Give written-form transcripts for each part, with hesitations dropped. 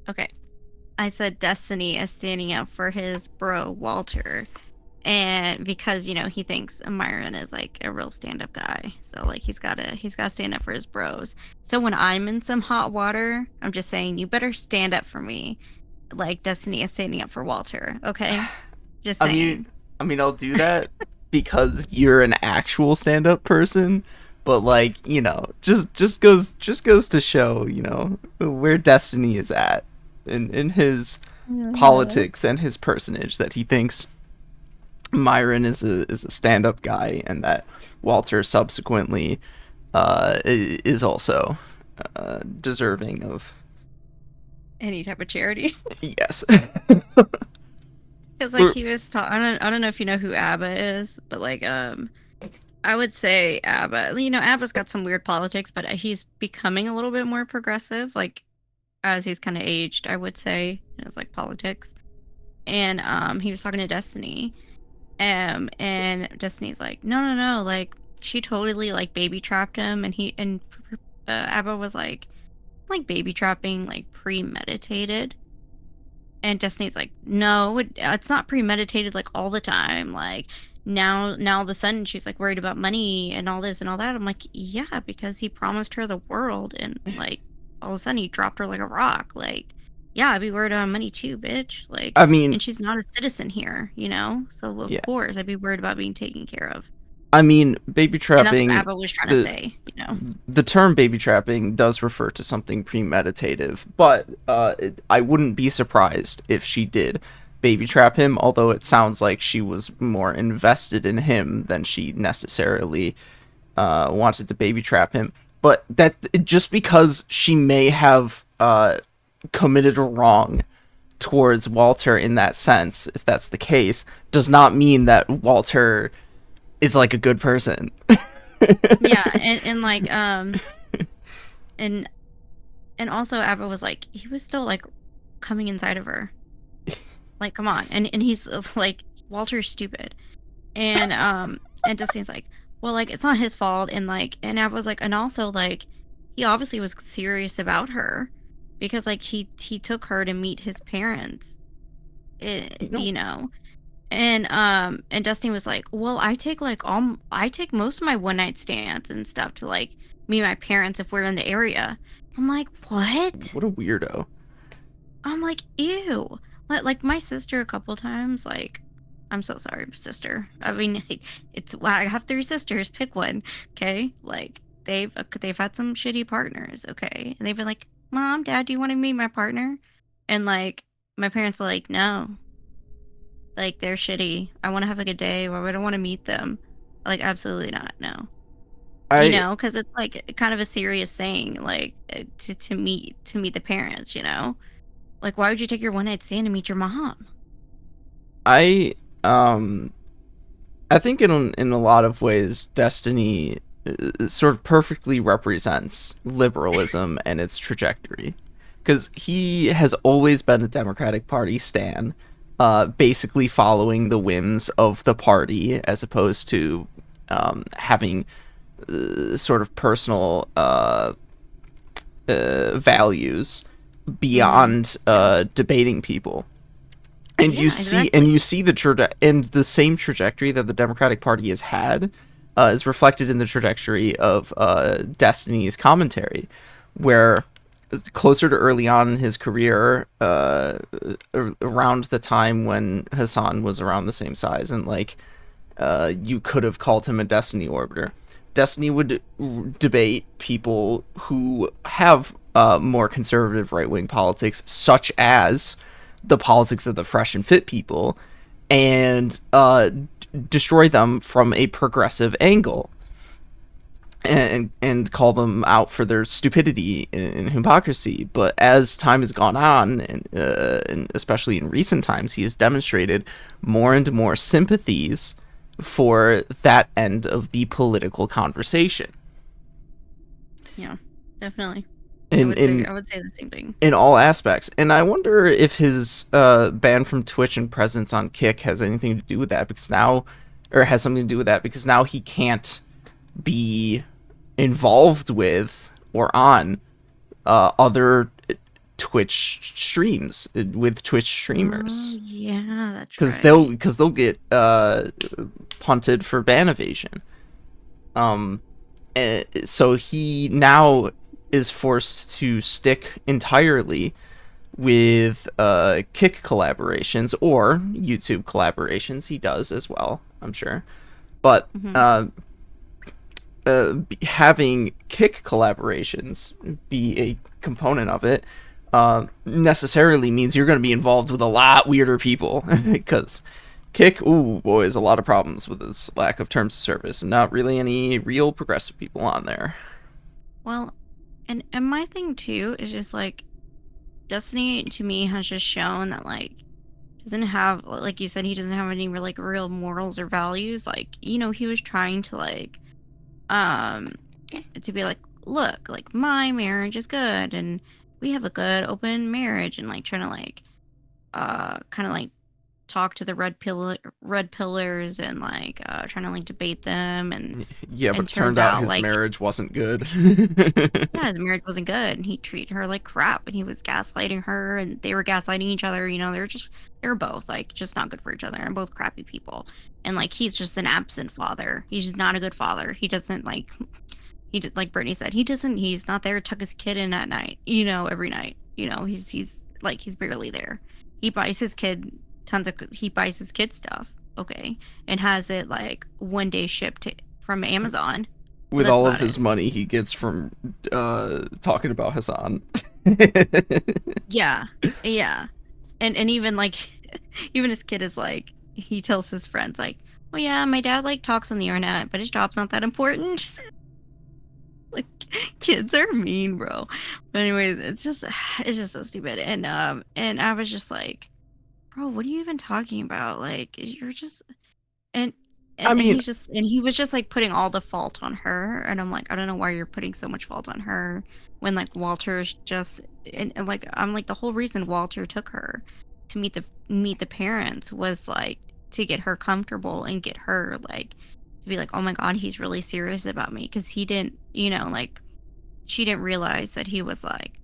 Okay. I said Destiny is standing up for his bro Walter, and because he thinks Myron is like a real stand-up guy, so like he's gotta stand up for his bros. So when I'm in some hot water, I'm just saying you better stand up for me, like Destiny is standing up for Walter. Okay, just I mean, saying. I'll do that because you're an actual stand-up person, but like, just goes to show, where Destiny is at in his Yeah. politics and his personage, that he thinks Myron is a stand-up guy, and that Walter subsequently is also deserving of, Any type of charity. yes. Because like he was I don't know if you know who ABBA is, but like I would say ABBA. ABBA's got some weird politics, but he's becoming a little bit more progressive, like as he's kind of aged, I would say, in his like politics. And he was talking to Destiny, and Destiny's like, no, no, no, like she totally like baby trapped him, and ABBA was like baby trapping, like premeditated. And Destiny's like, no, it's not premeditated like all the time. Like now all of a sudden she's like worried about money and all this and all that. I'm like, yeah, because he promised her the world and like all of a sudden he dropped her like a rock. Like, yeah, I'd be worried about money too, bitch. Like, I mean, and she's not a citizen here. So of yeah. course I'd be worried about being taken care of. I mean, baby And that's what trapping, ABBA was trying to the say. the term baby trapping does refer to something premeditative, but I wouldn't be surprised if she did baby trap him, although it sounds like she was more invested in him than she necessarily wanted to baby trap him. But that, just because she may have committed a wrong towards Walter in that sense, if that's the case, does not mean that Walter is like a good person. Yeah, and like and and also ABBA was like he was still like coming inside of her. Like, come on. And he's like, Walter's stupid. And Destiny's like, well, like, it's not his fault. And I was like, and also, like, he obviously was serious about her because, like, he took her to meet his parents, You know, you know. And Destiny was like, well, I take most of my one night stands and stuff to, like, meet my parents if we're in the area. I'm like, what? what a weirdo. I'm like, ew. Like my sister a couple times, like, I'm so sorry, sister. I mean, it's well, I have three sisters. Pick one, okay? Like they've had some shitty partners, okay? And they've been like, Mom, Dad, do you want to meet my partner? And like my parents are like, no, like they're shitty. I want to have a good day, or I don't want to meet them. Like absolutely not, no. I Because it's like kind of a serious thing, like to meet the parents. Like, why would you take your one night stand to meet your mom? I um I think in a lot of ways, Destiny sort of perfectly represents liberalism and its trajectory, because he has always been a Democratic Party stan, basically following the whims of the party as opposed to having sort of personal values Mm-hmm. beyond Yeah. debating people. And you Yeah, see exactly. the same trajectory that the Democratic Party has had is reflected in the trajectory of Destiny's commentary, where closer to early on in his career, around the time when Hassan was around the same size, and like you could have called him a Destiny orbiter. Destiny would debate people who have more conservative right wing politics, such as the politics of the fresh and fit people, and destroy them from a progressive angle, and call them out for their stupidity and hypocrisy. But as time has gone on, and especially in recent times, he has demonstrated more and more sympathies for that end of the political conversation. Yeah, definitely. I In would say in I would say the same thing. in all aspects. And I wonder if his ban from Twitch and presence on Kick has anything to do with that, because now, or has something to do with that, because now he can't be involved with or on other Twitch streams with Twitch Oh, streamers, yeah, that's because right. they'll get punted for ban evasion. Um, so he now is forced to stick entirely with Kick collaborations or YouTube collaborations. He does as well, I'm sure. But Hmm. having Kick collaborations be a component of it necessarily means you're going to be involved with a lot weirder people because Kick, ooh, boys, a lot of problems with its lack of terms of service and not really any real progressive people on there. Well, and my thing too is just like Destiny to me has just shown that like doesn't have, like you said, he doesn't have any like real morals or values. Like, he was trying to like um to be like, look, like my marriage is good and we have a good open marriage, and like trying to like kind of like talk to the red pillars, and like trying to like debate them, Yeah, but and it turned turns out out his like, marriage wasn't good. yeah, his marriage wasn't good and he treated her like crap, and he was gaslighting her and they were gaslighting each other. They were both like just not good for each other and both crappy people. And like he's just an absent father. He's just not a good father. He doesn't like, he did, like Brittany said, he's not there to tuck his kid in at night, every night. He's barely there. He buys his kid he buys his kid stuff, okay, and has it like one day shipped from Amazon, but With that's all of about his it. money he gets from talking about Hassan. Yeah. Yeah. And even like even his kid is like, he tells his friends like, "Oh yeah, my dad like talks on the internet, but his job's not that important." Like, kids are mean, bro. But anyways, it's just so stupid. And I was just like, "Bro, what are you even talking about? Like, you're just..." and I and mean, he was just like putting all the fault on her, and I'm like, I don't know why you're putting so much fault on her when like Walter's just, and like I'm like, the whole reason Walter took her to meet the parents was like to get her comfortable and get her like to be like, oh my god, he's really serious about me, because he didn't, like, she didn't realize that he was like,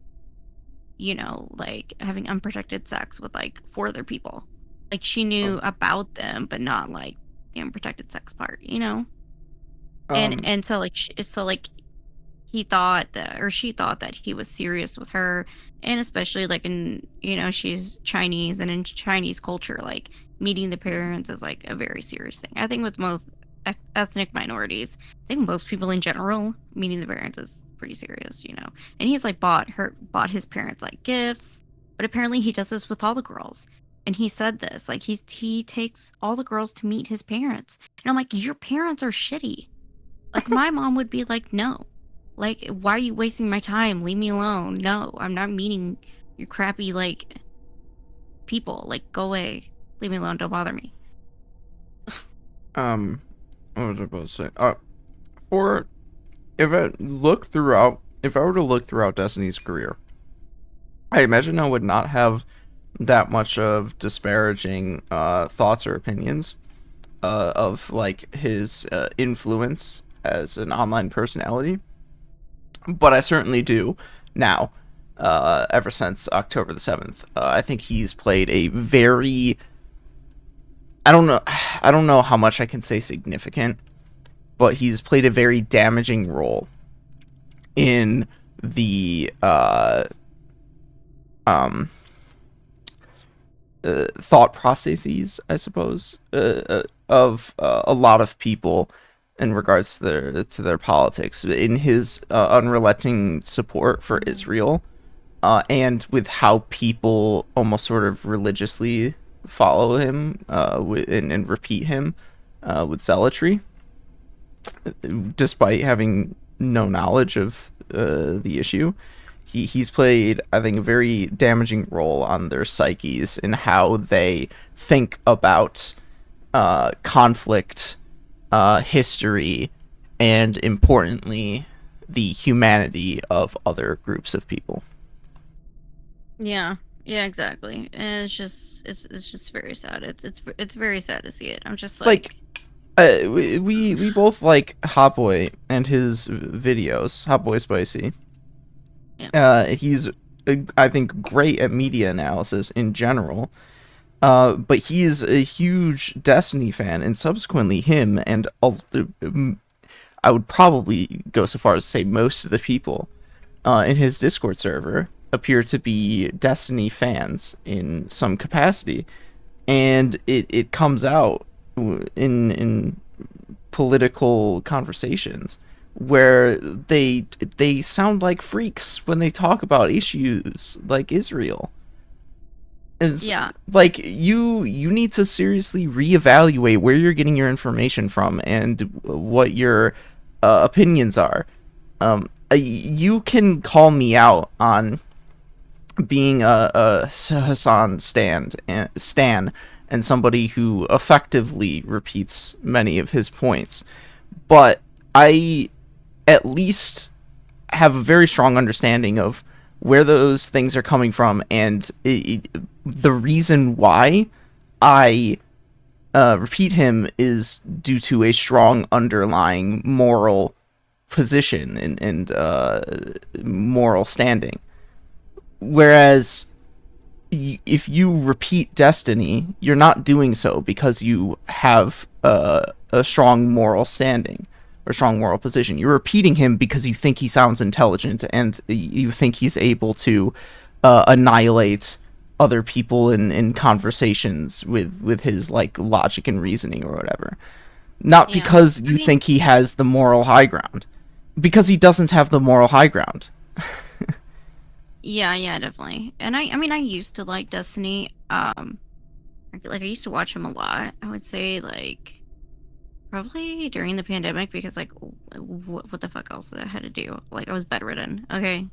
like having unprotected sex with like four other people. Like, she knew about them, but not like the unprotected sex part. And um, and so like so like he thought that, or she thought that he was serious with her, and especially like in, she's Chinese, and in Chinese culture, like meeting the parents is like a very serious thing. I think with most ethnic minorities, I think most people in general, meeting the parents is pretty serious. And he's like bought his parents like gifts, but apparently he does this with all the girls. And he said this, like, he takes all the girls to meet his parents, and I'm like, your parents are shitty. Like, my mom would be like, no. Like, why are you wasting my time? Leave me alone. No, I'm not meeting your crappy, like, people. Like, go away. Leave me alone. Don't bother me. um, what was I supposed to say? For if I were to look throughout Destiny's career, I imagine I would not have that much of disparaging thoughts or opinions of like his influence as an online personality, but I certainly do now. Ever since October the 7th, I think he's played a very, I don't know, I don't know how much I can say significant, but he's played a very damaging role in the um thought processes, I suppose, of a lot of people in regards to their politics. In his unrelenting support for Mm. Israel, and with how people almost sort of religiously follow him and repeat him with zealotry, despite having no knowledge of the issue. He's played, I think, a very damaging role on their psyches in how they think about conflict, history, and importantly, the humanity of other groups of people. Yeah. Yeah, exactly. And it's just very sad. It's very sad to see it. I'm just Like, like, we both like Hot Boy and his videos. Hot Boy Spicy. yeah. He's I think, great at media analysis in general. But he is a huge Destiny fan, and subsequently him and I would probably go so far as to say most of the people in his Discord server appear to be Destiny fans in some capacity, and it comes out in political conversations where they sound like freaks when they talk about issues like Israel. And it's Yeah. like you need to seriously reevaluate where you're getting your information from and what your opinions are. You can call me out on being a Hassan stan and somebody who effectively repeats many of his points, but I at least have a very strong understanding of where those things are coming from, and the reason why I repeat him is due to a strong underlying moral position and moral standing. Whereas if you repeat Destiny, you're not doing so because you have a strong moral standing or strong moral position. You're repeating him because you think he sounds intelligent and you think he's able to annihilate other people in conversations with his like logic and reasoning or whatever. Not Yeah. because I you mean, think he has the moral high ground, because he doesn't have the moral high ground. yeah, yeah, definitely. And I mean, I used to like Destiny. Like I used to watch him a lot. I would say like probably during the pandemic because like what the fuck else did I had to do? Like I was bedridden, okay,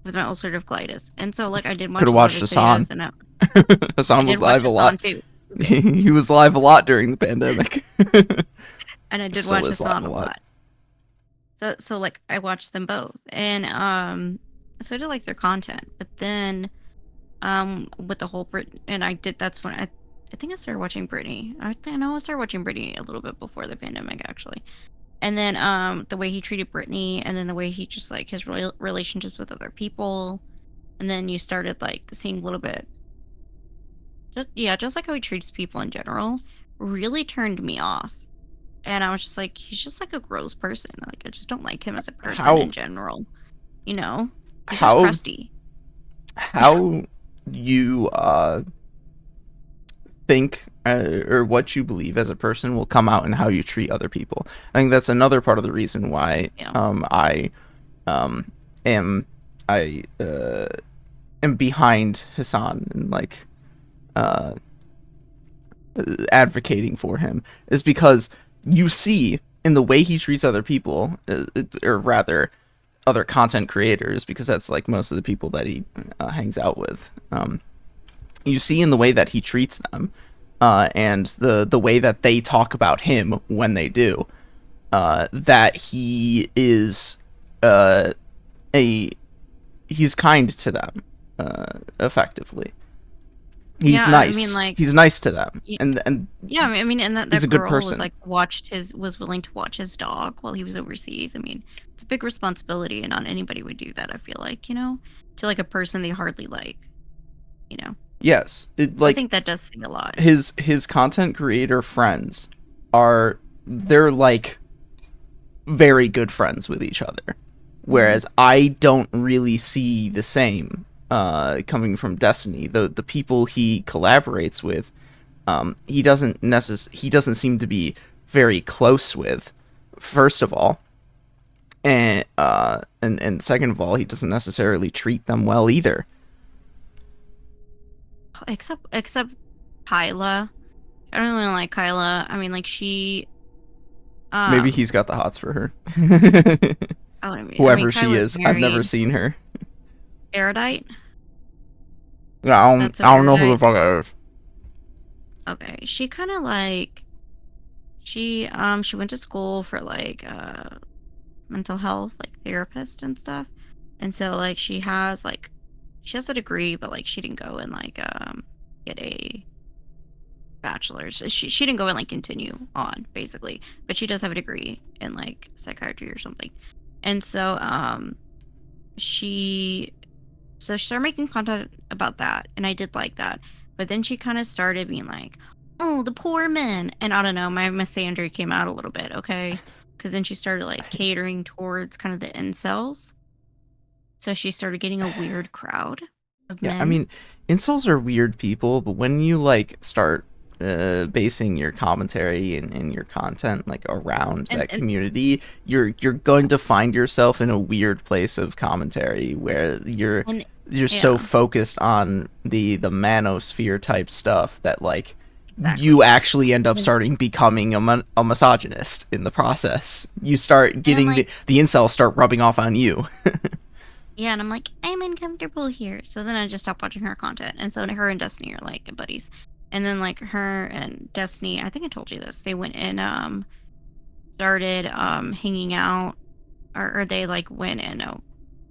with my ulcerative colitis, and so like I did Could watch have a lot of watched his Hassan. videos, and I Hassan did was watch live a Hassan lot. too. He was live a lot during the pandemic. And I did Still watch is live Hassan a a lot. lot. So like I watched them both, and so I did like their content. But then with the whole Brit, and I did that's when I think I started watching Britney. I know I started watching Britney a little bit before the pandemic actually. And then the way he treated Britney, and then the way he just like his relationships with other people, and then you started like seeing a little bit, just yeah, just like how he treats people in general, really turned me off. And I was just like, he's just like a gross person. Like I just don't like him as a person How in general. You know, he's just how crusty. how you think or what you believe as a person will come out in how you treat other people. I think that's another part of the reason why Yeah, I um am I am behind Hassan and like uh advocating for him is because you see in the way he treats other people, or rather other content creators, because that's like most of the people that he hangs out with. You see in the way that he treats them, and the way that they talk about him when they do, that he is a he's kind to them, effectively. He's yeah. I mean, nice. like, He's nice to them, y- and yeah. I mean, and that he's that a good girl was person. like was willing to watch his dog while he was overseas. I mean, it's a big responsibility, and not anybody would do that. I feel like to like a person they hardly like. You know, Yes, I like think that does say a lot. his content creator friends are they're like very good friends with each other, Hmm. whereas I don't really see the same coming from Destiny. The people he collaborates with, he doesn't seem to be very close with, first of all, and second of all, he doesn't necessarily treat them well either. Except Kyla. I don't really like Kyla. I mean, like she Maybe um he's got the hots for her. oh, I mean Whoever she Kyla's is, I've never married. seen her. Erudite? That's who I don't know who the Erudite. fuck that is. Okay. She kind of like she went to school for like mental health, like therapist and stuff. And so like she has a degree, but like she didn't go and like get a bachelor's. She didn't go and like continue on basically, but she does have a degree in like psychiatry or something. And so she So she started making content about that, and I did like that. But then she kind of started being like, "Oh, the poor men," and I don't know, my misandry came out a little bit, okay? Because then she started like catering towards kind of the incels. So she started getting a weird crowd of Yeah, I men. mean, incels are weird people, but when you like start basing your commentary and your content like around And that community, you're going to find yourself in a weird place of commentary where and you're so yeah, focused on the manosphere type stuff that like you exactly. actually end up And, starting becoming a misogynist in the process. You start and I'm getting like, the incels start rubbing off on you. yeah, and I'm like, I'm uncomfortable here. So then I just stopped watching her content. And so her and Destiny are like buddies. And then like her and Destiny, I think I told you this. They went and started hanging out, or they like went and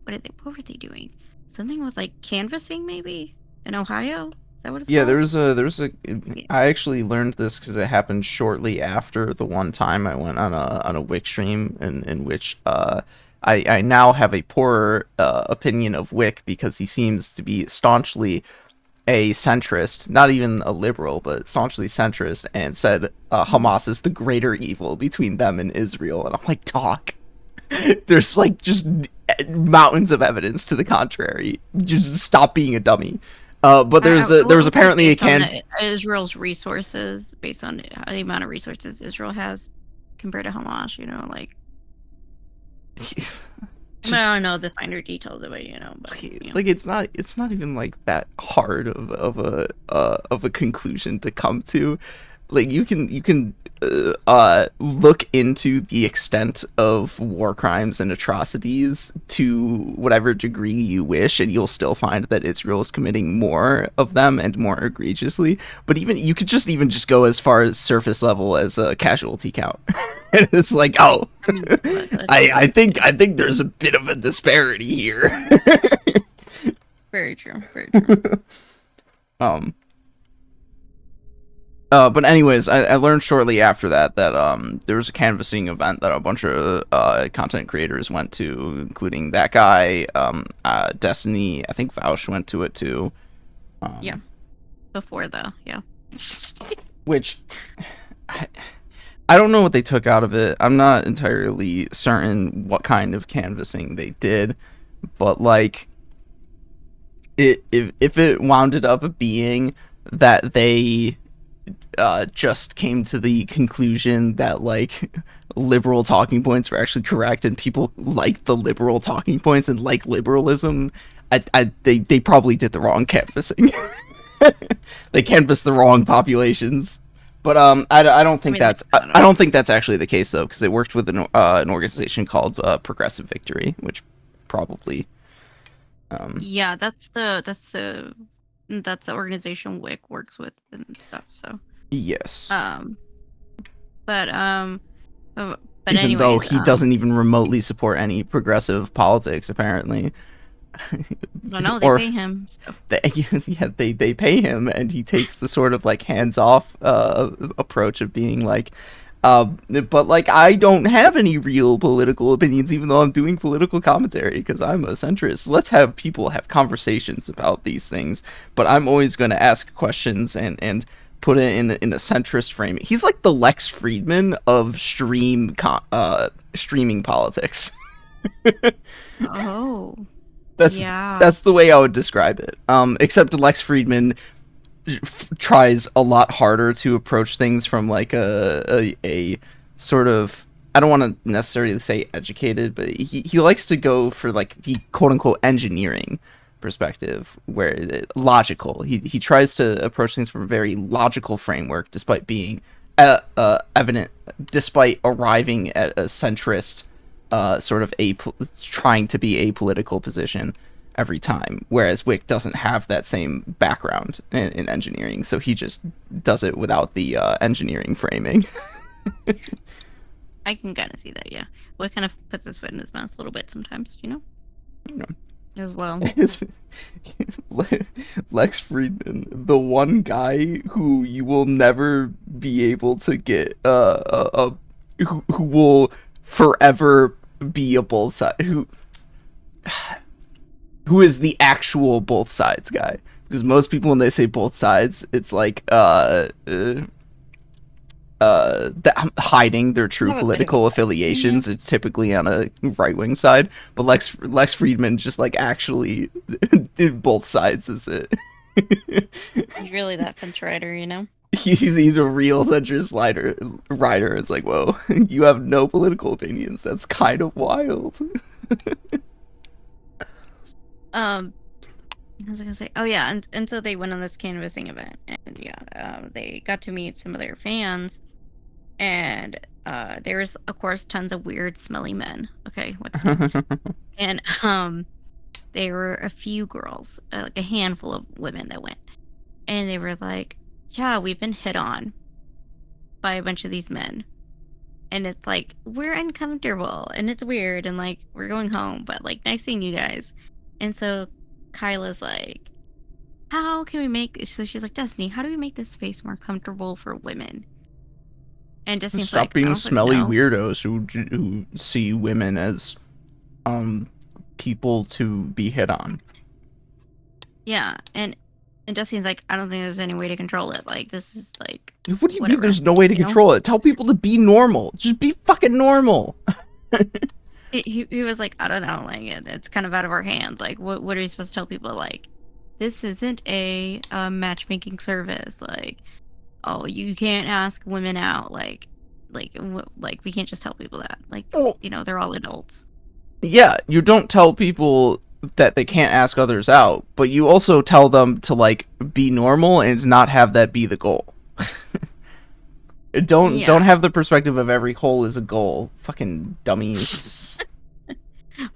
what were they doing? Something with like canvassing maybe in Ohio. Is that what it's Yeah, called? there's a Yeah. I actually learned this because it happened shortly after the one time I went on a Wick stream in which I now have a poorer opinion of Wick because he seems to be staunchly a centrist, not even a liberal, but staunchly centrist, and said Mhm. Hamas is the greater evil between them and Israel, and I'm like, talk. There's like just mountains of evidence to the contrary. Just stop being a dummy. But there What was was it apparently a based on can. Israel's resources, based on the amount of resources Israel has compared to Hamas, like I mean, I Just don't know the finer details of it, but like it's not even like that hard of a conclusion to come to. Like you can look into the extent of war crimes and atrocities to whatever degree you wish, and you'll still find that Israel is committing more of them and more egregiously. But even you could just go as far as surface level as a casualty count, and it's like, oh, I mean, that's true. I think there's a bit of a disparity here. Very true. Very true. um, but anyways, I learned shortly after that that there was a canvassing event that a bunch of content creators went to, including that guy, Destiny. I think Vouch went to it too. Yeah. Um, Before though, yeah. which I, I don't know what they took out of it. I'm not entirely certain what kind of canvassing they did, but like if it wounded up being that they just came to the conclusion that like liberal talking points were actually correct and people like the liberal talking points and like liberalism, they probably did the wrong canvassing. They canvassed the wrong populations. But I don't I think mean, like, that's I don't I know. don't think that's actually the case though, because it worked with an organization called Progressive Victory, which probably um, Yeah, that's the organization Wick works with and stuff. So, yes. um, but but Even though anyways, he doesn't even remotely support any progressive politics, apparently. I don't know, they Or pay him. So, they, yeah, they pay him, and he takes the sort of like hands off approach of being like, but like I don't have any real political opinions, even though I'm doing political commentary because I'm a centrist. Let's have people have conversations about these things, but I'm always going to ask questions and put it in a centrist frame. He's like the Lex Friedman of streaming politics. oh, That's yeah. that's the way I would describe it. Except Lex Friedman tries a lot harder to approach things from like a sort of, I don't want to necessarily say educated, but he likes to go for like the quote unquote engineering perspective, where logical. He tries to approach things from a very logical framework, despite being evident, despite arriving at a centrist sort of trying to be apolitical position every time. Whereas Wick doesn't have that same background in engineering, so he just does it without the engineering framing. I can kind of see that. Yeah, Wick kind of puts his foot in his mouth a little bit sometimes, as well. Lex Friedman, the one guy who you will never be able to get, who will forever be a both side, who who is the actual both sides guy. Because most people, when they say both sides, it's like hiding their I true have a bit of a political bias. Yeah. affiliations. It's typically on a right wing side, but Lex Friedman just like actually both sides is it. He's really that fence rider, you know? He's a real centrist writer. It's like, whoa, you have no political opinions. That's kind of wild. Um, what was I gonna say? Oh yeah, and so they went on this canvassing event, and yeah, they got to meet some of their fans, and there was of course tons of weird, smelly men. Okay, what's new? And there were a few girls, like a handful of women that went, and they were like, "Yeah, we've been hit on by a bunch of these men." And it's like, we're uncomfortable and it's weird and like we're going home, but like nice seeing you guys. And so Kyla's like, how can we make this? So she's like, Destiny, how do we make this space more comfortable for women? And Destiny's Stop like, I being don't fucking smelly know. weirdos who see women as um people to be hit on. Yeah. And Destiny's like, I don't think there's any way to control it. Like this is like What do you mean whatever, there's no way to you know? control it? Tell people to be normal. Just be fucking normal. He was like, I don't know, like it's kind of out of our hands. Like what are you supposed to tell people? Like this isn't a matchmaking service. Like oh, you can't ask women out. Like we can't just tell people that. Like Well, you know, they're all adults. yeah, you don't tell people that they can't ask others out, but you also tell them to like be normal and not have that be the goal. Don't Yeah, have the perspective of every hole is a goal. Fucking dummies.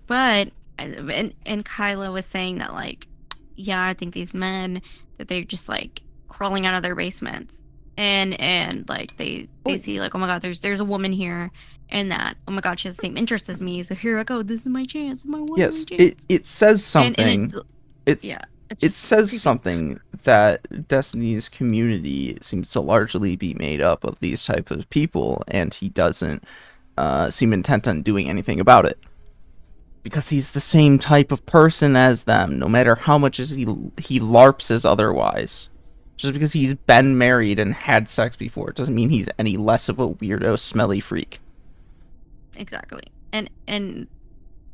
but and Kyla was saying that like, yeah, I think these men that they're just like crawling out of their basements and like they see like, oh my god, there's a woman here, and that, oh my god, she has the same interest as me, so here I go, this is my chance, my one and only Yes, chance. it says And it's something. It's yeah, it's it just says creepy. something that Destiny's community seems to largely be made up of these type of people, and he doesn't seem intent on doing anything about it because he's the same type of person as them. No matter how much as he larps as otherwise, just because he's been married and had sex before doesn't mean he's any less of a weirdo, smelly freak. Exactly. And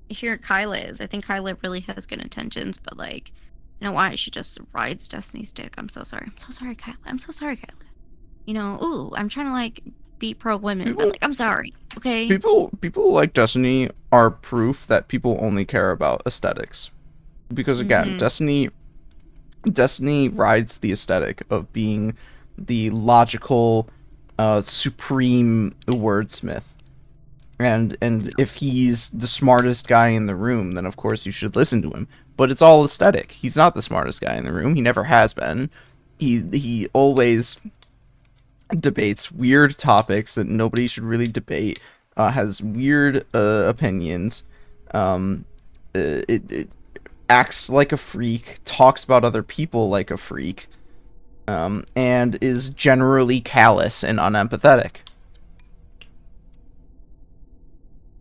here Kyla is. I think Kyla really has good intentions, but like, you know why she just rides Destiny's dick. I'm so sorry. I'm so sorry, Kyla. I'm so sorry, Kyla. You know, ooh, I'm trying to like be pro women, but People like I'm sorry. Okay. people like Destiny are proof that people only care about aesthetics. Because again, Mm-hmm. Destiny rides the aesthetic of being the logical, supreme wordsmith. And Yeah. if he's the smartest guy in the room, then of course you should listen to him. But it's all aesthetic. He's not the smartest guy in the room. He never has been. He always debates weird topics that nobody should really debate. Has weird opinions. It acts like a freak. Talks about other people like a freak. And is generally callous and unempathetic.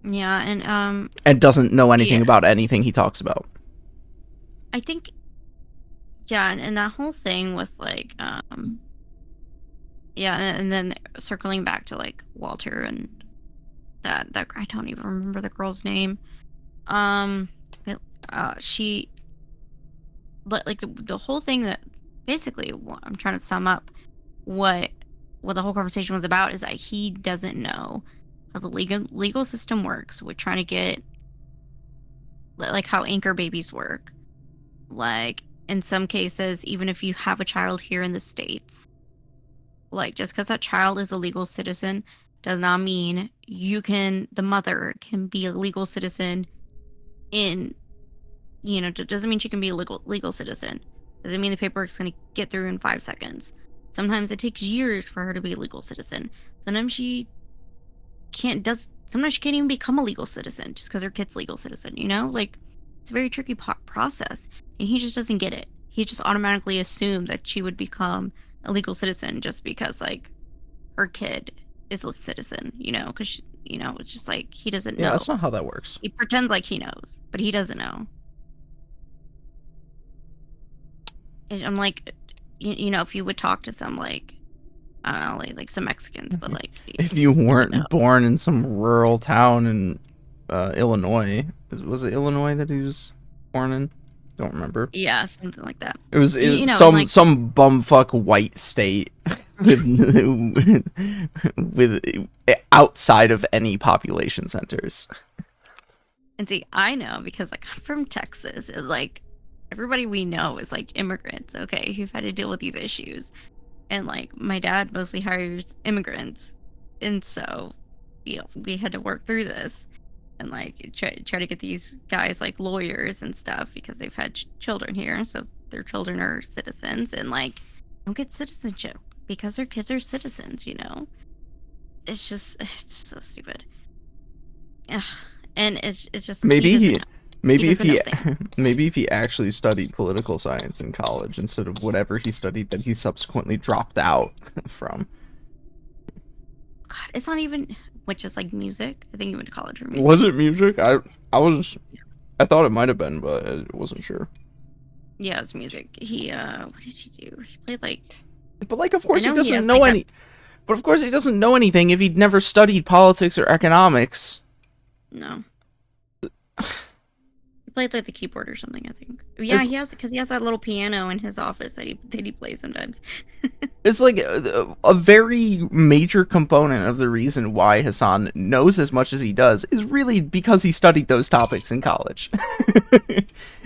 Yeah, and And doesn't know anything yeah, about anything he talks about. I think yeah, and that whole thing with like yeah, and then circling back to like Walter and that I don't even remember the girl's name. Um, she like the whole thing that basically I'm trying to sum up what the whole conversation was about is that he doesn't know how the legal system works. We're trying to get like how anchor babies work. Like in some cases, even if you have a child here in the States, like just because that child is a legal citizen does not mean the mother can be a legal citizen in, you know, doesn't mean she can be a legal citizen. Doesn't mean the paperwork's going to get through in 5 seconds. Sometimes it takes years for her to be a legal citizen. Sometimes she sometimes she can't even become a legal citizen just because her kid's legal citizen, you know? Like, it's a very tricky process. And he just doesn't get it. He just automatically assumed that she would become a legal citizen just because, like, her kid is a citizen, you know? Because, you know, it's just like he doesn't Yeah, know. that's not how that works. He pretends like he knows, but he doesn't know. I'm like, if you would talk to some like I don't know, like some Mexicans, but like If you they would know. weren't born in some rural town in Illinois, was it Illinois that he was born in? Don't remember. Yeah, something like that. It was And some like bumfuck white state with with outside of any population centers. and see, I know because like I'm from Texas. And, like everybody we know is like immigrants. Okay, who've had to deal with these issues, and like my dad mostly hires immigrants, and so we had to work through this and like try to get these guys like lawyers and stuff because they've had children here, so their children are citizens and like don't get citizenship because their kids are citizens. It's just so stupid. Ugh. And it's just he Maybe doesn't he know. He maybe if doesn't know he things. maybe if he actually studied political science in college instead of whatever he studied that he subsequently dropped out from. God, it's not even which is like music. I think he went to college for music. Was it music? I thought it might have been, but I wasn't sure. Yeah, it's music. He what did he do? He played like But like, of I course he know he doesn't has know like that. any. But of course he doesn't know anything if he'd never studied politics or economics. No. He played like the keyboard or something, I think. Yeah, It's he has that little piano in his office that he plays sometimes. it's like a very major component of the reason why Hassan knows as much as he does is really because he studied those topics in college.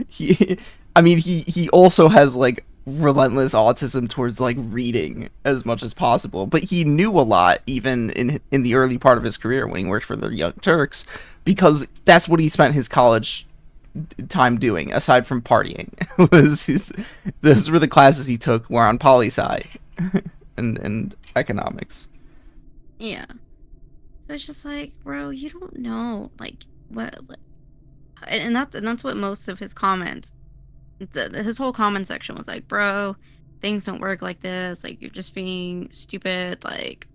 he, I mean, he also has like relentless autism towards like reading as much as possible, but he knew a lot even in the early part of his career when he worked for the Young Turks because that's what he spent his college time doing aside from partying. Those were the classes he took were on poli-sci and economics. Yeah. So it's just like, bro, you don't know like what and that's what most of his comments his whole comment section was like, bro, things don't work like this, like you're just being stupid, like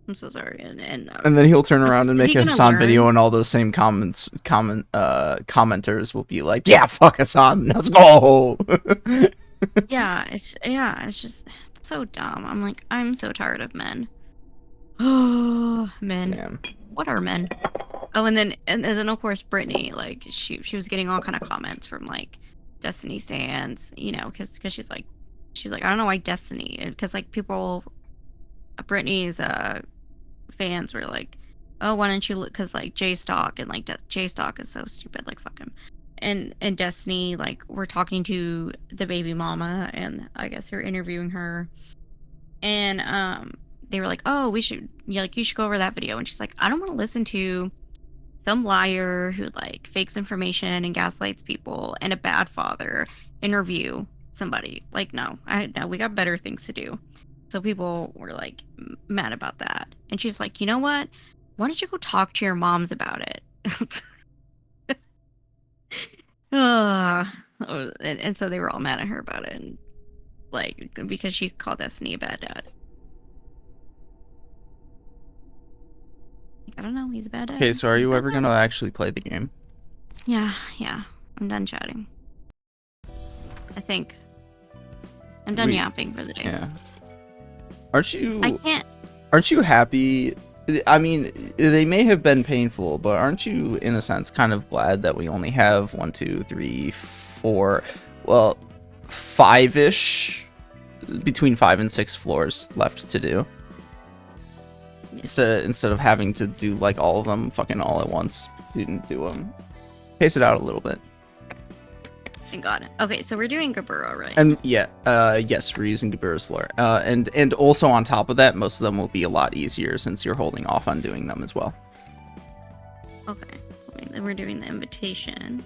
I'm so sorry. And then he'll turn around and Is make he a gonna Hassan video, learn? and all those same commenters will be like, "Yeah, fuck Hassan, let's go." It's just it's so dumb. I'm like, I'm so tired of men. Oh, men. Damn. What are men? Oh, and then of course Brittany, like she was getting all kind of comments from like Destiny stands, because she's like I don't know why Destiny, because like people, Brittany's fans were like, oh, why don't you look, because like J Stock and like J Stock is so stupid, like fuck him. And Destiny, like, we're talking to the baby mama, and I guess they're interviewing her, and they were like, oh, we should, yeah, like you should go over that video, and she's like, I don't want to listen to some liar who like fakes information and gaslights people and a bad father interview somebody. Like, no, we got better things to do. So people were like mad about that, and she's like, you know what, why don't you go talk to your moms about it? And so they were all mad at her about it, and like because she called Destiny a bad dad. Like, I don't know, he's a bad dad. Okay, so are He's a you bad ever dad. gonna actually play the game? Yeah, I'm done chatting. I think I'm done yapping for the day. Yeah. Aren't you? I can't. Aren't you happy? I mean, they may have been painful, but aren't you, in a sense, kind of glad that we only have 1, 2, 3, 4, well, 5-ish, between 5 and 6 floors left to do? Yeah. Instead of having to do like all of them fucking all at once, you didn't do them. Pace it out a little bit. Thank God. Okay, so we're doing Gaburo, right? And yeah, yes, we're using Gabur's floor. And also on top of that, most of them will be a lot easier since you're holding off on doing them as well. Okay. Then we're doing the invitation.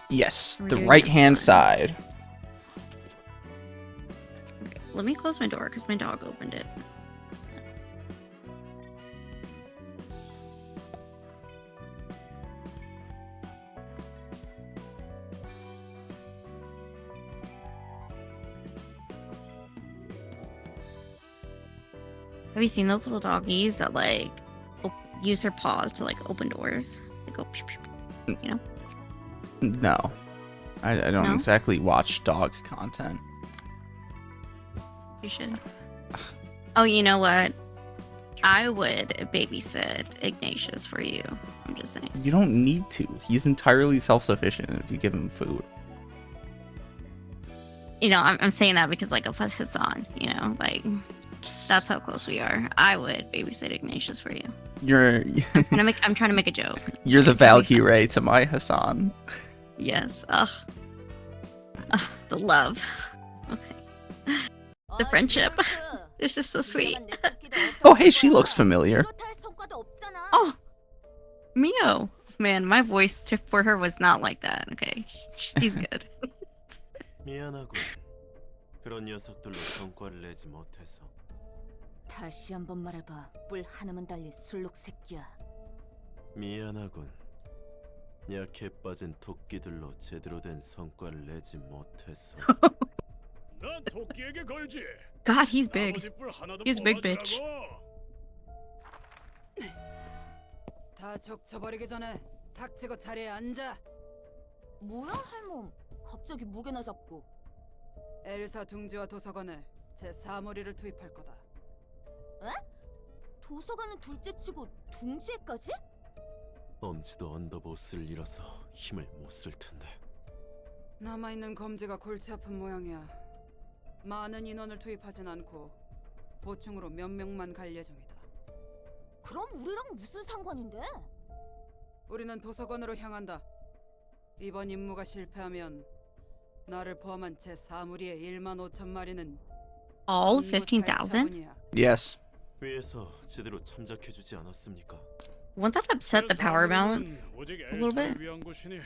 Yes, We're the doing right this hand one. side. Okay, let me close my door because my dog opened it. Have you seen those little doggies that like use their paws to like open doors? They go, pew, pew, pew, No, I don't No? exactly watch dog content. You should. Oh, you know what? I would babysit Ignatius for you. I'm just saying. You don't need to. He's entirely self-sufficient if you give him food. You know, I'm saying that because like of Hassan, you know, like that's how close we are. I would babysit Ignatius for you. You're I'm trying to make a joke. you're the Valkyrie to my Hassan. Yes. Ugh. Ugh, the love. Okay. The friendship. It's just so sweet. Oh, hey, she looks familiar. Oh, Mio. Man, my voice for her was not like that. Okay, she's good. 미안하군. 그런 녀석들로 성과를 내지 못해서. 다시 한번 말해봐. 뿔 하나만 달린 술록 새끼야. 미안하군. 약해 빠진 토끼들로 제대로 된 성과를 내지 못해서. 난 토끼에게 걸지. God, he's big. 아버지 뿔 하나도 He's a big 뽑아주라고. 다 적쳐버리기 전에 닥치고 자리에 앉아. 뭐야 할멈? 갑자기 무게나 잡고. 엘사 둥지와 도서관에 제 사무리를 투입할 거다. 에? 도서관은 둘째치고 둥지에까지? 엄지도 언더보스를 잃어서 힘을 못 쓸 텐데. 남아있는 검지가 골치 아픈 모양이야. 많은 인원을 투입하진 않고 보충으로 몇 명만 갈 예정이다. 그럼 우리랑 무슨 상관인데? 우리는 도서관으로 향한다. 이번 임무가 실패하면 나를 포함한 제 사무리의 1만 5천 마리는 All 15,000? Yes. 위에서 제대로 참작해주지 않았습니까? Won't that upset the power balance 오직 a little bit? 엘사를 위한 것이니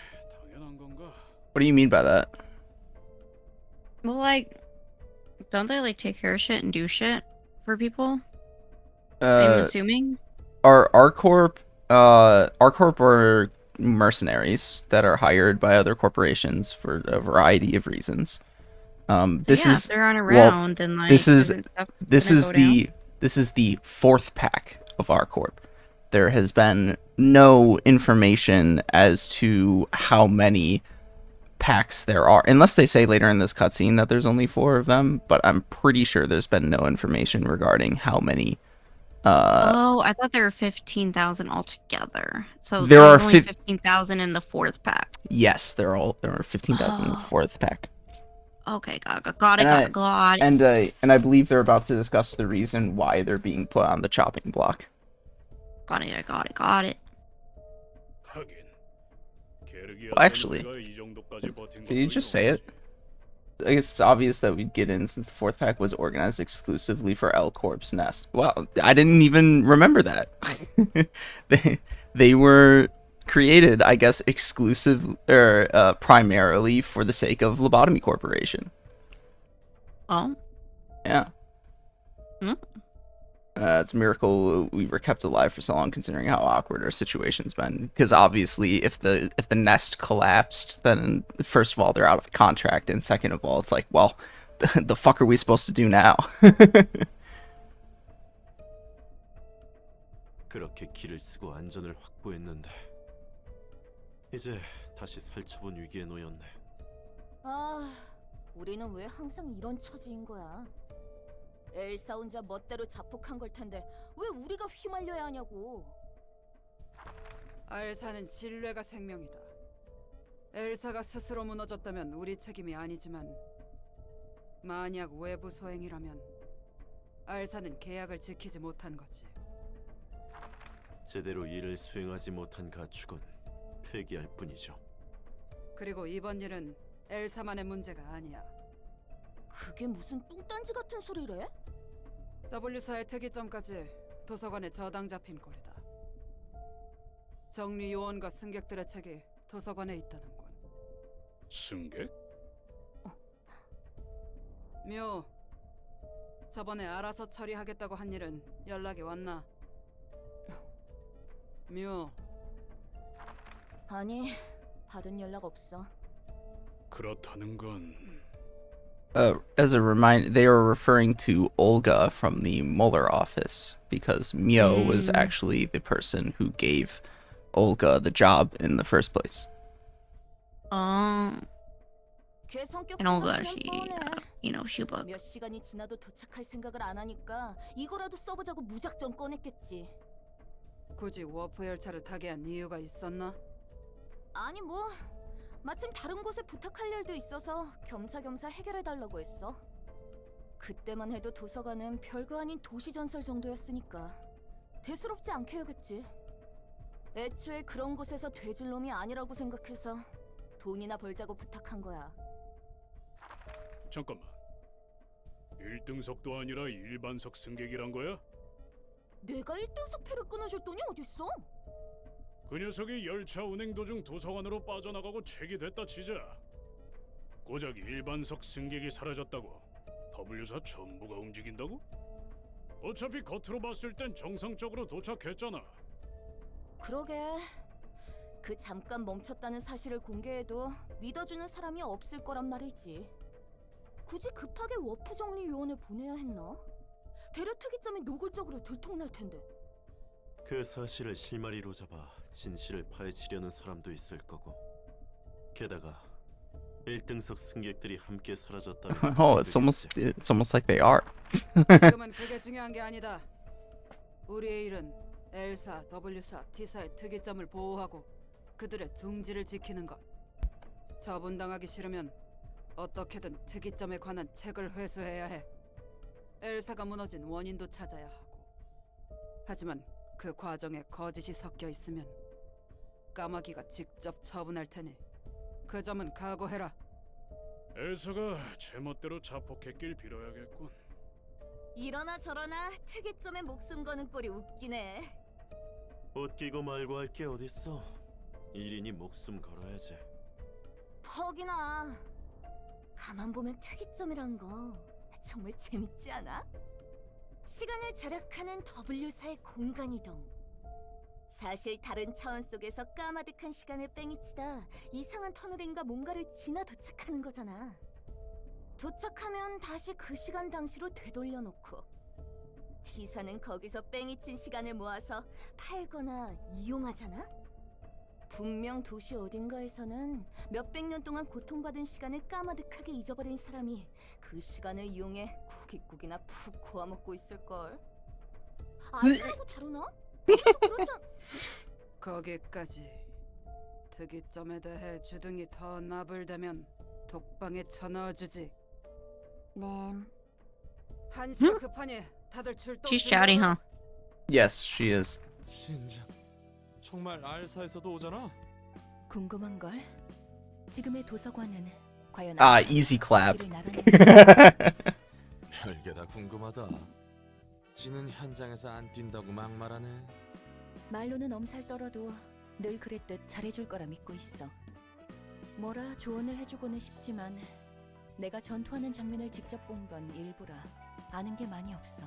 당연한 건가? What do you mean by that? Well, like, don't they like take care of shit and do shit for people? I'm assuming. Our corp are mercenaries that are hired by other corporations for a variety of reasons. This yeah, is if they're on around and like this is isn't stuff this gonna is go the down? this is the fourth pack of our corp. There has been no information as to how many packs there are, unless they say later in this cutscene that there's only 4 of them. But I'm pretty sure there's been no information regarding how many. Oh, I thought there were 15,000 altogether. So There are only 15,000 in the fourth pack. Yes, there are 15,000 in the fourth pack. Okay, got it. And I believe they're about to discuss the reason why they're being put on the chopping block. Got it. 하긴. 게르기아 Well, actually, 우리가 이 정도까지 버틴 Did you 것도 just say it? I guess it's obvious that we'd get in since the fourth pack was organized exclusively for L Corp's Nest. Well, I didn't even remember that. they were created, I guess, exclusive or primarily for the sake of Lobotomy Corporation. Oh. Yeah. Hmm. It's a miracle we were kept alive for so long, considering how awkward our situation's been. Because obviously, if the nest collapsed, then first of all they're out of contract, and second of all, it's like, well, the fuck are we supposed to do now? 그렇게 길을 쓰고 안전을 확보했는데 이제 다시 살처분 위기에 놓였네. 아, 우리는 왜 항상 이런 처지인 거야? 엘사 혼자 멋대로 자폭한 걸 텐데 왜 우리가 휘말려야 하냐고. 엘사는 신뢰가 생명이다. 엘사가 스스로 무너졌다면 우리 책임이 아니지만 만약 외부 소행이라면 엘사는 계약을 지키지 못한 거지. 제대로 일을 수행하지 못한 가축은 폐기할 뿐이죠. 그리고 이번 일은 엘사만의 문제가 아니야. 그게 무슨 뚱딴지 같은 소리래? W사의 특이점까지 도서관에 저당 잡힌 꼴이다. 정리 요원과 승객들의 책이 도서관에 있다는군. 승객? 묘, 저번에 알아서 처리하겠다고 한 일은 연락이 왔나? 묘. 아니, 받은 연락 없어. 그렇다는 건 As a reminder, they are referring to Olga from the Mueller office, because Mio was actually the person who gave Olga the job in the first place. 걔 성격 and all 생각 that 그냥 she, 뻔해. she book. 몇 시간이 지나도 도착할 생각을 안 하니까 이거라도 써보자고 무작정 꺼냈겠지. 굳이 워프 열차를 타게 한 이유가 있었나? 아니 뭐 마침 다른 곳에 부탁할 일도 있어서 겸사겸사 해결해달라고 했어. 그때만 해도 도서관은 별거 아닌 도시 전설 정도였으니까 대수롭지 않게 여겼지. 애초에 그런 곳에서 돼질 놈이 아니라고 생각해서 돈이나 벌자고 부탁한 거야. 잠깐만. 1등석도 아니라 일반석 승객이란 거야? 내가 1등석 표를 끊어줄 돈이 어딨어? 그 녀석이 열차 운행 도중 도서관으로 빠져나가고 책이 됐다 치자. 고작 일반석 승객이 사라졌다고 W사 전부가 움직인다고? 어차피 겉으로 봤을 땐 정상적으로 도착했잖아. 그러게. 그 잠깐 멈췄다는 사실을 공개해도 믿어주는 사람이 없을 거란 말이지. 굳이 급하게 워프 정리 요원을 보내야 했나? 대려 특이점이 노골적으로 들통날 텐데. 그 사실을 실마리로 잡아 진실을 파헤치려는 사람도 있을 거고. 게다가 1등석 승객들이 함께 사라졌다면 Oh, it's almost like they are. 지금은 그게 중요한 게 아니다. 우리의 일은 L사, W사, T사의 특이점을 보호하고 그들의 둥지를 지키는 것. 처분당하기 싫으면 어떻게든 특이점에 관한 책을 회수해야 해. L사가 무너진 원인도 찾아야 하고. 하지만 그 과정에 거짓이 섞여 있으면 까마귀가 직접 처분할 테니 그 점은 각오해라. 엘사가 제멋대로 자폭했길 빌어야겠군. 이러나 저러나 특이점에 목숨 거는 꼴이 웃기네. 웃기고 말고 할 게 어딨어. 일이니 목숨 걸어야지. 퍽이나. 가만 보면 특이점이란 거 정말 재밌지 않아? 시간을 절약하는 W사의 공간이동. 사실 다른 차원 속에서 까마득한 시간을 뺑이치다 이상한 터널인가 뭔가를 지나 도착하는 거잖아. 도착하면 다시 그 시간 당시로 되돌려놓고 T사는 거기서 뺑이친 시간을 모아서 팔거나 이용하잖아? 분명 도시 어딘가에서는 몇백 년 동안 고통받은 시간을 까마득하게 잊어버린 사람이 그 시간을 이용해 고깃국이나 푹 고아먹고 있을걸. 아니라고 다루나? 그렇지 않... 거기까지. 특이점에 대해 주둥이 더 나불대면 독방에 쳐넣어주지. 네. 한시가 급하니 다들 출동. She's chatty, huh? Yes, she is. 진짜 정말 알사에서도 오잖아. 궁금한 걸. 지금의 도서관은 과연 Ah, easy clap. 별게 다 궁금하다. 지는 현장에서 안 뛴다고 막말하네. 말로는 엄살 떨어도 늘 그랬듯 잘해줄 거라 믿고 있어. 뭐라 조언을 해주고는 싶지만 내가 전투하는 장면을 직접 본 건 일부라 아는 게 많이 없어.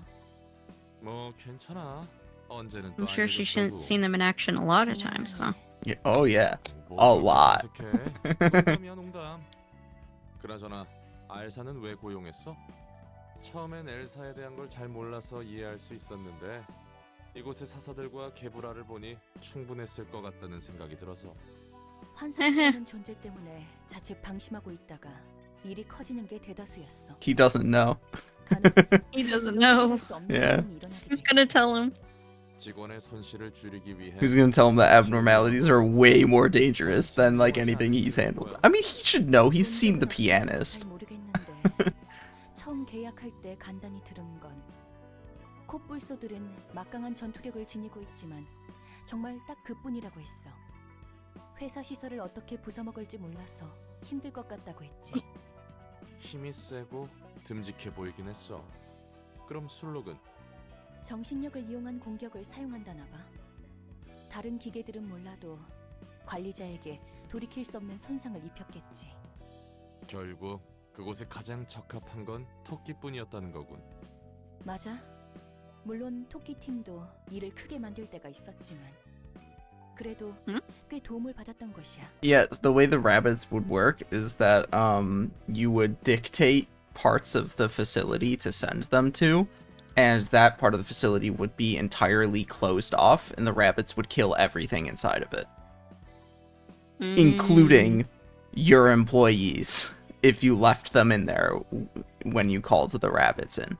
뭐 괜찮아. 언제는 또 I'm sure she's 알려줬다고. seen them in action a lot of times, huh? Yeah, oh yeah. 뭐 A lot. 농담이야 농담. 그나저나 알사는 왜 고용했어? 처음엔 엘사에 대한 걸 잘 몰라서 이해할 수 있었는데 이곳의 사사들과 개브라를 보니 충분했을 것 같다는 생각이 들어서. 환상적인 존재 때문에 자칫 방심하고 있다가 일이 커지는 게 대다수였어. He doesn't know. He doesn't know. Yeah. Who's gonna tell him? 직원의 손실을 줄이기 위해 Who's gonna tell him that abnormalities are way more dangerous than like anything he's handled? I mean, he should know. He's seen The Pianist. 잘 모르겠는데 처음 계약할 때 간단히 들은 건 콧불소들은 막강한 전투력을 지니고 있지만 정말 딱 그뿐이라고 했어. 회사 시설을 어떻게 부숴먹을지 몰라서 힘들 것 같다고 했지. 힘이 세고 듬직해 보이긴 했어. 그럼 술록은? 정신력을 이용한 공격을 사용한다나 봐. 다른 기계들은 몰라도 관리자에게 돌이킬 수 없는 손상을 입혔겠지. 결국 그곳에 가장 적합한 건 토끼뿐이었다는 거군. 맞아. 물론 토끼 팀도 일을 크게 만들 때가 있었지만 그래도 꽤 도움을 받았던 것이야. Yes, the way the rabbits would work is that you would dictate parts of the facility to send them to, and that part of the facility would be entirely closed off, and the rabbits would kill everything inside of it, including your employees. if you left them in there when you called the rabbits in.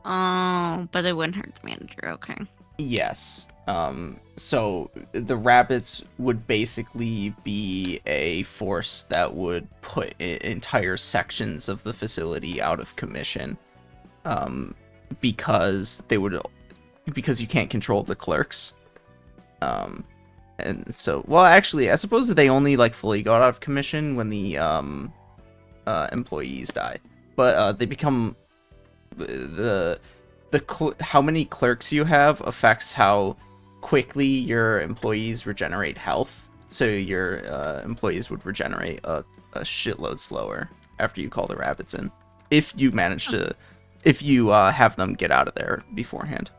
Oh, but it wouldn't hurt the manager. Okay. Yes. So the rabbits would basically be a force that would put entire sections of the facility out of commission. Because you can't control the clerks. And so, well, actually, I suppose they only like fully go out of commission when the employees die, but they become how many clerks you have affects how quickly your employees regenerate health. So your employees would regenerate a shitload slower after you call the rabbits in, if you manage to, if you have them get out of there beforehand.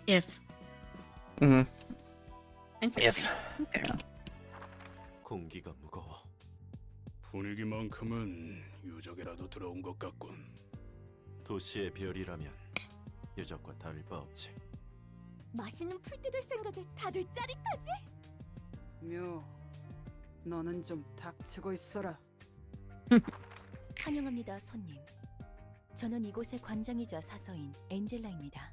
If. Mm-hmm. Interesting. Okay. 공기가 무거워. 분위기만큼은 유적이라도 들어온 것 같군. 도시의 별이라면 유적과 다를 바 없지. 맛있는 풀 뜯을 생각에 다들 짜릿하지? 묘, 너는 좀 닥치고 있어라. 환영합니다, 손님. 저는 이곳의 관장이자 사서인 엔젤라입니다.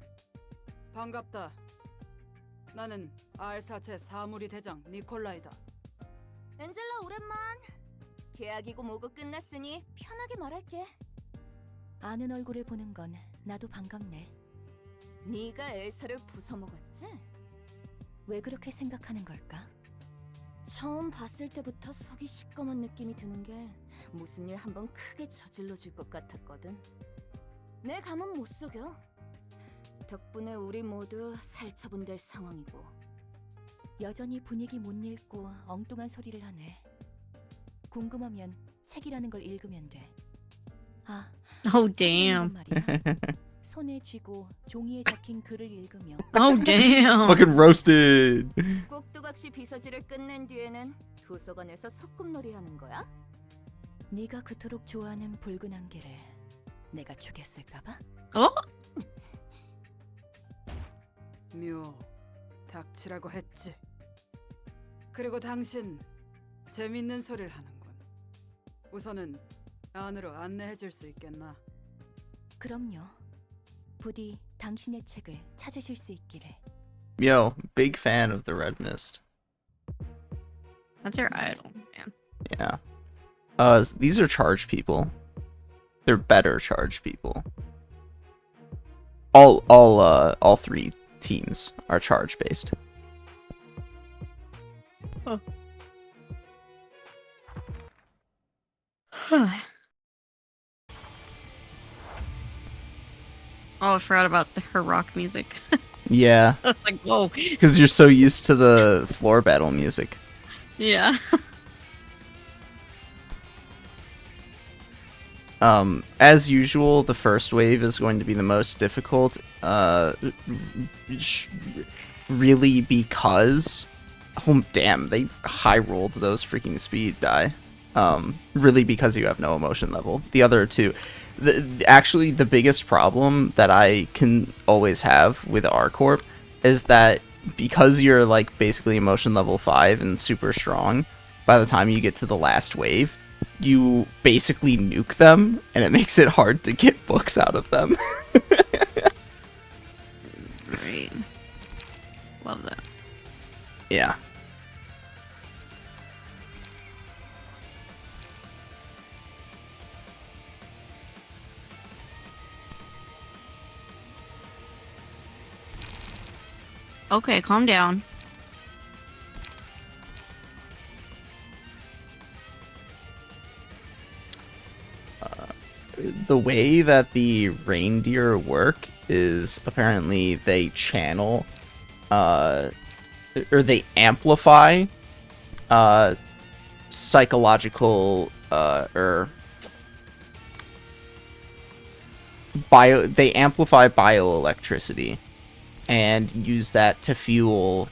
반갑다. 나는 R4체 사무리 대장 니콜라이다. 엔젤라 오랜만. 계약이고 뭐고 끝났으니 편하게 말할게. 아는 얼굴을 보는 건 나도 반갑네. 네가 엘사를 부숴먹었지? 왜 그렇게 생각하는 걸까? 처음 봤을 때부터 속이 시꺼먼 느낌이 드는 게 무슨 일 한번 크게 저질러 줄 것 같았거든. 내 감은 못 속여. 덕분에 우리 모두 살처분될 상황이고. 여전히 분위기 못 읽고 엉뚱한 소리를 하네. 궁금하면 책이라는 걸 읽으면 돼. 아, Oh, damn. 말이야. 손에 쥐고 종이에 적힌 글을 읽으며 Oh, damn. Fucking roasted. 꼭두각시 비서지를 끝낸 뒤에는 도서관에서 소꿉놀이 하는 거야? 네가 그토록 좋아하는 붉은 안개를 내가 죽였을까봐? 어? 묘, 닥치라고 했지. 그리고 당신 재밌는 소리를 하는군. 우선은 안으로 안내해 줄 수 있겠나? 그럼요. 부디 당신의 책을 찾으실 수 있기를. Yo, big fan of the Red Mist. That's your idol, man. Yeah. These are charge people. They're better charge people. All three teams are charge based. Oh, I forgot about her rock music. Yeah, I was like, whoa. because you're so used to the floor battle music. Yeah. As usual, the first wave is going to be the most difficult. Really because, oh damn, they high rolled those freaking speed die. Really because you have no emotion level. The other two, actually the biggest problem that I can always have with R-Corp is that because you're like basically emotion level 5 and super strong, by the time you get to the last wave, you basically nuke them, and it makes it hard to get books out of them. Great. Love that. Yeah. Okay, calm down. The way that the reindeer work is apparently they channel, or they amplify, psychological, they amplify bioelectricity and use that to fuel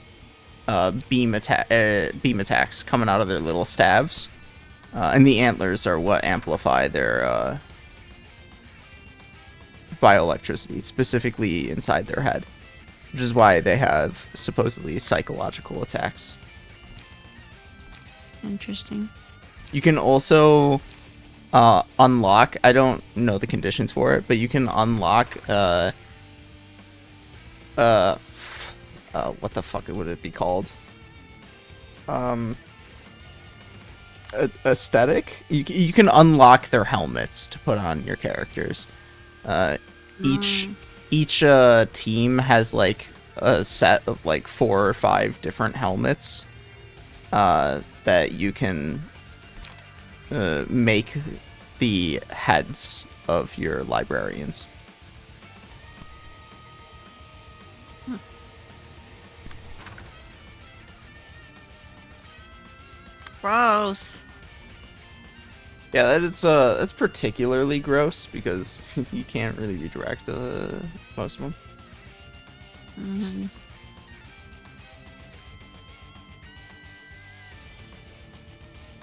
beam attacks coming out of their little stabs, and the antlers are what amplify their bioelectricity, specifically inside their head, which is why they have supposedly psychological attacks. Interesting. You can also unlock. I don't know the conditions for it, but you can unlock. What the fuck would it be called? Aesthetic. You can unlock their helmets to put on your characters. Each team has like a set of like 4 or 5 different helmets that you can make the heads of your librarians. Gross. Yeah, that's particularly gross because you can't really redirect most of them. Mm-hmm.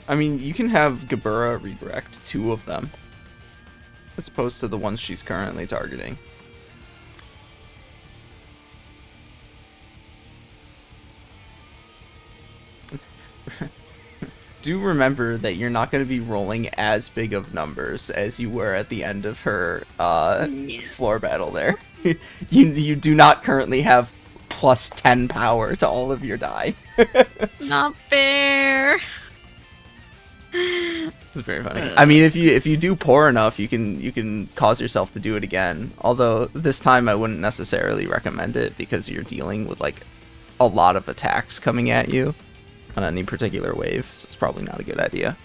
I mean, you can have Gabura redirect 2 of them, as opposed to the ones she's currently targeting. Do remember that you're not going to be rolling as big of numbers as you were at the end of her floor battle there. You do not currently have plus 10 power to all of your die. Not fair. It's very funny. I mean, if you do poor enough, you can cause yourself to do it again. Although this time I wouldn't necessarily recommend it because you're dealing with like a lot of attacks coming at you on any particular wave, so it's probably not a good idea.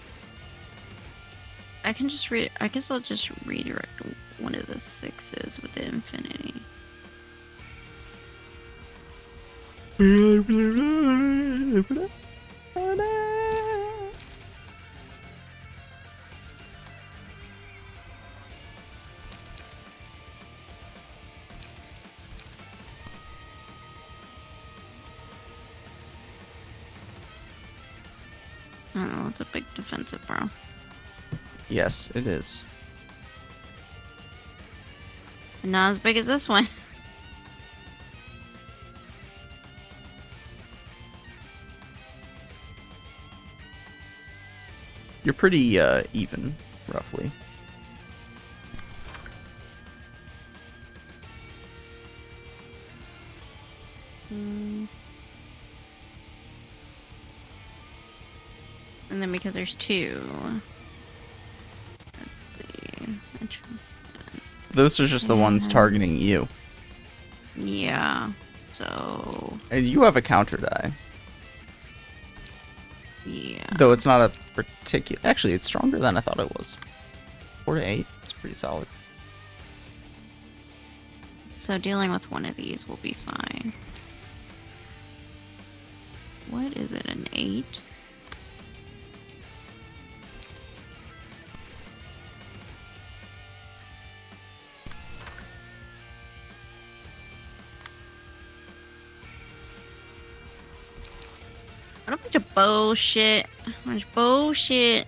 I guess I'll just redirect one of the 6s with the infinity. I don't know, it's a big defensive bro. Yes, it is. Not as big as this one. You're pretty even, roughly. And then because there's 2. Let's see. Those are just the ones targeting you. Yeah. So. And you have a counter die. Yeah. Though it's not a particular. Actually, it's stronger than I thought it was. 4 to 8. It's pretty solid. So dealing with one of these will be fine. What is it? An 8? What a bunch of bullshit. Bunch of bullshit.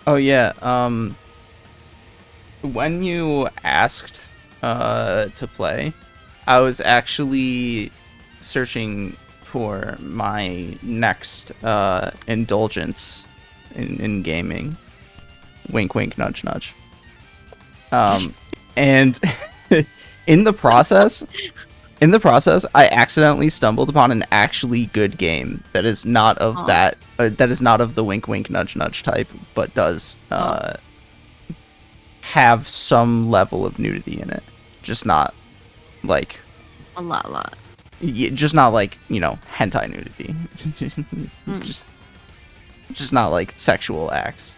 Oh yeah, when you asked to play, I was actually searching for my next indulgence in gaming. Wink, wink, nudge, nudge. And in the process, I accidentally stumbled upon an actually good game that is not of that is not of the wink, wink, nudge, nudge type, but does have some level of nudity in it. Just not like A lot. just not like, you know, hentai nudity. just not like sexual acts.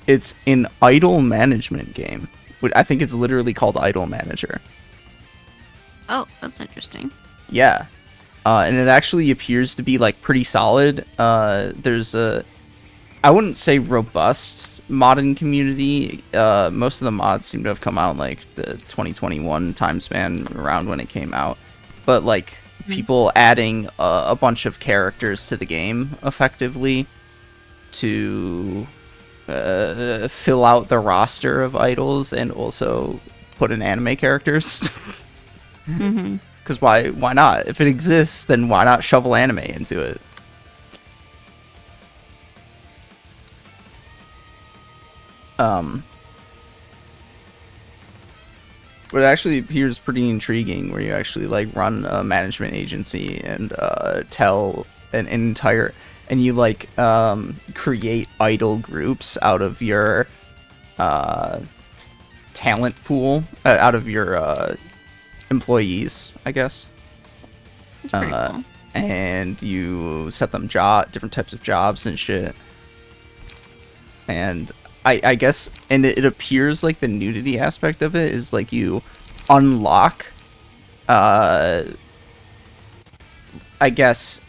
It's an idol management game. I think it's literally called Idol Manager. Oh, that's interesting. Yeah. And it actually appears to be like pretty solid. There's I wouldn't say robust modding community. Most of the mods seem to have come out like the 2021 time span around when it came out. But like people adding a bunch of characters to the game effectively to fill out the roster of idols and also put in anime characters. Mm-hmm. Because why not? If it exists, then why not shovel anime into it? But it actually appears pretty intriguing, where you actually like run a management agency and tell an entire, and you like create idol groups out of your talent pool, out of your employees, I guess. It's pretty cool. And you set them different types of jobs and shit. And I guess, and it appears like the nudity aspect of it is like you unlock, I guess,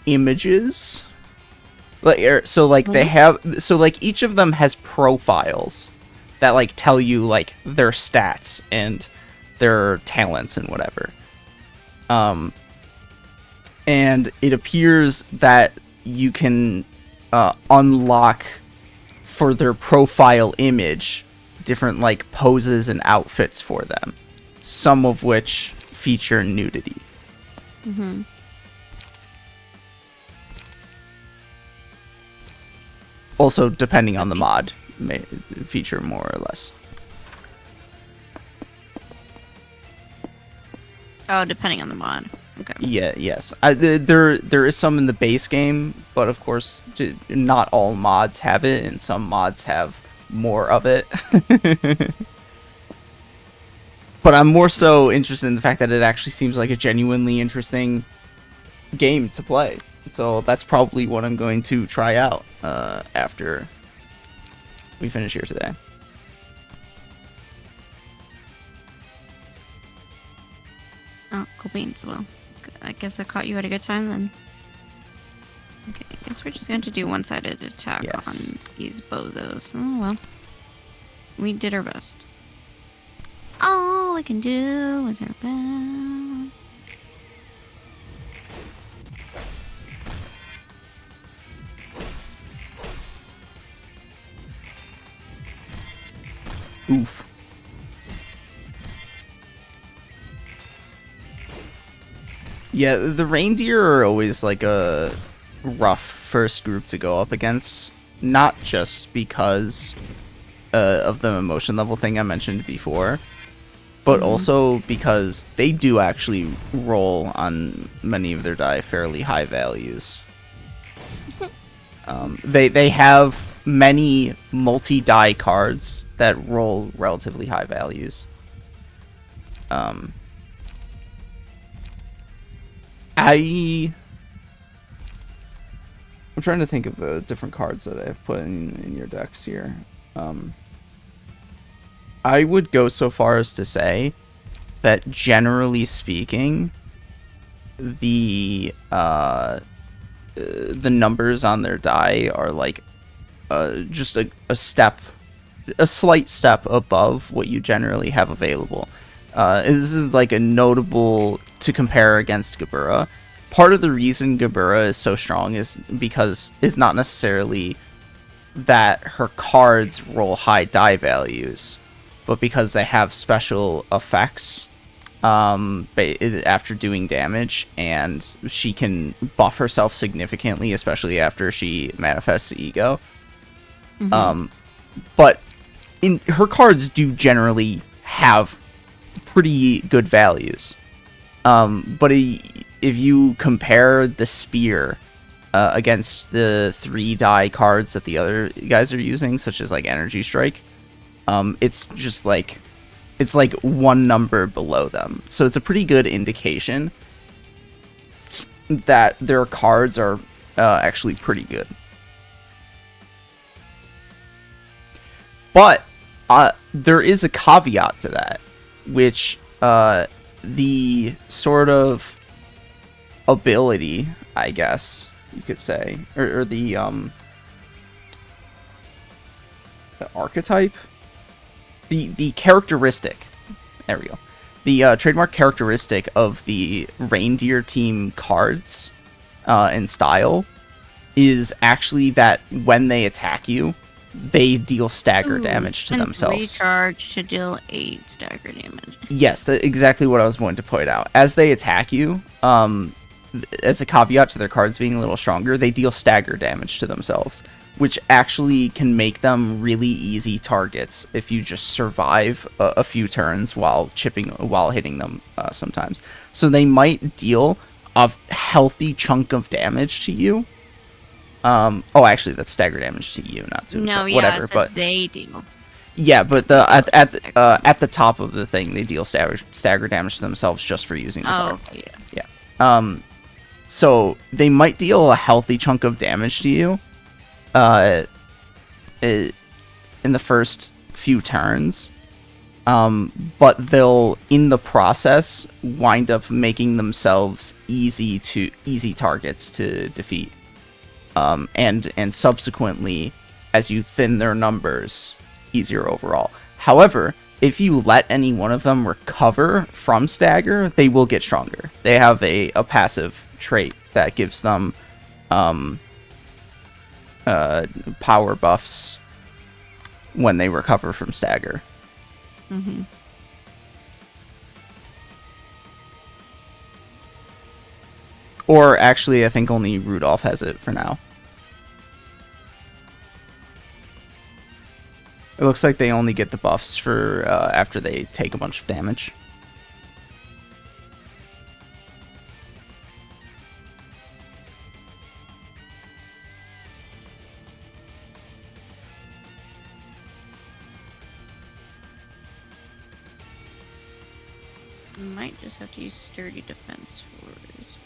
images. Like, so like they have, so like each of them has profiles that like tell you like their stats and their talents and whatever. And it appears that you can unlock for their profile image different like poses and outfits for them, some of which feature nudity. Mm-hmm. Also, depending on the mod, may feature more or less. Oh, depending on the mod. Okay. Yeah, yes. There is some in the base game, but of course, not all mods have it, and some mods have more of it. But I'm more so interested in the fact that it actually seems like a genuinely interesting game to play. So that's probably what I'm going to try out after we finish here today. Oh, cool beans. Well, I guess I caught you at a good time then. Okay, I guess we're just going to do one-sided attack on these bozos. Oh, well. We did our best. All we can do is our best. Oof. Yeah, the reindeer are always like a rough first group to go up against, not just because of the emotion level thing I mentioned before, but also because they do actually roll on many of their die fairly high values. They have many multi-die cards that roll relatively high values. I'm trying to think of different cards that I've put in your decks here. I would go so far as to say that generally speaking, the numbers on their die are like just a slight step above what you generally have available. This is like a notable to compare against Gabura. Part of the reason Gabura is so strong is because it's not necessarily that her cards roll high die values, but because they have special effects after doing damage, and she can buff herself significantly, especially after she manifests the ego. But her cards do generally have pretty good values. But if you compare the spear against the 3 die cards that the other guys are using, such as like Energy Strike, it's just like one number below them. So it's a pretty good indication that their cards are actually pretty good. But there is a caveat to that, which the sort of ability, I guess you could say, or the archetype, the characteristic, there we go, the trademark characteristic of the reindeer team cards and style is actually that when they attack you, they deal stagger damage to and themselves. Recharge to deal 8 stagger damage. Yes, that's exactly what I was going to point out. As they attack you, as a caveat to their cards being a little stronger, they deal stagger damage to themselves, which actually can make them really easy targets if you just survive a few turns while hitting them sometimes. So they might deal a healthy chunk of damage to you. Actually, that's stagger damage to you, not to whatever. But they deal. Yeah, but at the top of the thing, they deal stagger damage to themselves just for using the card. Yeah. So they might deal a healthy chunk of damage to you, in the first few turns, but they'll, in the process, wind up making themselves easy targets to defeat, and subsequently, as you thin their numbers, easier overall. However, if you let any one of them recover from stagger, they will get stronger. They have a passive trait that gives them power buffs when they recover from stagger. Mm-hmm. Or actually, I think only Rudolph has it for now. It looks like they only get the buffs for after they take a bunch of damage. Might just have to use sturdy defense for this.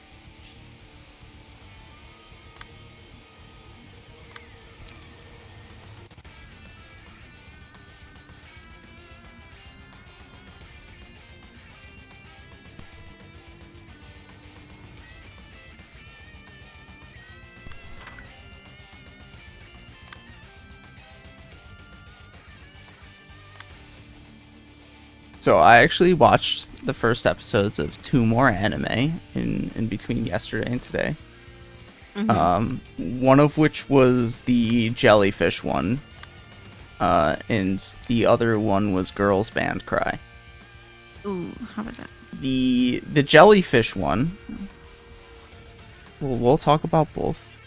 So I actually watched the first episodes of 2 more anime in between yesterday and today. Mm-hmm. One of which was the jellyfish one, and the other one was Girls Band Cry. Ooh, how was that? The jellyfish one. We'll talk about both.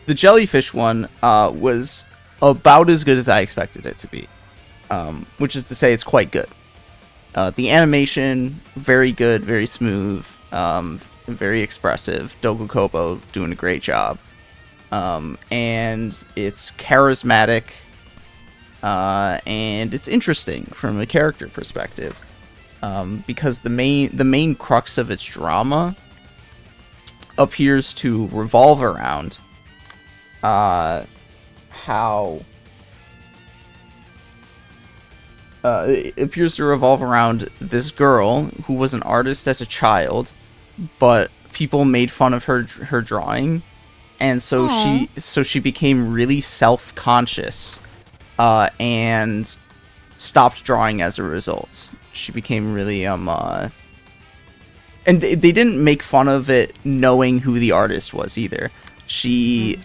The jellyfish one was about as good as I expected it to be. Which is to say, it's quite good. The animation, very good, very smooth, very expressive. Dogu Kobo doing a great job. And it's charismatic, and it's interesting from a character perspective. Because the main crux of its drama appears to revolve around how... it appears to revolve around this girl who was an artist as a child, but people made fun of her drawing, and so she became really self-conscious, and stopped drawing as a result. She became really and they didn't make fun of it knowing who the artist was either. She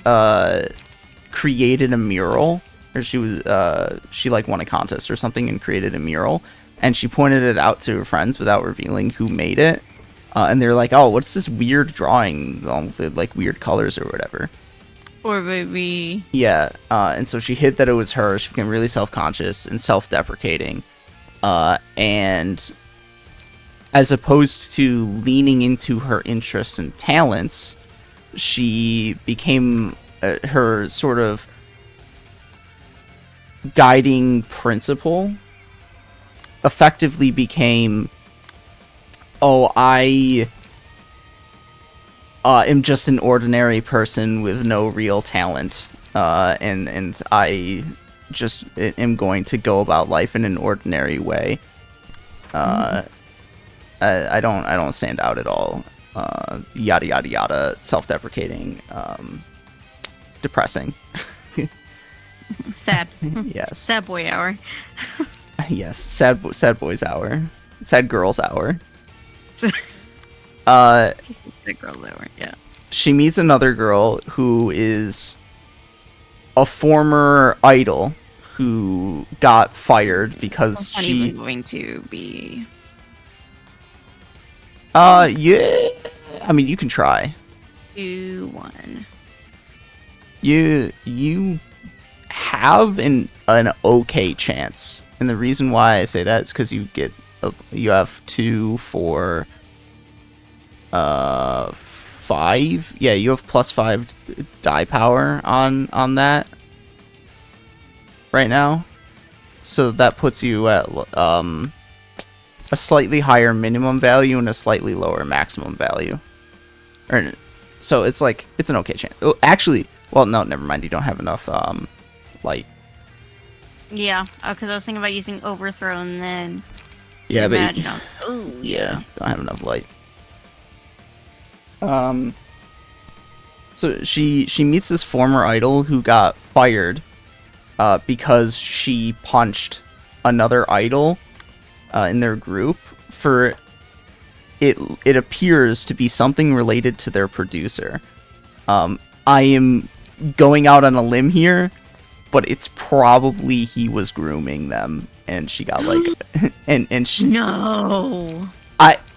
created a mural. Or she won a contest or something and created a mural, and she pointed it out to her friends without revealing who made it, and they're like, "Oh, what's this weird drawing with like weird colors or whatever?" Or maybe and so she hid that it was her. She became really self-conscious and self-deprecating, and as opposed to leaning into her interests and talents, she became her sort of guiding principle effectively became, I am just an ordinary person with no real talent, and I just am going to go about life in an ordinary way. I don't stand out at all. Yada yada yada, self-deprecating, depressing. sad. Yes. Sad boy hour. Yes. Sad boys hour. Sad girls hour. Sad girls hour. Yeah. she meets another girl who is a former idol who got fired because It's not she even going to be. yeah, I mean, you can try. 2-1. You have an okay chance, and the reason why I say that is because you have 2, 4, 5. Yeah, you have +5 die power on that right now, so that puts you at a slightly higher minimum value and a slightly lower maximum value. So it's like, it's an okay chance. Oh, actually, well, no, never mind. You don't have enough light. Yeah, because I was thinking about using overthrow and then. Yeah, but imagine I was, oh yeah, don't have enough light. So she meets this former idol who got fired because she punched another idol in their group for it appears to be something related to their producer. I am going out on a limb here, but it's probably he was grooming them and she got like and she No.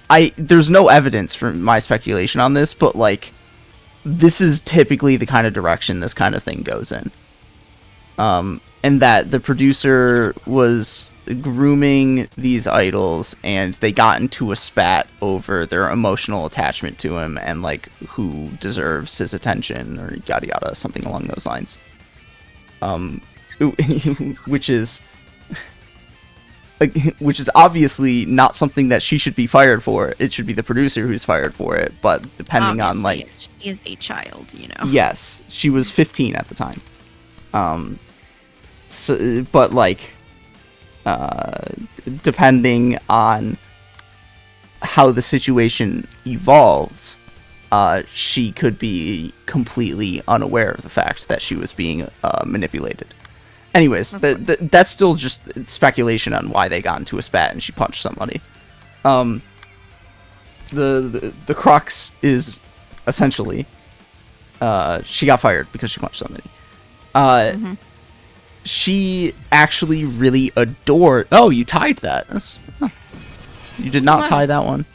I there's no evidence for my speculation on this, but like this is typically the kind of direction this kind of thing goes in. And that the producer was grooming these idols and they got into a spat over their emotional attachment to him and like who deserves his attention or yada yada, something along those lines. Which is obviously not something that she should be fired for. It should be the producer who's fired for it, but depending on like, she is a child, you know. yes, she was 15 at the time. So, but like, depending on how the situation evolves, she could be completely unaware of the fact that she was being manipulated. Anyways, that's still just speculation on why they got into a spat and she punched somebody. The crux is essentially she got fired because she punched somebody. She actually really adored. Oh, you tied that. You did not tie that one.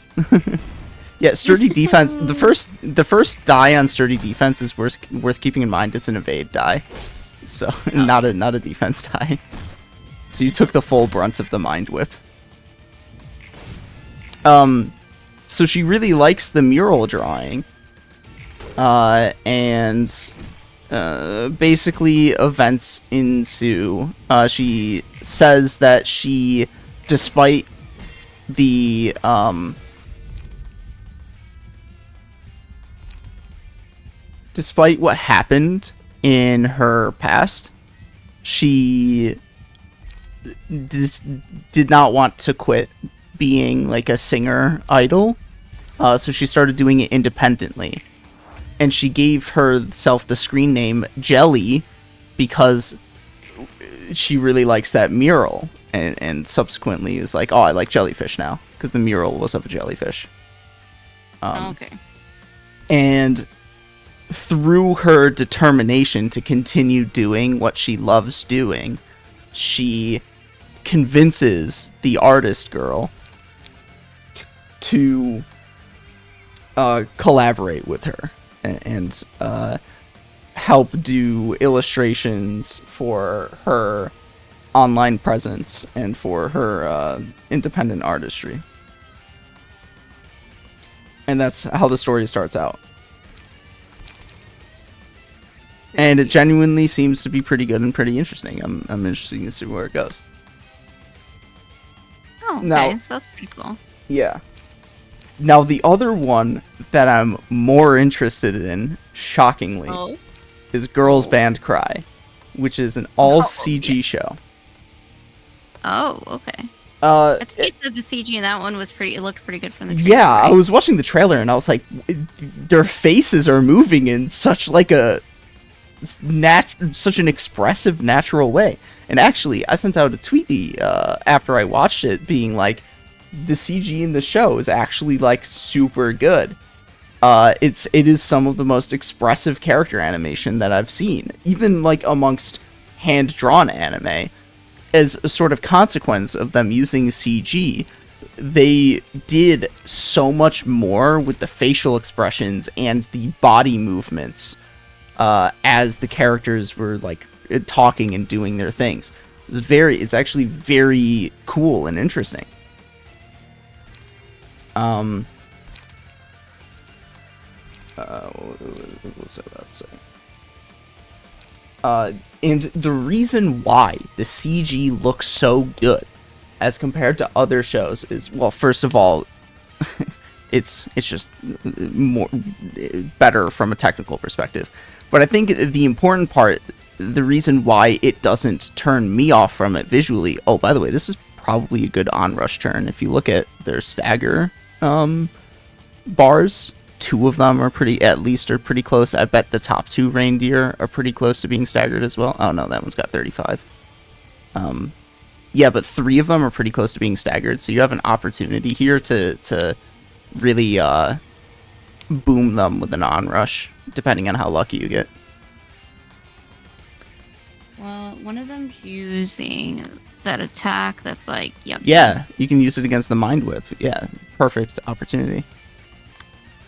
Yeah, sturdy defense. The first die on sturdy defense is worth keeping in mind. It's an evade die, so not a defense die. So you took the full brunt of the mind whip. So she really likes the mural drawing, and basically events ensue. She says that she, despite the despite what happened in her past, she did not want to quit being like a singer idol, so she started doing it independently. And she gave herself the screen name Jelly because she really likes that mural. And subsequently is like, oh, I like jellyfish now. Because the mural was of a jellyfish. Okay. And through her determination to continue doing what she loves doing, she convinces the artist girl to collaborate with her. And help do illustrations for her online presence and for her independent artistry. And that's how the story starts out. And it genuinely seems to be pretty good and pretty interesting. I'm interested to see where it goes. Oh, okay. Now, So that's pretty cool. Yeah. Now, the other one that I'm more interested in, shockingly, is Girls Band Cry, which is an all CG show. Oh, okay. I think you said the CG in that one was pretty. It looked pretty good from the trailer. Yeah, right? I was watching the trailer and I was like, their faces are moving in such like a such an expressive, natural way. And actually, I sent out a tweet after I watched it, being like, the CG in the show is actually like super good. it is some of the most expressive character animation that I've seen, even like amongst hand-drawn anime. As a sort of consequence of them using CG, they did so much more with the facial expressions and the body movements as the characters were like talking and doing their things. It's actually very cool and interesting. What was I about to say? And the reason why the CG looks so good as compared to other shows is, well, first of all, it's just more better from a technical perspective. But I think the important part, the reason why it doesn't turn me off from it visually. Oh, by the way, this is probably a good onrush turn. If you look at their stagger bars, 2 of them are pretty close. I bet the top 2 reindeer are pretty close to being staggered as well. Oh no, that one's got 35. Yeah, but 3 of them are pretty close to being staggered, so you have an opportunity here to really boom them with an onrush, depending on how lucky you get. Well, one of them's using that attack that's like, yep. Yeah, you can use it against the Mind Whip. Yeah, perfect opportunity.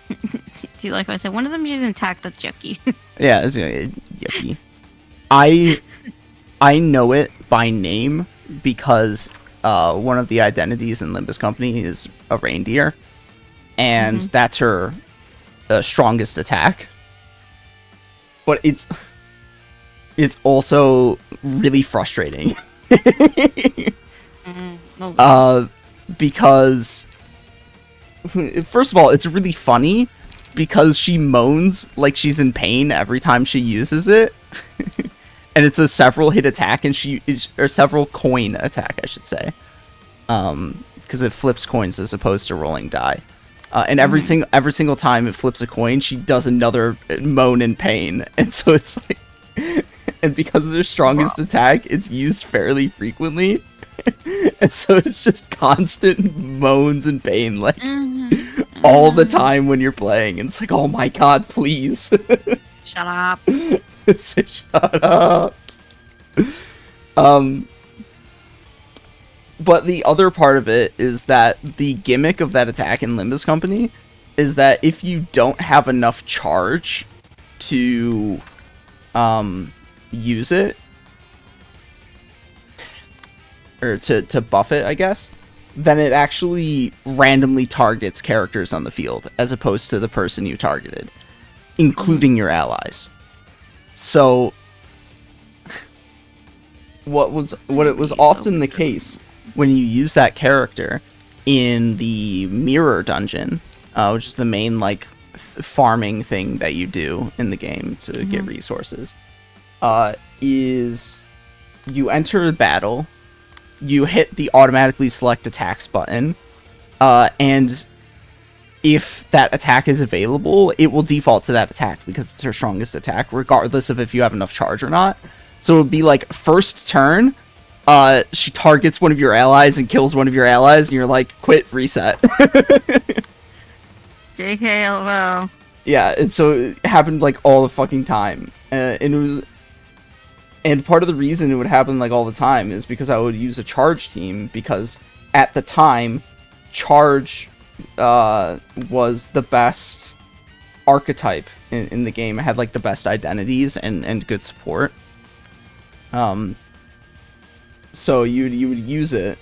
Do you like what I said? One of them's using attack that's yucky. Yeah, it's yucky. I know it by name because one of the identities in Limbus Company is a reindeer, and that's her strongest attack. But it's also really frustrating. Because first of all, it's really funny because she moans like she's in pain every time she uses it. And it's a several hit attack, and or several coin attack, I should say. Because it flips coins as opposed to rolling die. And every single time it flips a coin, she does another moan in pain. And so it's like, and because of their strongest attack, it's used fairly frequently. And so it's just constant moans and pain, like all the time when you're playing. And it's like, oh my god, please. Shut up. Shut up. But the other part of it is that the gimmick of that attack in Limbus Company is that if you don't have enough charge to use it, or to buff it, I guess, then it actually randomly targets characters on the field as opposed to the person you targeted, including your allies. So what it was often the case when you use that character in the mirror dungeon, which is the main like farming thing that you do in the game to get resources, is you enter a battle, you hit the automatically select attacks button, and if that attack is available, it will default to that attack because it's her strongest attack, regardless of if you have enough charge or not. So it would be like, first turn, she targets one of your allies and kills one of your allies, and you're like, quit, reset. JK, LOL. Yeah, and so it happened like all the fucking time. And part of the reason it would happen like all the time is because I would use a charge team, because at the time, charge was the best archetype in the game. It had like the best identities and good support. So you would use it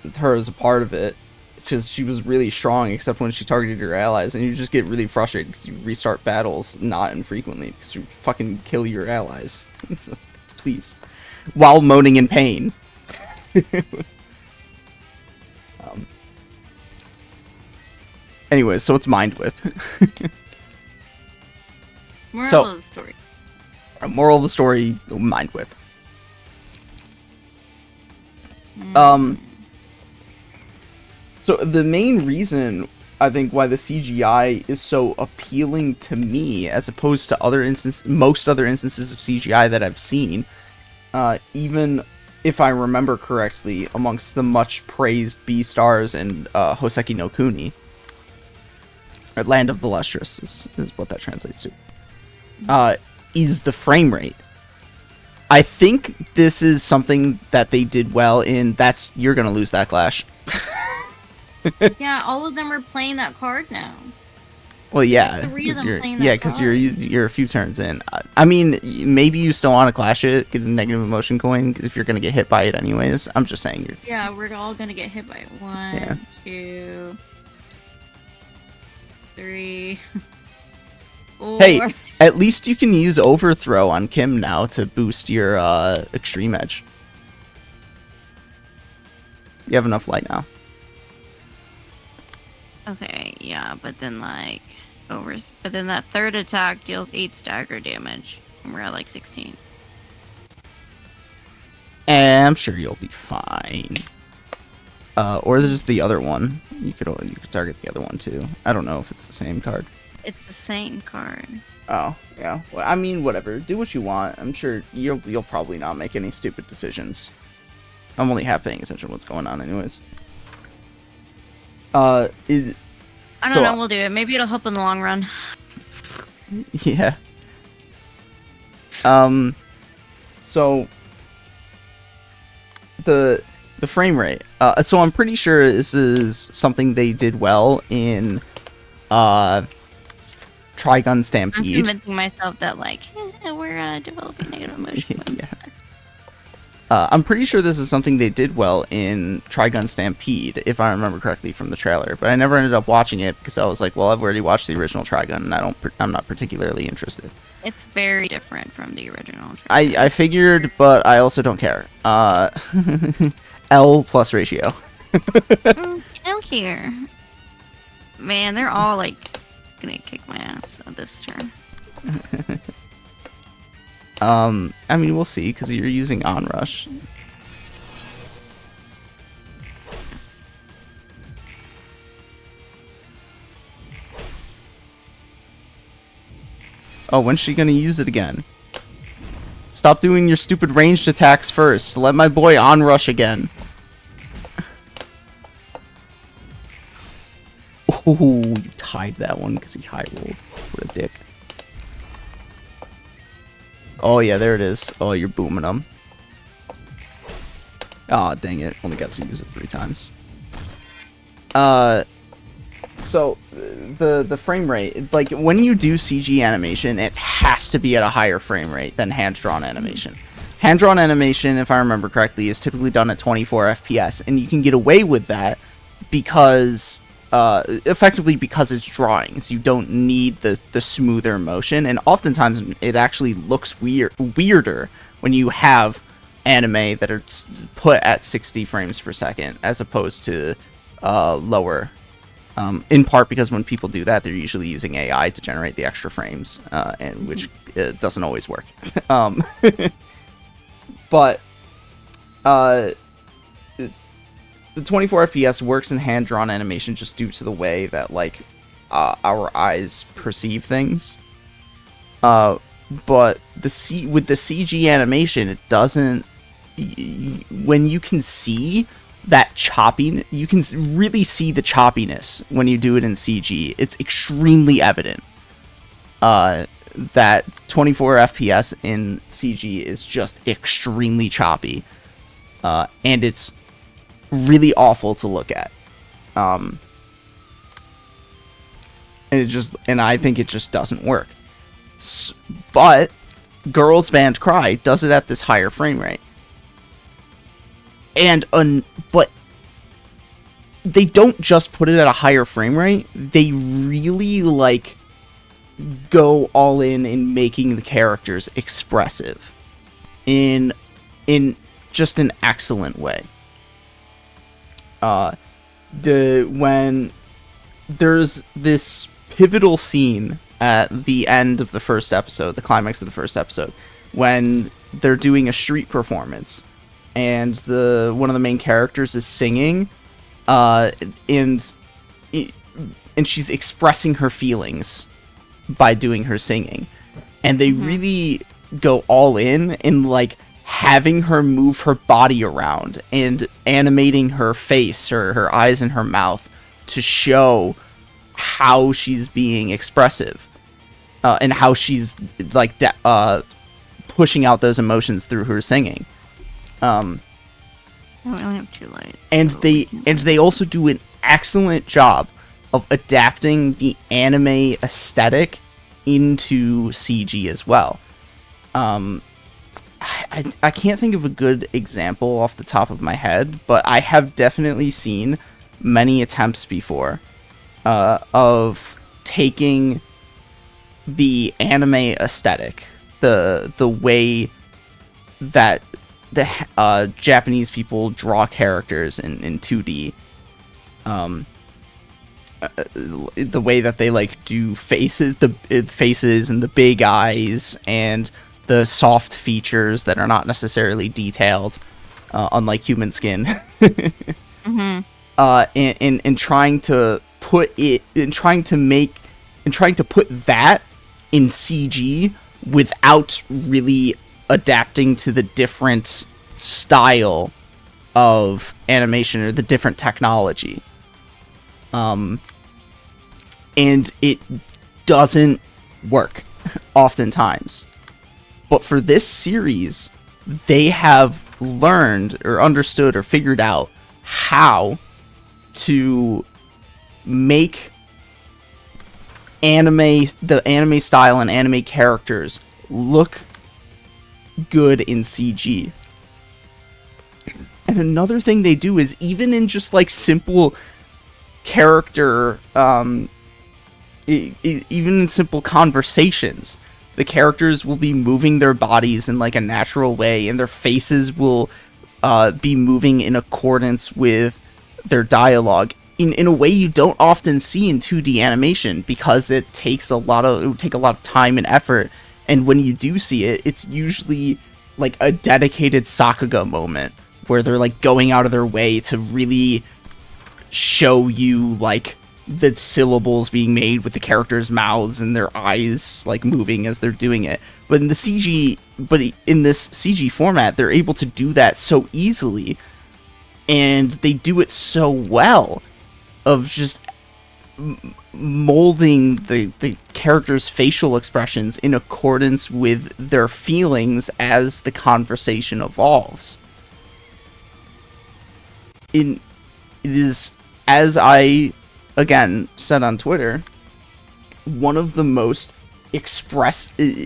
with her as a part of it because she was really strong, except when she targeted your allies, and you just get really frustrated because you restart battles not infrequently because you fucking kill your allies. Please, while moaning in pain. Anyways, so it's Mind Whip. Moral of the story. Moral of the story, Mind Whip. So the main reason I think why the CGI is so appealing to me, as opposed to most other instances of CGI that I've seen, even if I remember correctly, amongst the much praised Beastars and Hoseki no Kuni, or Land of the Lustrous is what that translates to, is the frame rate. I think this is something that they did well in. You're gonna lose that Clash. Yeah, all of them are playing that card now. Well, yeah, That's the reason I'm playing because that you're a few turns in. I mean, maybe you still want to Clash it, get a negative emotion coin if you're gonna get hit by it anyways. I'm just saying you're. Yeah, we're all gonna get hit by it. Yeah. 1, 2, 3, 4. Hey, at least you can use Overthrow on Kim now to boost your Extreme Edge. You have enough light now. Okay, yeah, but then but then that third attack deals 8 stagger damage, and we're at like 16. And I'm sure you'll be fine. Or just the other one. You could target the other one too. I don't know if it's the same card. It's the same card. Oh, yeah. Well, I mean, whatever. Do what you want. I'm sure you'll probably not make any stupid decisions. I'm only half paying attention to what's going on anyways. I don't know, we'll do it. Maybe it'll help in the long run. Yeah. So the frame rate. So I'm pretty sure this is something they did well in Trigun Stampede. I'm convincing myself that we're developing negative emotion. Yeah. I'm pretty sure this is something they did well in Trigun Stampede, if I remember correctly from the trailer. But I never ended up watching it because I was like, well, I've already watched the original Trigun, and I'm not particularly interested. It's very different from the original. I figured, but I also don't care. L plus ratio. I don't care. Man, they're all gonna kick my ass on this turn. I mean, we'll see, because you're using Onrush. Oh, when's she gonna use it again? Stop doing your stupid ranged attacks first. Let my boy Onrush again. Oh, you tied that one because he high rolled. What a dick. Oh, yeah, there it is. Oh, you're booming them. Aw, dang it. Only got to use it 3 times. So, the frame rate, like, when you do CG animation, it has to be at a higher frame rate than hand-drawn animation. Hand-drawn animation, if I remember correctly, is typically done at 24 FPS, and you can get away with that because... effectively because it's drawings. You don't need the smoother motion, and oftentimes it actually looks weirder when you have anime that are put at 60 frames per second as opposed to lower. In part because when people do that, they're usually using AI to generate the extra frames, and which doesn't always work. But the 24 FPS works in hand-drawn animation just due to the way that, like, our eyes perceive things. But with the CG animation, it doesn't... When you can see that chopping, you can really see the choppiness when you do it in CG. It's extremely evident that 24 FPS in CG is just extremely choppy. And it's really awful to look at. And I think it just doesn't work. But Girls Band Cry does it at this higher frame rate. But they don't just put it at a higher frame rate. They really go all in making the characters expressive in just an excellent way. When there's this pivotal scene at the end of the first episode, the climax of the first episode, when they're doing a street performance, and one of the main characters is singing, and she's expressing her feelings by doing her singing, and they really go all in having her move her body around and animating her face, her eyes and her mouth to show how she's being expressive, and how she's like pushing out those emotions through her singing. We only have 2 lights. And they also do an excellent job of adapting the anime aesthetic into CG as well. I can't think of a good example off the top of my head, but I have definitely seen many attempts before of taking the anime aesthetic, the way that the Japanese people draw characters in 2D, the way that they like do faces, the faces and the big eyes and the soft features that are not necessarily detailed, unlike human skin. Mm-hmm. And trying to put it, and trying to put that in CG without really adapting to the different style of animation or the different technology. And it doesn't work oftentimes. But for this series, they have learned or understood or figured out how to make the anime style and anime characters look good in CG. And another thing they do is, even in just like simple character, even in simple conversations, the characters will be moving their bodies in like a natural way, and their faces will be moving in accordance with their dialogue in a way you don't often see in 2D animation, because it would take a lot of time and effort. And when you do see it, it's usually like a dedicated Sakuga moment where they're like going out of their way to really show you like the syllables being made with the characters' mouths and their eyes like moving as they're doing it. But in this CG format, they're able to do that so easily, and they do it so well, of just molding the characters' facial expressions in accordance with their feelings as the conversation evolves. It is, as I again said on Twitter, some of the most expressive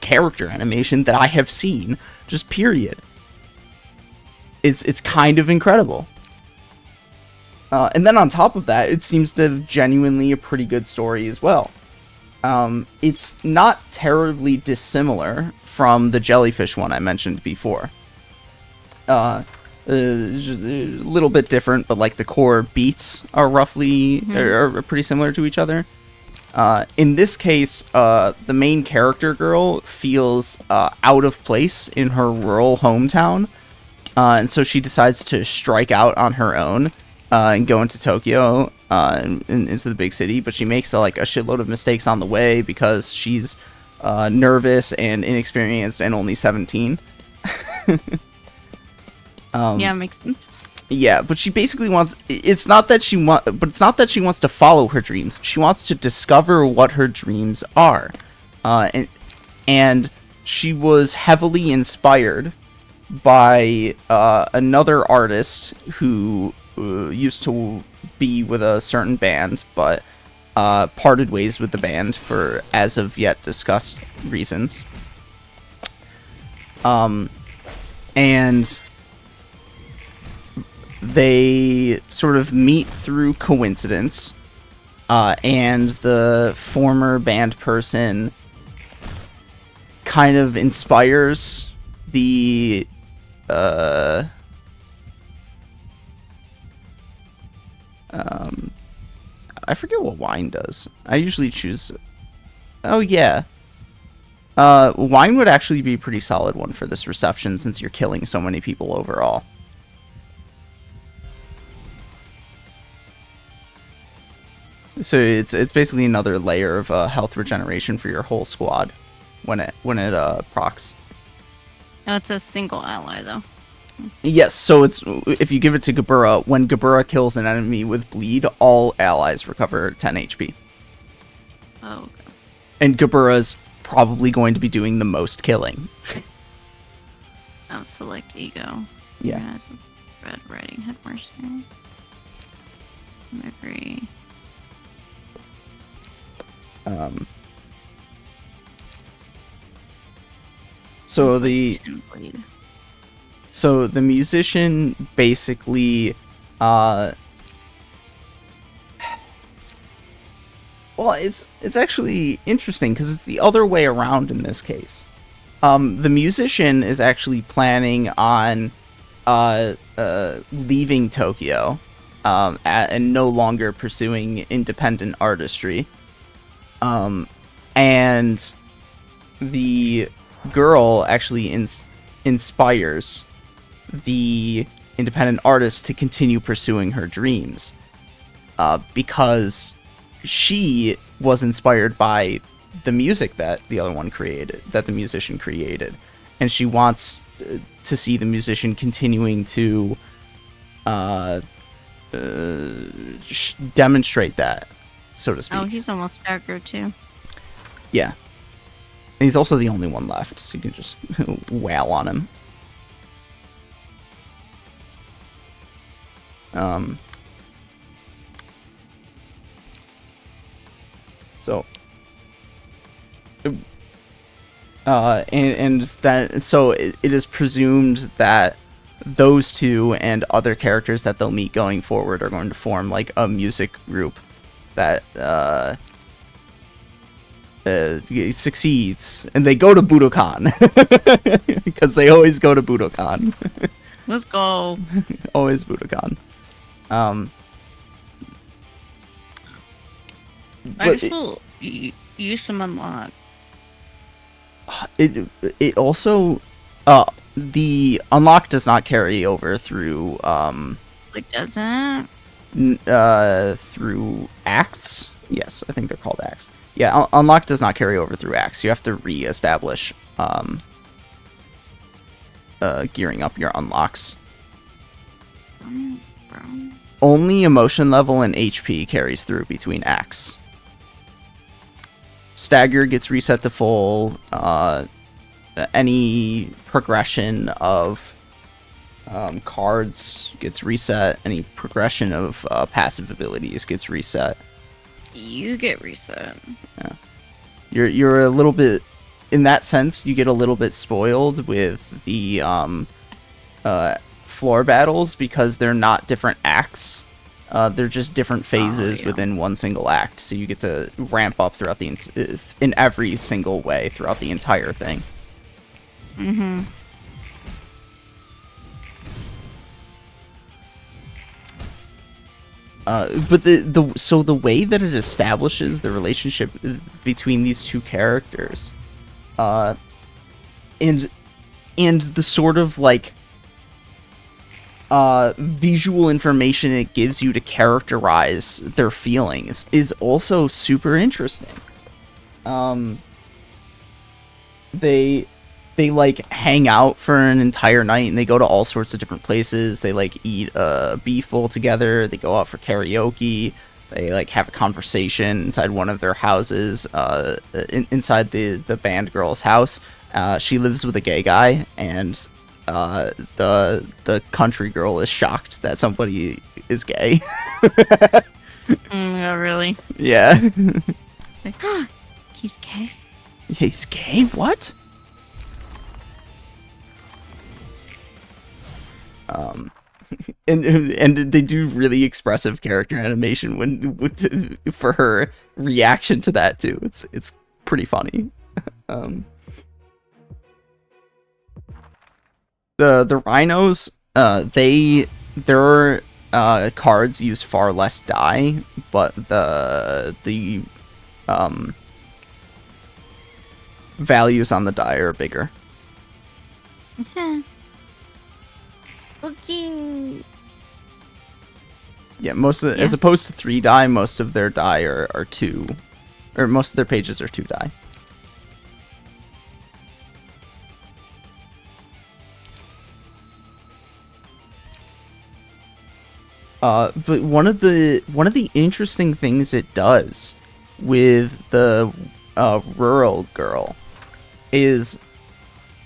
character animation that I have seen, just period. It's kind of incredible. And then on top of that, it seems to have genuinely a pretty good story as well. It's not terribly dissimilar from the jellyfish one I mentioned before. Just a little bit different, but like the core beats are roughly are pretty similar to each other. In this case, the main character girl feels out of place in her rural hometown, and so she decides to strike out on her own and go into Tokyo, and into the big city. But she makes a shitload of mistakes on the way because she's nervous and inexperienced and only 17. Yeah, makes sense. Yeah, but she basically wants. It's not that she wants to follow her dreams. She wants to discover what her dreams are, and she was heavily inspired by another artist who used to be with a certain band, but parted ways with the band for as of yet discussed reasons. And they sort of meet through coincidence, and the former band person kind of inspires the I forget what wine does. I usually choose... Oh, yeah. Wine would actually be a pretty solid one for this reception, since you're killing so many people overall. So it's basically another layer of health regeneration for your whole squad when it procs. Oh, it's a single ally though. Yes, so it's if you give it to Gabura, when Gabura kills an enemy with bleed, all allies recover 10 HP. Oh, okay. And Gabura's probably going to be doing the most killing. Oh, select ego. Yeah. Has a red writing head mercenary. I agree. So the Tin blade. So the musician basically, well, it's actually interesting because it's the other way around in this case. The musician is actually planning on, leaving Tokyo, and no longer pursuing independent artistry. And the girl actually inspires the independent artist to continue pursuing her dreams, because she was inspired by the music that the other one created, that the musician created, and she wants to see the musician continuing to demonstrate that, so to speak. Oh, he's almost aggro too. Yeah. And he's also the only one left, so you can just wail on him. So, and that, so it is presumed that those two and other characters that they'll meet going forward are going to form like a music group that succeeds, and they go to Budokan because they always go to Budokan. Let's go. Always Budokan. I can still use some unlock. It also the unlock does not carry over through Like, doesn't? Through acts. Yes, I think they're called acts. Yeah, unlock does not carry over through acts. You have to re-establish gearing up your unlocks. Only emotion level and HP carries through between acts. Stagger gets reset to full. Any progression of cards gets reset. Any progression of passive abilities gets reset. You get reset. Yeah. You're a little bit, in that sense, you get a little bit spoiled with the floor battles because they're not different acts. They're just different phases within one single act, so you get to ramp up throughout the in every single way throughout the entire thing. Mm-hmm. But the way that it establishes the relationship between these two characters, and the sort of like visual information it gives you to characterize their feelings is also super interesting. They like hang out for an entire night and they go to all sorts of different places. They like eat a beef bowl together. They go out for karaoke. They like have a conversation inside one of their houses, inside the band girl's house. She lives with a gay guy, and the country girl is shocked that somebody is gay. Oh, really? Yeah. Like, he's gay? He's gay? What? And they do really expressive character animation for her reaction to that too. It's pretty funny. The rhinos, their cards use far less die, but the values on the die are bigger. Okay. Yeah, as opposed to 3 die, most of their die are 2, or most of their pages are 2 die. But one of the interesting things it does with the rural girl is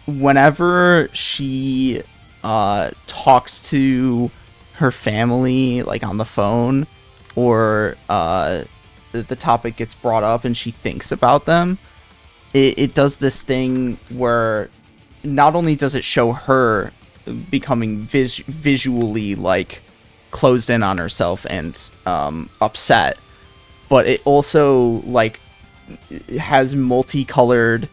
whenever she talks to her family, like on the phone, or the topic gets brought up and she thinks about them, it does this thing where not only does it show her becoming visually like closed in on herself and upset, but it also like has multicolored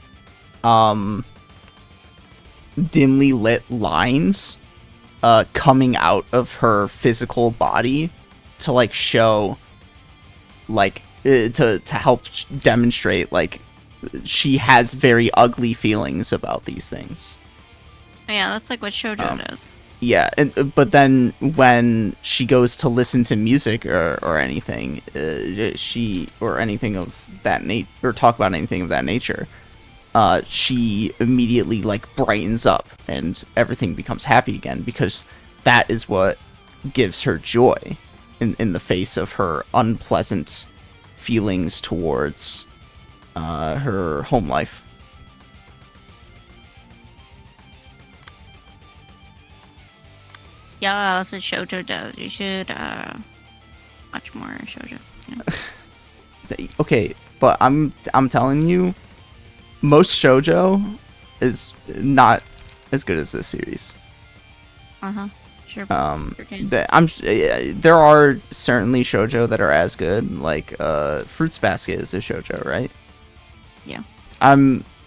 dimly lit lines coming out of her physical body to like show like to help demonstrate like she has very ugly feelings about these things. Yeah, that's like what shoujo does. Yeah, but then when she goes to listen to music or anything, or anything of that or talk about anything of that nature, she immediately like brightens up and everything becomes happy again, because that is what gives her joy in the face of her unpleasant feelings towards her home life. Yeah, that's what shoujo does. You should watch more shoujo. Okay, but I'm telling you, most shoujo is not as good as this series. Sure. There are certainly shoujo that are as good, like Fruits Basket is a shoujo, right? Yeah.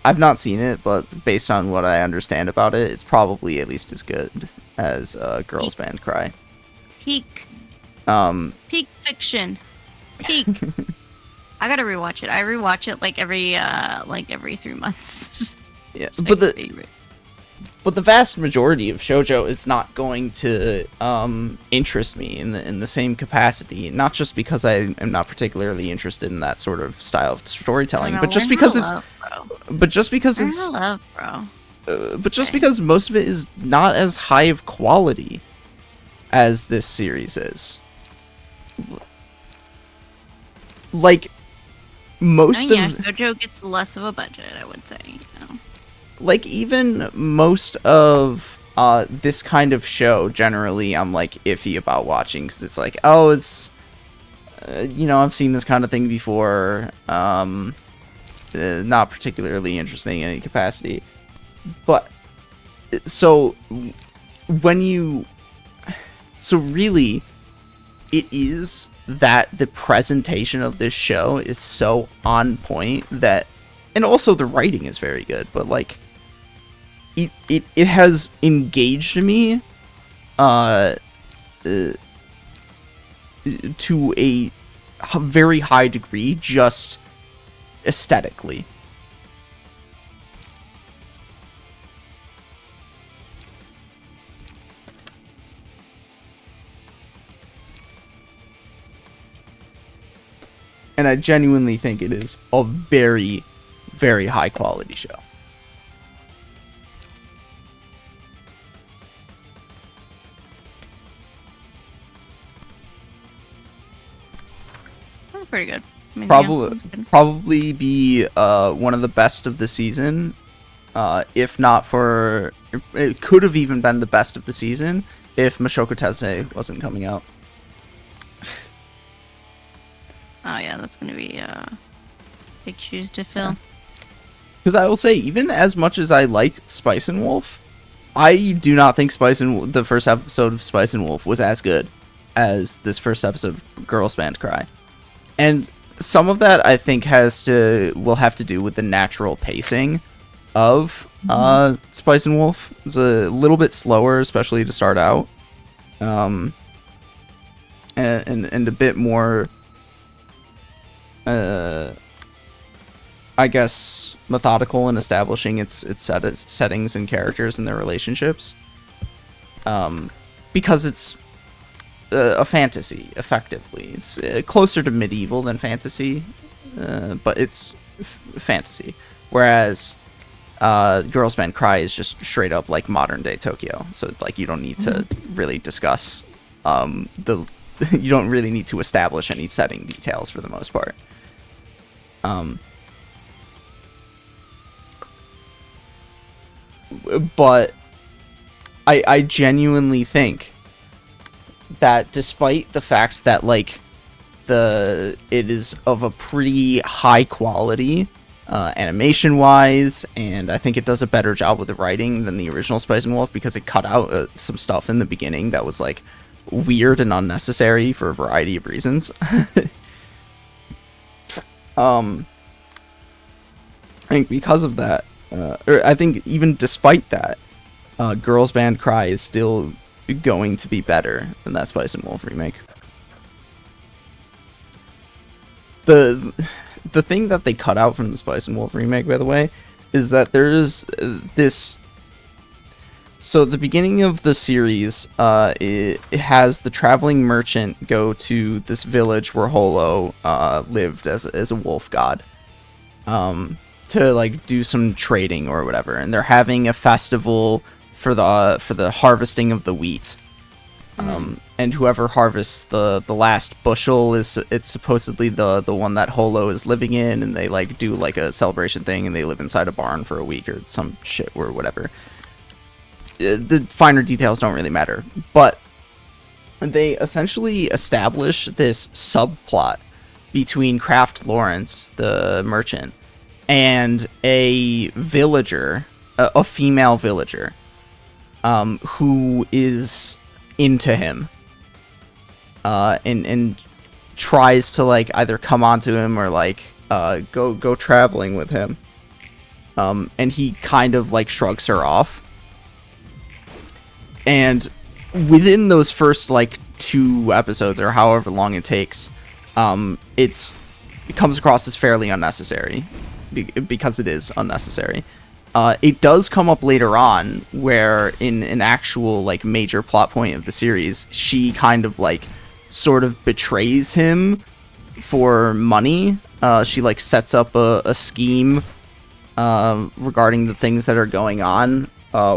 I've not seen it, but based on what I understand about it, it's probably at least as good as Girls Band Cry. Peak Peak fiction. Peak. I gotta rewatch it. I rewatch it like every 3 months. Yeah, It's like my favorite. But the vast majority of shoujo is not going to interest me in the same capacity. Not just because I am not particularly interested in that sort of style of storytelling, but just because it's, because most of it is not as high of quality as this series is. Like most of shoujo gets less of a budget, I would say. Like even most of this kind of show, generally I'm like iffy about watching, because it's like, oh, it's I've seen this kind of thing before, not particularly interesting in any capacity. But so really it is that the presentation of this show is so on point that, and also the writing is very good, but like it has engaged me to a very high degree, just aesthetically. And I genuinely think it is a very, very high quality show. Pretty good. I mean, Probably be one of the best of the season, if not for, it could have even been the best of the season if Mashoko Tensei wasn't coming out. Oh yeah, that's gonna be big shoes to fill. Because I will say, even as much as I like Spice and Wolf, I do not think the first episode of Spice and Wolf was as good as this first episode of Girls Band Cry. And some of that I think will have to do with the natural pacing of Spice and Wolf. It's a little bit slower, especially to start out, and a bit more, I guess, methodical in establishing its settings and characters and their relationships, because it's a fantasy, effectively. It's closer to medieval than fantasy, but it's fantasy. Whereas Girls Band Cry is just straight up like modern day Tokyo. So like you don't need to really discuss the you don't really need to establish any setting details for the most part. But I genuinely think that despite the fact that like it is of a pretty high quality animation wise, and I think it does a better job with the writing than the original Spice and Wolf, because it cut out some stuff in the beginning that was like weird and unnecessary for a variety of reasons. I think because of that, or I think even despite that, Girls Band Cry is still going to be better than that Spice and Wolf remake. The thing that they cut out from the Spice and Wolf remake, by the way, is that there's this. So at the beginning of the series, it has the traveling merchant go to this village where Holo lived as a wolf god, to like do some trading or whatever, and they're having a festival for the harvesting of the wheat. And whoever harvests the last bushel it's supposedly the one that Holo is living in, and they like do like a celebration thing, and they live inside a barn for a week or some shit or whatever. The finer details don't really matter, but they essentially establish this subplot between Kraft Lawrence, the merchant, and a villager, a female villager, who is into him, and tries to like either come onto him or like go traveling with him, and he kind of like shrugs her off. And within those first like 2 episodes or however long it takes, it comes across as fairly unnecessary, because it is unnecessary. It does come up later on where in an actual like major plot point of the series, she kind of like sort of betrays him for money. She like sets up a scheme regarding the things that are going on,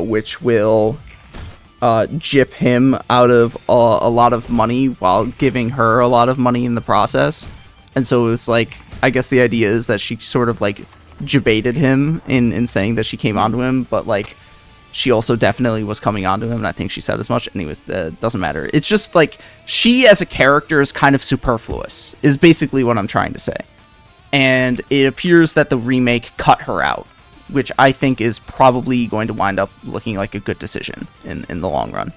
which will gyp him out of a lot of money while giving her a lot of money in the process. And so it's like, I guess the idea is that she sort of like debated him in saying that she came onto him, but like she also definitely was coming onto him, and I think she said as much. Anyways, doesn't matter. It's just like she as a character is kind of superfluous, is basically what I'm trying to say. And it appears that the remake cut her out, which I think is probably going to wind up looking like a good decision in the long run.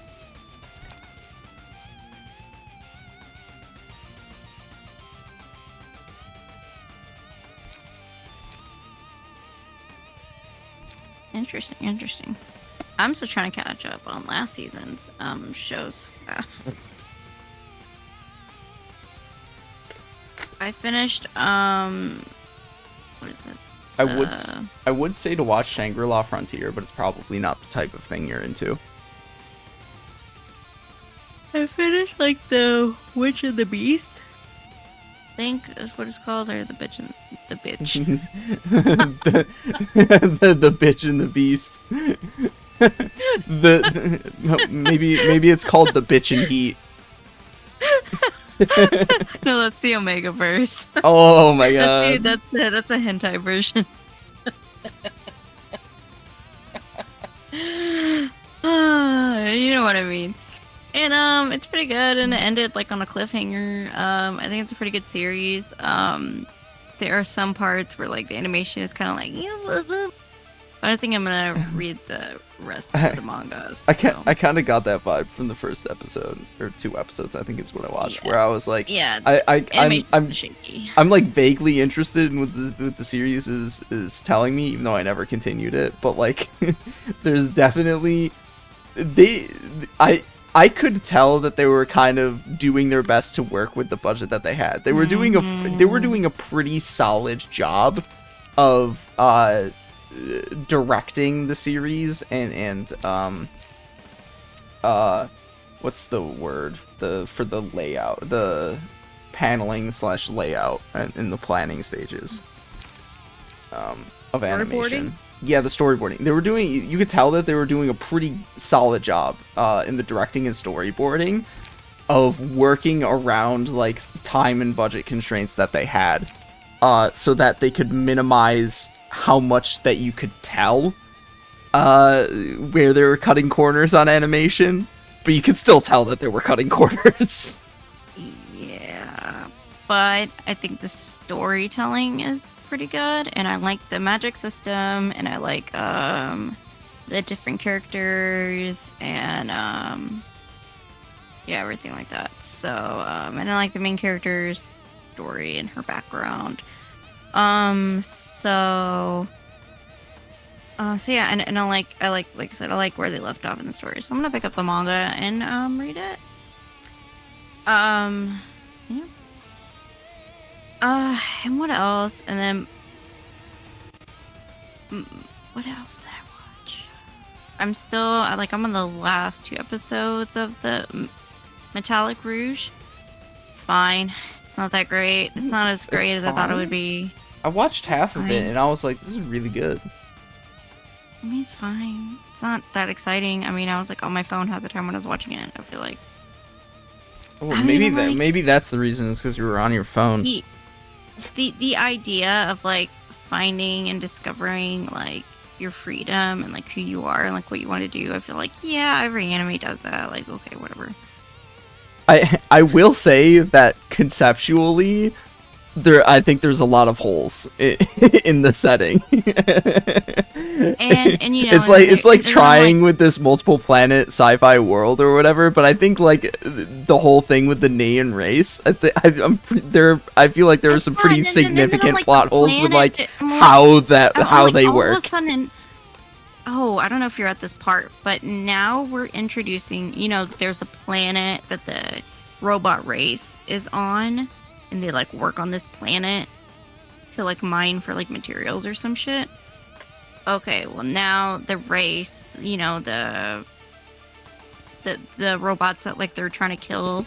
Interesting. I'm still trying to catch up on last season's shows. I finished what is it? I would say to watch Shangri-La Frontier, but it's probably not the type of thing you're into. I finished like the Witch and the Beast, I think is what it's called, or the bitch and the bitch. the bitch and the beast. Maybe it's called the bitch and heat. No, that's the Omega verse. Oh my god. That's a hentai version. You know what I mean. And it's pretty good, and it ended like on a cliffhanger. I think it's a pretty good series. There are some parts where like the animation is kind of like, but I think I'm gonna read the rest of the mangas. I kind of got that vibe from the first episode or 2 episodes. I think it's what I watched, where I was like, yeah, I'm shaky. I'm like vaguely interested in what the series is telling me, even though I never continued it. But like, there's definitely I could tell that they were kind of doing their best to work with the budget that they had. They were doing a pretty solid job of directing the series and what's the word for the layout, the paneling / layout in the planning stages of animation. Yeah, the storyboarding. You could tell that they were doing a pretty solid job in the directing and storyboarding. of working around like time and budget constraints that they had, so that they could minimize how much that you could tell where they were cutting corners on animation, but you could still tell that they were cutting corners. Yeah, but I think the storytelling is pretty good, and I like the magic system, and I like the different characters, and yeah, everything like that. So and I like the main character's story and her background. So yeah, and I like I said, I like where they left off in the story. So I'm gonna pick up the manga and read it. Yeah. And what else? And then what else did I watch? I'm on the last 2 episodes of the Metallic Rouge. It's fine. It's not that great. It's not as great as I thought it would be. I watched half of it fine. and I was like, this is really good. I mean, it's fine. It's not that exciting. I mean, I was like on my phone half the time when I was watching it. I feel like Well, I maybe mean, like- maybe that's the reason. Is because you were on your phone. the idea of like finding and discovering like your freedom and like who you are and like what you want to do. I feel like, yeah, every anime does that. Like, okay, whatever. I will say that conceptually, I think there's a lot of holes in the setting. And you know, it's like there's trying with this multiple planet sci-fi world or whatever, but I think like the whole thing with the Nean race, I feel like there are some pretty significant plot holes with like how they all work. Of a sudden, I don't know if you're at this part, but now we're introducing, you know, there's a planet that the robot race is on, and they like work on this planet to like mine for like materials or some shit. Okay, well now the race, you know, the robots that like they're trying to kill,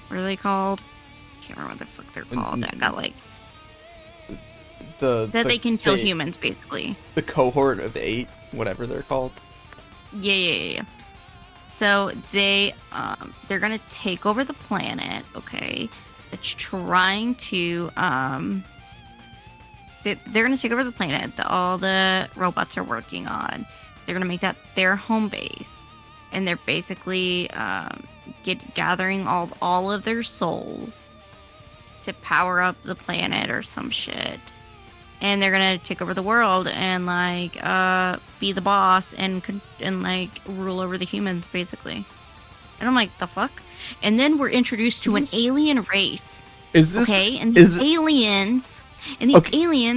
what are they called? I can't remember what the fuck they're called. That got like they can kill humans basically. The cohort of 8, whatever they're called. Yeah. So they're gonna take over the planet. Okay, it's trying to they're gonna take over the planet that all the robots are working on. They're gonna make that their home base, and they're basically gathering all of their souls to power up the planet or some shit. And they're gonna take over the world and like be the boss and like rule over the humans basically. And I'm like, the fuck? And then we're introduced to an alien race. Is this okay? And these aliens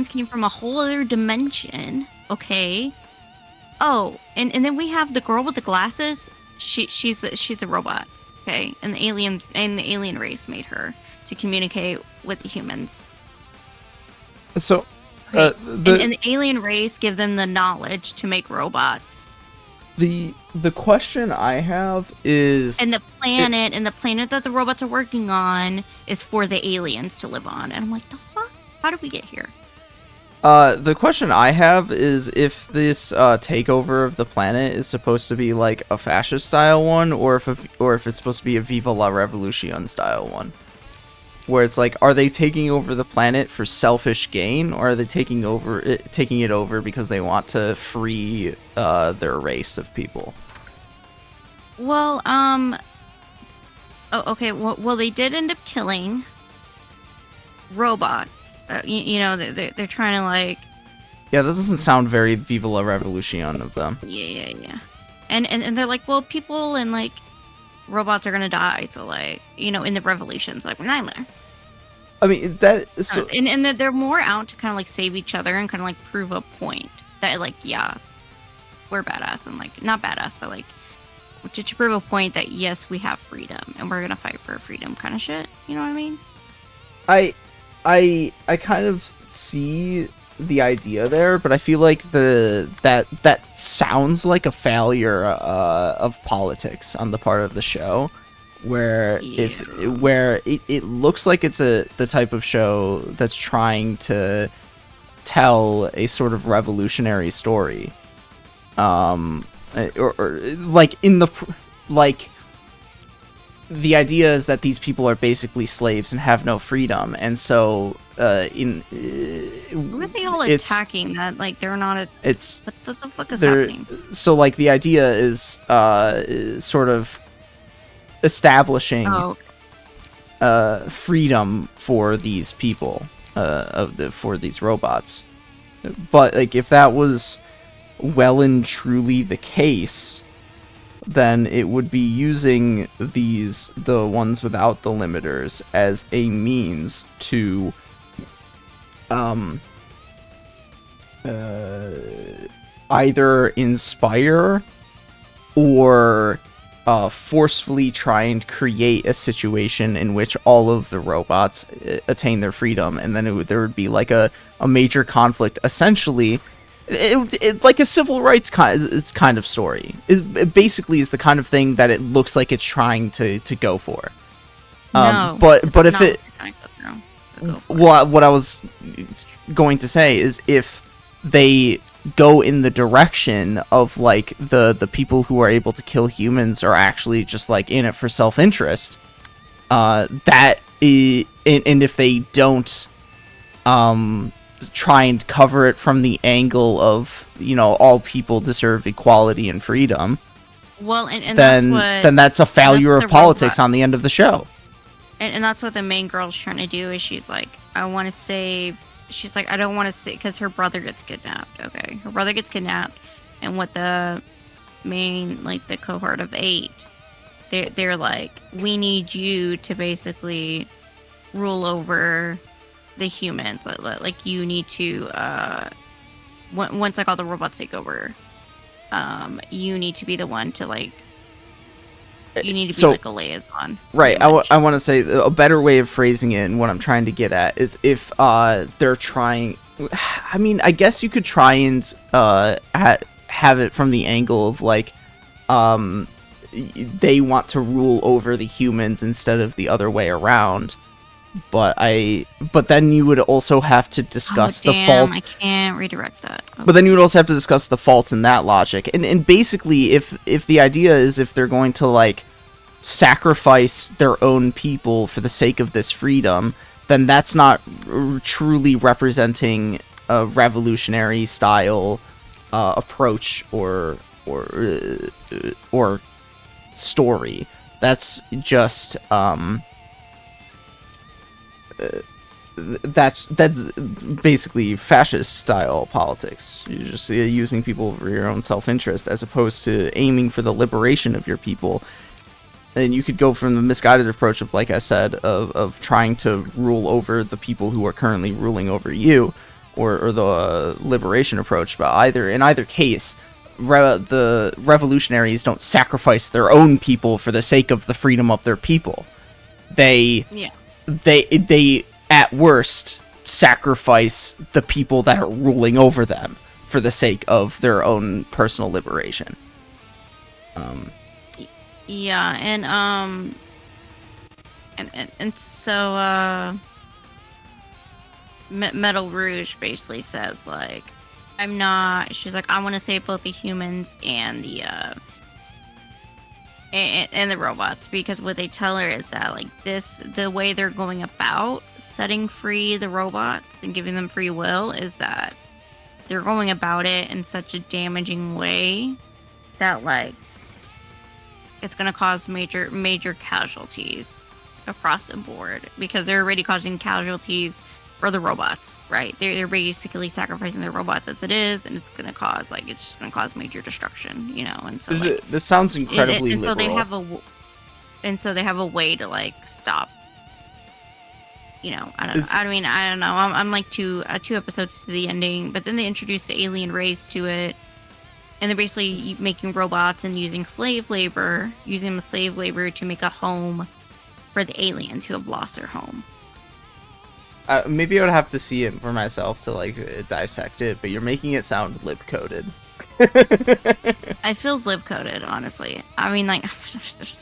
came from a whole other dimension. Okay. Oh, and then we have the girl with the glasses. She's a robot. Okay, and the alien race made her to communicate with the humans. So. And the alien race give them the knowledge to make robots. The question I have is, and the planet that the robots are working on is for the aliens to live on. And I'm like, the fuck? How did we get here? The question I have is if this takeover of the planet is supposed to be like a fascist style one, or if it's supposed to be a Viva la Revolution style one. Where it's like, are they taking over the planet for selfish gain, or are they taking it over because they want to free their race of people? Well, okay. Well, they did end up killing robots. You know, they're trying to like. Yeah, that doesn't sound very Viva la Revolution of them. Yeah. And they're like, well, people and like robots are gonna die, so like, you know, in the revolutions, like, we're not there. I mean, that so... and they're more out to kind of like save each other and kind of like prove a point that like, yeah, we're badass, and like not badass, but like to prove a point that yes, we have freedom and we're gonna fight for freedom, kind of shit. You know what I mean? I kind of see the idea there, but I feel like that sounds like a failure of politics on the part of the show, where it looks like it's the type of show that's trying to tell a sort of revolutionary story, or like in the like the idea is that these people are basically slaves and have no freedom, and so Who are they all it's attacking? That like they're not a. it's What the fuck is they're happening? so like the idea is sort of establishing Oh, freedom for these people, for these robots. But like if that was well and truly the case, then it would be using the ones without the limiters as a means to either inspire or forcefully try and create a situation in which all of the robots attain their freedom, and then there would be like a major conflict. Essentially, it like a civil rights kind of story. It basically is the kind of thing that it looks like it's trying to go for. no. But if not it what they're trying to go through. Go for it. what I was going to say is if they go in the direction of like the people who are able to kill humans are actually just like in it for self-interest, and if they don't try and cover it from the angle of, you know, all people deserve equality and freedom, Well, and then that's a failure that's of the politics robot. on the end of the show. And that's what the main girl's trying to do. Is she's like, I want to save. She's like, I don't want to save because her brother gets kidnapped. Okay, her brother gets kidnapped, and what the main like the cohort of 8, they're like, we need you to basically rule over the humans. Like you need to once like all the robots take over, you need to be the one to like. You need to be So- like a liaison. Right. pretty much. I want to say a better way of phrasing it, and what I'm trying to get at is if they're trying. I mean, I guess you could try and have it from the angle of like they want to rule over the humans instead of the other way around. But then you would also have to discuss Oh, the faults. I can't redirect that. But then you would also have to discuss the faults in that logic. And basically, if the idea is if they're going to, like, sacrifice their own people for the sake of this freedom, then that's not truly representing a revolutionary style approach or story. That's just that's basically fascist style politics. You're just using people for your own self-interest as opposed to aiming for the liberation of your people. And you could go from the misguided approach of, like I said, of trying to rule over the people who are currently ruling over you, or the liberation approach. But in either case, the revolutionaries don't sacrifice their own people for the sake of the freedom of their people. They at worst sacrifice the people that are ruling over them for the sake of their own personal liberation. Yeah, and so Metal Rouge basically says like, I'm not. She's like, I want to save both the humans and the and the robots, because what they tell her is that like the way they're going about setting free the robots and giving them free will is that they're going about it in such a damaging way that like it's going to cause major casualties across the board, because they're already causing casualties for the robots, right? They're basically sacrificing their robots as it is, and it's gonna cause it's just gonna cause major destruction, you know. And so This sounds incredibly and so liberal. they have a way to like stop. You know, I don't know. I'm like two episodes to the ending, but then they introduce the alien race to it, and they're basically making robots and using using the slave labor to make a home for the aliens who have lost their home. Maybe I would have to see it for myself to like dissect it, but you're making it sound lib-coded. It feels lib-coded, honestly. I mean, like,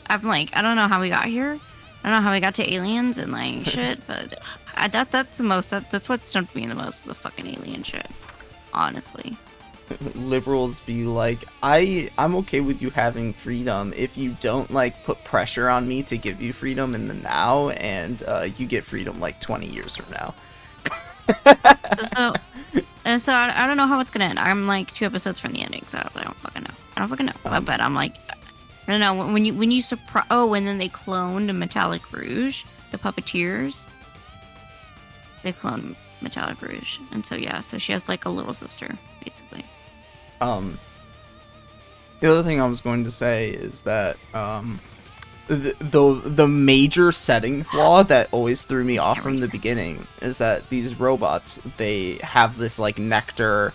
I'm like, I don't know how we got here. I don't know how we got to aliens and like shit, but that's what stumped me the most, the fucking alien shit. Honestly. liberals be like, I'm okay with you having freedom if you don't like put pressure on me to give you freedom in the now, and you get freedom like 20 years from now. So I don't know how it's gonna end. I'm like 2 episodes from the ending, so I don't fucking know. But I'm like, I don't know. When you surprise. Oh, and then they cloned Metallic Rouge, the puppeteers. They cloned Metallic Rouge, and so yeah, so she has like a little sister, basically. The other thing I was going to say is that the major setting flaw that always threw me off from the beginning is that these robots, they have this like nectar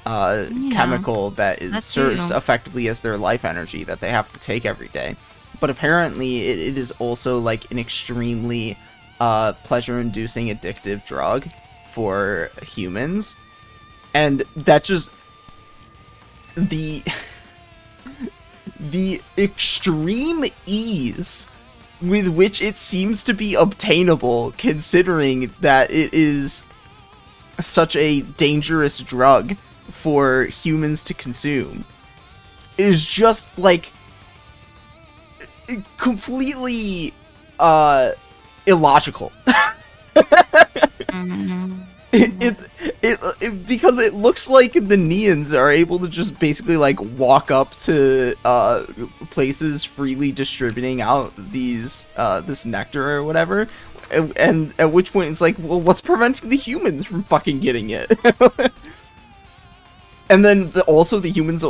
chemical that serves effectively as their life energy that they have to take every day. But apparently it is also like an extremely pleasure-inducing addictive drug for humans. And that just the extreme ease with which it seems to be obtainable, considering that it is such a dangerous drug for humans to consume, is just like completely illogical. It because it looks like the Neans are able to just basically like walk up to places freely distributing out these this nectar or whatever, and at which point it's like, well, what's preventing the humans from fucking getting it? And then the humans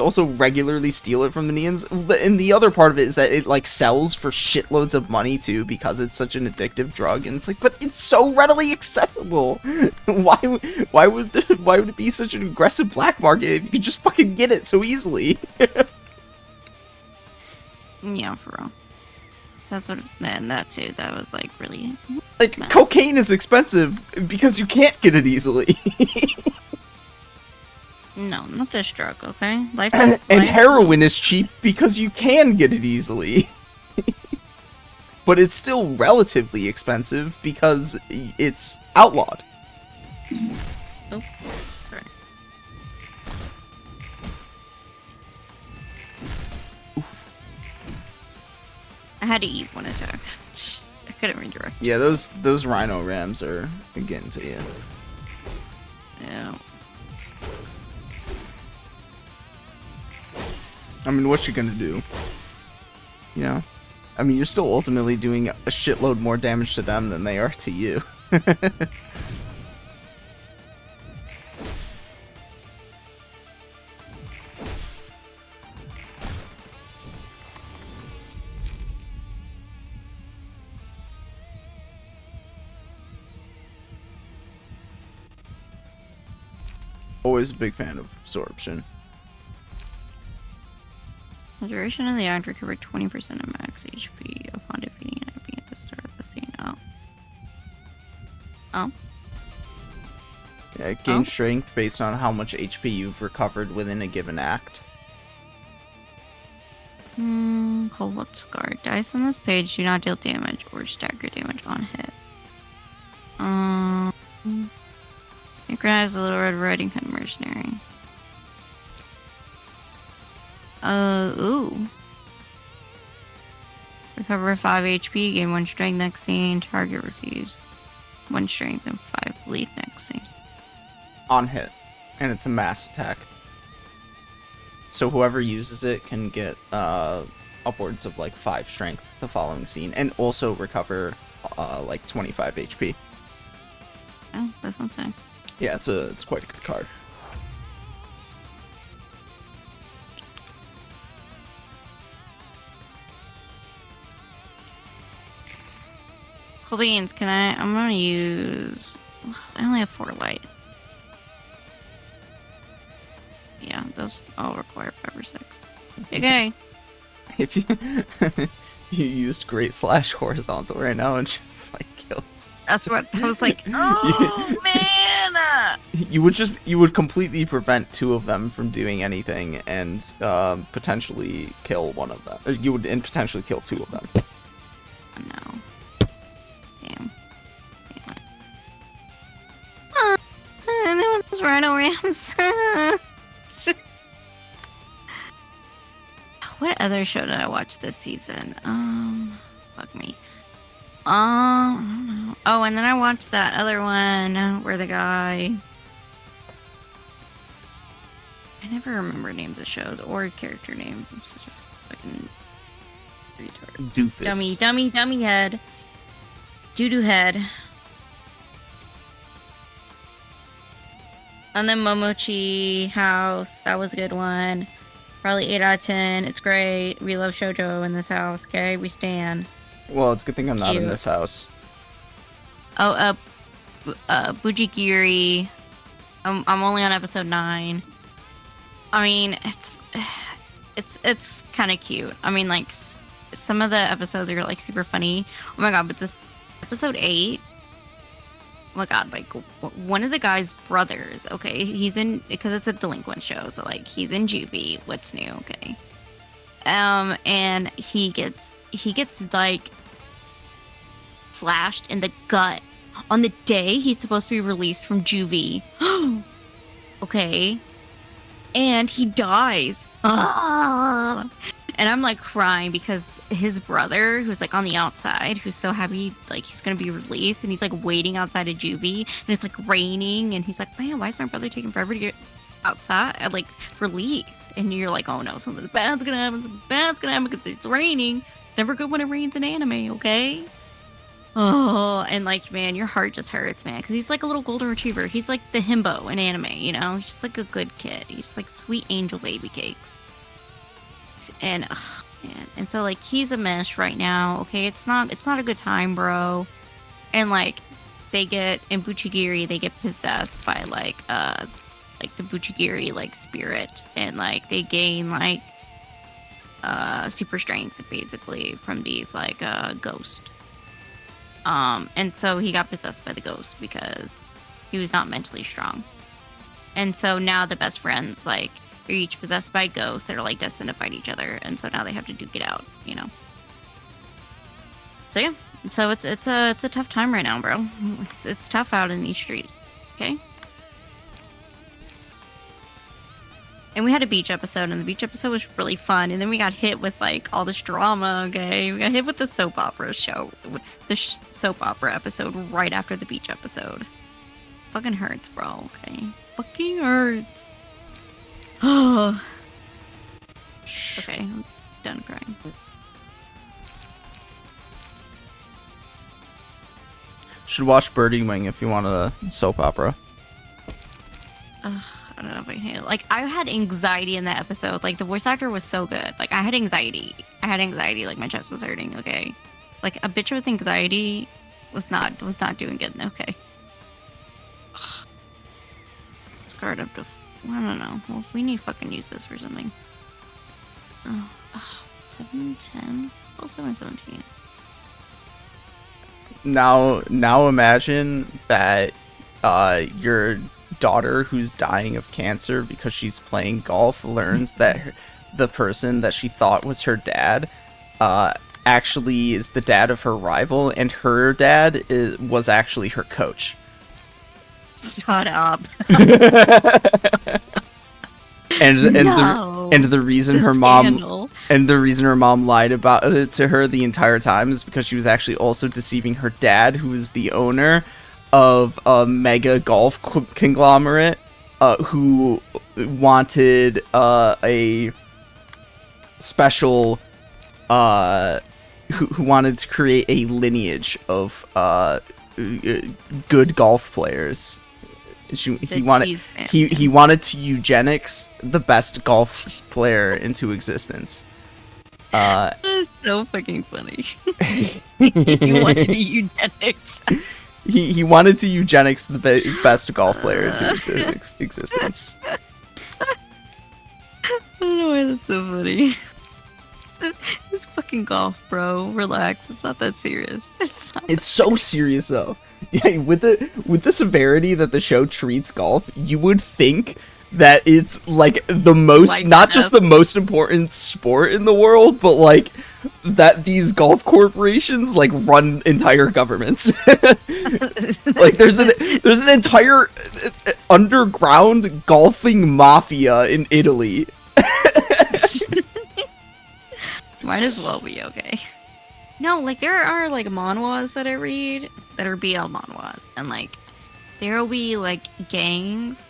also regularly steal it from the Neans. And the other part of it is that it like sells for shitloads of money too, because it's such an addictive drug. And it's like, but it's so readily accessible. Why would it be such an aggressive black market if you could just fucking get it so easily? Yeah, for real. That's what, and that too. That was like really like cocaine is expensive because you can't get it easily. No, not this drug, okay? And heroin is cheap because you can get it easily. But it's still relatively expensive because it's outlawed. Oh, sorry. Oof. I had to eat one attack. I couldn't redirect. Yeah, those rhino rams are getting to you. Yeah. I mean, what you gonna do? You know? I mean, you're still ultimately doing a shitload more damage to them than they are to you. Always a big fan of absorption. The duration of the act recovered 20% of max HP upon defeating an enemy at the start of the scene. Oh. Yeah, gain strength based on how much HP you've recovered within a given act. Cold Scar. Dice on this page do not deal damage or stagger damage on hit. Synchronize the Little Red Riding Hood Mercenary. Ooh. Recover 5 HP, gain 1 strength next scene. Target receives 1 strength and 5 bleed next scene. On hit. And it's a mass attack. So whoever uses it can get upwards of like 5 strength the following scene. And also recover like 25 HP. Oh, that sounds nice. Yeah, so it's quite a good card. Cool beans, I'm gonna use... I only have 4 light. Yeah, those all require 5 or 6. Okay. If you you used Great Slash Horizontal right now and just like killed. That's what I was like. Oh man! You would completely prevent 2 of them from doing anything and potentially kill one of them. You would potentially kill 2 of them. No. Damn. And then those rhino rams. What other show did I watch this season? Fuck me. I don't know. Oh, and then I watched that other one where the guy. I never remember names of shows or character names. I'm such a fucking retard. Doofus. Dummy head. Doo-doo head. And then Momochi House. That was a good one. Probably 8 out of 10. It's great. We love shoujo in this house, okay? We stan. Well, it's a good thing I'm not in cute. this house. Oh, Bujigiri. I'm only on episode 9. I mean, it's kind of cute. I mean, like, some of the episodes are, like, super funny. Oh my god, but this episode 8... Oh my god, like, one of the guy's brothers, okay? He's in... Because it's a delinquent show, so, like, he's in juvie. What's new, okay? And he gets, like, slashed in the gut on the day he's supposed to be released from juvie. Okay? And he dies. Ah! And I'm like crying because his brother, who's like on the outside, who's so happy, like he's gonna be released, and he's like waiting outside of juvie, and it's like raining, and he's like, man, why is my brother taking forever to get outside, like released? And you're like, oh no, something bad's gonna happen because it's raining. Never good when it rains in anime, okay? Oh, and like, man, your heart just hurts, man, because he's like a little golden retriever. He's like the himbo in anime, you know? He's just like a good kid. He's just like sweet angel baby cakes. And, man, and so like he's a mesh right now. Okay, it's not a good time, bro. And like they get in Buchigiri, they get possessed by like the Buchigiri like spirit, and like they gain like super strength basically from these like ghosts. And so he got possessed by the ghost because he was not mentally strong. And so now the best friends, like, are each possessed by ghosts that are, like, destined to fight each other. And so now they have to duke it out, you know? So, yeah. So it's a tough time right now, bro. It's tough out in these streets, okay? And we had a beach episode, and the beach episode was really fun. And then we got hit with, like, all this drama, okay? We got hit with the soap opera show. The soap opera episode right after the beach episode. Fucking hurts, bro, okay? Fucking hurts. Oh. Okay, I'm done crying. Should watch Birdie Wing if you want a soap opera. I don't know if I can handle it. Like, I had anxiety in that episode. Like, the voice actor was so good. Like, I had anxiety. Like, my chest was hurting, okay? Like, a bitch with anxiety was not doing good, okay? Scarred up to... I don't know. Well, if we need to fucking use this for something. 710? Also 17. Now imagine that your daughter who's dying of cancer because she's playing golf learns that the person that she thought was her dad actually is the dad of her rival, and her dad was actually her coach. Shut up. and No. the reason her mom lied about it to her the entire time is because she was actually also deceiving her dad, who is the owner of a mega golf conglomerate, who wanted a special who wanted to create a lineage of good golf players. He wanted to eugenics the best golf player into existence. That's so fucking funny. You wanted eugenics. He wanted to eugenics the best golf player into existence. I don't know why that's so funny. It's fucking golf, bro. Relax. It's not that serious. It's so serious though. Yeah, with the severity that the show treats golf, you would think that it's like the most, Life not just the most important sport in the world, but like that these golf corporations like run entire governments. Like there's an entire underground golfing mafia in Italy. Might as well be okay. No, like there are like manhwas that I read that are BL manhwas, and like there will be like gangs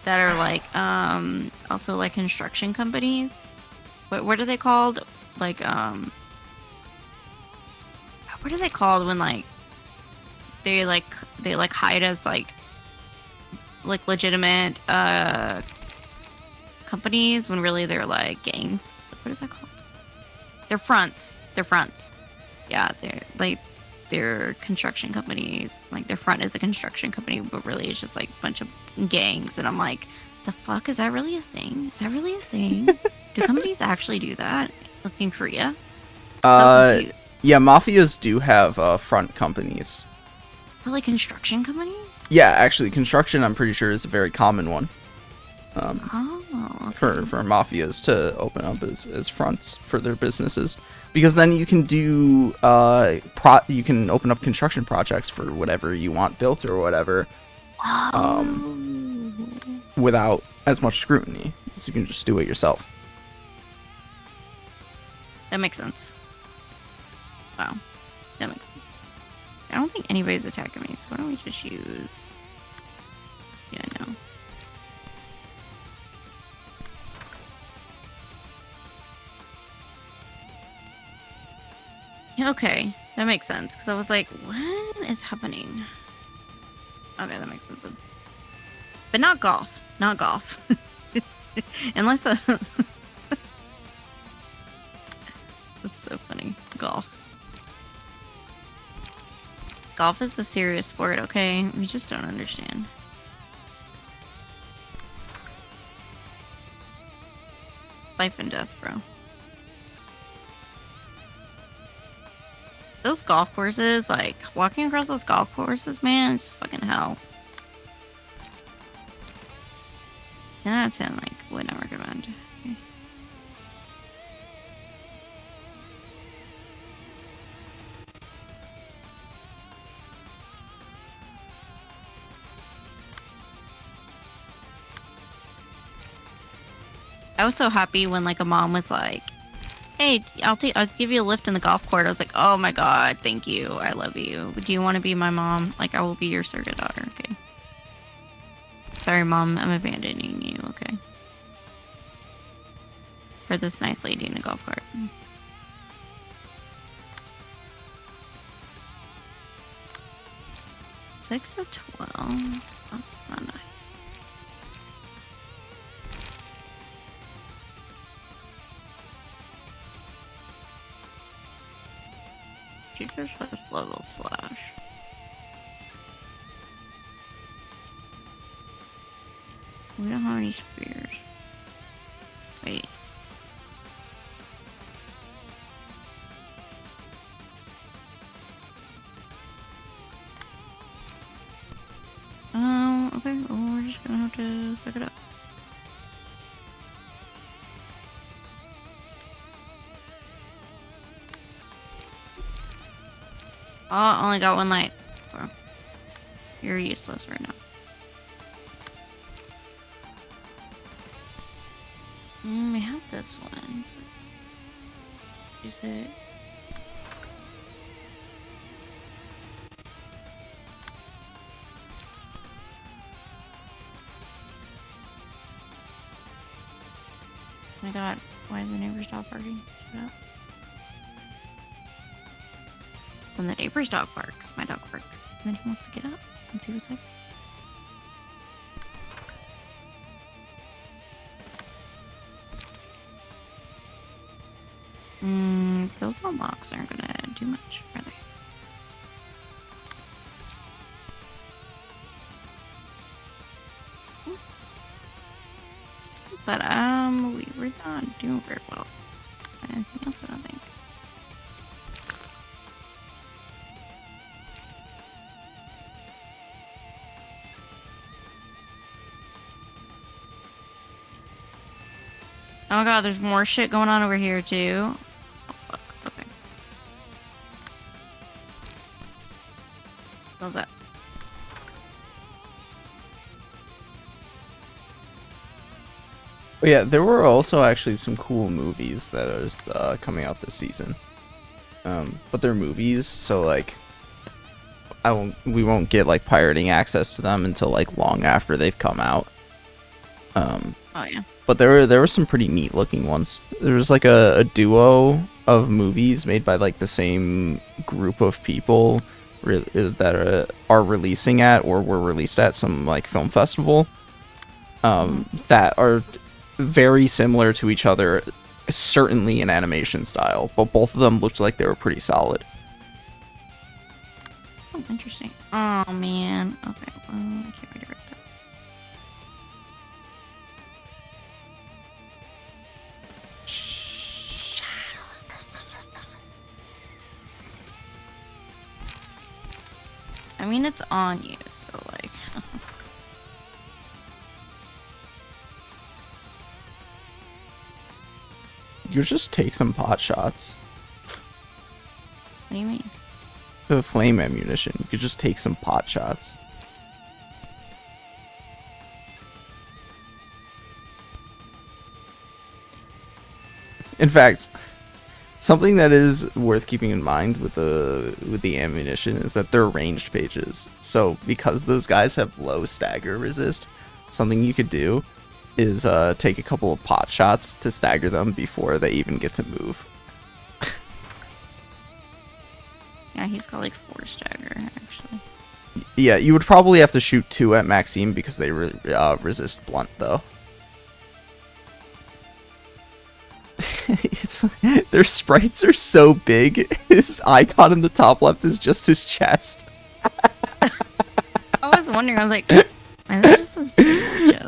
that are like also like construction companies. What are they called? Like what are they called when like they hide as like legitimate companies when really they're like gangs. What is that called? They're fronts. They're fronts. Yeah, they're construction companies. Like their front is a construction company, but really it's just like a bunch of gangs. And I'm like, the fuck, is that really a thing? Is that really a thing? Do companies actually do that? Like in Korea? So confused. Yeah, mafias do have front companies. Or like construction companies? Yeah, actually, construction I'm pretty sure is a very common one. Okay. For mafias to open up as fronts for their businesses, because then you can do you can open up construction projects for whatever you want built or whatever, without as much scrutiny, so you can just do it yourself. That makes sense. Wow, that makes sense. I don't think anybody's attacking me, so why don't we just use... Yeah, no. Okay, that makes sense, because I was like, what is happening? Okay, that makes sense then. But not golf. Not golf. Unless I... That's so funny. Golf. Golf is a serious sport, okay? We just don't understand. Life and death, bro. Those golf courses, like, walking across those golf courses, man, it's fucking hell. 10 out of 10, like, would not recommend. Okay. I was so happy when, like, a mom was like, hey, I'll give you a lift in the golf court. I was like, oh my god, thank you. I love you. Do you want to be my mom? Like, I will be your surrogate daughter, okay? Sorry, Mom, I'm abandoning you, okay? For this nice lady in a golf cart. 6 of 12. That's not nice. She just has level slash. We don't have any spears. Wait. Okay, well, we're just gonna have to suck it up. Oh, I only got one light. Bro. You're useless right now. I have this one. Is it? Oh my god, why is the neighbor's dog barking? Shut up. When the neighbor's dog barks, my dog barks. And then he wants to get up and see what's up. Those unlocks aren't gonna do much, are they? But we were not doing very well. Anything else, I don't think. Oh my god, there's more shit going on over here too. Oh fuck, okay. Love that. But yeah, there were also actually some cool movies that are coming out this season. But they're movies, so like we won't get like pirating access to them until like long after they've come out. Oh yeah. But there were some pretty neat looking ones. There was like a duo of movies made by like the same group of people that are releasing at or were released at some like film festival. That are very similar to each other, certainly in animation style, but both of them looked like they were pretty solid. Oh, interesting. Oh man. Okay. Well, I can't read it right there. I mean, it's on you, so like. You just take some pot shots. What do you mean? The flame ammunition. You could just take some pot shots. In fact, something that is worth keeping in mind with the ammunition is that they're ranged pages. So because those guys have low stagger resist, something you could do is take a couple of pot shots to stagger them before they even get to move. Yeah, he's got like 4 stagger actually. Yeah, you would probably have to shoot 2 at Maxime because they resist blunt though. Their sprites are so big. His icon in the top left is just his chest. I was wondering. I was like, why is it just this big chest?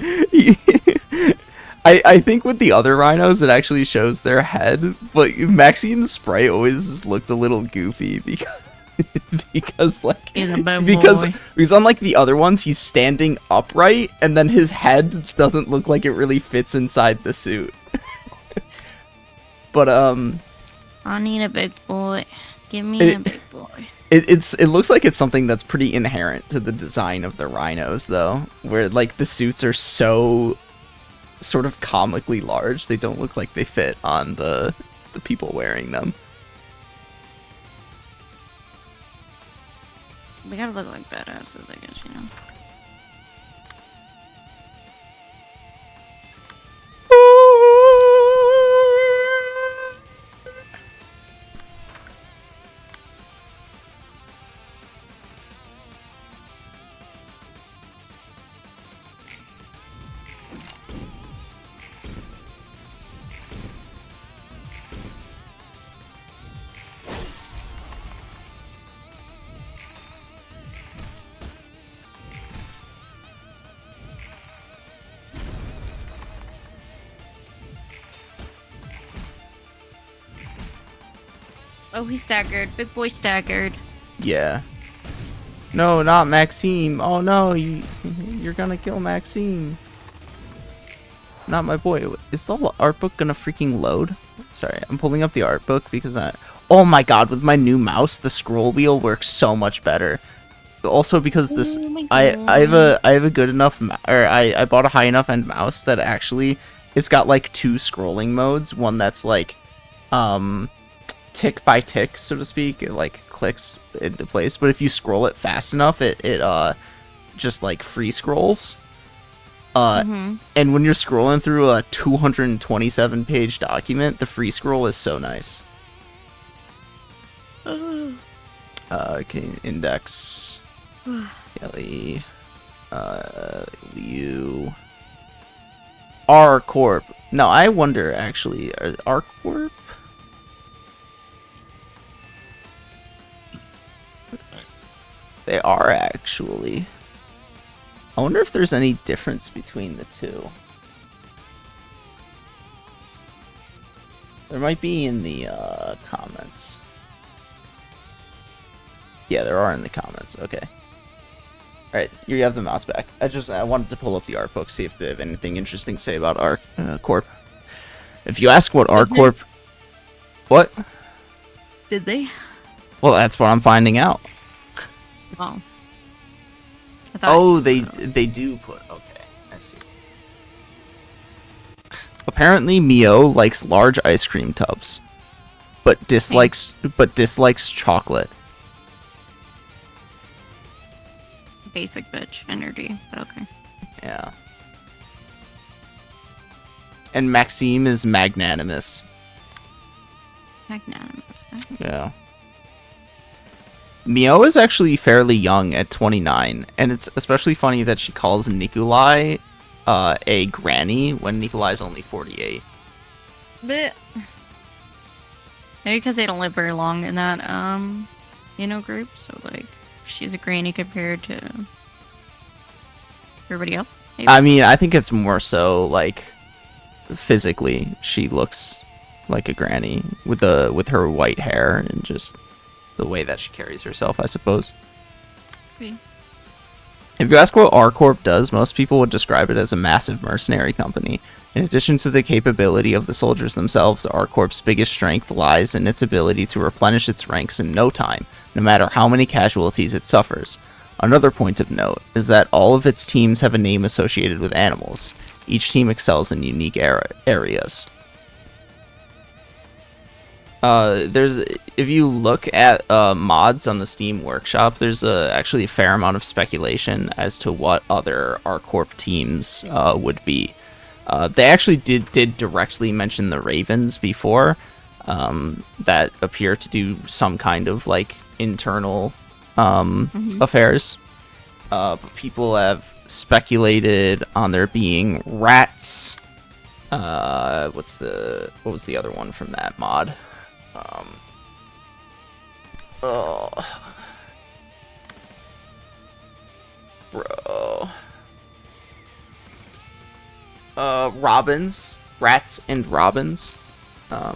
I think with the other rhinos it actually shows their head, but Maxime's sprite always looked a little goofy because like He's a bad because boy. unlike the other ones, he's standing upright and then his head doesn't look like it really fits inside the suit. But I need a big boy. Give me a big boy. it looks like it's something that's pretty inherent to the design of the rhinos though, where like the suits are so sort of comically large, they don't look like they fit on the people wearing them. They gotta look like badasses, I guess, you know. Oh, he staggered. Big boy staggered. Yeah. No, not Maxime. Oh no, you're gonna kill Maxime. Not my boy. Is the art book gonna freaking load? Sorry, I'm pulling up the art book because oh my god, with my new mouse, the scroll wheel works so much better. Also because this, I have a good enough, I bought a high enough end mouse that actually it's got like 2 scrolling modes. One that's like, tick by tick, so to speak. It like clicks into place, but if you scroll it fast enough, it just like free scrolls. And when you're scrolling through a 227 page document, the free scroll is so nice. Okay, index. Kelly. Liu. R Corp. Now I wonder actually, are R Corp? They are actually. I wonder if there's any difference between the two. There might be in the comments. Yeah, there are in the comments. Okay. Alright, you have the mouse back. I wanted to pull up the art book, see if they have anything interesting to say about R Corp. If you ask what R Corp... What? Did they? Well, that's what I'm finding out. Oh. Oh, they do put... Okay, I see. Apparently, Mio likes large ice cream tubs, but dislikes chocolate. Basic bitch energy, but okay. Yeah. And Maxime is magnanimous. Magnanimous. Yeah. Mio is actually fairly young at 29, and it's especially funny that she calls Nikolai a granny when Nikolai's only 48. But maybe because they don't live very long in that group, so like she's a granny compared to everybody else. Maybe. I mean, I think it's more so like physically she looks like a granny with her white hair and just the way that she carries herself, I suppose. Okay. If you ask what R-Corp does, most people would describe it as a massive mercenary company. In addition to the capability of the soldiers themselves, R-Corp's biggest strength lies in its ability to replenish its ranks in no time, no matter how many casualties it suffers. Another point of note is that all of its teams have a name associated with animals. Each team excels in unique areas. If you look at mods on the Steam Workshop, there's actually a fair amount of speculation as to what other R-Corp teams would be. They actually did directly mention the Ravens before, that appear to do some kind of like internal affairs. But people have speculated on there being rats. What was the other one from that mod? Robins, rats and robins. A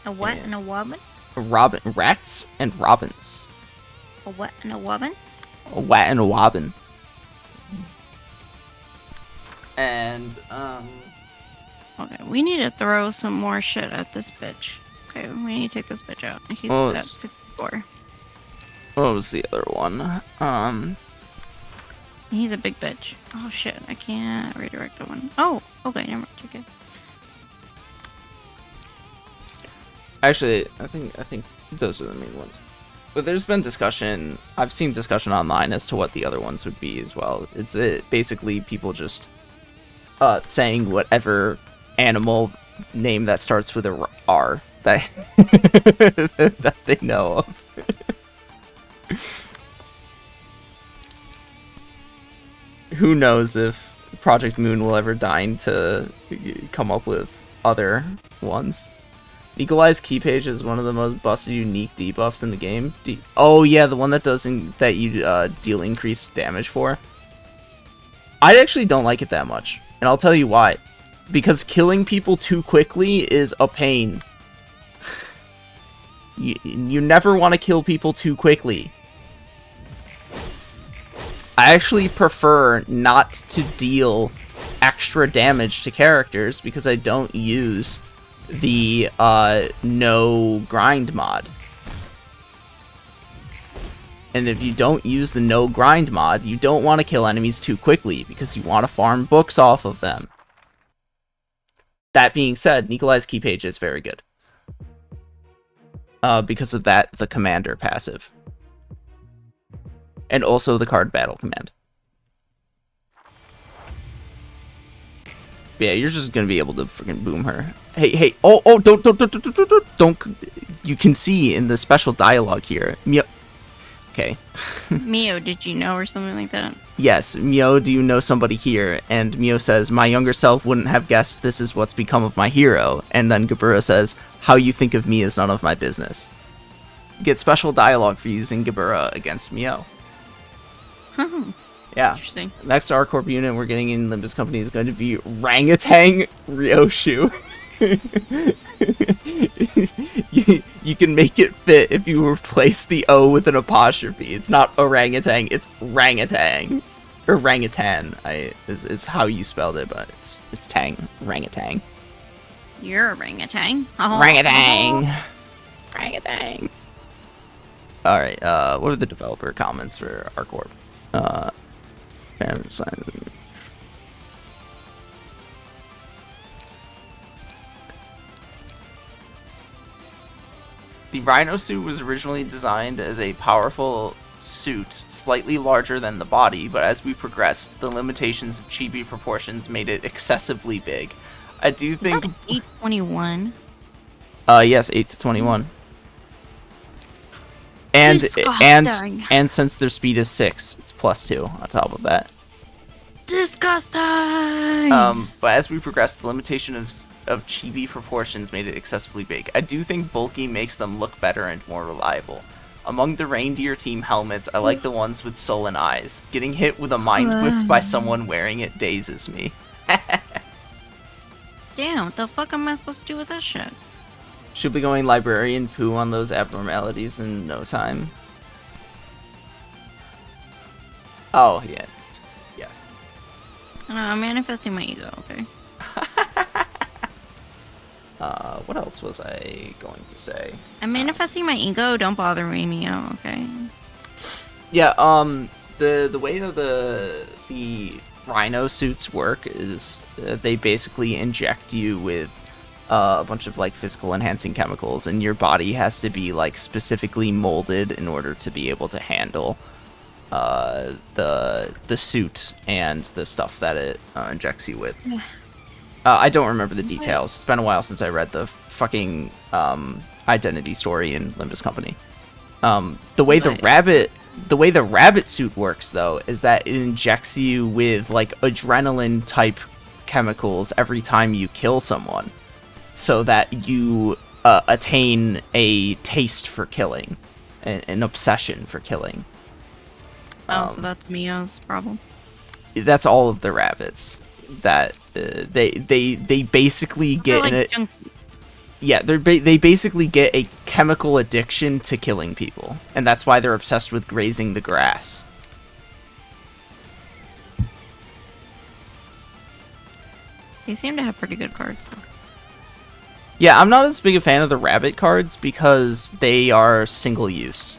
what and a woman? Rats and robins. A what and a woman? A wat and a wobbin. And Okay, we need to throw some more shit at this bitch. Okay, we need to take this bitch out. He's at 64. what was the other one? He's a big bitch. Oh shit, I can't redirect the one. Oh, okay, never mind. Okay. Actually, I think those are the main ones. But there's been discussion. I've seen discussion online as to what the other ones would be as well. It's basically people just saying whatever animal name that starts with a R that that they know of. Who knows if Project Moon will ever deign to come up with other ones. Nikolai's key page is one of the most busted unique debuffs in the game. Oh yeah, the one that that you deal increased damage for. I actually don't like it that much, and I'll tell you why. Because killing people too quickly is a pain. You never want to kill people too quickly. I actually prefer not to deal extra damage to characters because I don't use the no grind mod. And if you don't use the no grind mod, you don't want to kill enemies too quickly because you want to farm books off of them. That being said, Nikolai's key page is very good. Because of that, the commander passive. And also the card battle command. Yeah, you're just gonna be able to freaking boom her. Hey, oh, don't. You can see in the special dialogue here. Mio. Okay. Mio, did you know or something like that? Yes, Mio, do you know somebody here? And Mio says, my younger self wouldn't have guessed this is what's become of my hero. And then Gabura says, how you think of me is none of my business. Get special dialogue for using Gabura against Mio. Yeah. Interesting. Next R-Corp unit we're getting in Limbus Company is going to be Rangatang Ryoshu. you can make it fit if you replace the O with an apostrophe. It's not orangutan, it's rangatang. Or rangitan is how you spelled it, but it's tang. Rangatang. You're a orangutan. Oh. Rangatang. Rangatang. Alright, what are the developer comments for R-Corp? The Rhino suit was originally designed as a powerful suit, slightly larger than the body, but as we progressed, the limitations of chibi proportions made it excessively big. I do think... Is that 821? Yes, 8 to 21. And Disgusting. and since their speed is 6, it's +2 on top of that. Disgusting! But as we progressed, the limitation of chibi proportions made it excessively big. I do think bulky makes them look better and more reliable. Among the reindeer team helmets, I like the ones with sullen eyes. Getting hit with a mind whip by someone wearing it dazes me. Damn, what the fuck am I supposed to do with this shit? Should be going librarian poo on those abnormalities in no time. Oh, yeah. Yes. I don't know, I'm manifesting my ego, okay? What else was I going to say? I'm manifesting my ego, don't bother me, Mio, okay? Yeah, the way that the rhino suits work is they basically inject you with a bunch of like physical enhancing chemicals, and your body has to be like specifically molded in order to be able to handle the suit and the stuff that it injects you with. I don't remember the details. It's been a while since I read the fucking identity story in Limbus Company. The way the rabbit suit works, though, is that it injects you with like adrenaline type chemicals every time you kill someone, so that you attain a taste for killing, an obsession for killing. So that's Mio's problem. That's all of the rabbits. That they basically get They're like in it. They basically get a chemical addiction to killing people, and that's why they're obsessed with grazing the grass. They seem to have pretty good cards, though. Yeah, I'm not as big a fan of the rabbit cards because they are single use.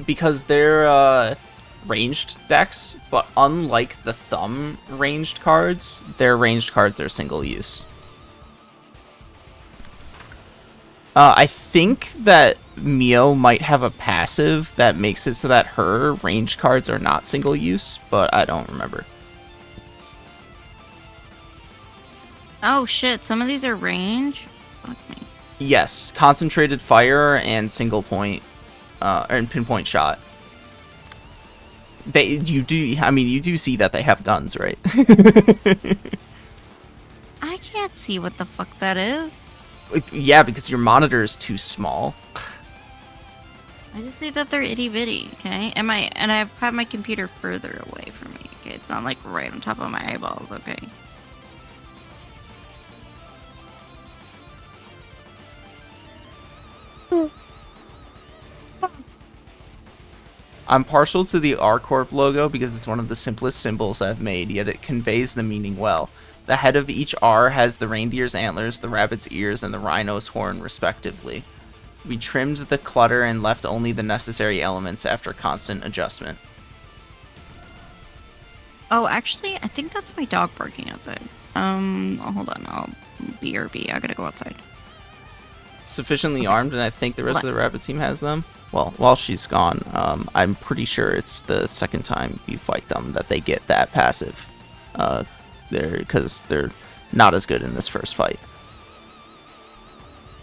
Because they're ranged decks, but unlike the thumb ranged cards, their ranged cards are single use. I think that Mio might have a passive that makes it so that her ranged cards are not single use, but I don't remember. Oh shit, some of these are range? Fuck me. Yes, concentrated fire and single point, and pinpoint shot. You do see that they have guns, right? I can't see what the fuck that is. Yeah, because your monitor is too small. I just see that they're itty bitty, okay? And I have my computer further away from me, okay? It's not like right on top of my eyeballs, okay? I'm partial to the R-Corp logo because it's one of the simplest symbols I've made, yet it conveys the meaning well. The head of each R has the reindeer's antlers, the rabbit's ears, and the rhino's horn, respectively. We trimmed the clutter and left only the necessary elements after constant adjustment. Oh, actually, I think that's my dog barking outside. Hold on, I'll BRB. I gotta go outside. Sufficiently armed, and I think the rest of the rabbit team has them. Well, while she's gone, I'm pretty sure it's the second time you fight them that they get that passive. Because they're not as good in this first fight.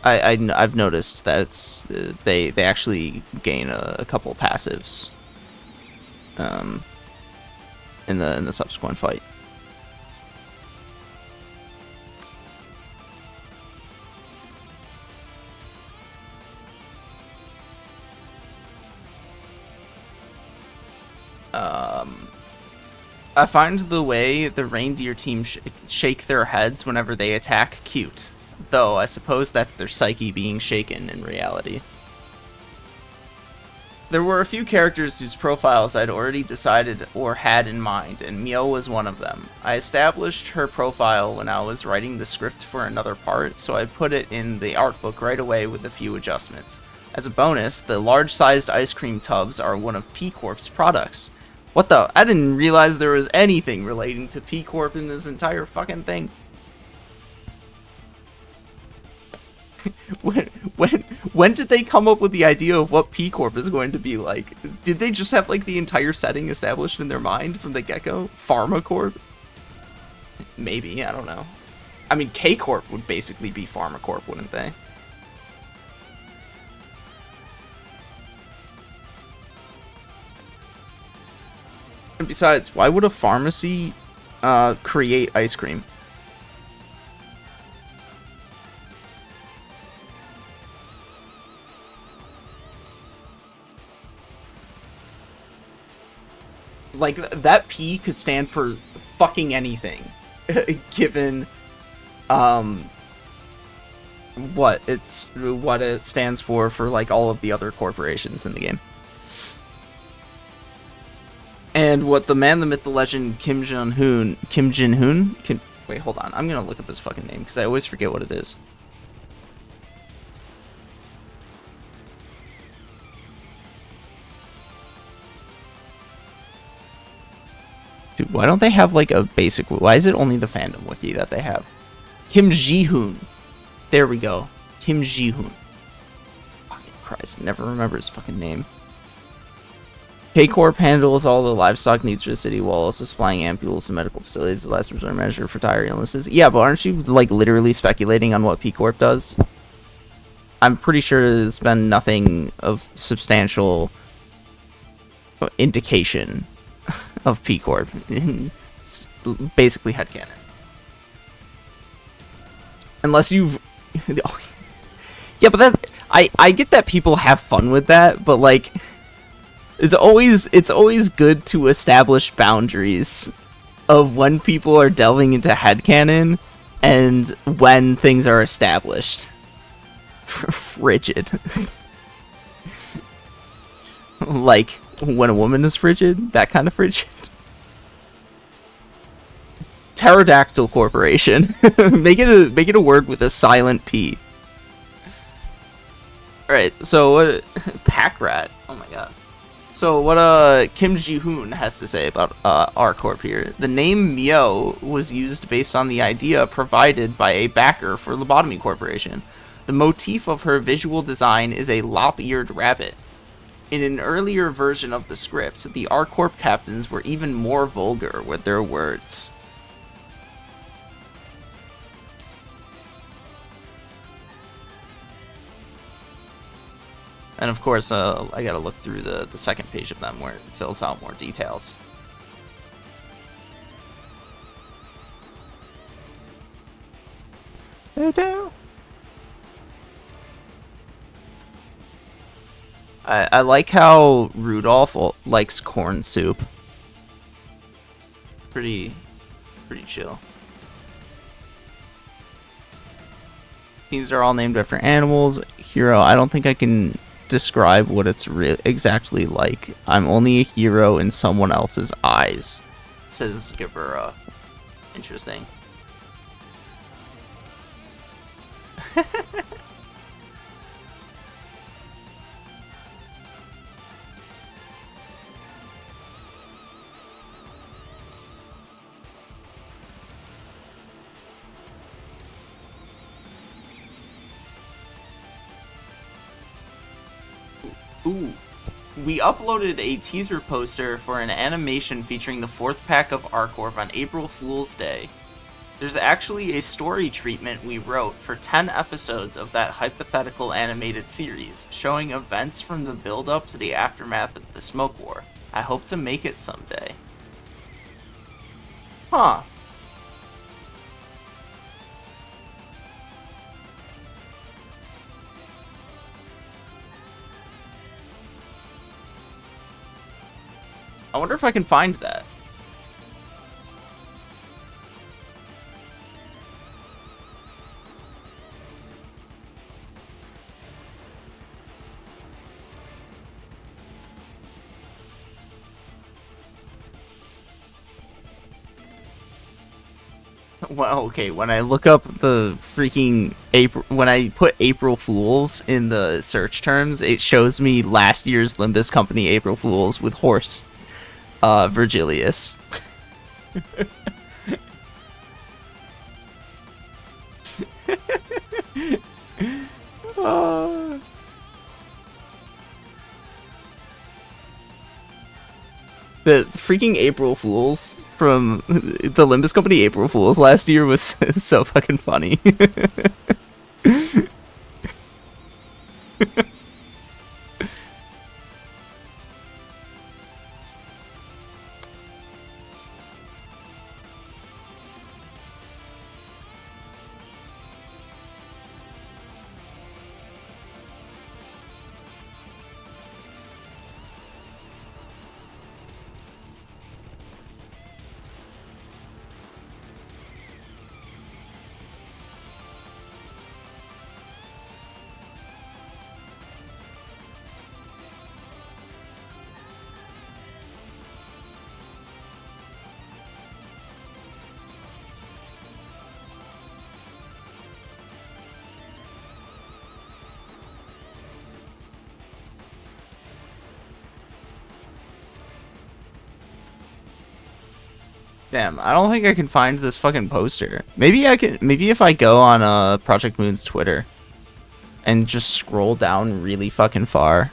I've noticed that it's they actually gain a couple passives in the subsequent fight. I find the way the reindeer team shake their heads whenever they attack cute, though I suppose that's their psyche being shaken in reality. There were a few characters whose profiles I'd already decided or had in mind, and Mio was one of them. I established her profile when I was writing the script for another part, so I put it in the art book right away with a few adjustments. As a bonus, the large-sized ice cream tubs are one of P-Corp's products. What the? I didn't realize there was anything relating to P-Corp in this entire fucking thing. when did they come up with the idea of what P Corp is going to be like? Did they just have like the entire setting established in their mind from the get-go? Pharma Corp? Maybe, I don't know. I mean, K Corp would basically be Pharma Corp, wouldn't they? And besides, why would a pharmacy create ice cream? Like, that P could stand for fucking anything, given what it stands for like all of the other corporations in the game. And what the man, the myth, the legend, Kim Jong-un, wait, hold on, I'm gonna look up his fucking name, because I always forget what it is. Dude, why don't they have, like, a basic... Why is it only the fandom wiki that they have? Kim Ji-hoon. There we go. Kim Ji-hoon. Fucking Christ, never remember his fucking name. K-Corp handles all the livestock needs for the city while also supplying ampules to medical facilities as a last resort measure for dire illnesses. Yeah, but aren't you, like, literally speculating on what P-Corp does? I'm pretty sure there's been nothing of substantial indication of P-Corp. It's basically headcanon. Unless you've... Yeah, but that... I get that people have fun with that, but, like... It's always good to establish boundaries of when people are delving into headcanon and when things are established. Frigid. Like, when a woman is frigid? That kind of frigid? Pterodactyl Corporation. make it a word with a silent P. Alright, so Pack Rat. Oh my god. So what Kim Ji-hoon has to say about our corp here. The name Myo was used based on the idea provided by a backer for Lobotomy Corporation. The motif of her visual design is a lop-eared rabbit. In an earlier version of the script, the R-Corp captains were even more vulgar with their words. And of course, I gotta look through the second page of them where it fills out more details. I like how Rudolph likes corn soup. Pretty chill. Teams are all named after animals. Hero, I don't think I can describe what it's exactly like. I'm only a hero in someone else's eyes, says Gabura. Interesting. Ooh, we uploaded a teaser poster for an animation featuring the 4th pack of R-Corp on April Fool's Day. There's actually a story treatment we wrote for 10 episodes of that hypothetical animated series, showing events from the build-up to the aftermath of the Smoke War. I hope to make it someday. Huh. I wonder if I can find that. Well, okay, when I look up the freaking when I put April Fools in the search terms, it shows me last year's Limbus Company April Fools with horse Virgilius. The freaking April Fools from the Limbus Company April Fools last year was so fucking funny. Damn, I don't think I can find this fucking poster. Maybe I can. Maybe if I go on Project Moon's Twitter and just scroll down really fucking far.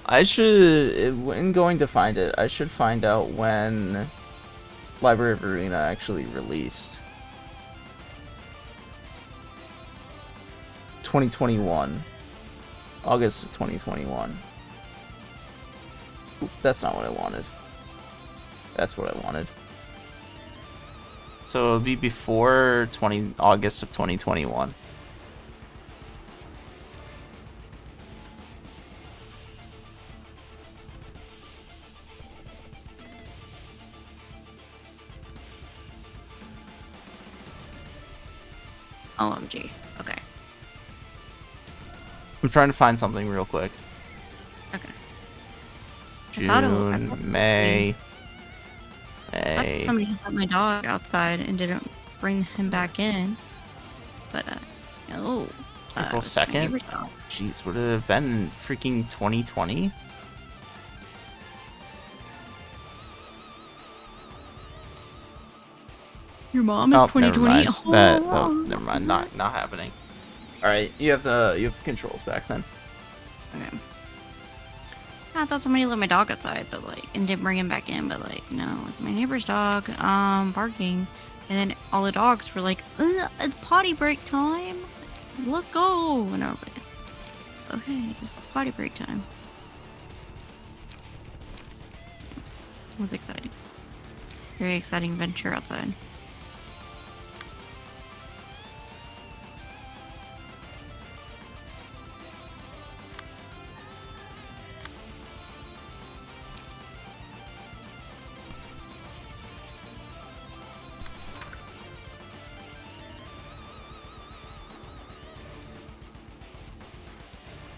I should, when going to find it, I should find out when Library of Arena actually released. 2021. August of 2021. Oop, that's not what I wanted. That's what I wanted. So it'll be before August of 2021. OMG. Okay. I'm trying to find something real quick. Okay. June, May. I thought somebody just let my dog outside and didn't bring him back in. But, no. April 2nd? Jeez, would it have been freaking 2020? Your mom is 2020. Never mind. Not happening. All right, you have the controls back then. Okay. I thought somebody let my dog outside, but and didn't bring him back in. But no, it's my neighbor's dog, barking, and then all the dogs were like, "It's potty break time. Let's go!" And I was like, "Okay, this is potty break time." It was exciting. Very exciting adventure outside.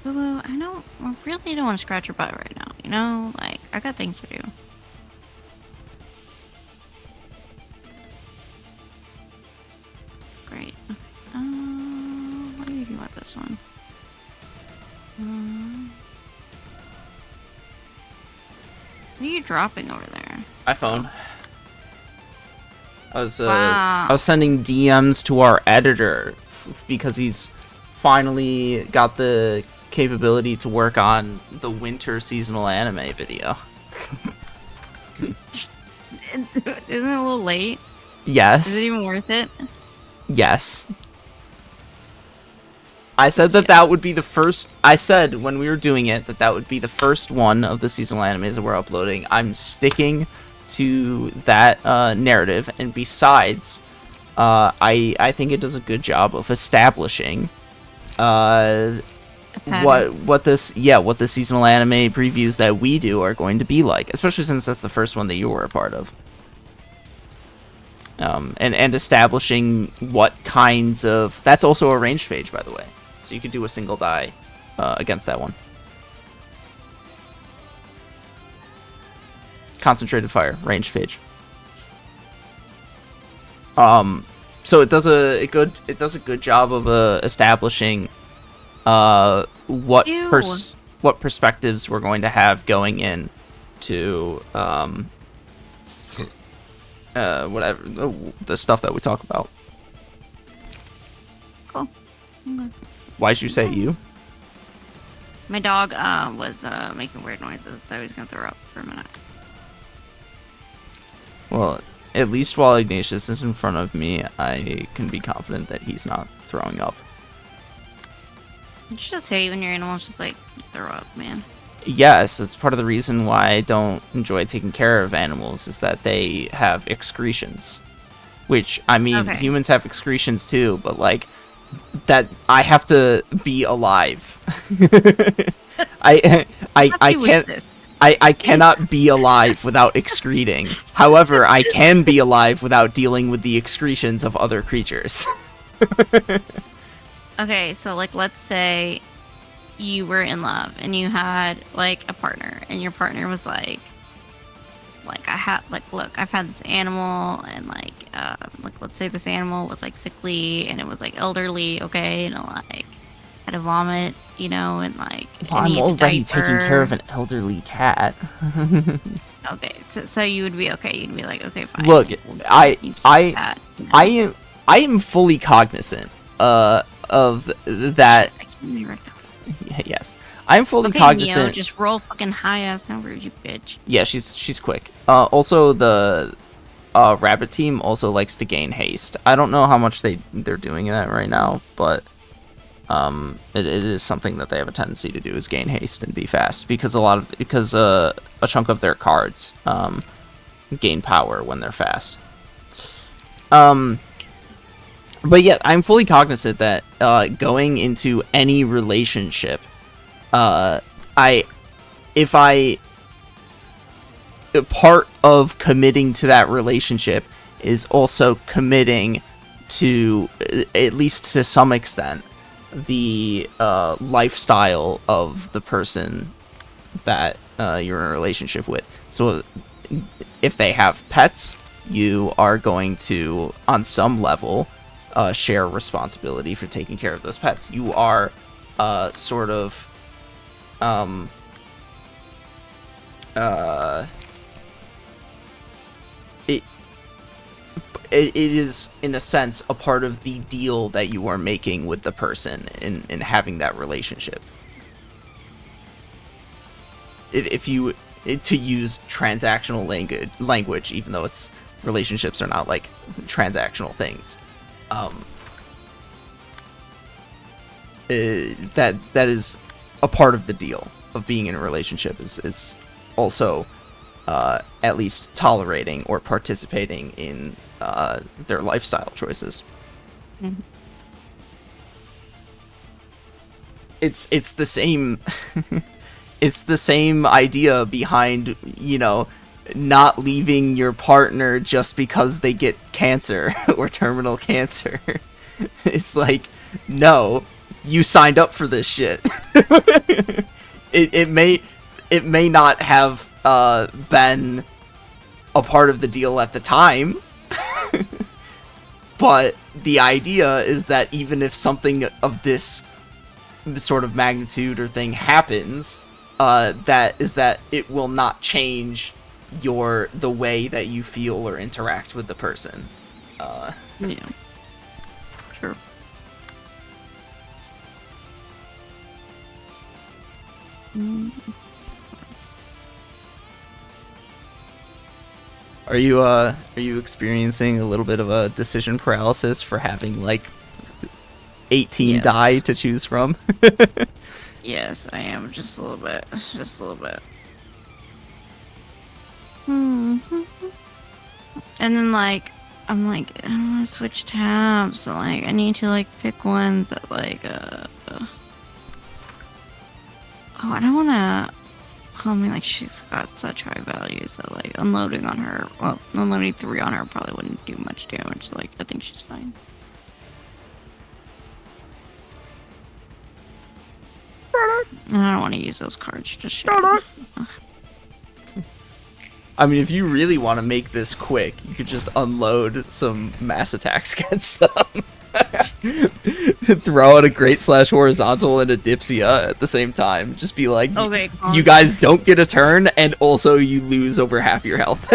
Boo-boo, I really don't want to scratch your butt right now, you know? I got things to do. Great. Okay. What do you do with this one? What are you dropping over there? iPhone. I was Wow. I was sending DMs to our editor because he's finally got the capability to work on the winter seasonal anime video. Isn't it a little late? Yes. Is it even worth it? Yes. I said that would be the first. I said when we were doing it that would be the first one of the seasonal animes that we're uploading. I'm sticking to that narrative, and besides, I think it does a good job of establishing what the seasonal anime previews that we do are going to be like, especially since that's the first one that you were a part of. And establishing what kinds of... That's also a ranged page, by the way. So you could do a single die against that one. Concentrated fire, ranged page. So it does a good job of establishing what perspectives we're going to have going in to whatever the stuff that we talk about. Cool. Okay. Why'd you say you? My dog was making weird noises. I was gonna throw up for a minute. Well, at least while Ignatius is in front of me, I can be confident that he's not throwing up. You just hate when your animals just like throw up, man. Yes, it's part of the reason why I don't enjoy taking care of animals, is that they have excretions. Which, I mean, Okay. humans have excretions too, but like, that I have to be alive. I can't... I cannot be alive without excreting. However, I can be alive without dealing with the excretions of other creatures. Okay, so like let's say you were in love and you had like a partner, and your partner was like look, I've had this animal, and like let's say this animal was like sickly and it was like elderly, okay, and it like had a vomit, you know, and like Well, I'm already taking care of an elderly cat. Okay, so you would be okay. You'd be like, okay, fine. Look, you keep I that, you know? I am fully cognizant of that. I can't even write that. Yes, I am fully Okay, cognizant. Neo, just roll fucking high ass numbers, you bitch. Yeah, she's quick. Also, the rabbit team also likes to gain haste. I don't know how much they're doing that right now, but it is something that they have a tendency to do, is gain haste and be fast, because a chunk of their cards gain power when they're fast. But yet, I'm fully cognizant that going into any relationship, part of committing to that relationship is also committing to, at least to some extent, the lifestyle of the person that you're in a relationship with. So if they have pets, you are going to, on some level, share responsibility for taking care of those pets. You are sort of it is, in a sense, a part of the deal that you are making with the person in having that relationship. If you, to use transactional language, even though relationships are not like transactional things, that is a part of the deal of being in a relationship, is also at least tolerating or participating in their lifestyle choices. Mm-hmm. It's the same it's the same idea behind, you know, not leaving your partner just because they get cancer or terminal cancer. It's like, no, you signed up for this shit. it may not have been a part of the deal at the time, but the idea is that even if something of this sort of magnitude or thing happens, that it will not change the way that you feel or interact with the person. Yeah. Sure. Are you experiencing a little bit of a decision paralysis for having like 18 Yes. die to choose from? Yes, I am, just a little bit. Just a little bit. And then like I'm like, I don't want to switch tabs. So like I need to like pick ones that like oh, I don't want to tell me like she's got such high values that like unloading on her, well, unloading 3 on her probably wouldn't do much damage. Like I think she's fine. And I don't want to use those cards just yet. I mean, if you really want to make this quick, you could just unload some mass attacks against them. Throw out a great slash horizontal and a Dipsia at the same time. Just be like, Okay, you guys don't get a turn, and also you lose over half your health.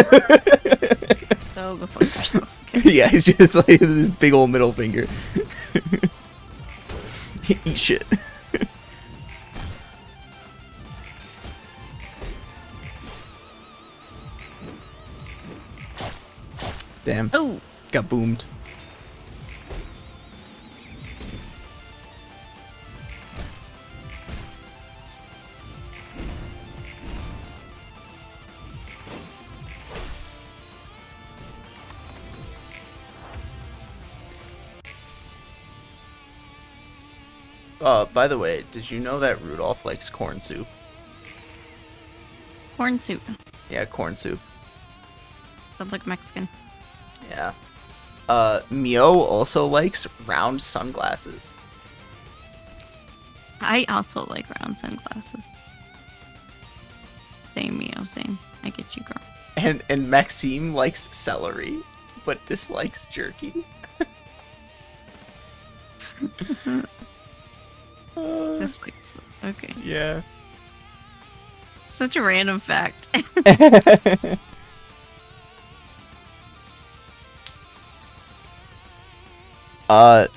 So go fuck yourself. Okay. Yeah, it's just like this big old middle finger. Eat shit. Damn. Oh, Got boomed. By the way, did you know that Rudolph likes corn soup? corn soup. Yeah, corn soup. Sounds like Mexican. Yeah. Mio also likes round sunglasses. I also like round sunglasses. Same, Mio, same. I get you, girl. And Maxime likes celery, but dislikes jerky. Just like, okay. Yeah. Such a random fact.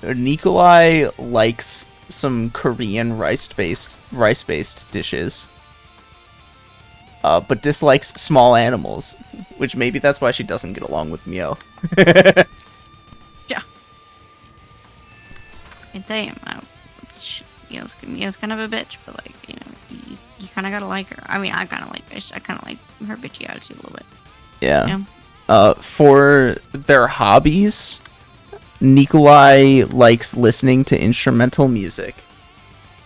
Nikolai likes some Korean rice-based dishes. But dislikes small animals, which maybe that's why she doesn't get along with Mio. Yeah. I'd say Mio's kind of a bitch, but like, you kind of gotta like her. I mean, I kind of like her bitchy attitude a little bit. Yeah. For their hobbies, Nikolai likes listening to instrumental music.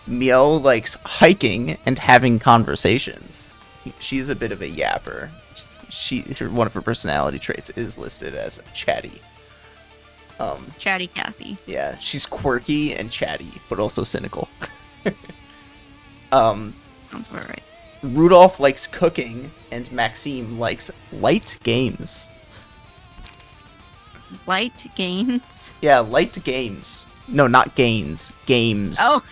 Mio likes hiking and having conversations. She's a bit of a yapper. One of her personality traits is listed as chatty. Chatty Cathy. Yeah, she's quirky and chatty, but also cynical. Sounds about right. Rudolph likes cooking, and Maxime likes light games. Light gains. Yeah, light games. No, not gains. Games. Oh.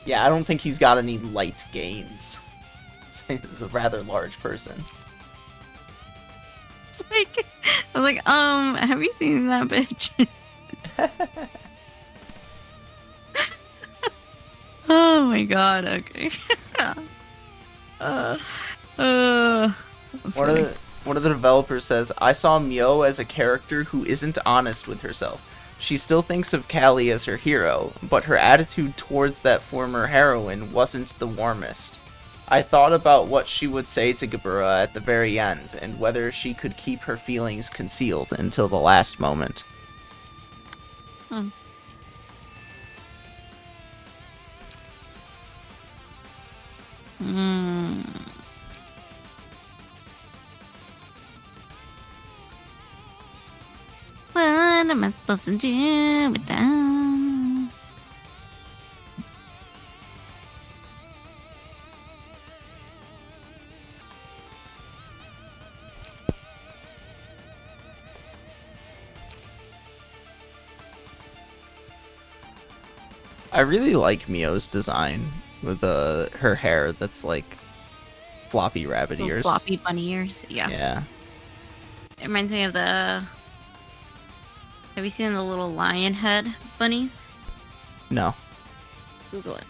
Yeah, I don't think he's got any light gains. He's a rather large person. Like, I was like, have you seen that bitch? Oh my god, okay. One of the developers says, I saw Mio as a character who isn't honest with herself. She still thinks of Callie as her hero, but her attitude towards that former heroine wasn't the warmest. I thought about what she would say to Gebura at the very end, and whether she could keep her feelings concealed until the last moment. Hmm. What am I supposed to do with that? I really like Mio's design with her hair that's like floppy rabbit Little ears. floppy bunny ears. Yeah. Yeah. It reminds me of the. Have you seen the little lion head bunnies? No, Google it.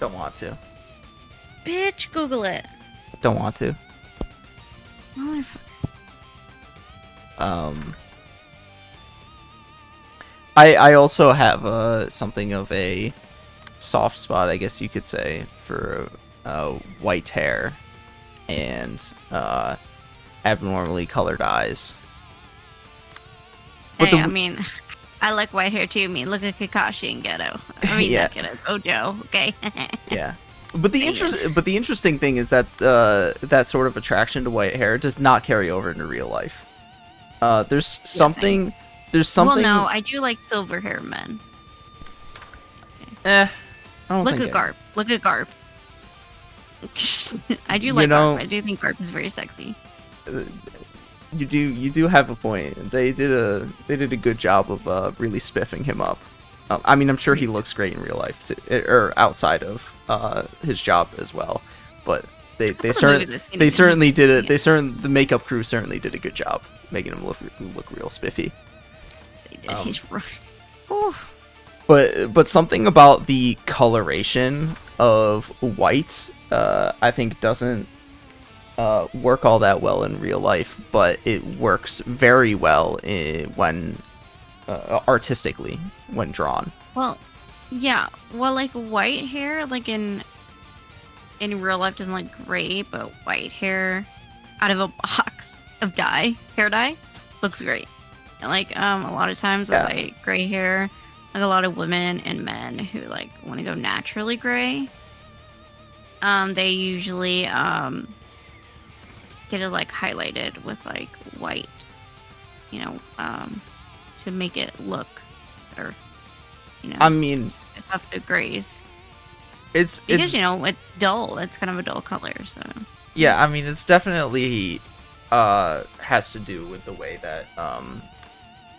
don't want to. Bitch, Google it. Don't want to. Motherfucker. I also have something of a soft spot, I guess you could say, for white hair and abnormally colored eyes. Hey, I mean, I like white hair too. I mean, look at Kakashi and Geto. I mean, Yeah. not Geto, Gojo. Okay. Yeah. But the interesting thing is that that sort of attraction to white hair does not carry over into real life. There's something. Well, no, I do like silver hair men. I don't Look think at Garp. Look at Garp. I do like Garp. I do think Garp is very sexy. You do have a point. They did a good job of really spiffing him up. I mean, I'm sure he looks great in real life or outside of his job as well. But the makeup crew certainly did a good job making him look real spiffy. They did. He's right. But something about the coloration of white, I think doesn't work all that well in real life, but it works very well when artistically when drawn. Well, yeah. Well, like white hair, like in real life doesn't look great, but white hair out of a box of hair dye, looks great. And like a lot of times with like gray hair, like a lot of women and men who like want to go naturally gray, they usually get it like highlighted with like white, to make it look better. I mean, spiff off the grays. It's because it's dull. It's kind of a dull color. So yeah, I mean, it's definitely has to do with the way that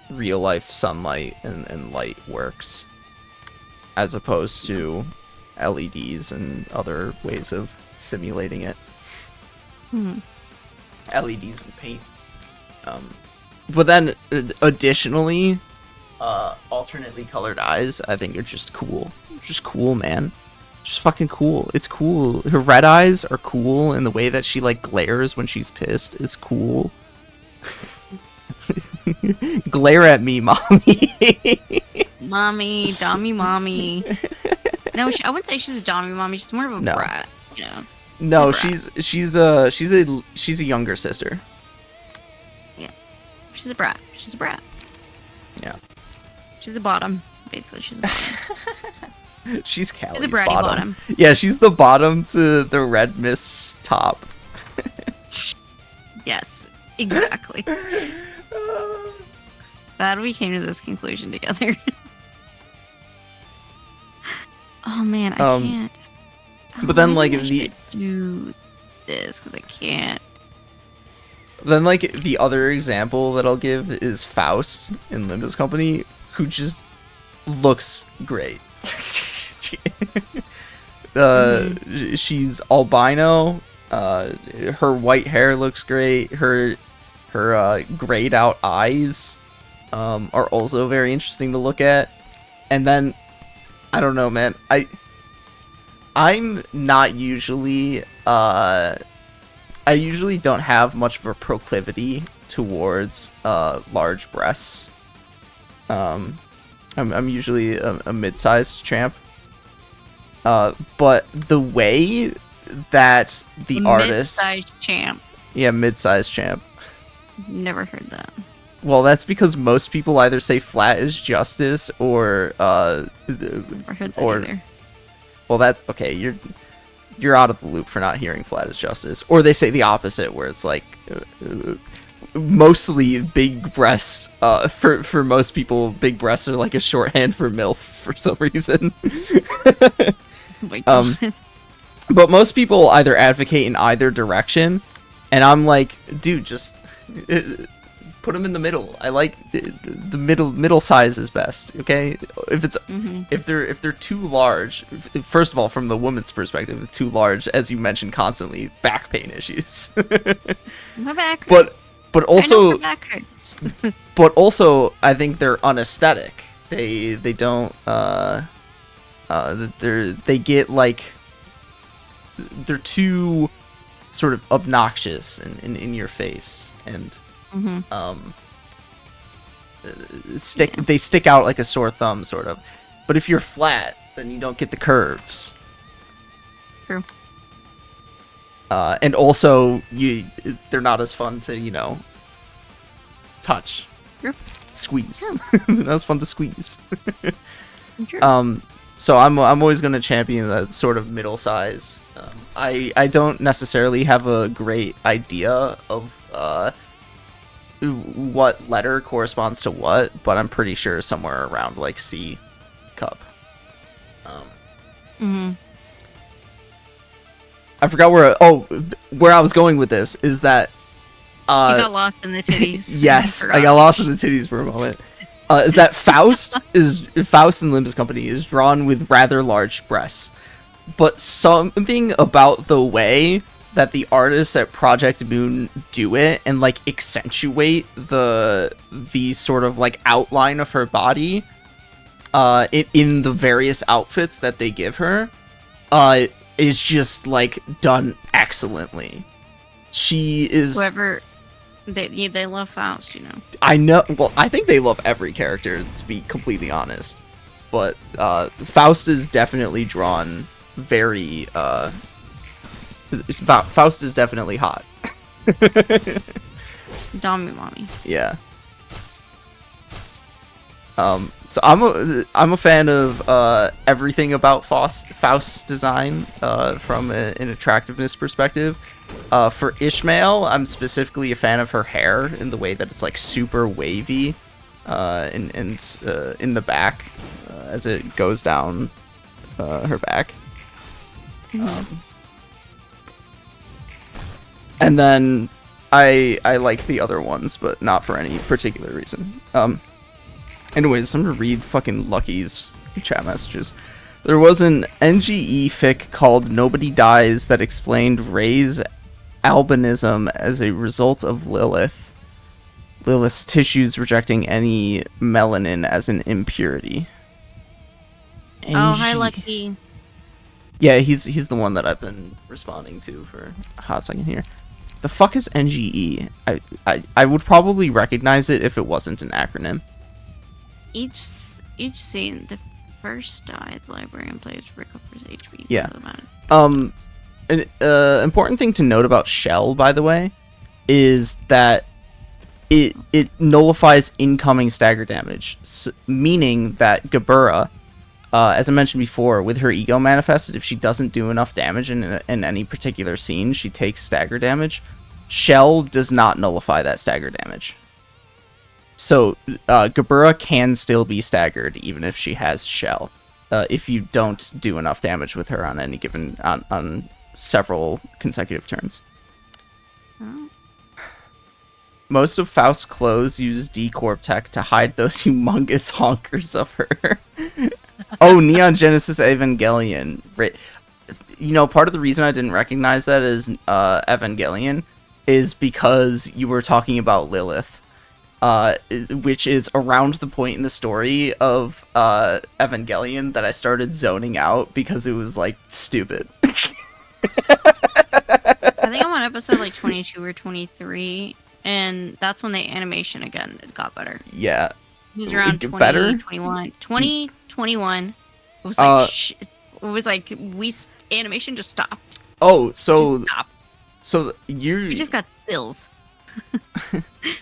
real life sunlight and light works, as opposed to LEDs and other ways of simulating it. LEDs and paint. But then additionally, alternately colored eyes, I think are just cool. Just cool, man. Just fucking cool. It's cool. Her red eyes are cool, and the way that she like glares when she's pissed is cool. Glare at me, mommy. Mommy, dommy mommy. No, I wouldn't say she's a dommy mommy. She's more of a brat. No, she's a younger sister. Yeah, she's a brat. She's a brat. Yeah. She's a bottom. Basically, she's a bottom. She's Callie's she's a bratty bottom. Yeah, she's the bottom to the Red Mist's top. Yes, exactly. Glad we came to this conclusion together. Oh man, I can't. But then, like, do this because I can't. Then, like, the other example that I'll give is Faust in Linda's Company, who just looks great. She's albino. Her white hair looks great. Her grayed out eyes are also very interesting to look at. And then, I don't know, man. I'm not usually I usually don't have much of a proclivity towards large breasts. I'm usually a mid-sized champ. But the way that the artist mid-sized champ. Yeah, mid-sized champ. Never heard that. Well, that's because most people either say flat is justice or Never heard that either. Well, that's okay. You're out of the loop for not hearing flat is justice. Or they say the opposite, where it's like mostly big breasts. For most people, big breasts are like a shorthand for MILF for some reason. But most people either advocate in either direction, and I'm like, dude, just put them in the middle. I like the middle size is best. Okay, if it's if they're too large, first of all, from the woman's perspective, too large, as you mentioned constantly, back pain issues. My back. But also, I know my back hurts. but also, I think they're unaesthetic. They don't they get like they're too sort of obnoxious in your face and. They stick out like a sore thumb, sort of. But if you're flat, then you don't get the curves. True. And also they're not as fun to, you know, touch. Sure. Squeeze. Sure. Not as fun to squeeze. Sure. So I'm always going to champion that sort of middle size. I don't necessarily have a great idea of what letter corresponds to what, but I'm pretty sure somewhere around like C cup. I forgot where I was going with this is that you got lost in the titties. yes, I got lost in the titties for a moment. Is that Faust and Limbs Company is drawn with rather large breasts, but something about the way that the artists at Project Moon do it and like accentuate the sort of like outline of her body in the various outfits that they give her is just like done excellently. She is whoever they love Faust, you know. I know. Well, I think they love every character, to be completely honest. But Faust is definitely drawn very. Faust is definitely hot. Dommy mommy. Yeah. So I'm a fan of everything about Faust's design from an attractiveness perspective. For Ishmael, I'm specifically a fan of her hair in the way that it's like super wavy, and in the back as it goes down her back. And then I like the other ones, but not for any particular reason. Anyways, I'm gonna read fucking Lucky's chat messages. There was an NGE fic called Nobody Dies that explained Ray's albinism as a result of Lilith's tissues rejecting any melanin as an impurity. Oh, hi, Lucky. Yeah, he's the one that I've been responding to for a hot second here. The fuck is NGE? I would probably recognize it if it wasn't an acronym. Each scene, the first die the librarian plays recovers HP. Yeah. An important thing to note about Shell, by the way, is that it nullifies incoming stagger damage, meaning that Gabura, as I mentioned before, with her ego manifested, if she doesn't do enough damage in any particular scene, she takes stagger damage. Shell does not nullify that stagger damage. So Gabura can still be staggered even if she has Shell, if you don't do enough damage with her on any given on several consecutive turns. Oh. Most of Faust's clothes use D-Corp tech to hide those humongous honkers of her. Oh, Neon Genesis Evangelion. You know, part of the reason I didn't recognize that as Evangelion is because you were talking about Lilith. Which is around the point in the story of Evangelion that I started zoning out because it was like stupid. I think I'm on episode like 22 or 23, and that's when the animation again got better. Yeah. It was around 20, better? 21. 20, 21. It was like it was like animation just stopped. Oh, so Just stopped. so We just got stills.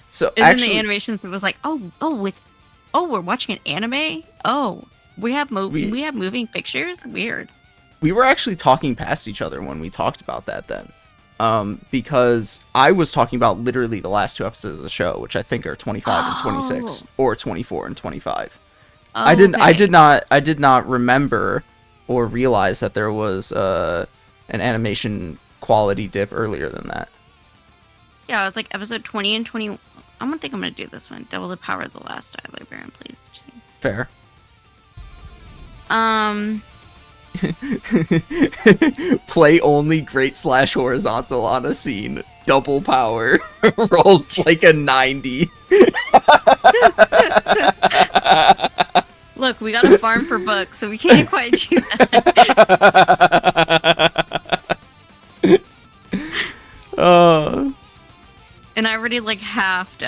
So And actually, then the animations, it was like, we're watching an anime. Oh, we have moving pictures. Weird. we were actually talking past each other when we talked about that then. Because I was talking about literally the last two episodes of the show, which I think are 25 and 26, or 24 and 25. Oh, I did okay. not remember or realize that there was an animation quality dip earlier than that. Yeah, it was like episode 20 and 20. I'm gonna do this one. Double the power of the last die librarian, please. Fair. Play only great / horizontal on a scene. Double power. Rolls like a 90. Look, we got a farm for books, so we can't quite do that. And I already like halved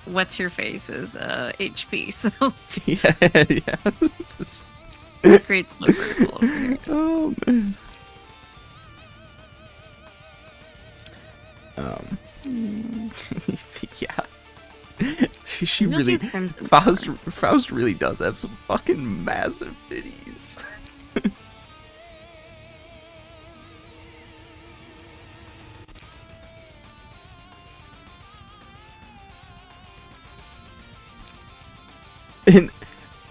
what's her face's HP, so yeah. This is... great split vertical over here. Oh man. Yeah. She Maybe I'll really, do Crimson Faust really does have some fucking massive titties. and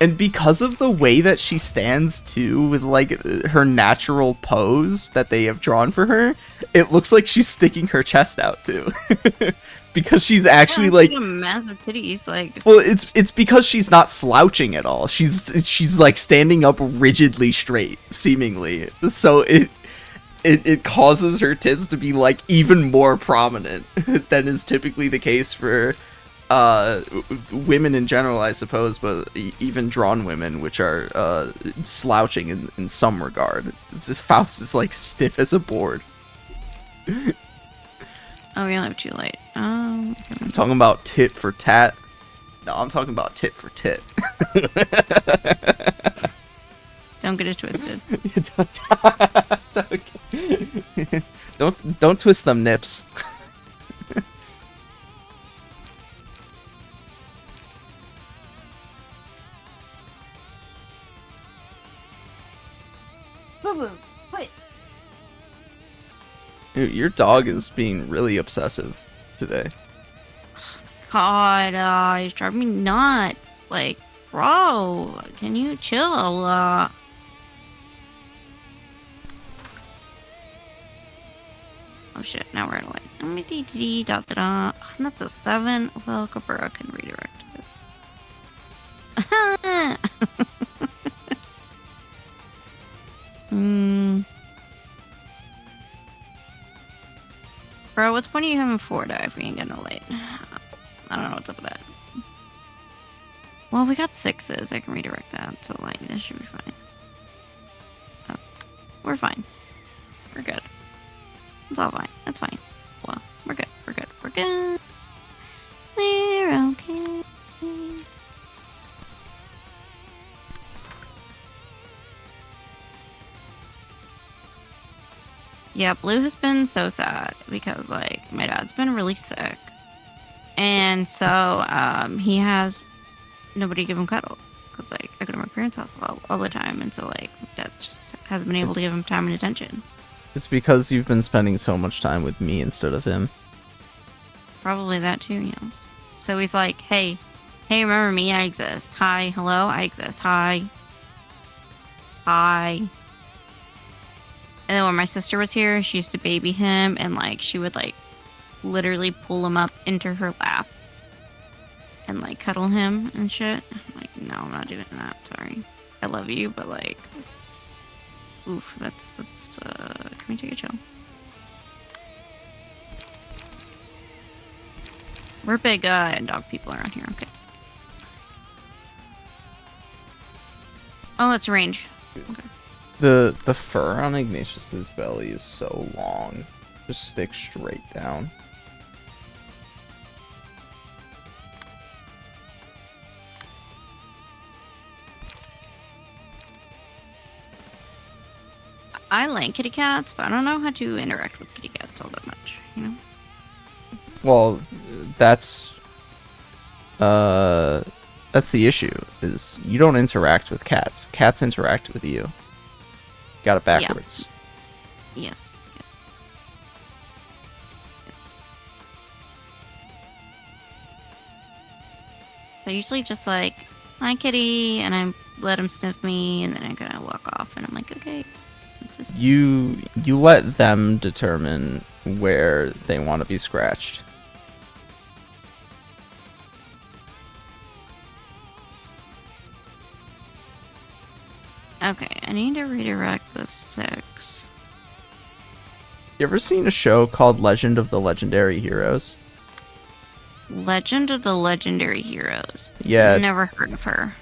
and because of the way that she stands too, with like her natural pose that they have drawn for her, it looks like she's sticking her chest out too. Because she's actually Yeah, like, she's got massive titties. Like, well, it's because she's not slouching at all. She's like standing up rigidly straight, seemingly. So it causes her tits to be like even more prominent than is typically the case for women in general, I suppose, but even drawn women, which are slouching in some regard. This Faust is like stiff as a board. oh, we only have 2 light. I'm talking about tit for tat. No, I'm talking about tit for tit. Don't get it twisted. don't twist them nips. Dude, your dog is being really obsessive today. God, he's driving me nuts. Like, bro, can you chill? Oh shit, now we're at a light. That's a 7. Well, Cabrera can redirect it. Bro, what's the point of you having 4 die if we ain't getting a light? I don't know what's up with that. Well, we got 6s. I can redirect that, so like that should be fine. Oh, we're fine. We're good. It's all fine. That's fine. Well, we're good. We're good. We're good. We're okay. Yeah, Blue has been so sad because like my dad's been really sick. And so he has nobody to give him cuddles because like I go to my parents' house all the time, and so like dad just hasn't been able to give him time and attention. It's because you've been spending so much time with me instead of him. Probably that too, yes. So he's like, hey, remember me? I exist. Hi, hello, I exist. Hi. And then when my sister was here, she used to baby him, and like she would like literally pull him up into her lap and like cuddle him and shit. I'm like, no, I'm not doing that. Sorry. I love you, but like, oof, that's can we take a chill? We're big dog people around here, okay. Oh, that's range. Okay. The fur on Ignatius's belly is so long. Just stick straight down. I like kitty cats, but I don't know how to interact with kitty cats all that much, you know? Well, that's the issue, is you don't interact with cats. Cats interact with you. Got it backwards. Yeah. Yes. So I usually just like, hi kitty, and I let him sniff me, and then I kind of walk off, and I'm like, okay. Just... You let them determine where they want to be scratched. Okay, I need to redirect the 6. You ever seen a show called Legend of the Legendary Heroes? Legend of the Legendary Heroes. Yeah. Never heard of her.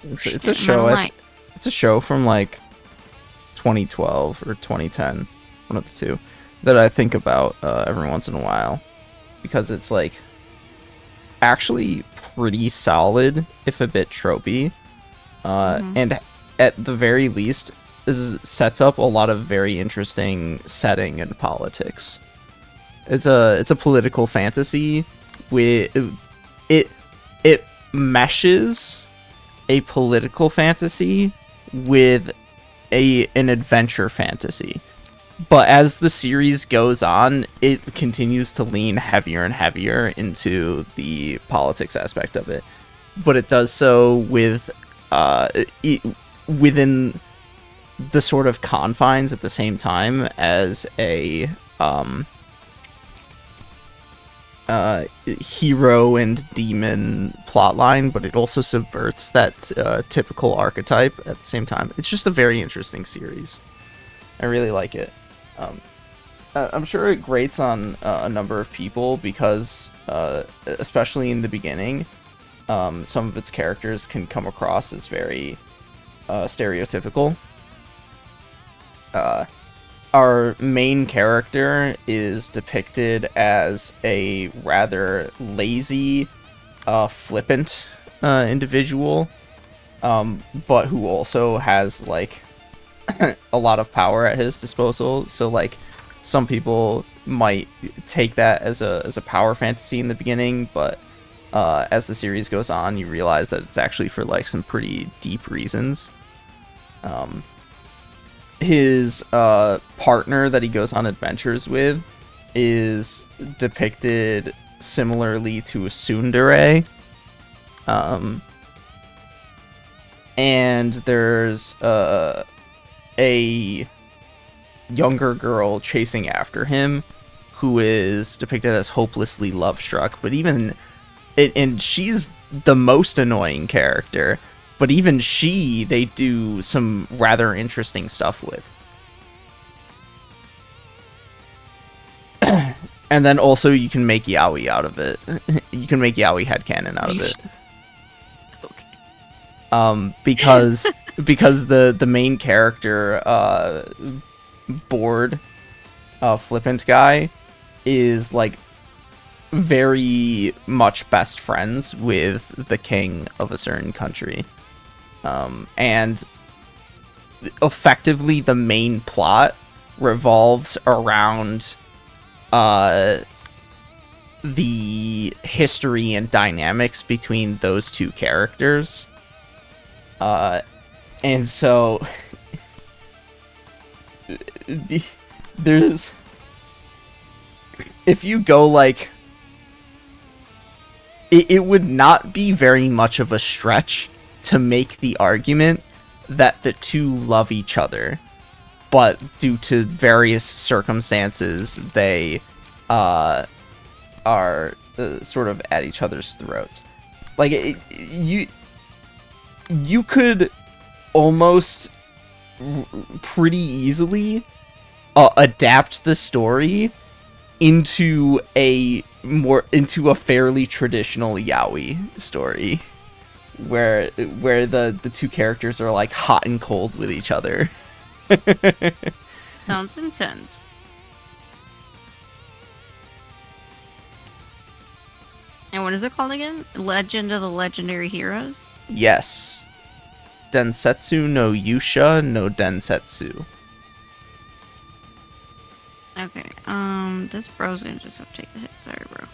It's a show. It's a show from like 2012 or 2010, one of the two, that I think about every once in a while, because it's like actually pretty solid, if a bit tropey, and at the very least sets up a lot of very interesting setting and politics. It's a political fantasy with it meshes a political fantasy with an adventure fantasy. But as the series goes on, it continues to lean heavier and heavier into the politics aspect of it. But it does so with within the sort of confines at the same time as a hero and demon plotline, but it also subverts that typical archetype at the same time. It's just a very interesting series. I really like it. I'm sure it grates on a number of people because, especially in the beginning, some of its characters can come across as very stereotypical. Our main character is depicted as a rather lazy, flippant individual, but who also has, like, a lot of power at his disposal. So, like, some people might take that as a power fantasy in the beginning, but as the series goes on, you realize that it's actually for, like, some pretty deep reasons. His partner that he goes on adventures with is depicted similarly to a tsundere. And there's a younger girl chasing after him who is depicted as hopelessly love-struck, but even and she's the most annoying character, but even they do some rather interesting stuff with. And then also you can make yaoi out of it. You can make yaoi headcanon out of it. Because the main character, bored, flippant guy, is, like, very much best friends with the king of a certain country. And effectively the main plot revolves around the history and dynamics between those two characters. And so there's, if you go, like, it would not be very much of a stretch to make the argument that the two love each other, but due to various circumstances, they are sort of at each other's throats. Like, you could almost pretty easily adapt the story into a fairly traditional yaoi story, where the two characters are, like, hot and cold with each other. Sounds intense. And what is it called again? Legend of the Legendary Heroes? Yes. Densetsu no Yusha no Densetsu. Okay, this bro's gonna just have to take the hit. Sorry, bro.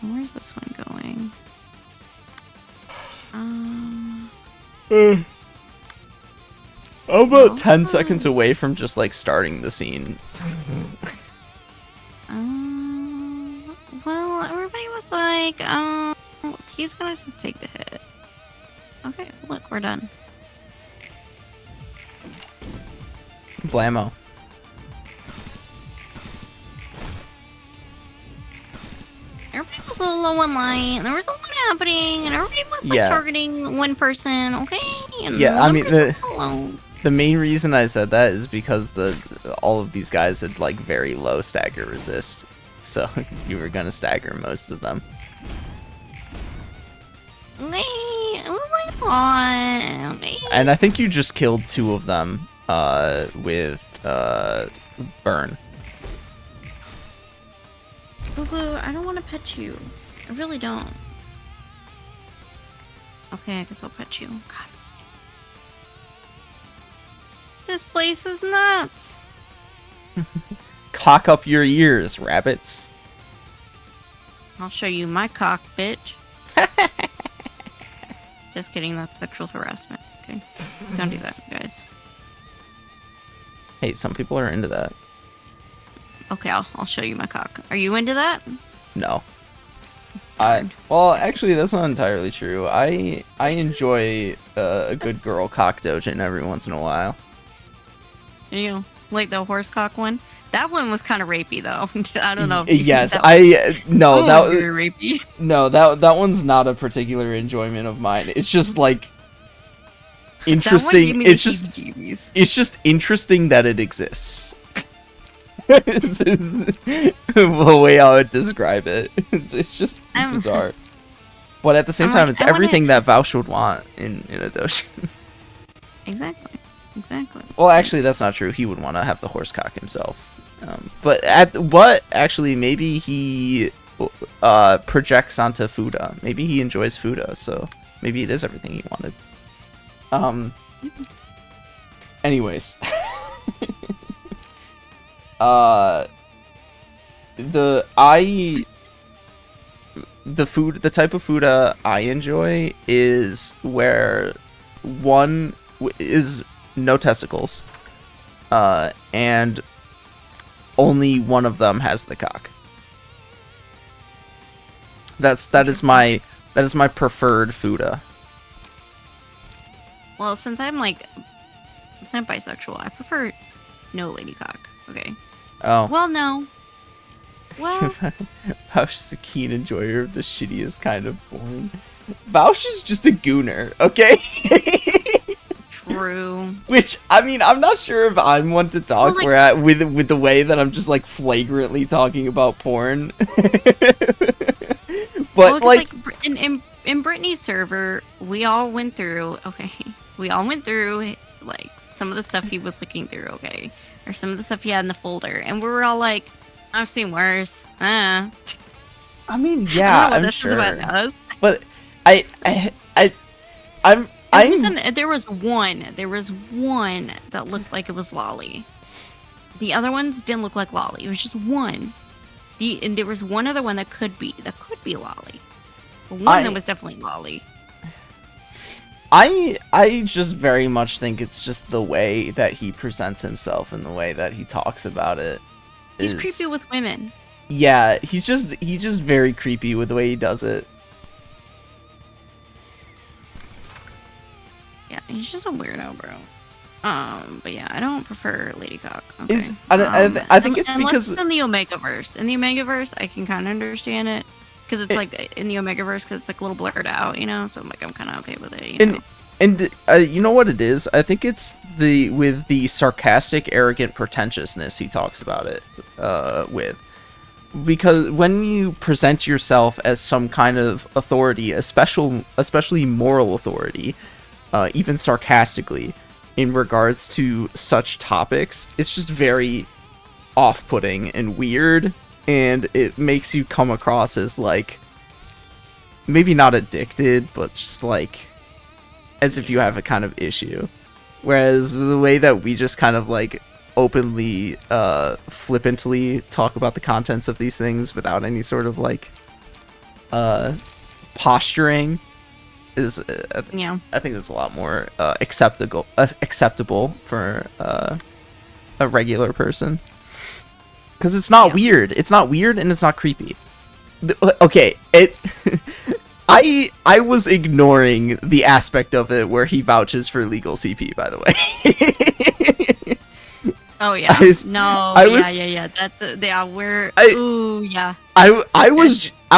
Where's this one going? I'm about 10 seconds away from just, like, starting the scene. Well, everybody was like, he's gonna take the hit. Okay, look, we're done. Blammo. Everybody was a little low on light, and there was a lot happening, and everybody was, like, targeting one person, okay? And yeah, I mean, alone. The main reason I said that is because all of these guys had, like, very low stagger resist, so you were gonna stagger most of them. Oh my god. And I think you just killed 2 of them with burn. Boo-boo, I don't want to pet you. I really don't. Okay, I guess I'll pet you. God. This place is nuts. Cock up your ears, rabbits. I'll show you my cock, bitch. Just kidding, that's sexual harassment. Okay. Don't do that, guys. Hey, some people are into that. Okay, I'll show you my cock. Are you into that? No. Darn. Well, actually, that's not entirely true. I enjoy a good girl cock dojin every once in a while. You like the horse cock one? That one was kind of rapey, though. I don't know. Yes, that that was very rapey. No, that one's not a particular enjoyment of mine. It's just like interesting. It's just interesting that it exists. It's the way I would describe it. It's just bizarre. But at the same time, it's everything that Vaush would want in a dojin. Exactly. Well, actually, that's not true. He would want to have the horse cock himself. But actually, maybe he projects onto Fuda. Maybe he enjoys Fuda, so maybe it is everything he wanted. Anyways. The type of Fuda I enjoy is where one is no testicles, and only one of them has the cock. That is my preferred Fuda. Well, since I'm bisexual, I prefer no lady cock. Okay. Oh. Well, no. Well, Vaush is a keen enjoyer of the shittiest kind of porn. Vaush is just a gooner, okay? True. Which, I mean, I'm not sure if I'm one to talk with the way that I'm just like flagrantly talking about porn. But like in Brittany's server, we all went through like some of the stuff he was looking through, okay? Or some of the stuff he had in the folder, and we were all like, I've seen worse. I mean, yeah, I'm sure. About us. But there was one that looked like it was Lolly. The other ones didn't look like Lolly. It was just one. And there was one other one that could be Lolly. But one that was definitely Lolly. I just very much think it's just the way that he presents himself and the way that he talks about it. He's creepy with women. Yeah, he's just very creepy with the way he does it. Yeah, he's just a weirdo, bro. But yeah, I don't prefer Lady Cock. Okay. I think it's because in the Omegaverse. In the Omegaverse, I can kind of understand it because it's like in the Omegaverse because it's like a little blurred out, you know. So I'm kind of okay with it. You know? And you know what it is? I think it's with the sarcastic, arrogant pretentiousness he talks about it with. Because when you present yourself as some kind of authority, especially moral authority, even sarcastically, in regards to such topics, it's just very off-putting and weird, and it makes you come across as, like, maybe not addicted, but just, like, as if you have a kind of issue. Whereas the way that we just kind of, like, openly, flippantly talk about the contents of these things without any sort of, like, posturing is, I think that's a lot more acceptable for a regular person. Because it's not weird. It's not weird and it's not creepy. Okay, I was ignoring the aspect of it where he vouches for legal CP, by the way. Oh yeah. I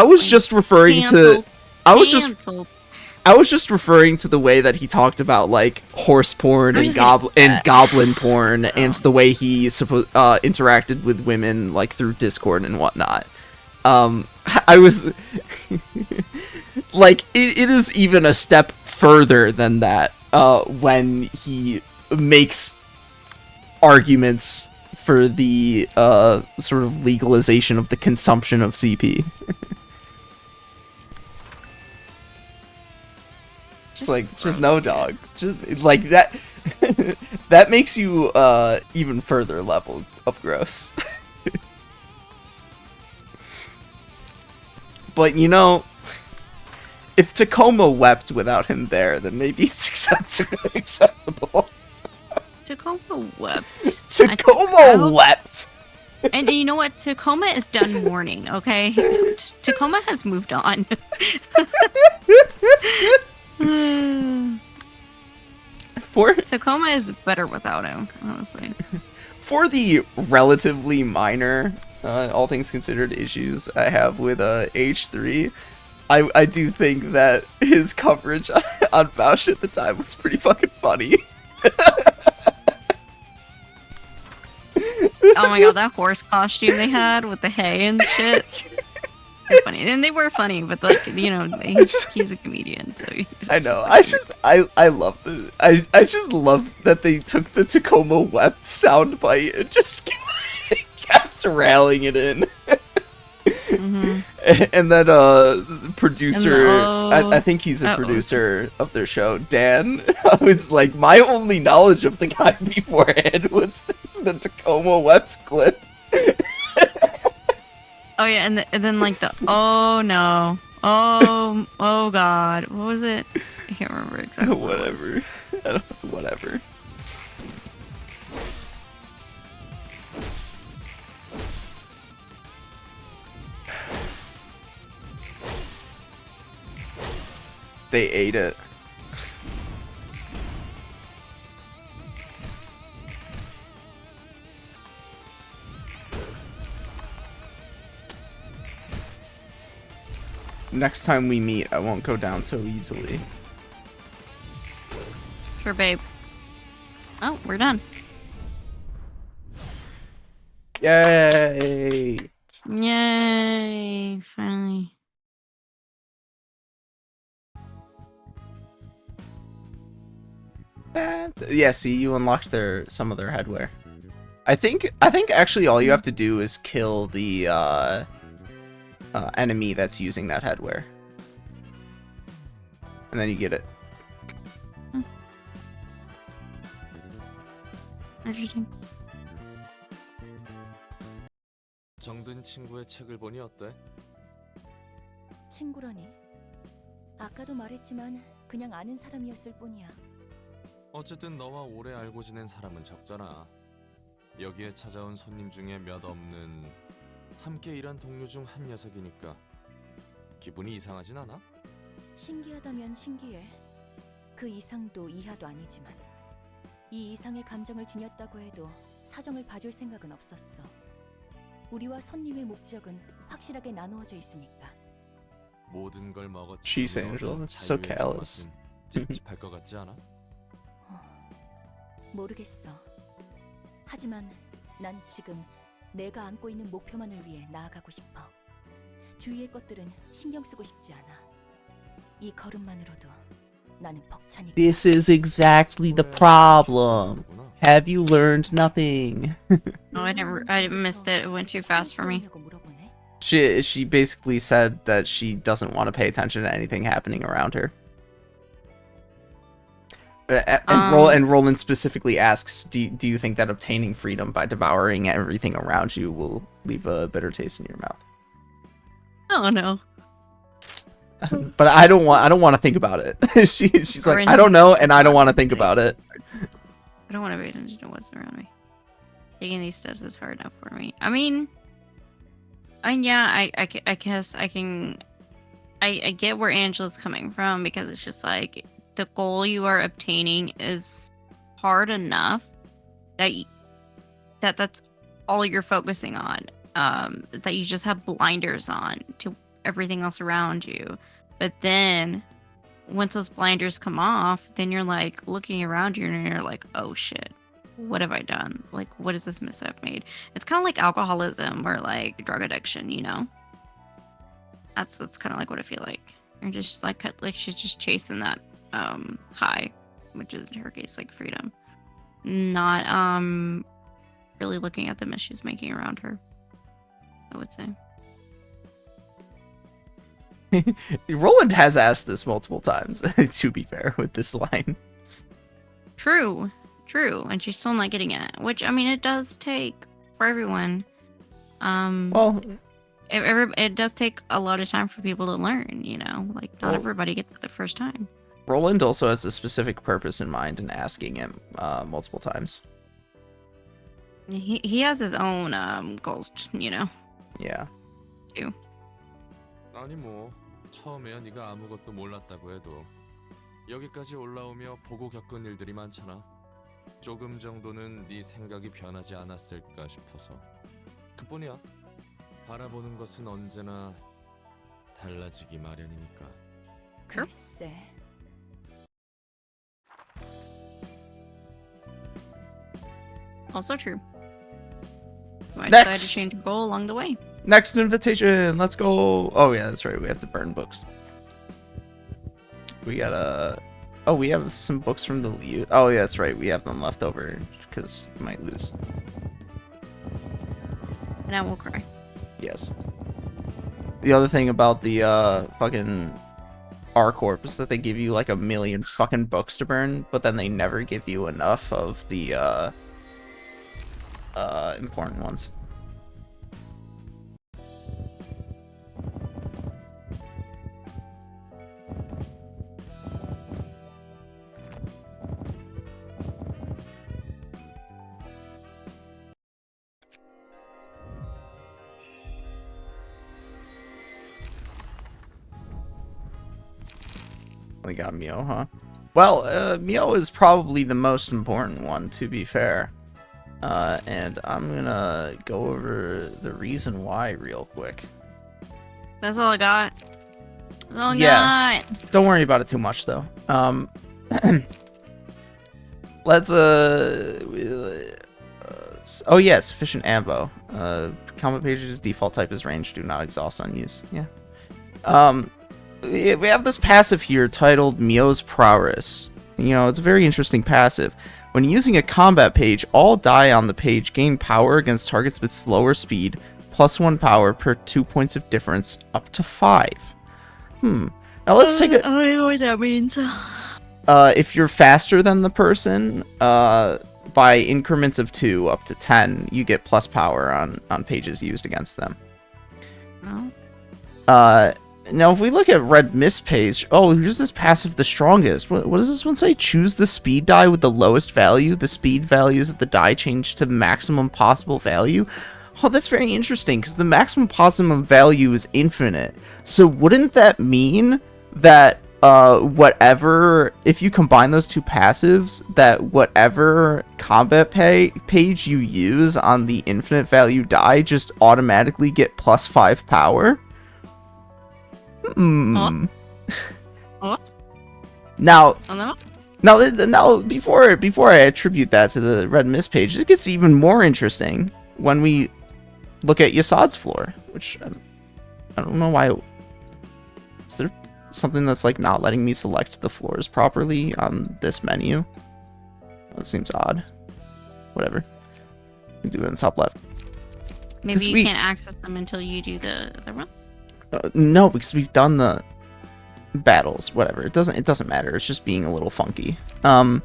was just referring to the way that he talked about, like, horse porn and goblin porn, and the way he interacted with women, like, through Discord and whatnot. I was like, it is even a step further than that when he makes arguments for the sort of legalization of the consumption of CP. It's like just no dog. Just like that. That makes you even further level of gross. But you know, if Tacoma wept without him there, then maybe it's acceptable. Tacoma wept. Tacoma wept. And you know what? Tacoma is done mourning, okay? Tacoma has moved on. Tacoma is better without him, honestly. For the relatively minor, all things considered, issues I have with H3, I do think that his coverage on Vouch at the time was pretty fucking funny. Oh my god, that horse costume they had with the hay and shit. They're funny. And they were funny, but like, you know, he's a comedian, so I know. I love I just love that they took the Tacoma wept soundbite and just kept railing it in. Mm-hmm. And then the producer, I think he's a Uh-oh. producer of their show, Dan, was like, my only knowledge of the guy beforehand was the Tacoma wept clip. Oh yeah, and then like the oh no, oh god, what was it? I can't remember exactly. What it was. Whatever. Whatever. They ate it. Next time we meet, I won't go down so easily. Sure, babe. Oh, we're done. Yay! Yay! Finally. Yeah, see, you unlocked some of their headwear. I think actually all you have to do is kill the enemy that's using that headwear, and then you get it. Interesting. 정든 친구의 책을 보니 어때? 친구라니. 아까도 말했지만 그냥 아는 사람이었을 뿐이야. 어쨌든 너와 오래 알고 지낸 사람은 적잖아. 여기에 찾아온 손님 중에 몇 없는 함께 일한 동료 중 한 녀석이니까 기분이 이상하진 않아? 신기하다면 신기해. 그 이상도 이하도 아니지만 이 이상의 감정을 지녔다고 해도 사정을 봐줄 생각은 없었어. 우리와 손님의 목적은 확실하게 나누어져 있으니까. 모든 걸 She's Angel. So callous. 찝찝할 것 같지 않아? 모르겠어. 하지만 난 지금 내가 안고 있는 목표만을 위해 나아가고 싶어. 주위의 것들은 신경 쓰고 싶지 않아. 이 걸음만으로도 나는 벅차니까. This is exactly the problem. Have you learned nothing? Oh, I missed it. It went too fast for me. She basically said that she doesn't want to pay attention to anything happening around her. And Roland specifically asks, do you think that obtaining freedom by devouring everything around you will leave a bitter taste in your mouth? Oh no. But I don't want to think about it. She's like, I don't know, and I don't want to think about it. I don't want to pay attention to what's around me. Taking these steps is hard enough for me. I mean, yeah, I guess I can. I get where Angela's coming from, because it's just like the goal you are obtaining is hard enough that that's all you're focusing on. That you just have blinders on to everything else around you. But then once those blinders come off, then you're like looking around you and you're like, oh shit, what have I done? Like, what is this mess I've made? It's kind of like alcoholism or like drug addiction, you know? That's kind of like what I feel like. You're just like she's just chasing that high, which is in her case like freedom, not really looking at the mess she's making around her, I would say. Roland has asked this multiple times, to be fair, with this line. True, and she's still not getting it. Which, I mean, it does take for everyone. Well, It does take a lot of time for people to learn. Like not Well- everybody gets it the first time. Roland also has a specific purpose in mind in asking him multiple times. He has his own goals. Yeah. 아니 뭐 처음에야 네가 아무것도 몰랐다고 해도 여기까지 올라오며 보고 겪은 일들이 많잖아. 조금 정도는 네 생각이 변하지 않았을까 싶어서. 그뿐이야. 바라보는 것은 언제나 달라지기 마련이니까. 글쎄. Also true. I decided to Next. change your goal along the way. Next invitation. Let's go. Oh yeah, that's right. We have to burn books. We gotta. Oh, we have some books from the. Oh yeah, that's right. We have them left over because we might lose. And I will cry. Yes. The other thing about the fucking R-Corp is that they give you like 1 million fucking books to burn, but then they never give you enough of the important ones. We got Mio, huh? Well, Mio is probably the most important one, to be fair. And I'm gonna go over the reason why real quick. That's all I got. That's all I Yeah. got. Don't worry about it too much, though. Let's, oh yeah, sufficient ammo. Combat pages, default type is range, do not exhaust on use. Yeah. We have this passive here titled Mio's Prowess. It's a very interesting passive. When using a combat page, all die on the page gain power against targets with slower speed, +1 power per 2 points of difference, up to 5. Now let's take a... I don't know what that means. if you're faster than the person, by increments of 2 up to 10, you get plus power on pages used against them. Oh. Now, if we look at Red Mist page, oh, who's this passive the strongest? What does this one say? Choose the speed die with the lowest value. The speed values of the die change to maximum possible value. Oh, that's very interesting, because the maximum possible value is infinite. So wouldn't that mean that whatever, if you combine those two passives, that whatever combat page you use on the infinite value die just automatically get +5 power? What? Now, Oh, now, before I attribute that to the Red Mist page, it gets even more interesting when we look at Yasad's floor, which I don't know why. Is there something that's like not letting me select the floors properly on this menu? That seems odd. Whatever. We can do it in the top left. maybe 'Cause you we- can't access them until you do the runs. No, because we've done the battles. Whatever. It doesn't matter. It's just being a little funky. Now,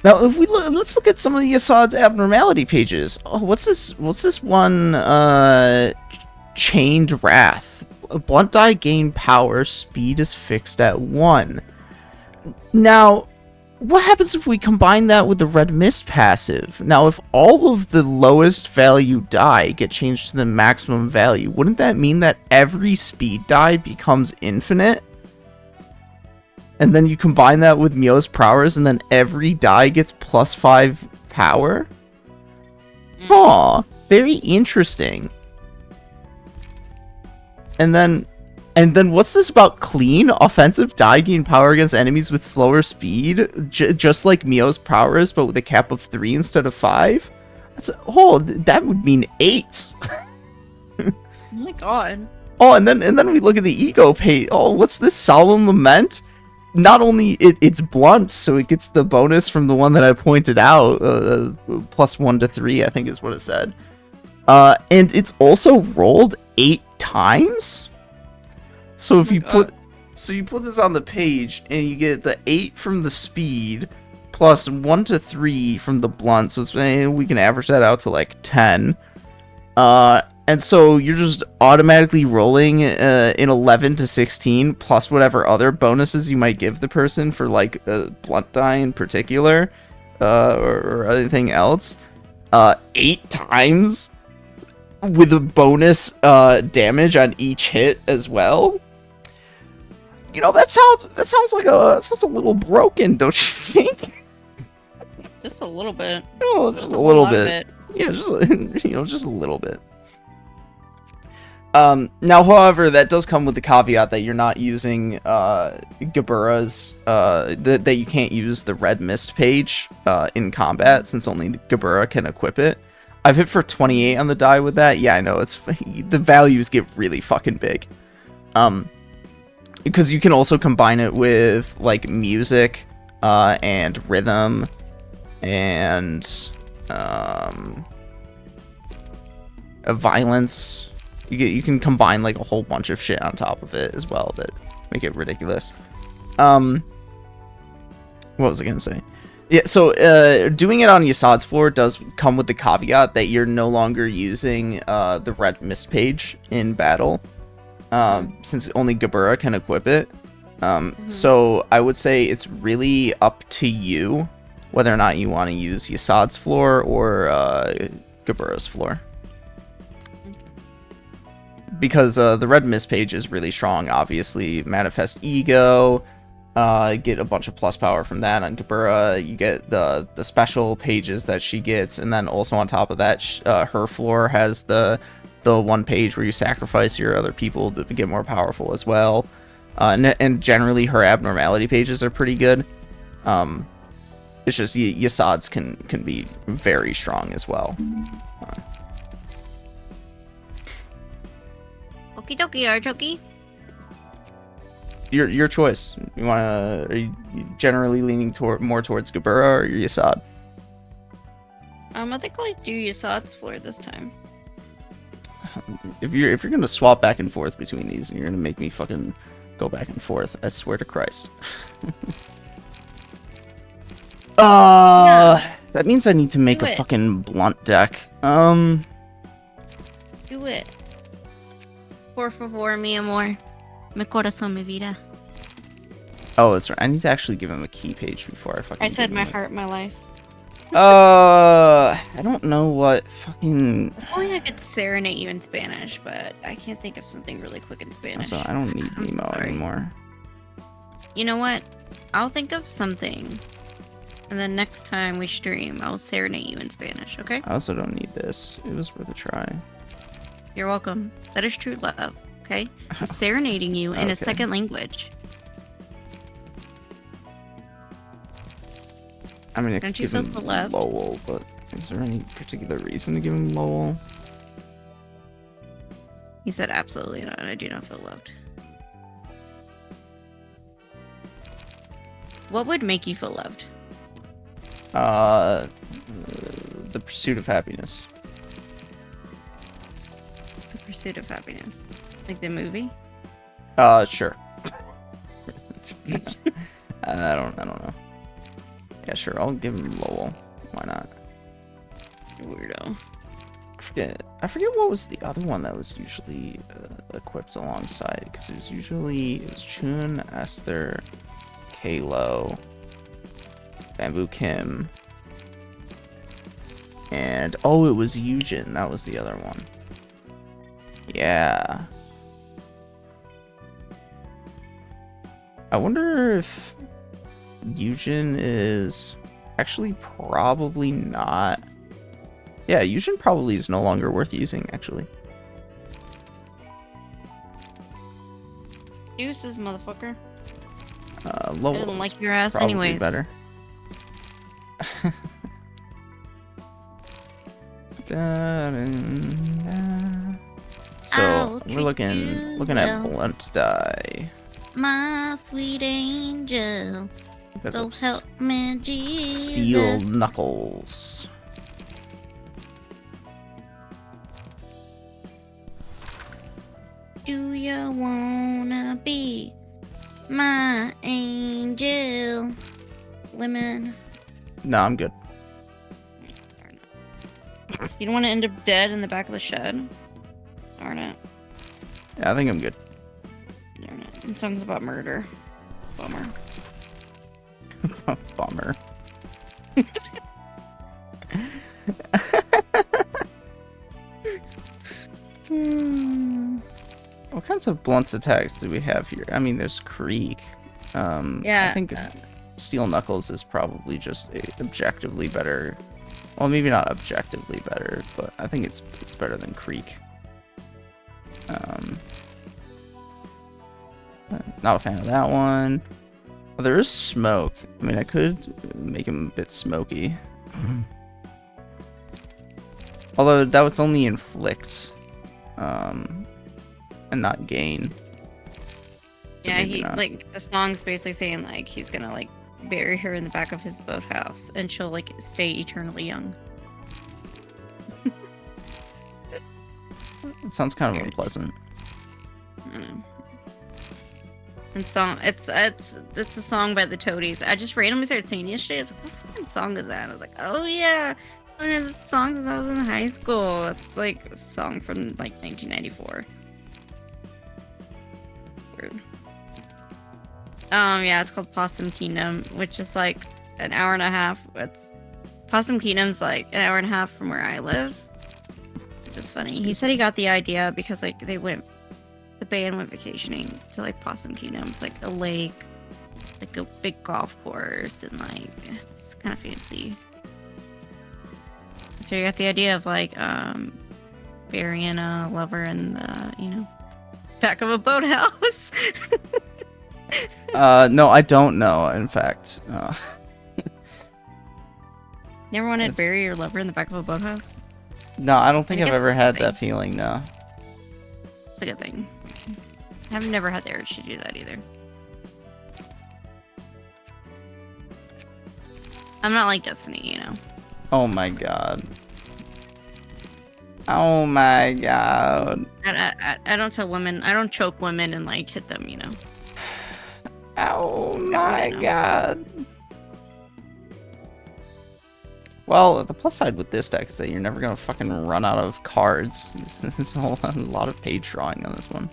if we let's look at some of the Yasad's abnormality pages. Oh, what's this? What's this one? Chained Wrath. Blunt die gain power. Speed is fixed at 1. Now, what happens if we combine that with the Red Mist passive? Now, if all of the lowest value die get changed to the maximum value, wouldn't that mean that every speed die becomes infinite? And then you combine that with Mio's Prowess, and then every die gets +5 power? Huh. Very interesting. And then what's this about clean? Offensive die gain power against enemies with slower speed? Just like Mio's Prowess, but with a cap of 3 instead of 5? That would mean 8. Oh my god. Oh, and then we look at the ego page. Oh, what's this? Solemn Lament? Not only it's blunt, so it gets the bonus from the one that I pointed out, +1 to 3, I think is what it said. And it's also rolled 8 times? So if Oh my you God. put this on the page and you get the 8 from the speed plus 1 to 3 from the blunt, so we can average that out to like 10. And so you're just automatically rolling in 11 to 16 plus whatever other bonuses you might give the person for like a blunt die in particular, or anything else. 8 times with a bonus damage on each hit as well. You know, that sounds a little broken, don't you think? Just a little bit. Oh, just a whole little lot of bit. it. Yeah, just just a little bit. Now, however, that does come with the caveat that you're not using Gabura's that you can't use the red mist page in combat, since only Gabura can equip it. I've hit for 28 on the die with that. Yeah, I know, it's the values get really fucking big. Because you can also combine it with like music and rhythm and a violence. You can combine like a whole bunch of shit on top of it as well that make it ridiculous. What was I gonna say? Yeah, so doing it on Yasad's floor does come with the caveat that you're no longer using the red mist page in battle. Since only Gabura can equip it. So I would say it's really up to you whether or not you want to use Yasad's floor or Gabura's floor. Because the red mist page is really strong, obviously. Manifest ego, get a bunch of plus power from that on Gabura. You get the special pages that she gets, and then also on top of that, her floor has the one page where you sacrifice your other people to get more powerful as well. And generally her abnormality pages are pretty good. It's just Yasad's can be very strong as well. Okie dokie, Archoki. Your choice. Are you generally leaning more towards Gabura or Yasad? I think I'll do Yasad's floor this time. If you're gonna swap back and forth between these and you're gonna make me fucking go back and forth, I swear to Christ. That means I need to make a fucking blunt deck. Do it. Por favor, mi amor. Mi corazón, mi vida. Oh, that's right. I need to actually give him a key page before I fucking. I said give my him heart, my life. I don't know what fucking. Only I could serenade you in Spanish, but I can't think of something really quick in Spanish. Also, I don't need I'm Nemo sorry. anymore. You know what? I'll think of something. And then next time we stream, I'll serenade you in Spanish, okay? I also don't need this. It was worth a try. You're welcome. That is true love, okay? I'm serenading you in a Okay. second language. I mean, I could Don't you give feel him so loved? Lowell, but is there any particular reason to give him Lowell? He said absolutely not. I do not feel loved. What would make you feel loved? The Pursuit of Happiness. The Pursuit of Happiness. Like the movie? Sure. I don't know. Yeah, sure. I'll give him Lowell. Why not? Weirdo. I forget what was the other one that was usually equipped alongside, because it was Chun, Esther, Kalo, Bamboo Kim, and it was Yujin. That was the other one. Yeah. I wonder if Yujin is actually probably not. Yeah, Yujin probably is no longer worth using, actually. Deuces, motherfucker. Lowell I didn't like your ass probably anyways. better. So I'll we're treat looking you at well. blunt die. My sweet angel. That's So what's- help me, Jesus. Steel knuckles. Do you wanna be my angel? Lemon. No, I'm good. You don't want to end up dead in the back of the shed? Darn it. Yeah, I think I'm good. Darn it. The song's about murder. Bummer. Bummer. What kinds of blunts attacks do we have here? I mean, there's Creek. Yeah. I think Steel Knuckles is probably just objectively better. Well, maybe not objectively better, but I think it's better than Creek. Not a fan of that one. Oh, there is Smoke. I mean, I could make him a bit smoky. Although that was only inflict, and not gain. So Yeah, maybe he not. like the song's basically saying like he's gonna like bury her in the back of his boathouse and she'll like stay eternally young. It sounds kind of unpleasant. I don't know. And song, it's a song by the Toadies. I just randomly started singing yesterday. I was like, what fucking song is that? I was like, oh yeah, one of the songs since I was in high school. It's like a song from like 1994. Weird. Yeah, it's called Possum Kingdom, which is like an hour and a half. Possum Kingdom's like an hour and a half from where I live. Which is funny. He said he got the idea because like the band went vacationing to like Possum Kingdom. It's like a lake, like a big golf course, and like it's kind of fancy. So you got the idea of like burying a lover in the back of a boathouse. No, I don't know. In fact, Never wanted to It's- bury your lover in the back of a boathouse? no, I don't think I I've guess ever it's a had thing. that feeling. No. It's a good thing. I've never had the urge to do that either. I'm not like Destiny, Oh my god. Oh my god. I don't tell women, I don't choke women and like hit them, Oh Yeah, my I know. god. Well, the plus side with this deck is that you're never gonna fucking run out of cards. There's a lot of page drawing on this one.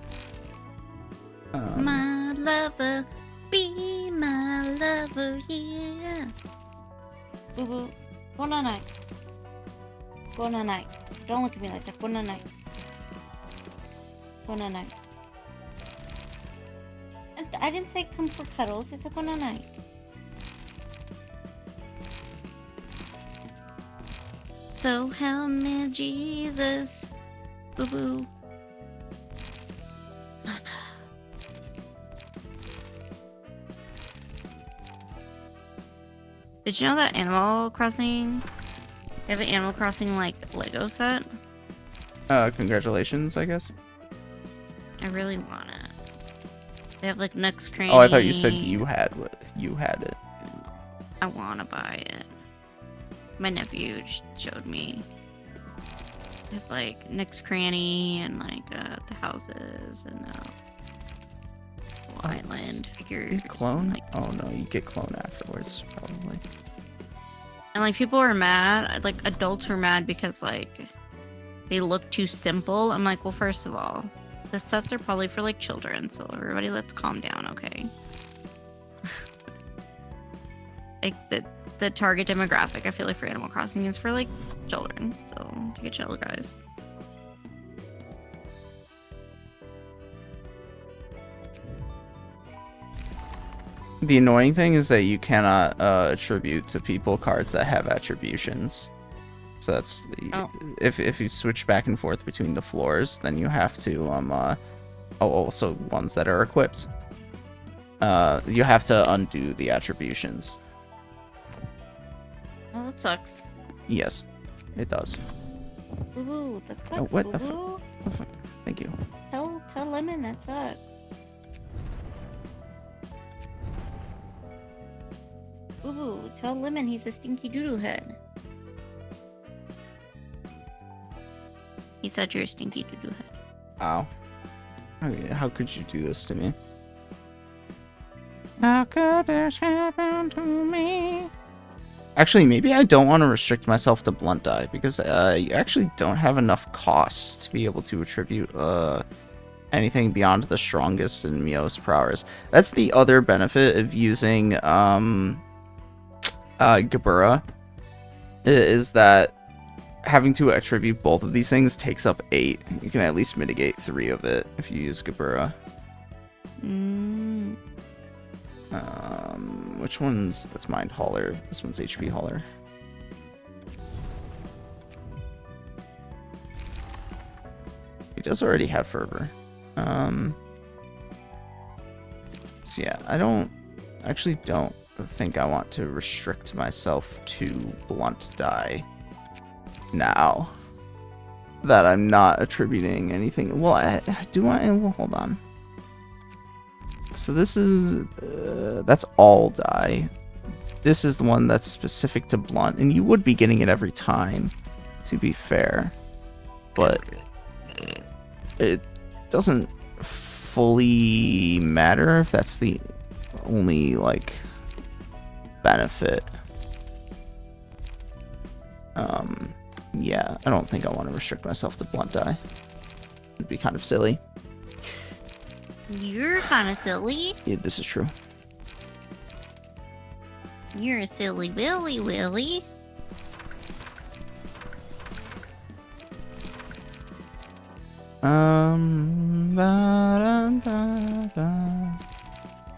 My lover, be my lover, yeah. Boo boo. Go night. Go night. Don't look at me like that. Go night. Go night. I didn't say come for cuddles. I said go night. So help me, Jesus. Boo boo. Did you know that Animal Crossing? They have an Animal Crossing like Lego set. Congratulations, I guess. I really want it. They have like Nook's Cranny. Oh, I thought you said you had it. I want to buy it. My nephew showed me. They have like Nook's Cranny and like the houses and Oh, island figures. You clone? Like, Oh no, you get clone afterwards, probably. and like people are mad, like adults are mad because like they look too simple. I'm like, well, first of all, the sets are probably for like children, so everybody let's calm down, okay? Like the target demographic, I feel like for Animal Crossing is for like children, so take a chill, guys. The annoying thing is that you cannot attribute to people cards that have attributions. So that's Oh. if you switch back and forth between the floors, then you have to also ones that are equipped. You have to undo the attributions. Oh, that sucks. Yes, it does. Boo boo, that sucks. Oh, what boo the boo. Thank you. Tell Lemon that sucks. Boo boo, tell Lemon he's a stinky doodoo head. He said you're a stinky doodoo head. Ow. How could you do this to me? How could this happen to me? Actually, maybe I don't want to restrict myself to blunt die, because you actually don't have enough cost to be able to attribute anything beyond the strongest and Mios prowess. That's the other benefit of using Gabura, is that having to attribute both of these things takes up 8. You can at least mitigate 3 of it if you use Gabura. Which one's... that's Mind Hauler. This one's HP Hauler. He does already have Fervor. So yeah, I actually don't think I want to restrict myself to blunt die now that I'm not attributing anything. Well, well, hold on. So this is that's all die. This is the one that's specific to blunt, and you would be getting it every time, to be fair, but it doesn't fully matter if that's the only like benefit. Yeah, I don't think I want to restrict myself to blunt die. It'd be kind of silly. You're kind of silly. Yeah, this is true. You're a silly Willy.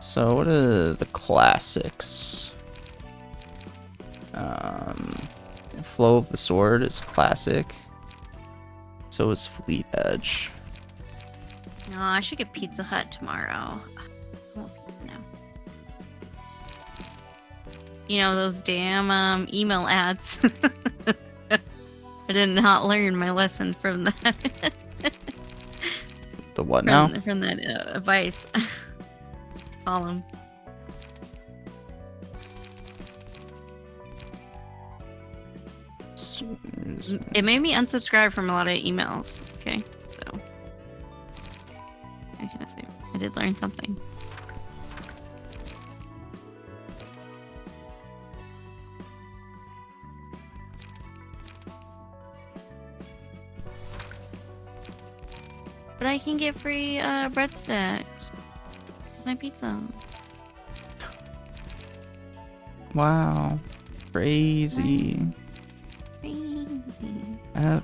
So what are the classics? Flow of the Sword is classic. So is Fleet Edge. No, I should get Pizza Hut tomorrow. I want pizza now. You know, those damn email ads. I did not learn my lesson from that. The what now? From that advice column. It made me unsubscribe from a lot of emails. Okay, so I can say I did learn something. But I can get free breadsticks. My pizza. Wow, crazy.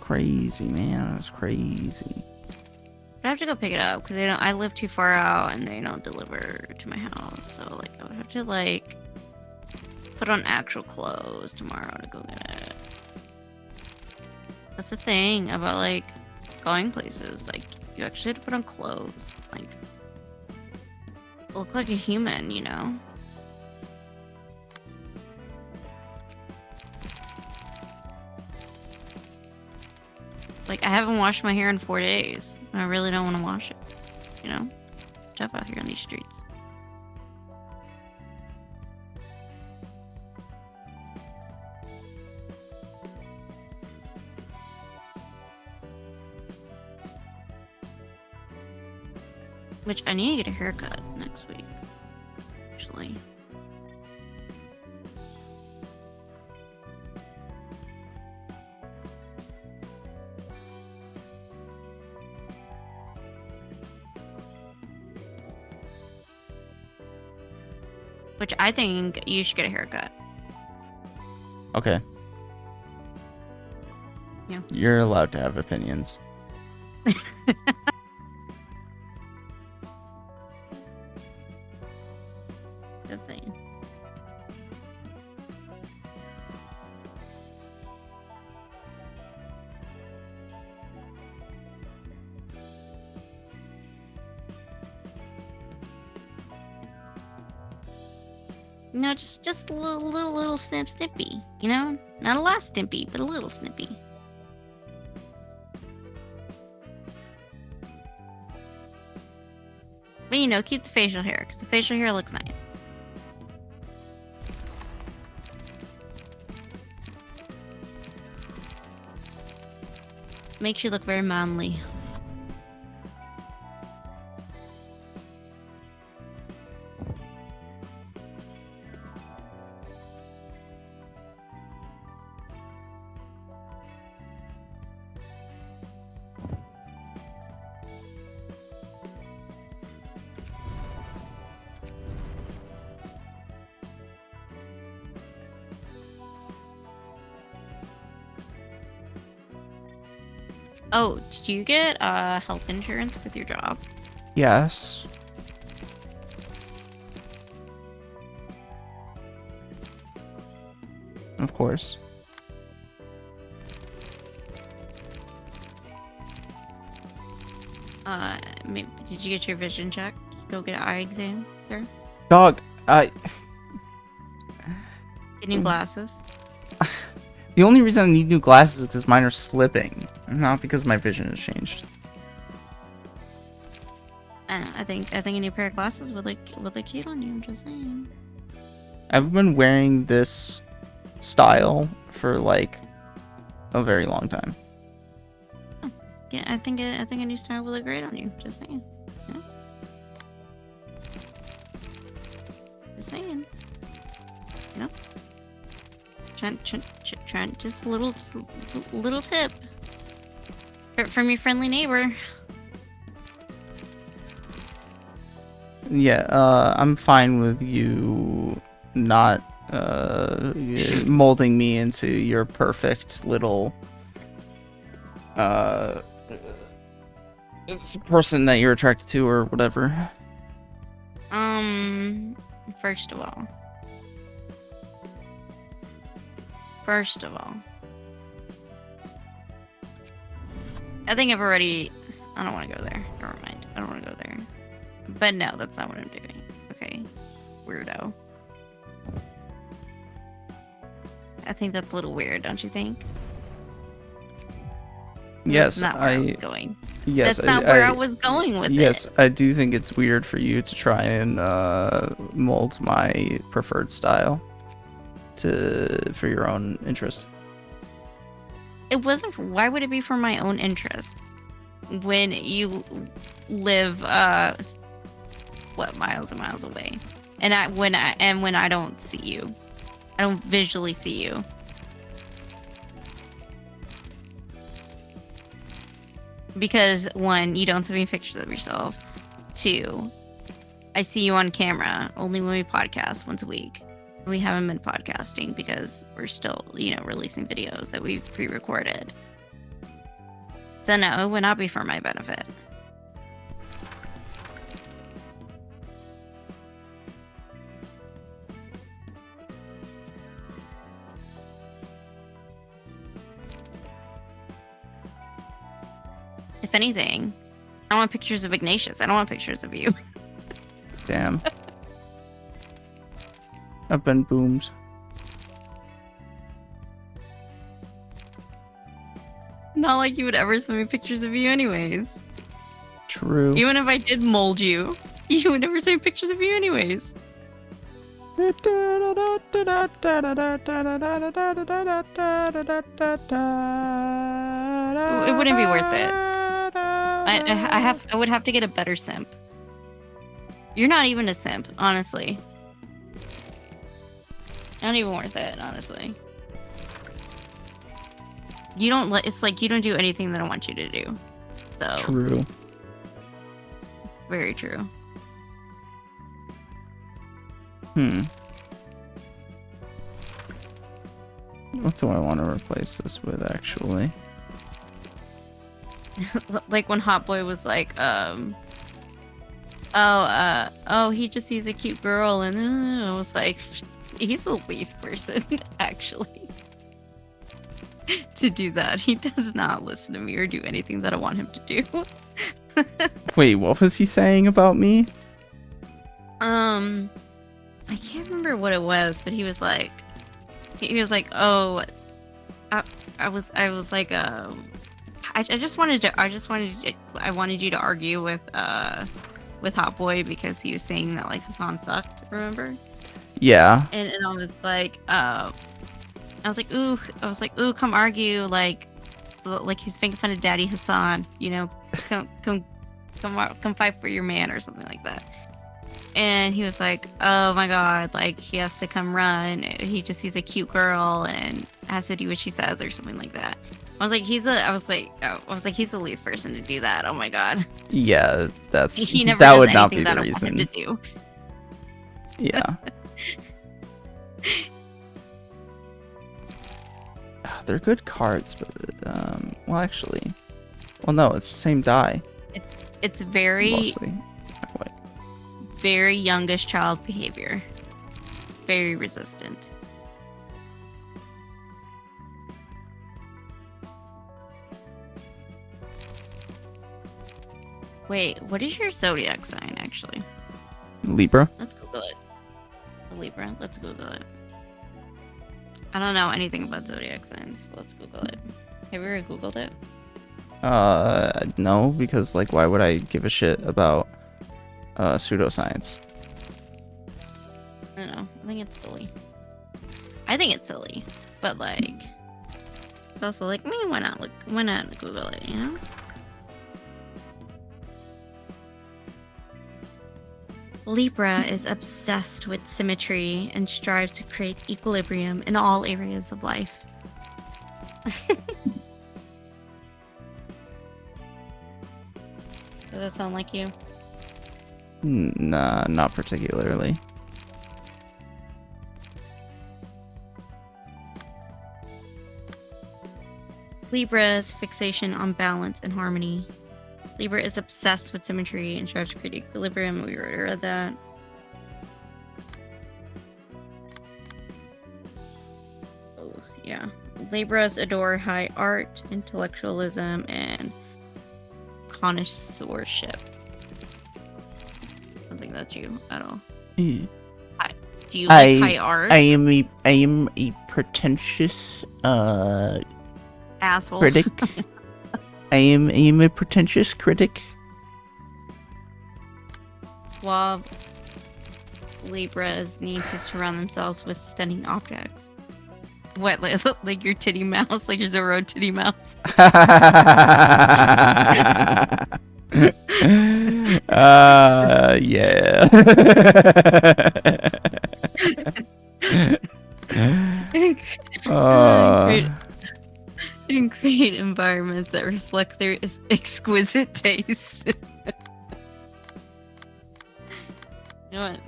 Crazy, man. That's crazy. I have to go pick it up because I live too far out and they don't deliver to my house. So like I would have to like put on actual clothes tomorrow to go get it. That's the thing about like going places. Like you actually have to put on clothes. Like look like a human, you know? Like, I haven't washed my hair in 4 days. And I really don't want to wash it. You know? Tough out here on these streets. Which I need to get a haircut next week. Actually. Which I think you should get a haircut. Okay. Yeah. You're allowed to have opinions. Just saying. You know, just a little snippy, you know? Not a lot snippy, but a little snippy. But you know, keep the facial hair, because the facial hair looks nice. Makes you look very manly. Oh, did you get health insurance with your job? Yes. Of course. Maybe, did you get your vision checked? Go get an eye exam, sir. Dog, Get new glasses. the only reason I need new glasses is because mine are slipping, not because my vision has changed. I don't know, I think a new pair of glasses would look cute on you. I'm just saying. I've been wearing this style for like a very long time. Yeah, I think a new style would look great on you. Just saying. Yeah. Just saying. You know. Trent, just a little tip from your friendly neighbor. Yeah, I'm fine with you not molding me into your perfect little person that you're attracted to or whatever. First of all, I think I've already. I don't want to go there. Never mind. I don't want to go there. But no, that's not what I'm doing. Okay, weirdo. I think that's a little weird, don't you think? Yes, That's not where I was going. Yes, that's not where I was going with it. Yes, I do think it's weird for you to try and mold my preferred style for your own interest. It wasn't. Why would it be for my own interest? When you live miles and miles away, and when I don't see you, I don't visually see you. Because one, you don't send me pictures of yourself. Two, I see you on camera only when we podcast once a week. We haven't been podcasting because we're still, releasing videos that we've pre-recorded. So no, it would not be for my benefit. If anything, I don't want pictures of Ignatius. I don't want pictures of you. Damn. I've been boomed. Not like you would ever send me pictures of you anyways. True. Even if I did mold you, you would never send pictures of you anyways. It wouldn't be worth it. I would have to get a better simp. You're not even a simp, honestly. Not even worth it, honestly. You don't it's like you don't do anything that I want you to do. So True. Very true. What do I want to replace this with, actually? Like when Hot Boy was like, he just sees a cute girl, and I was like, he's the least person, actually, to do that. He does not listen to me or do anything that I want him to do. Wait, what was he saying about me? I can't remember what it was, but he was like, oh, I wanted you to argue with Hot Boy because he was saying that like Hassan sucked, remember? Yeah. And I was like, ooh, come argue, like he's making fun of Daddy Hassan, come fight for your man or something like that. And he was like, oh my god, like he has to come run. He just sees a cute girl and has to do what she says or something like that. I was like, he's the least person to do that. Oh my god. Yeah, he never that does would not be anything the that I want him reason. to do. Yeah. They're good cards, but well, actually, Well, no, it's the same die. It's very, Mostly. Wait. very youngish child behavior. Very resistant. Wait, what is your zodiac sign, actually? Libra. Let's Google it. Libra, let's Google it. I don't know anything about zodiac signs. Let's Google it. Have you ever Googled it? No, because like, why would I give a shit about pseudoscience? I don't know. I think it's silly. I think it's silly, but like, it's also like, why not Google it? You know. Libra is obsessed with symmetry and strives to create equilibrium in all areas of life. Does that sound like you? Nah, not particularly. Libra's fixation on balance and harmony. Libra is obsessed with symmetry and strives to create equilibrium. We already read that. Oh, yeah. Libras adore high art, intellectualism, and connoisseurship. I don't think that's you at all. Do you like high art? I am a pretentious Asshole. critic. I am a pretentious critic. Suave Libras need to surround themselves with stunning objects. What, like your titty mouse? Like your Zoro titty mouse? Yeah. And create environments that reflect their exquisite taste. You know what?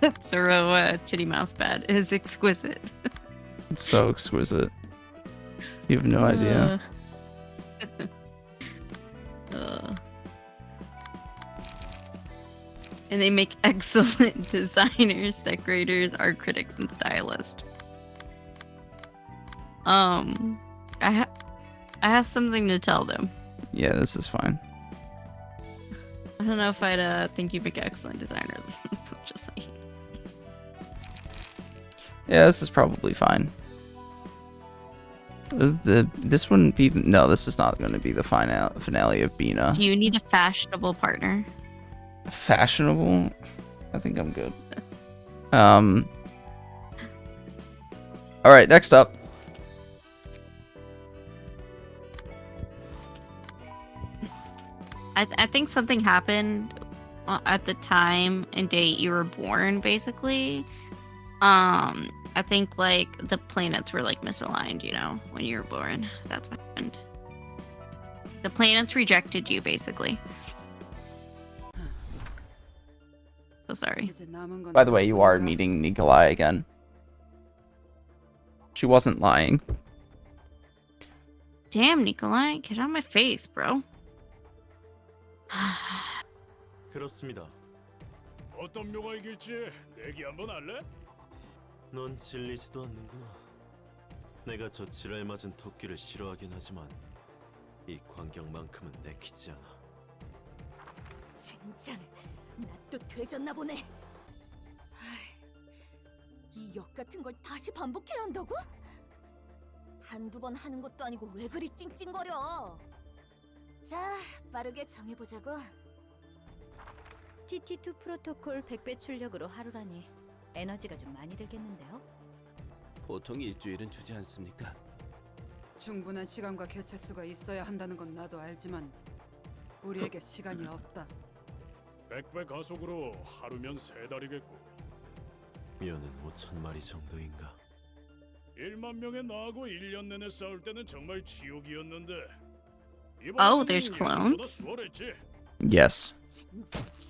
That's Zoro titty mouse bad. It is exquisite. It's so exquisite. You have no idea. And they make excellent designers, decorators, art critics, and stylists. I have something to tell them. Yeah, this is fine. I don't know if I'd think you make an excellent designer. Just saying. Yeah, this is probably fine. This wouldn't be. No, this is not going to be the finale of Bina. Do you need a fashionable partner? Fashionable? I think I'm good. All right, next up. I think something happened at the time and date you were born, basically. I think like the planets were like misaligned, you know, when you were born. That's what happened. The planets rejected you, basically. So sorry. By the way, you are meeting Nikolai again. She wasn't lying. Damn, Nikolai, get out of my face, bro. 그렇습니다. 어떤 묘가 이길지 내기 한번 할래? 넌 질리지도 않는구나. 내가 저 지랄 맞은 토끼를 싫어하긴 하지만 이 광경만큼은 내키지 않아. 젠장, 나 또 되졌나 보네. 이 역 같은 걸 다시 반복해야 한다고? 한두 번 하는 것도 아니고 왜 그리 찡찡거려? 자, 빠르게 정해보자고. TT2 프로토콜 100배 출력으로 하루라니 에너지가 좀 많이 들겠는데요? 보통 일주일은 주지 않습니까? 충분한 시간과 개체수가 있어야 한다는 건 나도 알지만 우리에게 시간이 없다. 100배 가속으로 하루면 3달이겠고. 미어는 5,000마리 정도인가? 1만 명의 나하고 1년 내내 싸울 때는 정말 지옥이었는데. Oh, there's clones? Yes.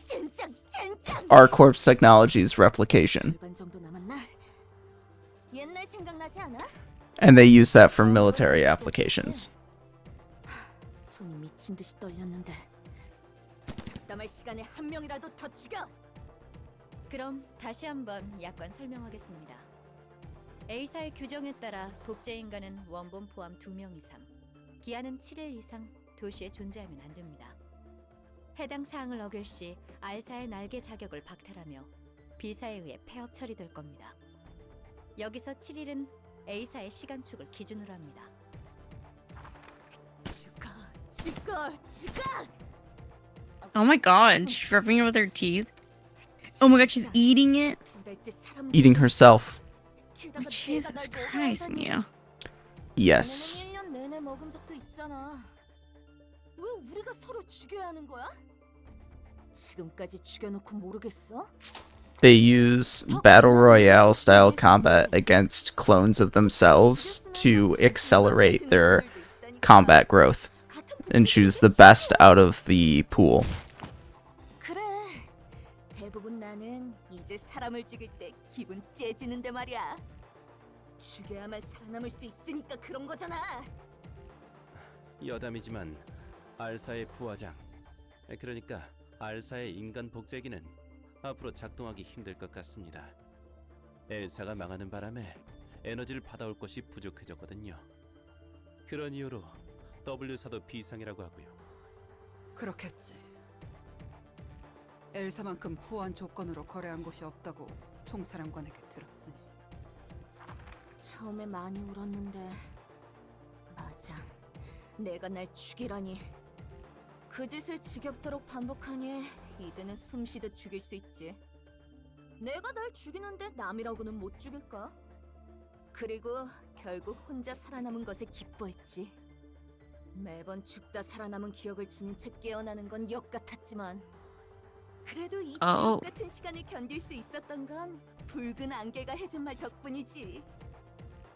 젠장, 젠장. R-Corp's Technologies replication. 절반 정도 남았나? 옛날 생각나지 않아? And they use that for military applications. 손이 미친 듯이 떨렸는데. 잡담할 시간에 한 명이라도 더 죽여. 그럼 다시 한번 약관 설명하겠습니다. A사의 규정에 따라 복제 인간은 원본 포함 2명 이상, 기한은 7일 이상 도시에 존재하면 안 됩니다. 해당 사항을 어길 시 R사의 날개 자격을 박탈하며 B사에 의해 폐업 처리될 겁니다. 여기서 7일은 A사의 시간축을 기준으로 합니다. 죽어. Oh my god, she's rubbing it with her teeth. Oh my god, she's eating it. Eating herself. Jesus Christ, Mia. Yes. 1년 내내 먹은 적도 있잖아. 왜 우리가 서로 죽여야 하는 거야? 지금까지 죽여놓고 모르겠어? They use battle royale style combat against clones of themselves to accelerate their combat growth and choose the best out of the pool. 그래. 대부분 나는 이제 사람을 죽일 때 기분 째지는데 말이야. 죽여야만 살아남을 수 있으니까 그런 거잖아. 여담이지만 알사의 부하장, 그러니까 알사의 인간 복제기는 앞으로 작동하기 힘들 것 같습니다. 엘사가 망하는 바람에 에너지를 받아올 것이 부족해졌거든요. 그런 이유로 W사도 비상이라고 하고요. 그렇겠지. 엘사만큼 후한 조건으로 거래한 곳이 없다고 총사령관에게 들었으니. 처음에 많이 울었는데 맞아. 내가 날 죽이라니. 그 짓을 지겹도록 반복하니 이제는 숨쉬듯 죽일 수 있지. 내가 날 죽이는데 남이라고는 못 죽일까? 그리고 결국 혼자 살아남은 것에 기뻐했지. 매번 죽다 살아남은 기억을 지닌 채 깨어나는 건 역 같았지만 그래도 이 지옥 같은 시간을 견딜 수 있었던 건 붉은 안개가 해준 말 덕분이지.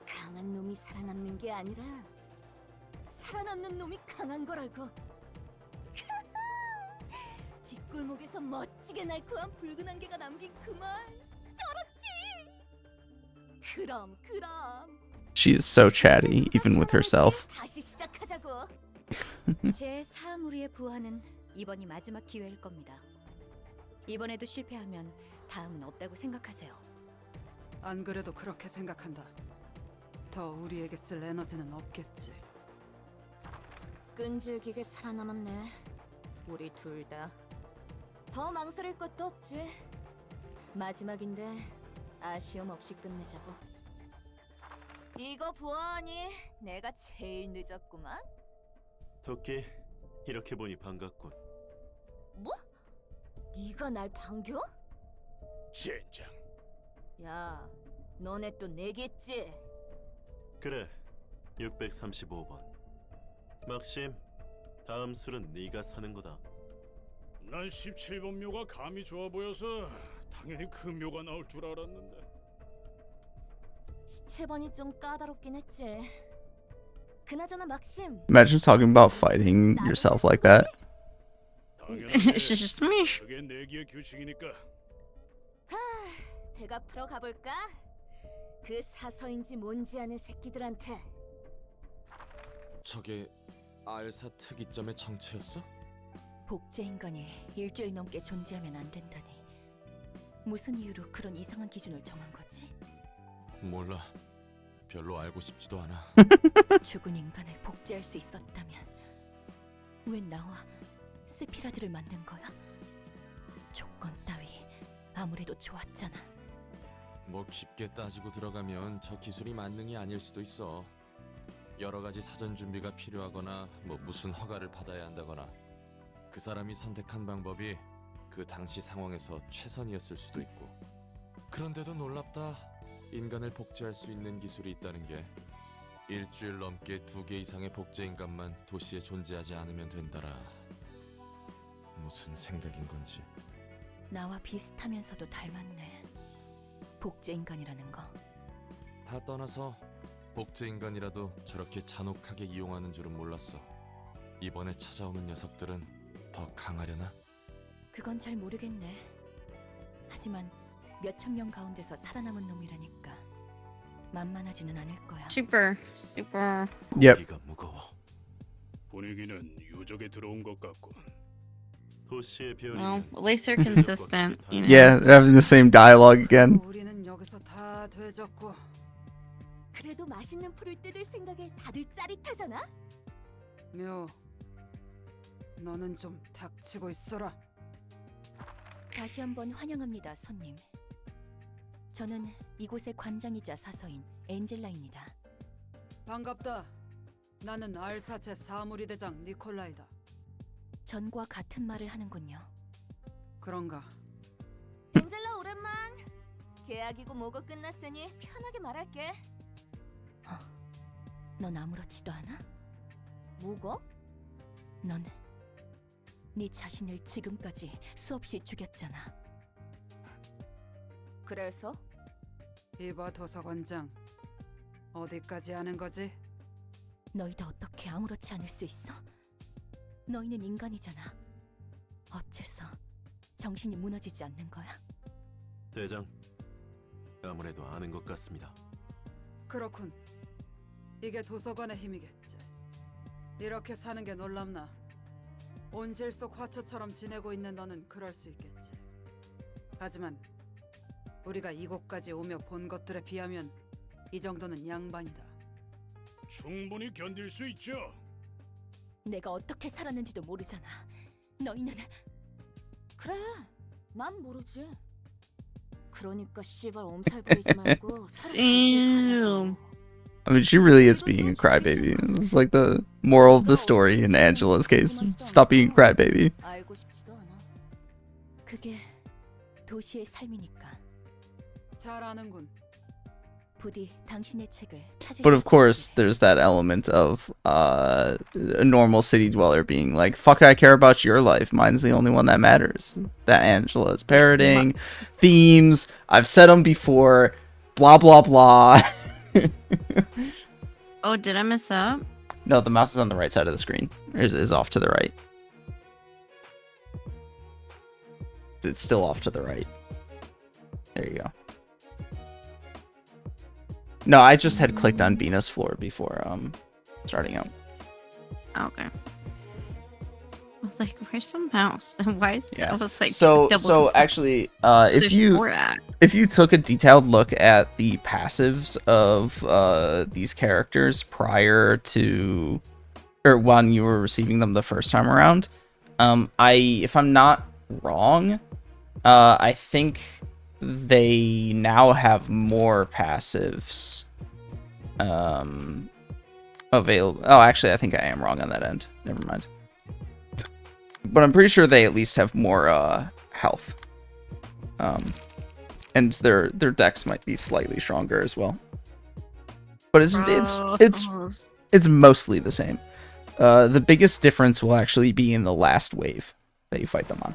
강한 놈이 살아남는 게 아니라 살아남는 놈이 강한 거라고. 뒷골목에서 멋지게 날카로운 붉은 안개가 남긴 그 말 쩔었지. 그럼 She is so chatty, even with herself. 다시 시작하자고. 제 4무리의 부하는 이번이 마지막 기회일 겁니다. 이번에도 실패하면 다음은 없다고 생각하세요. 안 그래도 그렇게 생각한다. 더 우리에게 쓸 에너지는 없겠지. 끈질기게 살아남았네. 우리 둘 다. 더 망설일 것도 없지. 마지막인데 아쉬움 없이 끝내자고. 이거 보아하니 내가 제일 늦었구만. 토끼, 이렇게 보니 반갑군. 뭐? 네가 날 반겨? 젠장. 야, 너네 또 내겠지? 그래, 635번. 막심, 다음 술은 네가 사는 거다. 난 17번 묘가 감이 좋아 보여서 당연히 그 묘가 나올 줄 알았는데. 17번이 좀 까다롭긴 했지. 그나저나 막심. Imagine talking about fighting yourself like that. It's just me. 그게 내기의 규칙이니까. 대가 풀어 가볼까? 그 사서인지 뭔지 아는 새끼들한테. 저게 알사 특이점의 정체였어? 복제 인간이 일주일 넘게 존재하면 안 된다니. 무슨 이유로 그런 이상한 기준을 정한 거지? 몰라. 별로 알고 싶지도 않아. 죽은 인간을 복제할 수 있었다면 왜 나와 세피라드를 만든 거야? 조건 따위 아무래도 좋았잖아. 뭐 깊게 따지고 들어가면 저 기술이 만능이 아닐 수도 있어. 여러 가지 사전 준비가 필요하거나 뭐 무슨 허가를 받아야 한다거나 그 사람이 선택한 방법이 그 당시 상황에서 최선이었을 수도 있고. 그런데도 놀랍다. 인간을 복제할 수 있는 기술이 있다는 게. 일주일 넘게 2개 이상의 복제 인간만 도시에 존재하지 않으면 된다라. 무슨 생각인 건지. 나와 비슷하면서도 닮았네. 복제 인간이라는 거. 다 떠나서 복제 인간이라도 저렇게 잔혹하게 이용하는 줄은 몰랐어. 이번에 찾아오는 녀석들은 더 강하려나? 그건 잘 모르겠네. 하지만 몇천 명 가운데서 살아남은 놈이라니까 만만하지는 않을 거야. Super. Yep. 고기가 무거워. 분위기는 유적에 들어온 것 같군. 도시의 Well, 변이는 at least they're consistent, you know. Yeah, they're having the same dialogue again. 우리는 여기서 다 되졌고. 그래도 맛있는 풀을 뜯을 생각에 다들 짜릿하잖아. 묘. 너는 좀 닥치고 있어라. 다시 한번 환영합니다, 손님. 저는 이곳의 관장이자 사서인 엔젤라입니다. 반갑다. 나는 알사 제4무리 대장 니콜라이다. 전과 같은 말을 하는군요. 그런가? 엔젤라 오랜만. 계약이고 뭐고 끝났으니 편하게 말할게. 넌 아무렇지도 않아? 뭐가? 넌 네 자신을 지금까지 수없이 죽였잖아. 그래서? 이봐 도서관장. 어디까지 하는 거지? 너희도 어떻게 아무렇지 않을 수 있어? 너희는 인간이잖아. 어째서 정신이 무너지지 않는 거야? 대장, 아무래도 아는 것 같습니다. 그렇군. 이게 도서관의 힘이겠지. 이렇게 사는 게 놀랍나? 온실 속 화초처럼 지내고 있는 너는 그럴 수 있겠지. 하지만 우리가 이곳까지 오며 본 것들에 비하면 이 정도는 양반이다. 충분히 견딜 수 있죠. 내가 어떻게 살았는지도 모르잖아. 너희는 그래, 난 모르지. 그러니까 씨발 엄살 부리지 말고 서로 Damn. I mean, she really is being a crybaby. It's like the moral of the story in Angela's case. Stop being a crybaby. 알고 싶지도 않아. 그게 도시의 삶이니까. 잘 아는군. 부디 당신의 책을 찾을 But 수 of course, 있게. there's that element of a normal city dweller being like, fuck, I care about your life. Mine's the only one that matters. That Angela is parroting. Themes. I've said them before. Blah, blah, blah. Oh, did I mess up? No, the mouse is on the right side of the screen. Is off to the right. It's still off to the right. There you go. No, I just had clicked on Venus floor before starting out. Okay. I was like, where's the mouse? And why is Yeah. I was like, So double actually, if there's you 4 acts. if you took a detailed look at the passives of these characters prior to, or when you were receiving them the first time around, if I'm not wrong, I think they now have more passives available. Oh, actually, I think I am wrong on that end. Never mind. But I'm pretty sure they at least have more health. And their decks might be slightly stronger as well. But it's mostly the same. The biggest difference will actually be in the last wave that you fight them on.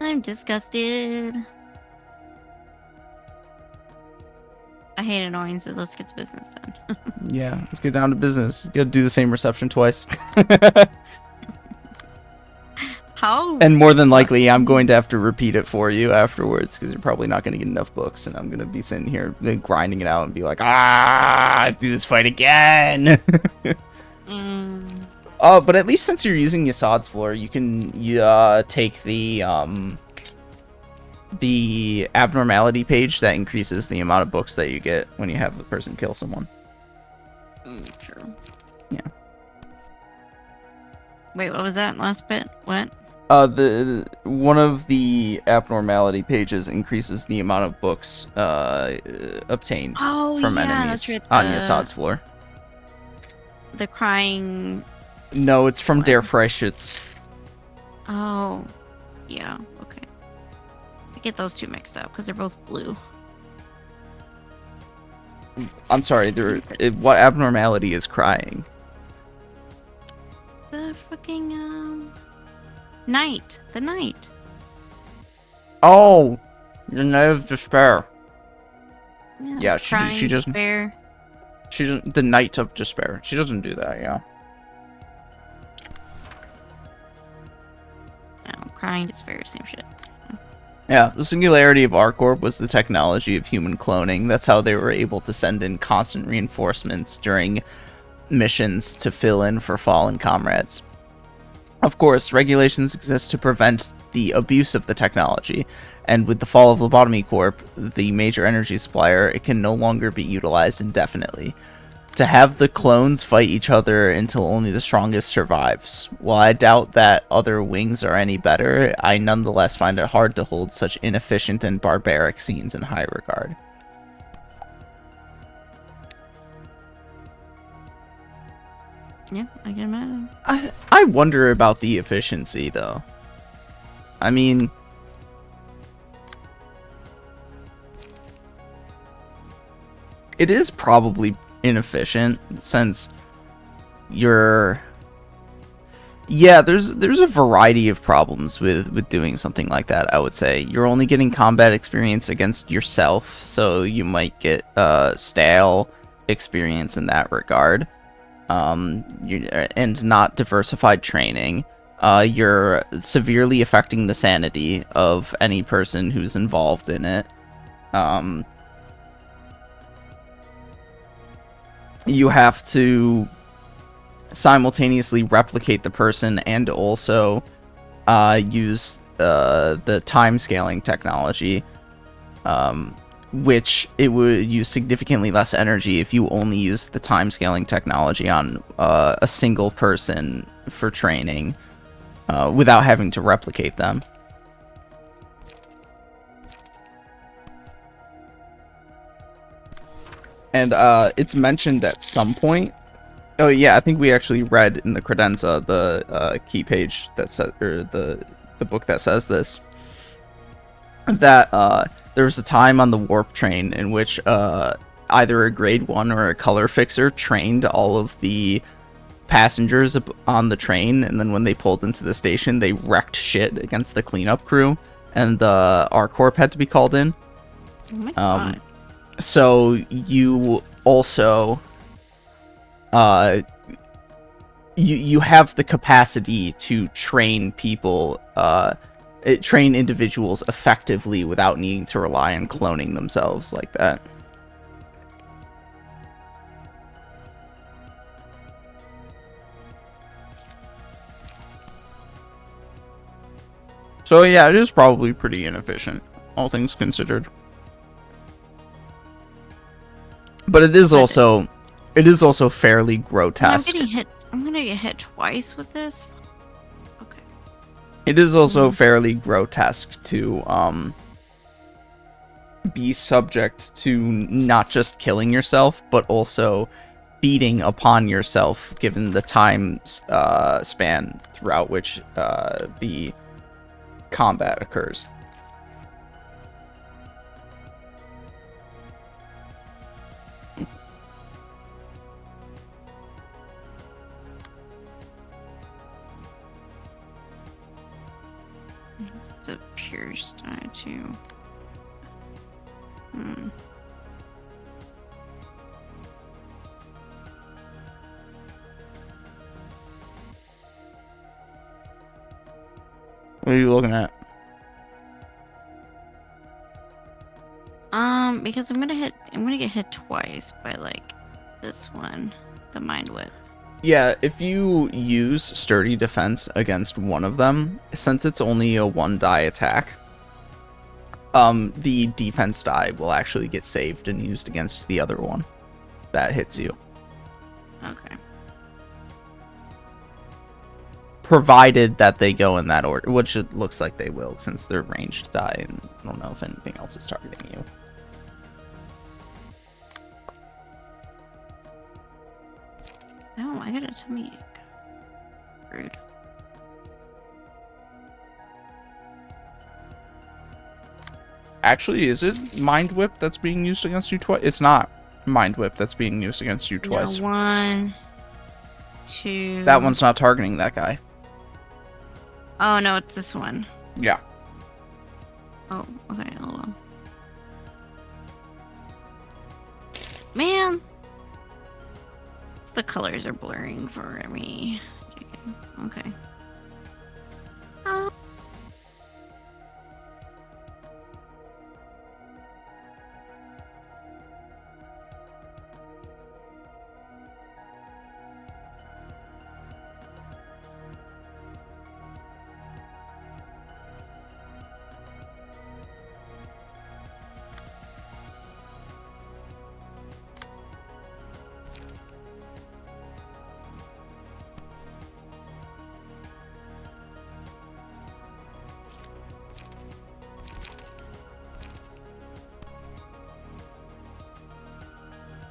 I'm disgusted. I hate annoyances. Let's get to business done. Yeah, let's get down to business. You gotta do the same reception twice. How? And more than likely, I'm going to have to repeat it for you afterwards, because you're probably not going to get enough books, and I'm going to be sitting here grinding it out and be like, I have to do this fight again! But at least since you're using Yasad's floor, you can take the abnormality page that increases the amount of books that you get when you have the person kill someone. True. Yeah. Wait, what was that last bit? What? The one of the abnormality pages increases the amount of books obtained from enemies right, on Yasad's floor. The crying. No, it's from Der Freischütz. Oh, yeah. Okay. I get those two mixed up because they're both blue. I'm sorry. What abnormality is crying? The fucking night. The night. Oh, the Night of Despair. Yeah, crying, she doesn't. despair. She doesn't. The Night of Despair. She doesn't do that. Yeah. No, crying, despair, same shit. Yeah, the singularity of ArcOrb was the technology of human cloning. That's how they were able to send in constant reinforcements during missions to fill in for fallen comrades. Of course, regulations exist to prevent the abuse of the technology, and with the fall of Lobotomy Corp, the major energy supplier, it can no longer be utilized indefinitely. To have the clones fight each other until only the strongest survives. While I doubt that other wings are any better, I nonetheless find it hard to hold such inefficient and barbaric scenes in high regard. Yeah, I can imagine. I wonder about the efficiency, though. I mean, it is probably inefficient since you're... Yeah, there's a variety of problems with doing something like that, I would say. You're only getting combat experience against yourself, so you might get stale experience in that regard. And not diversified training. You're severely affecting the sanity of any person who's involved in it. You have to simultaneously replicate the person and also use the time scaling technology, which it would use significantly less energy if you only use the time scaling technology on a single person for training without having to replicate them. And it's mentioned at some point. Oh yeah, I think we actually read in the credenza the key page that said, or the book that says this, that there was a time on the warp train in which either a grade 1 or a color fixer trained all of the passengers on the train, and then when they pulled into the station, they wrecked shit against the cleanup crew, and the R-Corp had to be called in. Oh my God. So you also you have the capacity to train people, train individuals effectively without needing to rely on cloning themselves like that. So yeah, it is probably pretty inefficient, all things considered. But it is also fairly grotesque. I'm gonna get hit twice with this. Okay. It is also fairly grotesque to be subject to not just killing yourself, but also feeding upon yourself, given the time span throughout which the combat occurs. It's a pure style too. What are you looking at? Because I'm gonna get hit twice by like this one, the mind whip. Yeah, if you use sturdy defense against one of them, since it's only a 1-die attack, the defense die will actually get saved and used against the other one that hits you. Okay. Provided that they go in that order, which it looks like they will, since they're ranged die, and I don't know if anything else is targeting you. Oh, I got a tummy ache. Rude. Actually, is it Mind Whip that's being used against you twice? It's not Mind Whip that's being used against you twice. No, 1, 2. That one's not targeting that guy. Oh no, it's this one. Yeah. Oh, okay, hold on. Man! The colors are blurring for me. Okay.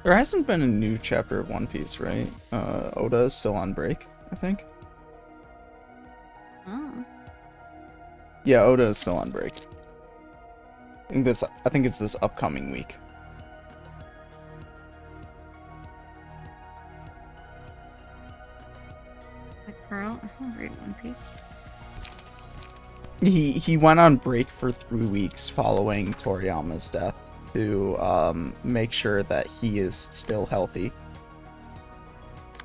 There hasn't been a new chapter of One Piece, right? Oda is still on break, I think. Oh. Yeah, Oda is still on break. I think it's this upcoming week. Like, girl, I don't read One Piece. He went on break for 3 weeks following Toriyama's death to make sure that he is still healthy.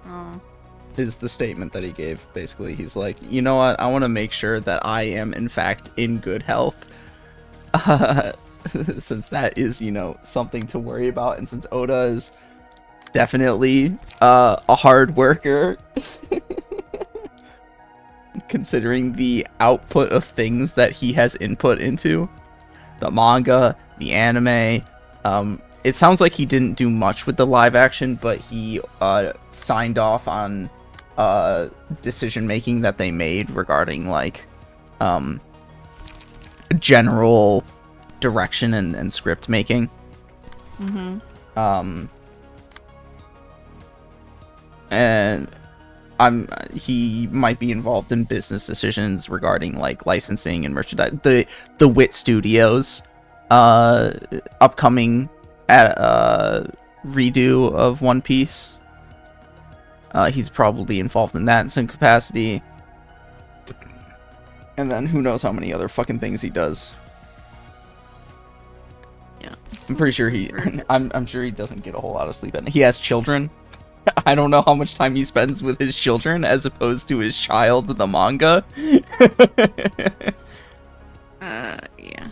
Oh. Is the statement that he gave. Basically, he's like, you know what? I want to make sure that I am in fact in good health. Since that is, you know, something to worry about, and since Oda is definitely a hard worker, considering the output of things that he has input into, the manga, the anime. It sounds like he didn't do much with the live action, but he signed off on decision making that they made regarding like general direction and script making. Mm-hmm. And he might be involved in business decisions regarding like licensing and merchandise. The Wit Studios upcoming redo of One Piece. He's probably involved in that in some capacity. And then who knows how many other fucking things he does. Yeah. I'm pretty sure I'm sure he doesn't get a whole lot of sleep at night. He has children. I don't know how much time he spends with his children as opposed to his child in the manga. Yeah.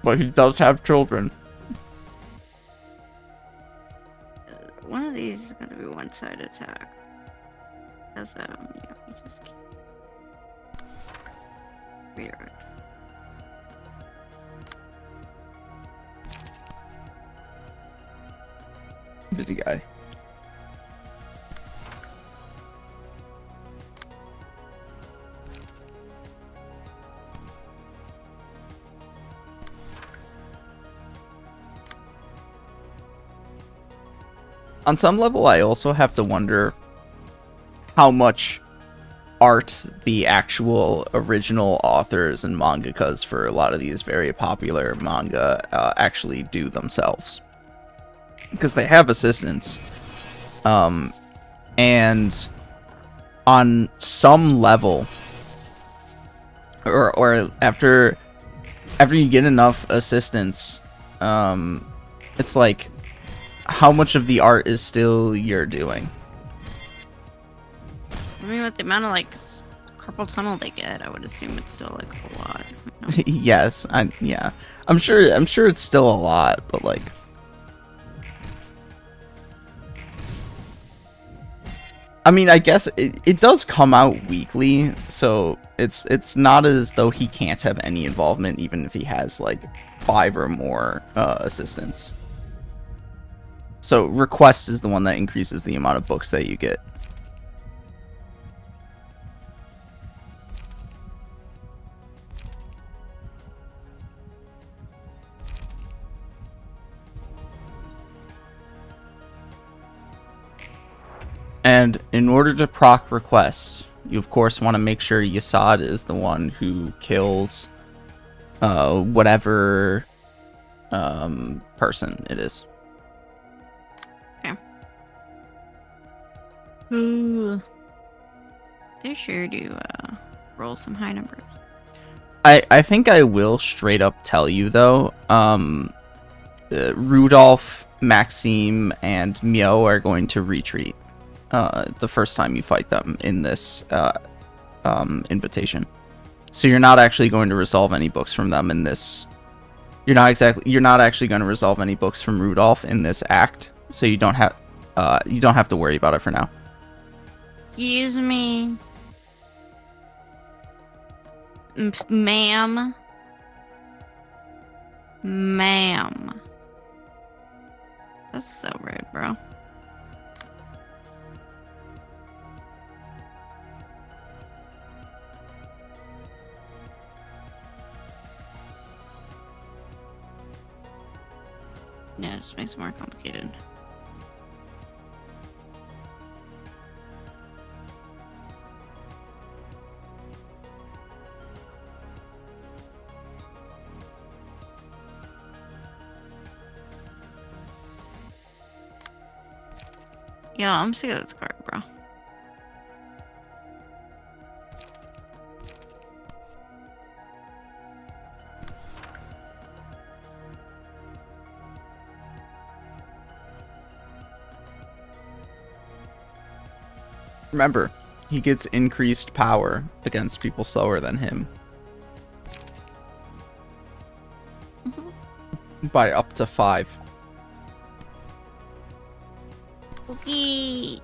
But he does have children. One of these is gonna be one-side attack. Cause yeah, we just can't. Weird. Busy guy. On some level, I also have to wonder how much art the actual original authors and mangakas for a lot of these very popular manga actually do themselves. Because they have assistants. And on some level, or after you get enough assistance, it's like, how much of the art is still you're doing? I mean, with the amount of like carpal tunnel they get, I would assume it's still like a lot. You know? Yes, yeah. I'm sure it's still a lot, but like, I mean, I guess it does come out weekly, so it's not as though he can't have any involvement, even if he has like 5 or more assistants. So request is the one that increases the amount of books that you get. And in order to proc request, you of course want to make sure Yasad is the one who kills whatever person it is. Okay. Ooh. They sure do roll some high numbers. I think I will straight up tell you though, Rudolph, Maxime, and Mio are going to retreat the first time you fight them in this invitation. So you're not actually going to resolve any books from them in this. You're not actually going to resolve any books from Rudolph in this act. So you don't have to worry about it for now. Excuse me. Ma'am. Ma'am. That's so rude, bro. Yeah, it just makes it more complicated. Yeah, I'm sick of this card, bro. Remember, he gets increased power against people slower than him by up to 5. Okay.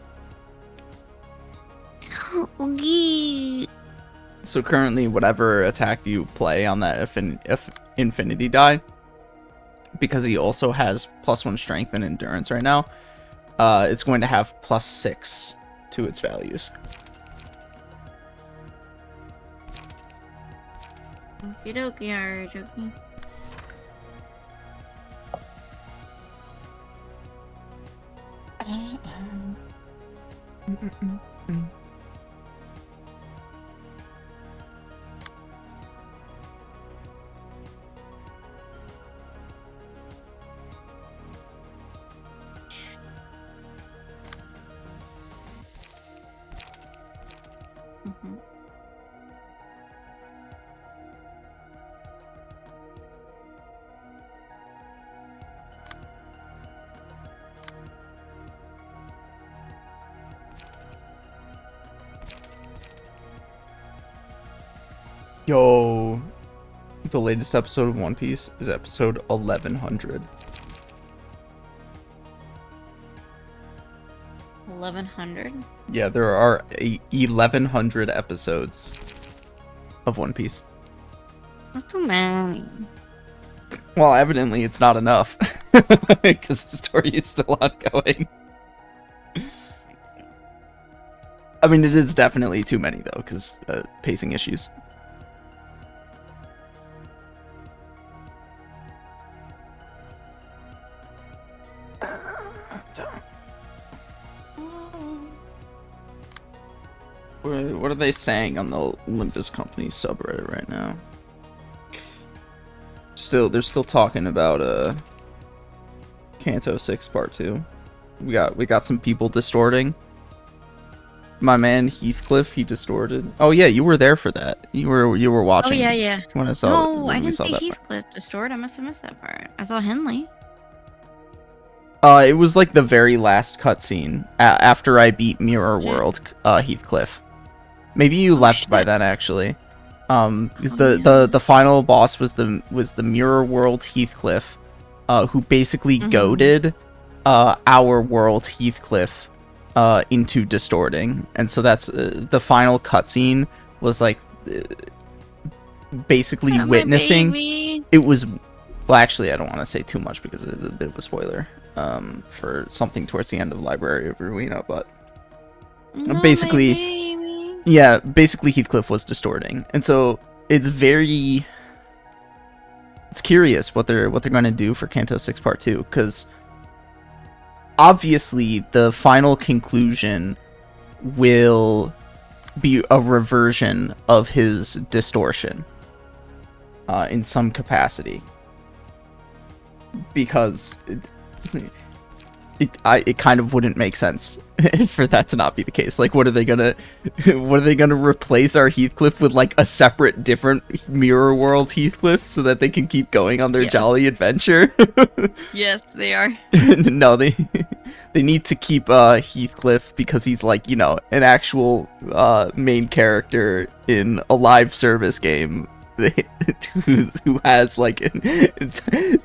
Okay. So currently, whatever attack you play on that if infinity die, because he also has +1 strength and endurance right now, it's going to have +6 to its values. Okie dokie, alright, okay. Yo, the latest episode of One Piece is episode 1100. 1100? Yeah, there are 1100 episodes of One Piece. That's too many. Well, evidently it's not enough, because the story is still ongoing. I mean, it is definitely too many, though, because pacing issues. What are they saying on the Olympus Company subreddit right now? They're still talking about Kanto 6 Part 2. We got some people distorting. My man Heathcliff, he distorted. Oh yeah, you were there for that. You were watching. Oh yeah. When I saw No, when I we didn't saw see that Heathcliff distort. I must have missed that part. I saw Henley. It was like the very last cutscene after I beat Mirror World. Heathcliff. Maybe you left by then, actually. Because the final boss was the Mirror World Heathcliff, who basically goaded our world Heathcliff into distorting, and so that's the final cutscene was like basically witnessing. It was, well, actually, I don't want to say too much because it's a bit of a spoiler for something towards the end of Library of Ruina, but basically. Yeah, basically Heathcliff was distorting, and so it's curious what they're going to do for Kanto 6 Part 2, because obviously the final conclusion will be a reversion of his distortion in some capacity, because it kind of wouldn't make sense for that to not be the case. Like, what are they gonna replace our Heathcliff with, like, a separate, different Mirror World Heathcliff so that they can keep going on their jolly adventure? Yes, they are. No, they need to keep Heathcliff because he's, like, you know, an actual main character in a live service game who has, like,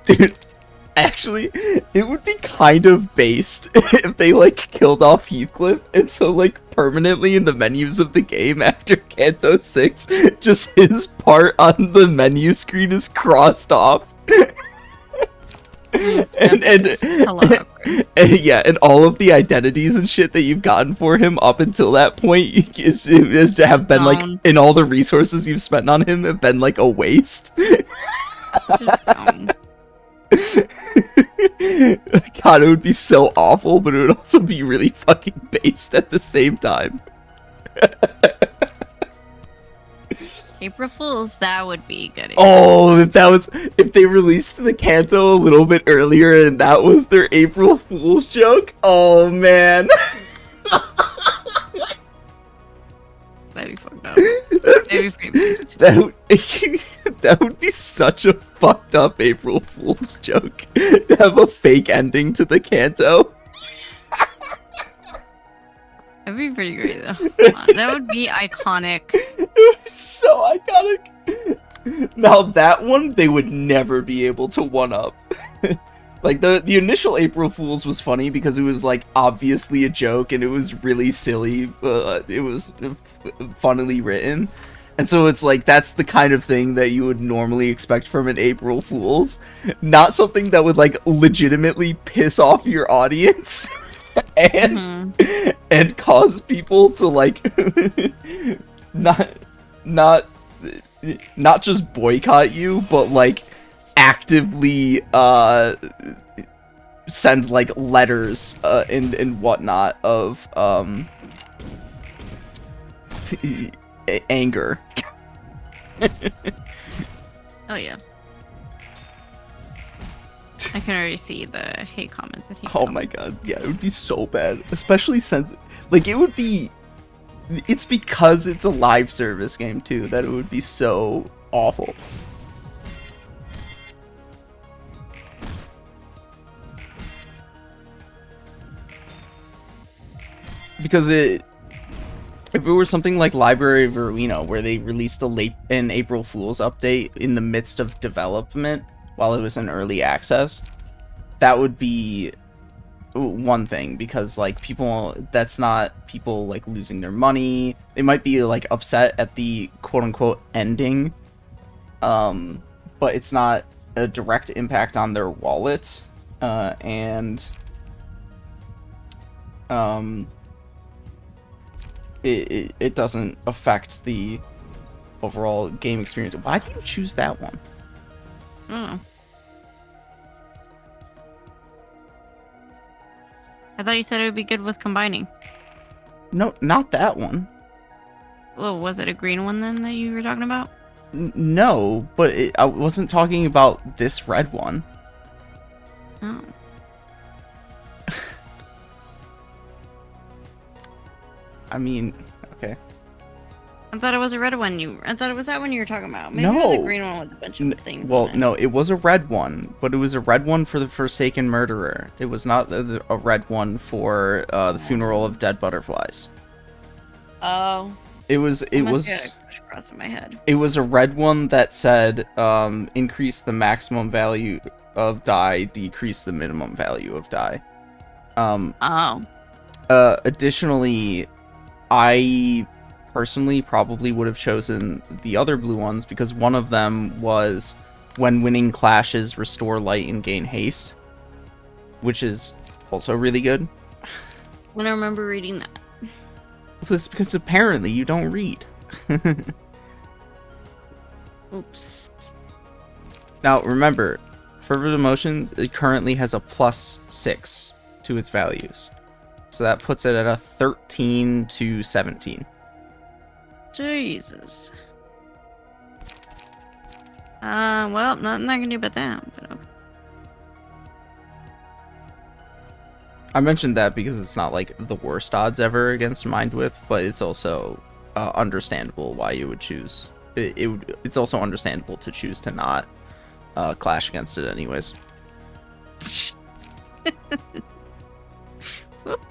dude. Actually, it would be kind of based if they, like, killed off Heathcliff, and so, like, permanently in the menus of the game after Kanto 6, just his part on the menu screen is crossed off. and yeah, and all of the identities and shit that you've gotten for him up until that point is have been, like, and all the resources you've spent on him have been, like, a waste. God, it would be so awful, but it would also be really fucking based at the same time. April Fools, that would be good. Oh, if they released the Kanto a little bit earlier and that was their April Fool's joke. Oh man. That'd be fucked up. That'd be pretty based. That would be such a fucked up April Fool's joke. To have a fake ending to the Kanto. That'd be pretty great though. Come on, that would be iconic. So iconic. Now that one they would never be able to one up. Like the initial April Fools was funny because it was like obviously a joke and it was really silly. It was funnily written. And so it's like that's the kind of thing that you would normally expect from an April Fools, not something that would like legitimately piss off your audience. And cause people to like not just boycott you, but like actively send like letters and whatnot of anger. Oh yeah. I can already see the hate comments. Oh my god, yeah, it would be so bad. Especially since, like, it's because it's a live service game, too, that it would be so awful. Because if it were something like Library of Ruina, where they released an April Fool's update in the midst of development, while it was in early access, that would be one thing, because like that's not people like losing their money. They might be like upset at the quote-unquote ending, but it's not a direct impact on their wallet, and it doesn't affect the overall game experience. Why do you choose that one? Oh. I thought you said it would be good with combining. No, not that one. Well, was it a green one then that you were talking about? No, but I wasn't talking about this red one. Oh. I mean, okay. I thought it was a red one. I thought it was that one you were talking about. Maybe it was a green one with a bunch of things. Well, on it. no, it was a red one, but it was a red one for the Forsaken Murderer. It was not a red one for the Funeral of Dead Butterflies. Oh. It was Across in my head. It was a red one that said increase the maximum value of die, decrease the minimum value of die. Additionally, I personally probably would have chosen the other blue ones because one of them was when winning clashes, restore light and gain haste, which is also really good. I don't remember reading that. That's because apparently you don't read. Oops. Now remember, Fervent Emotions, it currently has a +6 to its values. So that puts it at a 13 to 17. Jesus. Well, nothing I can do about that, but okay. I mentioned that because it's not like the worst odds ever against Mind Whip, but it's also understandable why you would choose. It's also understandable to choose to not clash against it anyways. Whoop.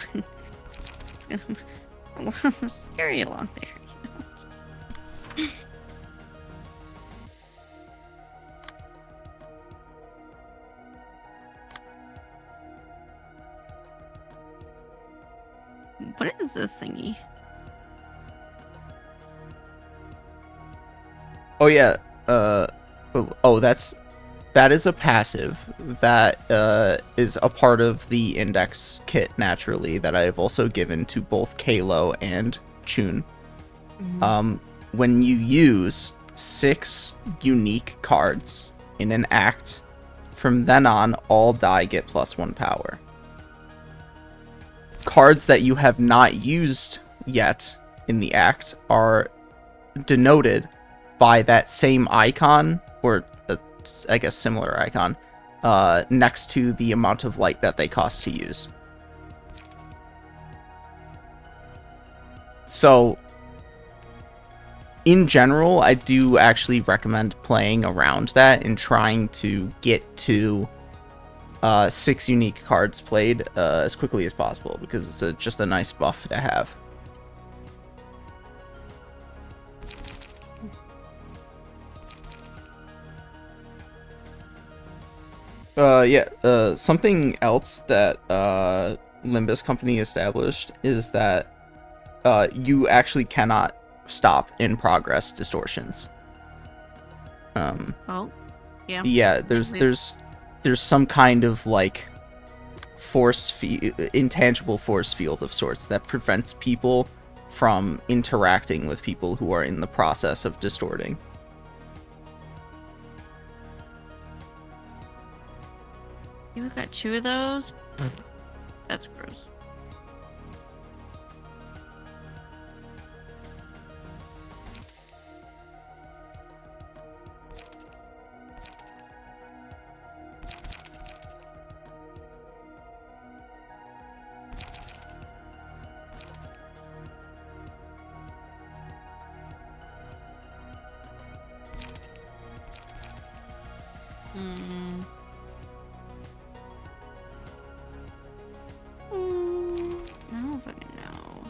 Scary along there. What is this thingy? Oh yeah. That is a passive that is a part of the index kit naturally that I have also given to both Kalo and Chun. Mm-hmm. When you use 6 unique cards in an act From then on, all die get +1 power. Cards that you have not used yet in the act are denoted by that same icon, or I guess similar icon, next to the amount of light that they cost to use. So, in general, I do actually recommend playing around that and trying to get to 6 unique cards played as quickly as possible, because it's just a nice buff to have. Something else that Limbus Company established is that you actually cannot stop in progress distortions. Oh, yeah. Yeah, there's some kind of like intangible force field of sorts that prevents people from interacting with people who are in the process of distorting. You got 2 of those? That's gross. I don't fucking know.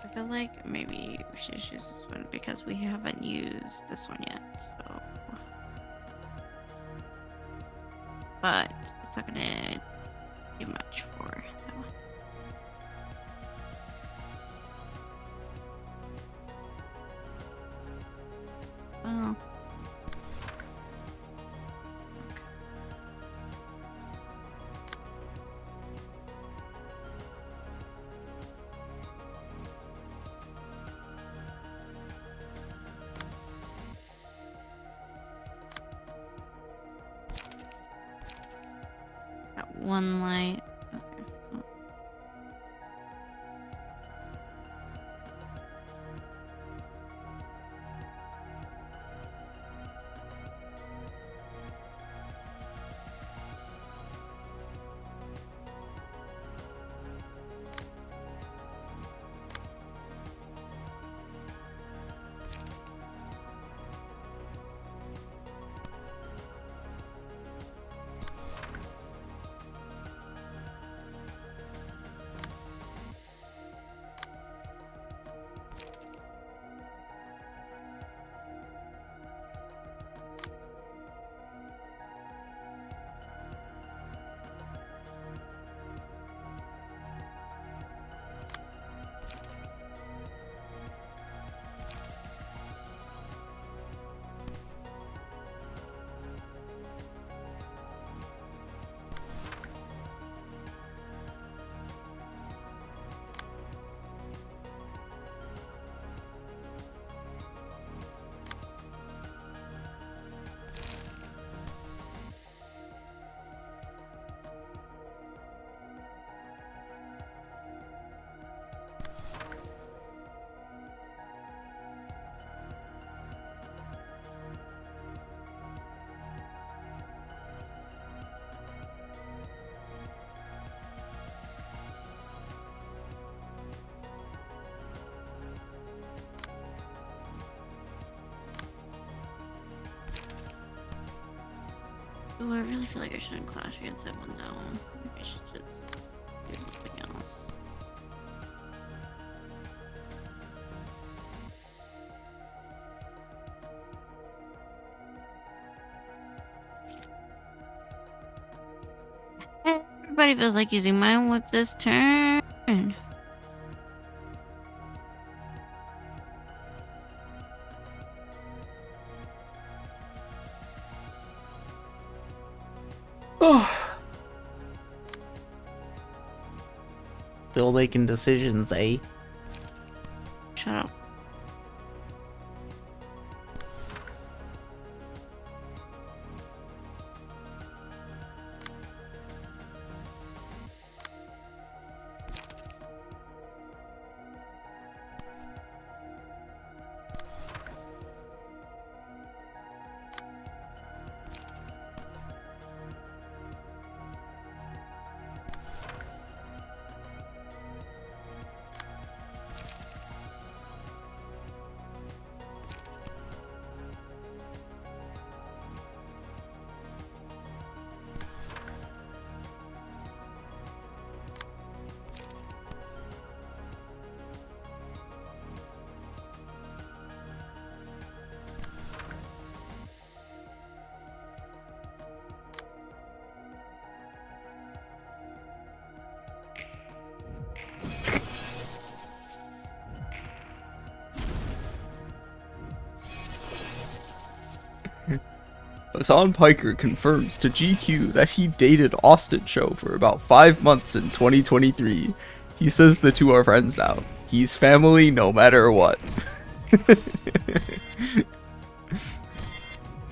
I feel like maybe we should use this one because we haven't used this one yet, so. But it's not gonna do much for that one. Oh. Got 1 light. Okay. Oh. Oh, I really feel like I shouldn't clash against that one though. Maybe I should just do something else. Everybody feels like using Mind Whip this turn. Still making decisions, eh? Shut up. Hassan Piker confirms to GQ that he dated Austin Cho for about 5 months in 2023. He says the two are friends now. He's family no matter what.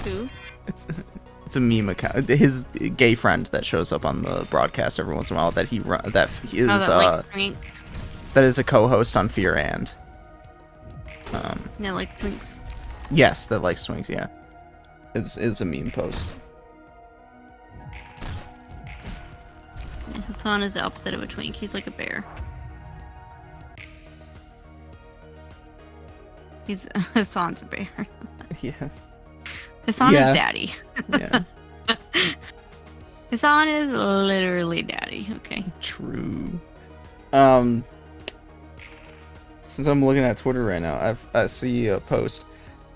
Who? It's a meme account. His gay friend that shows up on the broadcast every once in a while that that is a co-host on Fear and. Yeah, like twinks. Yes, that likes swings. Yeah, it's a meme post. Hassan is the opposite of a twink. He's like a bear. Hassan's a bear. Yeah. Hassan is daddy. Yeah. Hassan is literally daddy. Okay. True. Since I'm looking at Twitter right now, I see a post.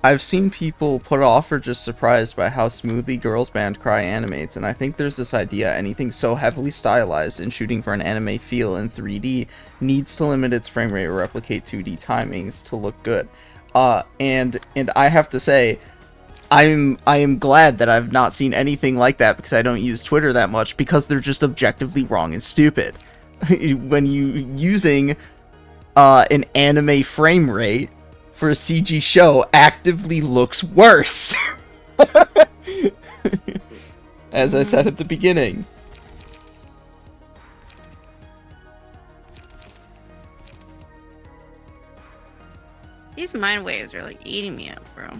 I've seen people put off or just surprised by how smoothly Girls Band Cry animates, and I think there's this idea anything so heavily stylized and shooting for an anime feel in 3D needs to limit its frame rate or replicate 2D timings to look good. And I have to say, I am glad that I've not seen anything like that because I don't use Twitter that much because they're just objectively wrong and stupid. When you using an anime frame rate for a CG show actively looks worse. As I said at the beginning. These mind waves are like eating me up, bro.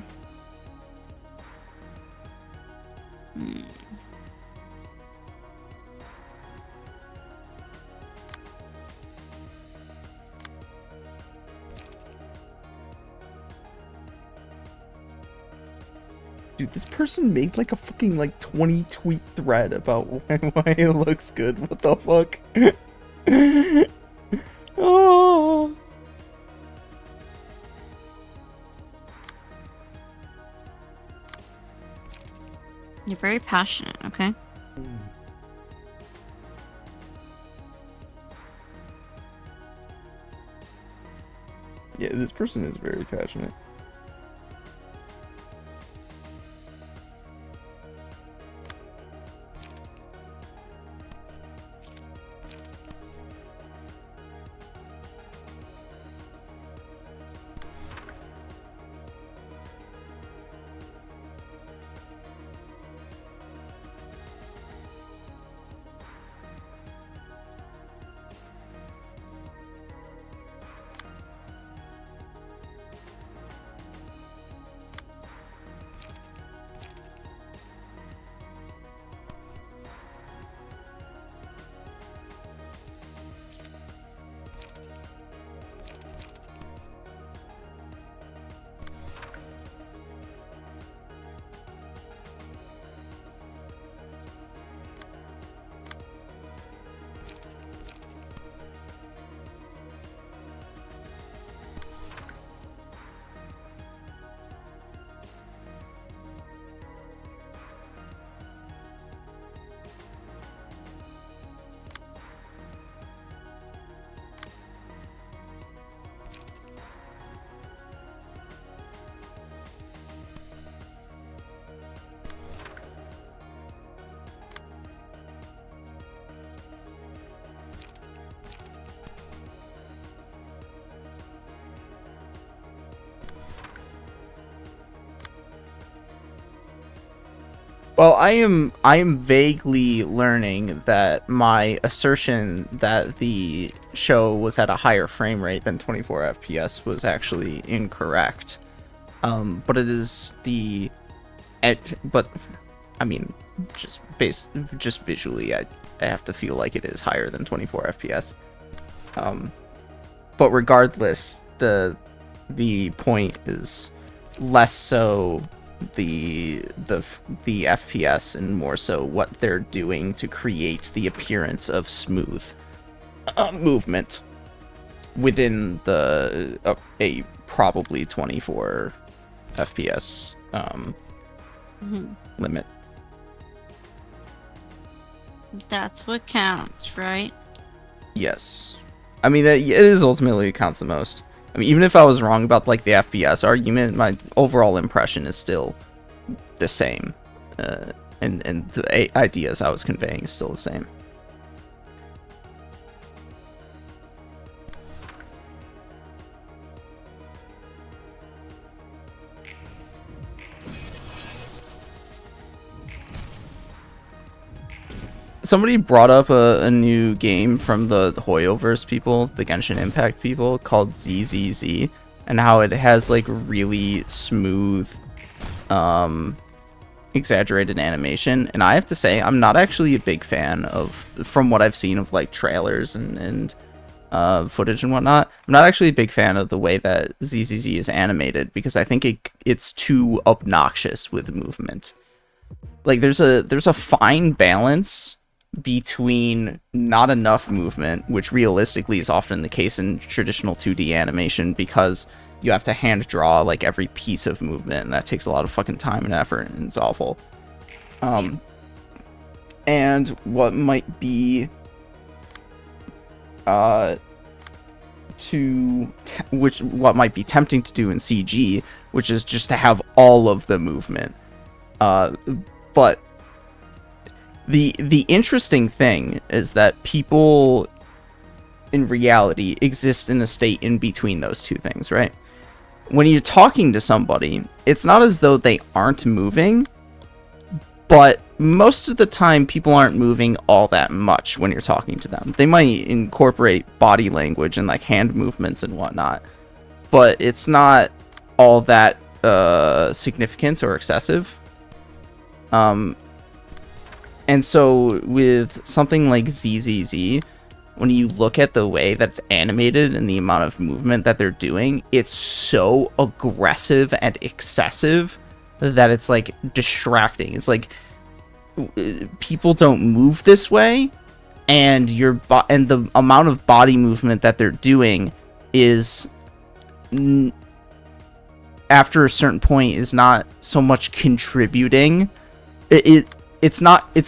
Dude, this person made like a fucking like 20 tweet thread about why it looks good. What the fuck? Oh. You're very passionate, okay? Yeah, this person is very passionate. Well, I am vaguely learning that my assertion that the show was at a higher frame rate than 24 FPS was actually incorrect. But it is but I mean, just visually, I have to feel like it is higher than 24 FPS. But regardless, the point is less so the FPS and more so what they're doing to create the appearance of smooth movement within a probably 24 FPS limit. That's what counts, right? Yes. I mean, it is ultimately what counts the most. I mean, even if I was wrong about like the FPS argument, my overall impression is still the same, and the ideas I was conveying is still the same. Somebody brought up a new game from the Hoyoverse people, the Genshin Impact people, called ZZZ, and how it has like really smooth, exaggerated animation. And I have to say, I'm not actually a big fan of, from what I've seen of like trailers and footage and whatnot, I'm not actually a big fan of the way that ZZZ is animated, because I think it's too obnoxious with movement. Like there's a fine balance between not enough movement, which realistically is often the case in traditional 2D animation, because you have to hand draw like every piece of movement, and that takes a lot of fucking time and effort, and it's awful. And what might be what might be tempting to do in CG, which is just to have all of the movement. But the interesting thing is that people in reality exist in a state in between those two things, right? When you're talking to somebody, it's not as though they aren't moving, but most of the time people aren't moving all that much when you're talking to them. They might incorporate body language and like hand movements and whatnot, but it's not all that significant or excessive. And so with something like ZZZ, when you look at the way that it's animated and the amount of movement that they're doing, it's so aggressive and excessive that it's like distracting. It's like people don't move this way, and and the amount of body movement that they're doing is after a certain point is not so much contributing. It's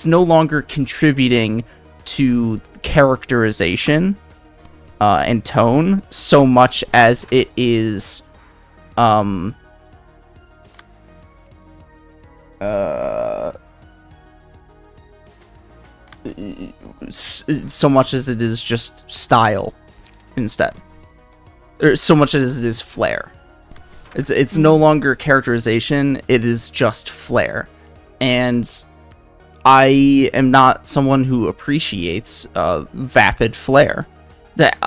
no longer contributing to characterization and tone so much as it is so much as it is just style instead, or so much as it is flair. It's no longer characterization, it is just flair. And I am not someone who appreciates vapid flair. That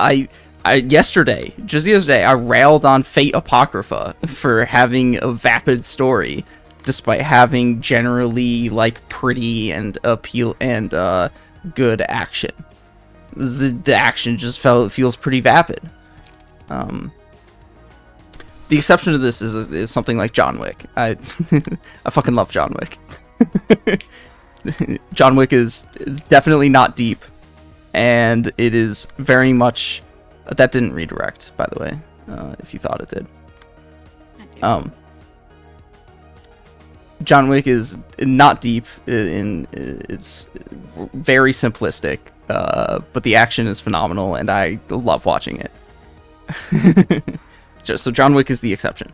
just yesterday, I railed on Fate Apocrypha for having a vapid story, despite having generally like pretty and good action. The action just feels pretty vapid. The exception to this is something like John Wick. I fucking love John Wick. John Wick is definitely not deep, and it is very much that didn't redirect, by the way, if you thought it did. John Wick is not deep, it's very simplistic, but the action is phenomenal, and I love watching it. So John Wick is the exception.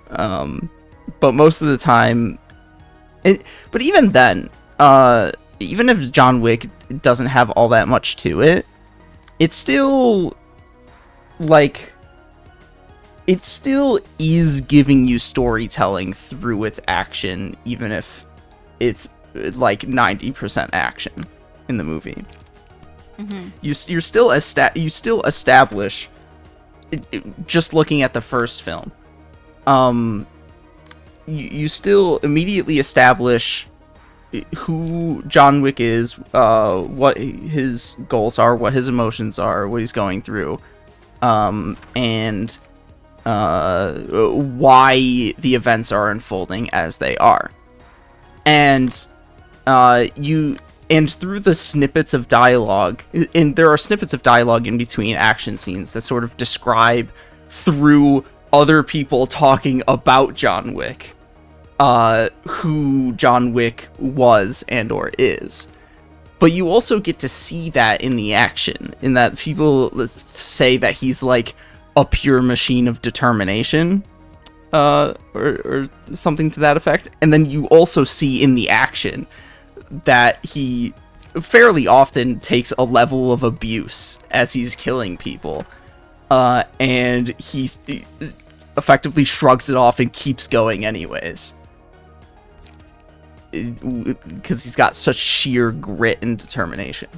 But most of the time, but even then, even if John Wick doesn't have all that much to it, it's still like, it still is giving you storytelling through its action, even if it's like 90% action in the movie. Mm-hmm. You still establish, just looking at the first film, you still immediately establish who John Wick is, what his goals are, what his emotions are, what he's going through, and why the events are unfolding as they are. And through the snippets of dialogue, and there are snippets of dialogue in between action scenes that sort of describe through other people talking about John Wick, who John Wick was and or is. But you also get to see that in the action, in that people say that he's like a pure machine of determination, or something to that effect. And then you also see in the action that he fairly often takes a level of abuse as he's killing people, and he effectively shrugs it off and keeps going anyways, because he's got such sheer grit and determination.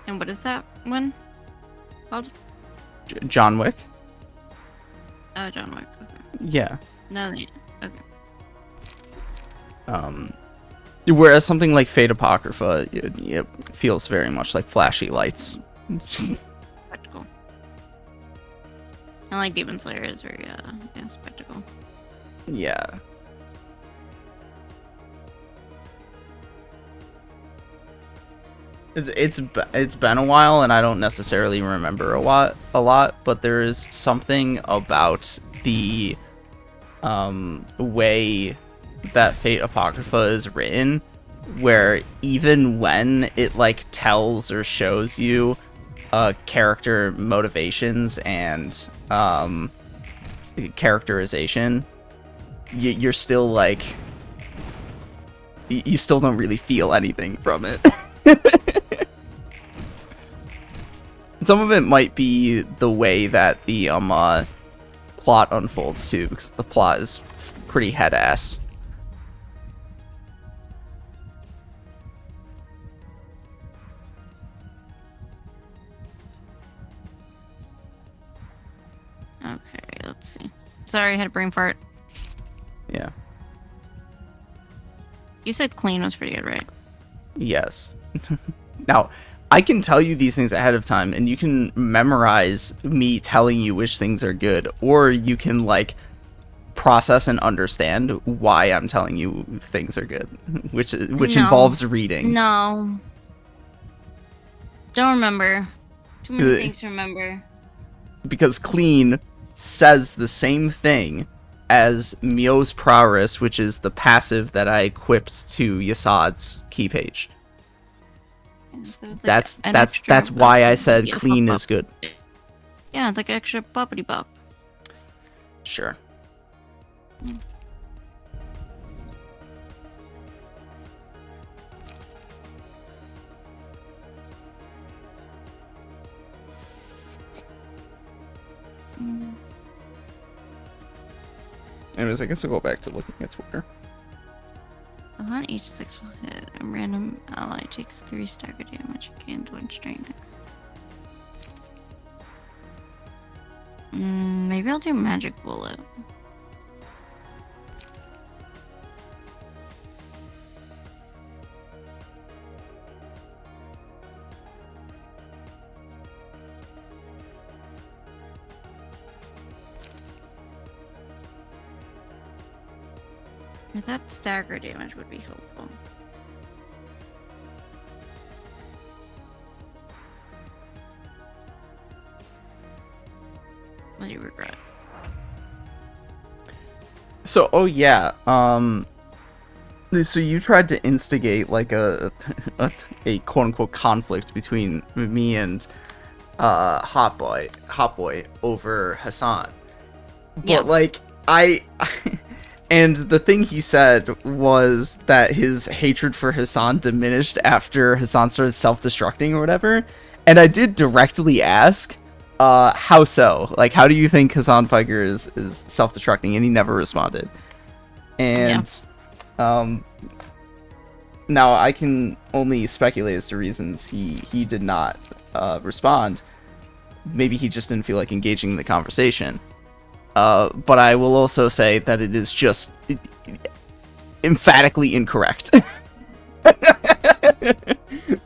And what is that one called? John Wick? Oh, John Wick. Okay. Yeah. No, okay. Whereas something like Fate Apocrypha, it feels very much like flashy lights. Spectacle. And like Demon Slayer is very, spectacle. Yeah. It's been a while, and I don't necessarily remember a lot, but there is something about the way that Fate Apocrypha is written, where even when it like tells or shows you character motivations and characterization, you're still like, you still don't really feel anything from it. Some of it might be the way that the plot unfolds too, because the plot is pretty head ass. Okay, let's see. Sorry, I had a brain fart. Yeah. You said Clean was pretty good, right? Yes. Now, I can tell you these things ahead of time, and you can memorize me telling you which things are good, or you can like process and understand why I'm telling you things are good, which No. involves reading. No. Don't remember. Too many things to remember. Because Clean says the same thing as Mio's Prowess, which is the passive that I equipped to Yasad's key page. So it's That's like that's why I said Clean is good. Yeah, it's like extra boppity bop. Sure. Anyways, I guess I'll go back to looking at Twitter. On each 6 will hit. A random ally takes 3 stagger damage against 1 strain next. Maybe I'll do magic bullet. That stagger damage would be helpful. What do you regret? So, oh yeah, so you tried to instigate like a quote-unquote conflict between me and Hot Boy over Hassan. But Yeah. like And the thing he said was that his hatred for Hassan diminished after Hassan started self-destructing or whatever. And I did directly ask, how so? Like, how do you think Hassan Piker is self-destructing? And he never responded. And, now I can only speculate as to reasons he did not respond. Maybe he just didn't feel like engaging in the conversation. But I will also say that it is just emphatically incorrect.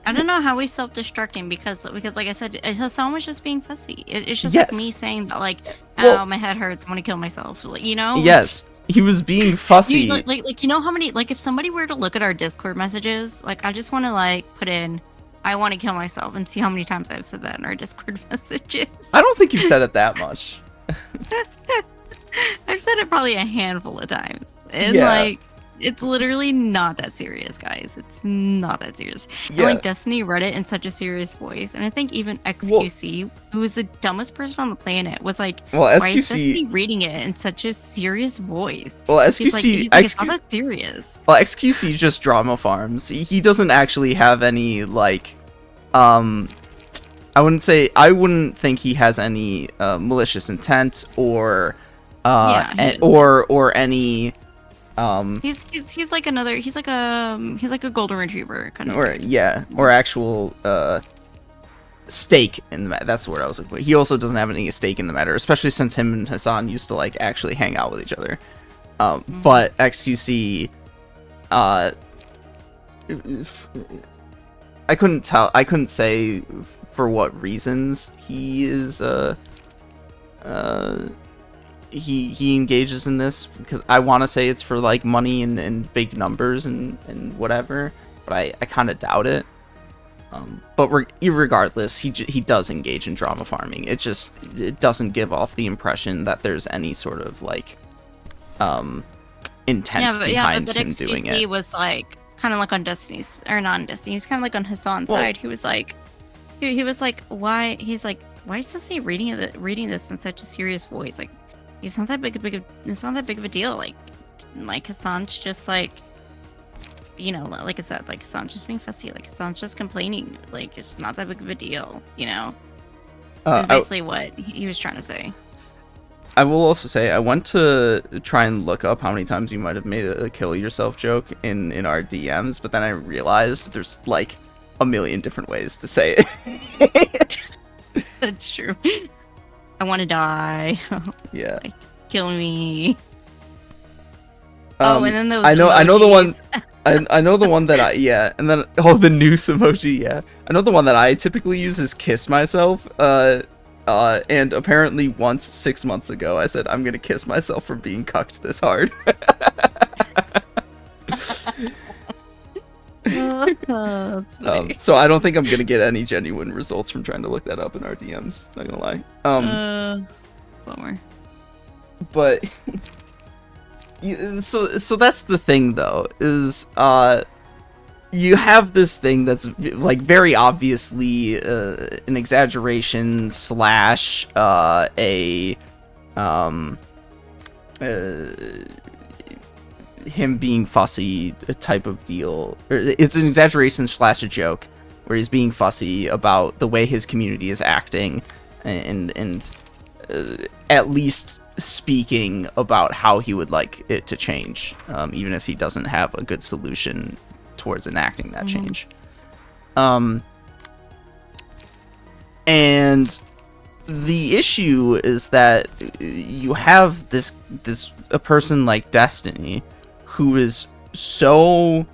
I don't know how he's self-destructing because like I said, Hassan was just being fussy. It's just Yes. like me saying that like, Well- my head hurts, I want to kill myself. Like, you know? Yes, he was being fussy. You, like you know how many, like, if somebody were to look at our Discord messages, like, I just want to like put in, I want to kill myself, and see how many times I've said that in our Discord messages. I don't think you've said it that much. I've said it probably a handful of times, and Yeah. like, it's literally not that serious, guys. It's not that serious. And Yeah. like, Destiny read it in such a serious voice, and I think even XQC, who is the dumbest person on the planet, was like, Well, why is Destiny SQC. reading it in such a serious voice? Well, He's like, it's not that serious. Well, XQC just drama farms. He doesn't actually have any like, I wouldn't think he has any malicious intent or or any He's like another, he's like a golden retriever kind of or dude. or actual stake in the matter. That's the word I was looking for. He also doesn't have any stake in the matter, especially since him and Hassan used to like actually hang out with each other. But XQC, I couldn't say for what reasons he is he engages in this, because I want to say it's for like money and big numbers and whatever, but I kind of doubt it. But irregardless, he does engage in drama farming. It doesn't give off the impression that there's any sort of like intent behind but him doing it. He was like kind of like on Destiny's, or not on Destiny. He's kind of like on Hassan's side. He was like, he was like, why? He's like, why is Destiny reading this in such a serious voice? Like, it's not that big of a deal. Like Hassan's just like, you know, like I said, like Hassan's just being fussy. Like Hassan's just complaining. Like, it's not that big of a deal, you know. That's basically what he was trying to say. I will also say I went to try and look up how many times you might have made a kill yourself joke in our DMs, but then I realized there's like a million different ways to say it. That's true. I want to die. Yeah. Like, kill me. And then those I know the one. emojis. I know the one that and then the noose emoji. Yeah, I know the one that I typically use is kiss myself. And apparently once 6 months ago, I said I'm gonna kiss myself for being cucked this hard. That's funny. So I don't think I'm gonna get any genuine results from trying to look that up in our DMs. Not gonna lie. Bummer. But so that's the thing though, is you have this thing that's like very obviously an exaggeration slash him being fussy type of deal. Or it's an exaggeration slash a joke where he's being fussy about the way his community is acting and at least speaking about how he would like it to change, even if he doesn't have a good solution towards enacting that change. And the issue is that you have a person like Destiny who is so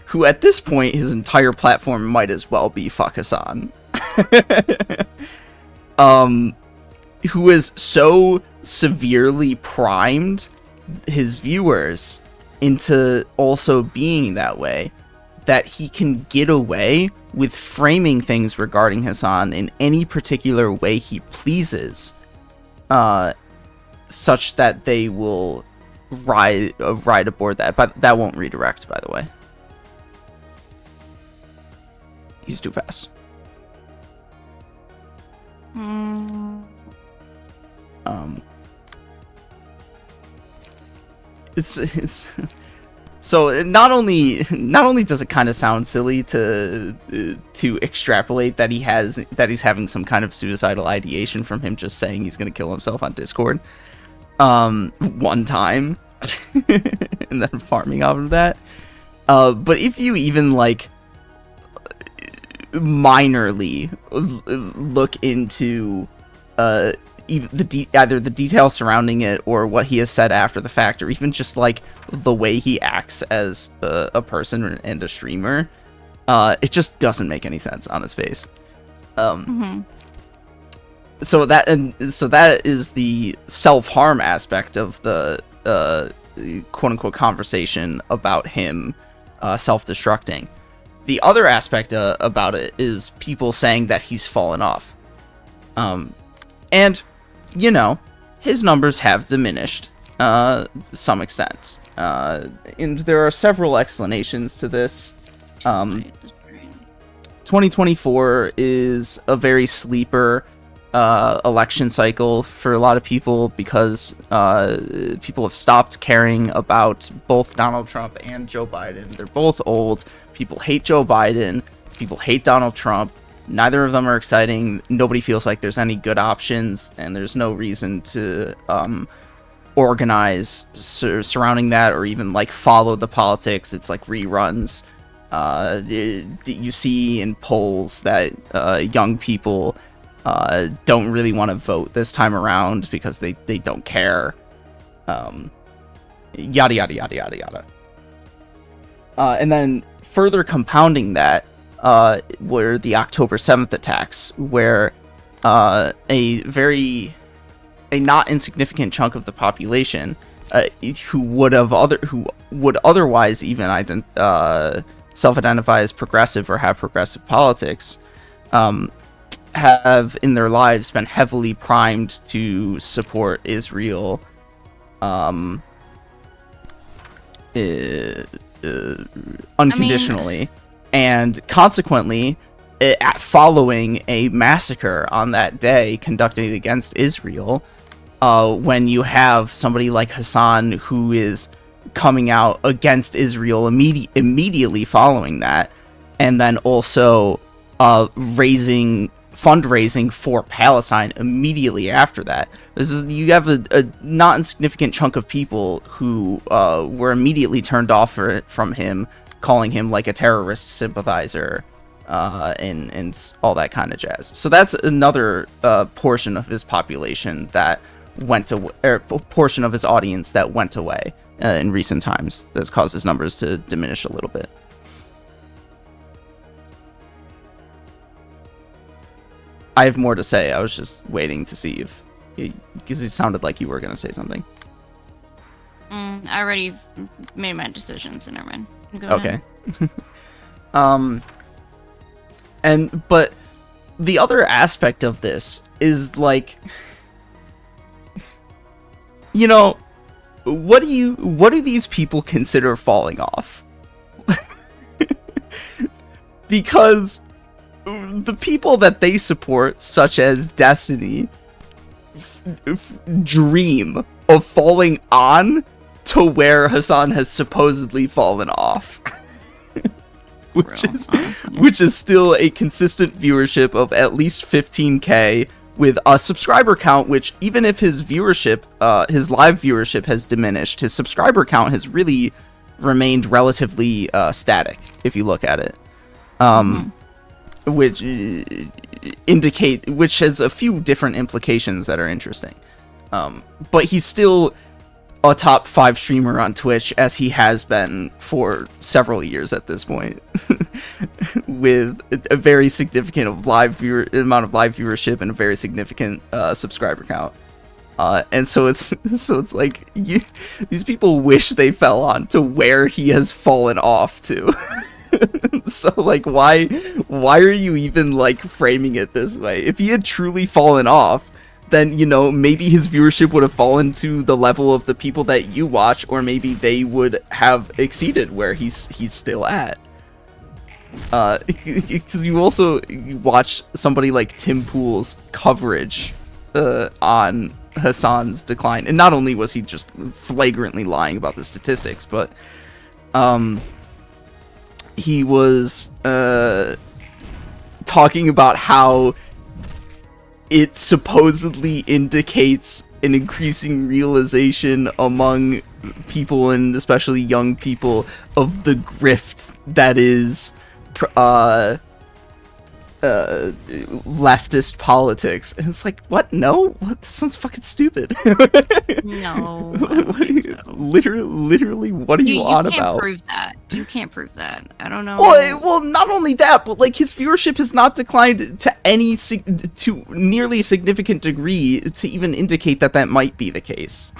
who at this point his entire platform might as well be fuck Hassan. Who is so severely primed his viewers into also being that way that he can get away with framing things regarding Hassan in any particular way he pleases, such that they will ride aboard that. But that won't redirect, by the way. He's too fast. it's so not only does it kind of sound silly to extrapolate that he's having some kind of suicidal ideation from him just saying he's gonna kill himself on Discord one time and then farming off of that, but if you even like minorly look into even either the details surrounding it or what he has said after the fact, or even just like the way he acts as a person and a streamer, it just doesn't make any sense on his face. So that is the self-harm aspect of the quote-unquote conversation about him self-destructing. The other aspect about it is people saying that he's fallen off. And, you know, his numbers have diminished to some extent. And there are several explanations to this. 2024 is a very sleeper election cycle for a lot of people because people have stopped caring about both Donald Trump and Joe Biden. They're both old. People hate Joe Biden. People hate Donald Trump. Neither of them are exciting. Nobody feels like there's any good options, and there's no reason to organize surrounding that or even like follow the politics. It's like reruns. You see in polls that young people don't really want to vote this time around because they don't care. Yada yada yada yada yada. And then further compounding that were the October 7th attacks, where a not insignificant chunk of the population who would otherwise even self-identify as progressive or have progressive politics have in their lives been heavily primed to support Israel unconditionally. And consequently, following a massacre on that day conducted against Israel, when you have somebody like Hassan who is coming out against Israel immediately following that, and then also fundraising for Palestine immediately after that. You have a not insignificant chunk of people who were immediately turned off from him, calling him like a terrorist sympathizer, and all that kind of jazz. So that's another portion of his population that went away, or portion of his audience that went away in recent times. That's caused his numbers to diminish a little bit. I have more to say. I was just waiting to see because it sounded like you were going to say something. I already made my decision, so never mind. Go Okay. ahead. But the other aspect of this is like, you know, what do these people consider falling off? Because the people that they support, such as Destiny, dream of falling on to where Hassan has supposedly fallen off. which is still a consistent viewership of at least 15k, with a subscriber count which, even if his viewership, his live viewership has diminished, his subscriber count has really remained relatively static if you look at it. Which has a few different implications that are interesting. But he's still a top 5 streamer on Twitch, as he has been for several years at this point, with a very significant amount of live viewership and a very significant subscriber count. And so it's like these people wish they fell on to where he has fallen off to. So like, why are you even like framing it this way? If he had truly fallen off, then, you know, maybe his viewership would have fallen to the level of the people that you watch, or maybe they would have exceeded where he's still at. Because you watch somebody like Tim Pool's coverage on Hassan's decline. And not only was he just flagrantly lying about the statistics, but he was talking about how it supposedly indicates an increasing realization among people, and especially young people, of the grift that is leftist politics. And it's like, what? No? What? This sounds fucking stupid. No, I don't think so. Literally, what are you on can't about? prove that. You can't prove that. I don't know. Well, not only that, but like his viewership has not declined to nearly a significant degree to even indicate that that might be the case.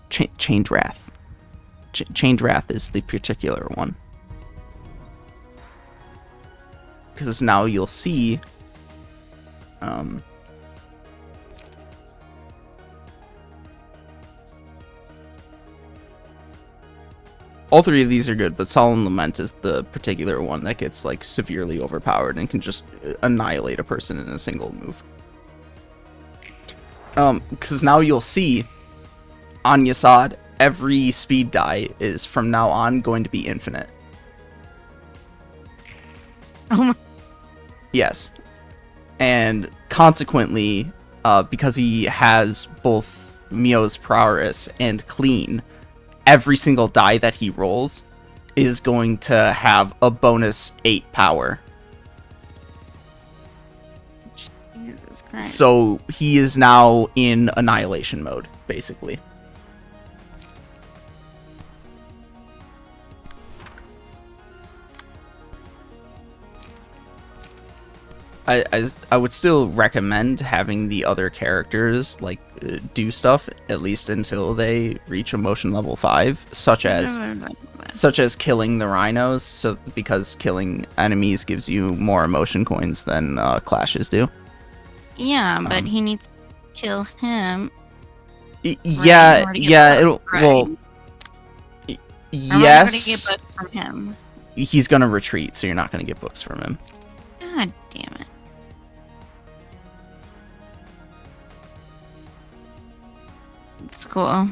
Chained Wrath. Chained Wrath is the particular one. Because now you'll see all three of these are good, but Solemn Lament is the particular one that gets like severely overpowered and can just annihilate a person in a single move. Because now you'll see on Yasad, every speed die is from now on going to be infinite. Oh my. Yes. And consequently, because he has both Mio's prowess and clean, every single die that he rolls is going to have a bonus 8 power. Jesus Christ. So he is now in annihilation mode, basically. I would still recommend having the other characters like do stuff at least until they reach emotion level 5, such as killing the rhinos, so because killing enemies gives you more emotion coins than clashes do. Yeah, but he needs to kill him. Yeah, it'll well. Yes, Gonna get books from him. He's gonna retreat, so you're not gonna get books from him. God damn it. It's cool.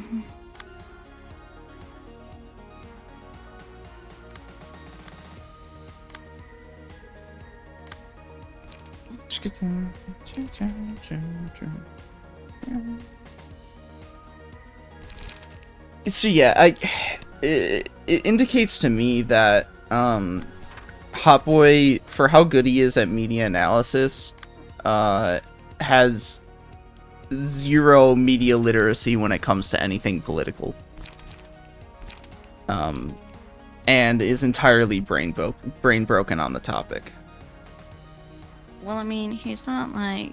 So yeah, it indicates to me that Hotboy, for how good he is at media analysis, has zero media literacy when it comes to anything political. And is entirely brain broken on the topic. Well, I mean, he's not like...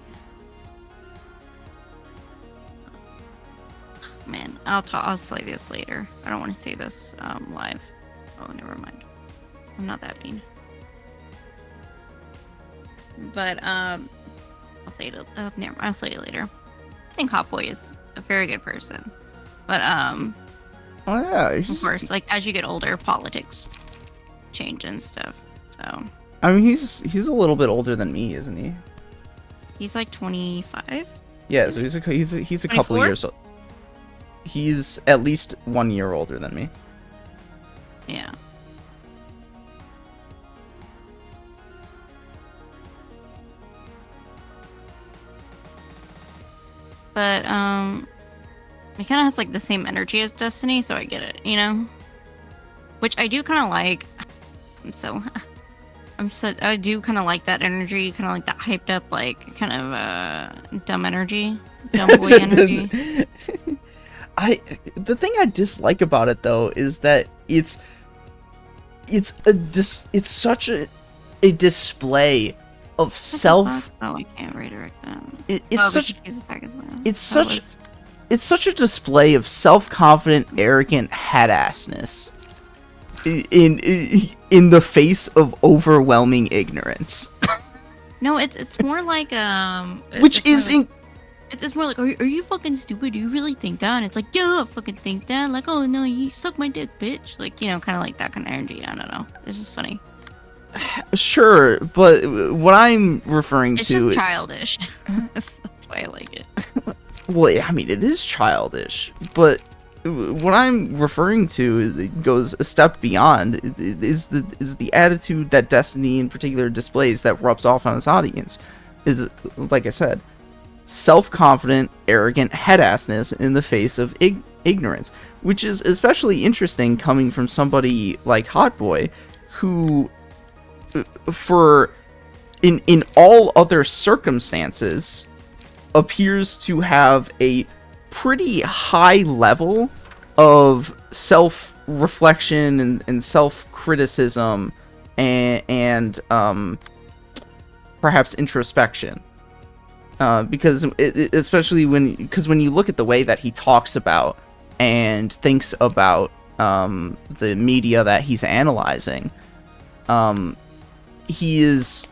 Man, I'll say this later. I don't want to say this live. Oh, never mind. I'm not that mean. But I'll say it. I'll say it later. I think Hotboy is a very good person, but Oh yeah, of course, like as you get older, politics change and stuff. So I mean, he's a little bit older than me, isn't he? he's like 25. Yeah, so he's a couple 24? years old. He's at least 1 year older than me. Yeah. But he kind of has like the same energy as Destiny, so I get it, you know. Which I do kind of like. I do kind of like that energy, kind of like that hyped up, like kind of dumb energy, dumb boy energy. The thing I dislike about it though is that it's such a display of self. Oh, I can't redirect that. It's such a display of self-confident, arrogant head-assness in the face of overwhelming ignorance. No, it's more like it's more like, are you fucking stupid? Do you really think that? And it's like, yeah, I fucking think that. Like, oh no, you suck my dick, bitch. Like, you know, kind of like that kind of energy. I don't know. It's just funny. Sure, but what I'm referring It's to just is childish. That's why I like it. well, I mean, it is childish, but what I'm referring to goes a step beyond. Is the attitude that Destiny in particular displays that rubs off on its audience. Is, like I said, self-confident, arrogant headassness in the face of ignorance, which is especially interesting coming from somebody like Hotboy, who, for in all other circumstances, appears to have a pretty high level of self-reflection and self-criticism and perhaps introspection. Because especially when you look at the way that he talks about and thinks about the media that he's analyzing, he has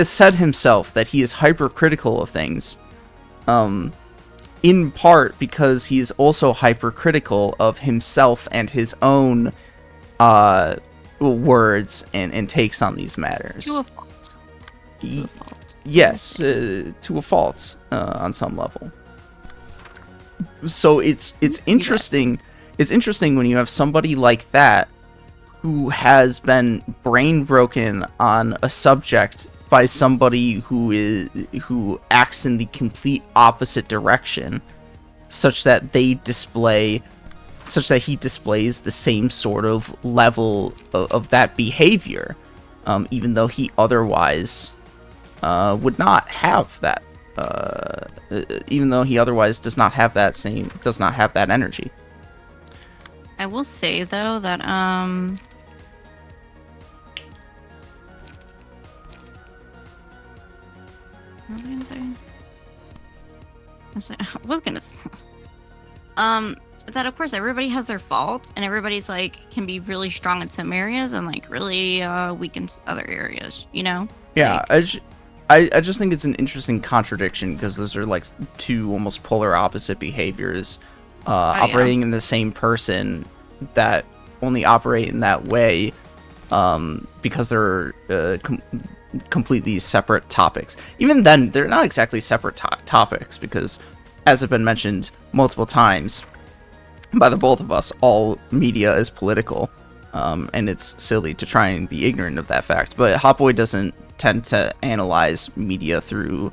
said himself that he is hypercritical of things, in part because he is also hypercritical of himself and his own words and takes on these matters. To a fault. Yes, to a fault on some level. So it's interesting. It's interesting when you have somebody like that who has been brain broken on a subject by somebody who acts in the complete opposite direction, such that he displays the same sort of level of that behavior, even though he otherwise would not have that. Even though he otherwise does not have that energy. I will say though that what was I gonna say? That of course everybody has their faults, and everybody's like can be really strong in some areas and like really weak in other areas. You know? Yeah, like, I just think it's an interesting contradiction because those are like two almost polar opposite behaviors operating in the same person that only operate in that way because they're completely separate topics. Even then, they're not exactly separate topics because, as has been mentioned multiple times by the both of us, all media is political, and it's silly to try and be ignorant of that fact. But Hotboy doesn't tend to analyze media through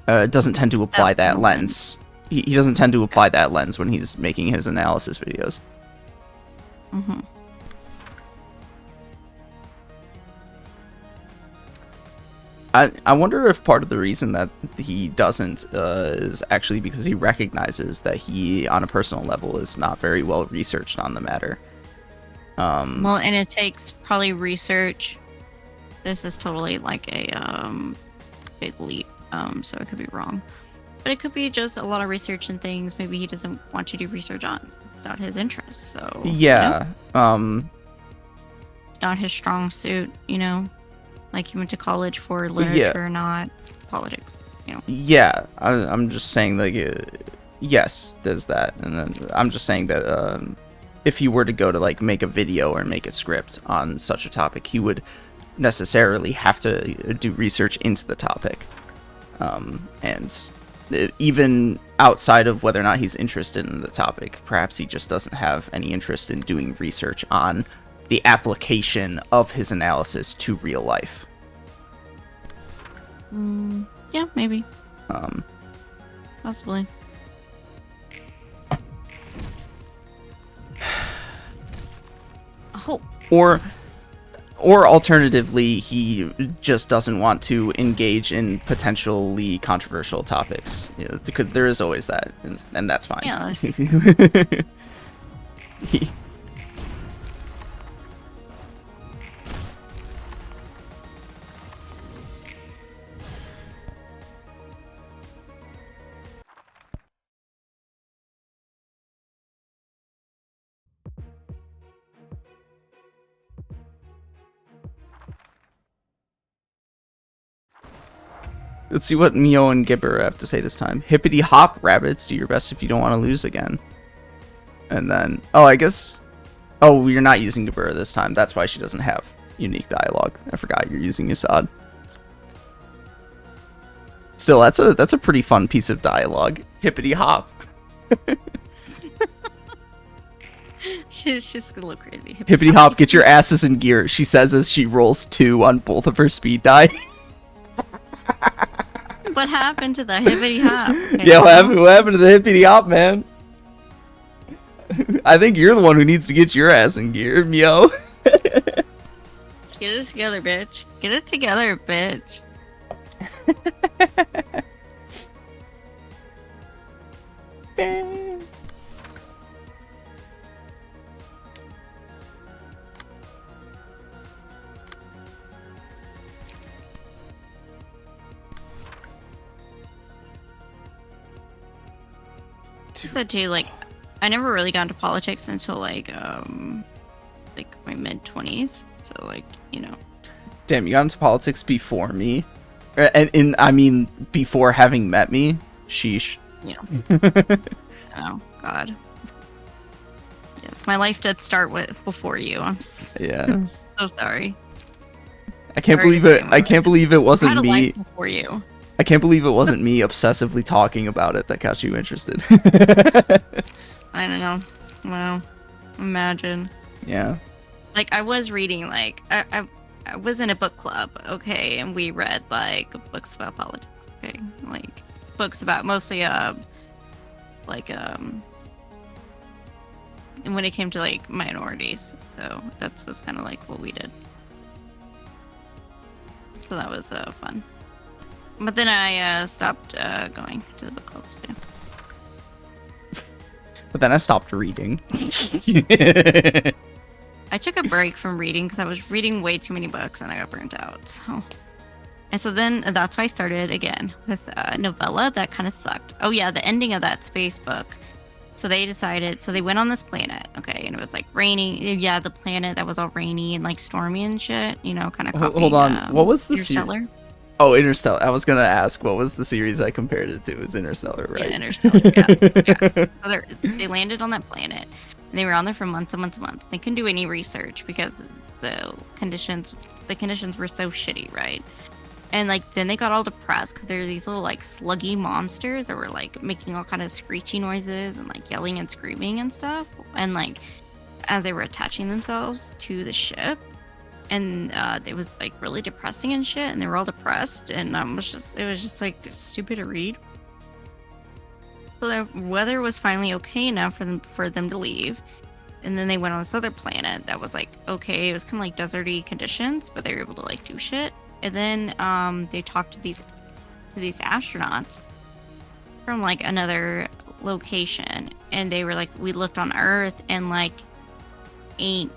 doesn't tend to apply that lens. He doesn't tend to apply that lens when he's making his analysis videos. Mm-hmm. I wonder if part of the reason that he doesn't is actually because he recognizes that he, on a personal level, is not very well researched on the matter. Well, and it takes probably research. This is totally like a big leap, so it could be wrong. But it could be just a lot of research and things maybe he doesn't want you to research on. It's not his interest, so... Yeah, you know? It's not his strong suit, you know? Like he went to college for literature, not politics, you know? Yeah, I'm just saying, like, yes, there's that. And then I'm just saying that if he were to go to, like, make a video or make a script on such a topic, he would necessarily have to do research into the topic. And even outside of whether or not he's interested in the topic, perhaps he just doesn't have any interest in doing research on the application of his analysis to real life. Yeah, maybe. Possibly. Oh. Or alternatively, he just doesn't want to engage in potentially controversial topics. You know, there is always that, and that's fine. Yeah. Let's see what Mio and Gibber have to say this time. Hippity hop, rabbits, do your best if you don't want to lose again. And then, oh, I guess, oh, you're not using Gibber this time. That's why she doesn't have unique dialogue. I forgot you're using Assad. Still, that's a pretty fun piece of dialogue. Hippity hop. She's a little crazy. Hippity hop, get your asses in gear, she says as she rolls 2 on both of her speed die. What happened to the hippity hop? Yeah, what happened to the hippity hop, man? I think you're the one who needs to get your ass in gear, yo. Get it together, bitch. Get it together, bitch. So too, like, I never really got into politics until like my mid-20s. So like, you know. Damn, you got into politics before me, and I mean before having met me. Sheesh. Yeah. Oh God. Yes, my life did start before you. I'm Yeah. so sorry. I can't believe it. I can't believe it wasn't Had a me. life before you. I can't believe it wasn't me obsessively talking about it that got you interested. I don't know. Wow. Imagine. Yeah. Like, I was reading, like, I was in a book club, okay, and we read, like, books about politics, okay? Like, books about mostly, and when it came to, like, minorities. So that's just kind of, like, what we did. So that was, fun. But then I, stopped, going to the book clubs, yeah. But then I stopped reading. I took a break from reading because I was reading way too many books and I got burnt out. So then that's why I started again with a novella that kind of sucked. Oh yeah, the ending of that space book. So they went on this planet, okay, and it was like rainy. Yeah, the planet that was all rainy and like stormy and shit. You know, kind of. Hold on, what was the Interstellar? Oh, Interstellar. I was gonna ask what was the series I compared it to. It was Interstellar, right? Yeah, Interstellar. Yeah. So they landed on that planet. And they were on there for months and months and months. They couldn't do any research because the conditions were so shitty, right? And like then they got all depressed because there were these little like sluggy monsters that were like making all kind of screechy noises and like yelling and screaming and stuff. And like as they were attaching themselves to the ship, and it was like really depressing and shit. And they were all depressed, and it was just like stupid to read. So the weather was finally okay enough for them to leave, and then they went on this other planet that was like okay. It was kind of like deserty conditions, but they were able to like do shit. And then they talked to these astronauts from like another location, and they were like, we looked on Earth and like ain't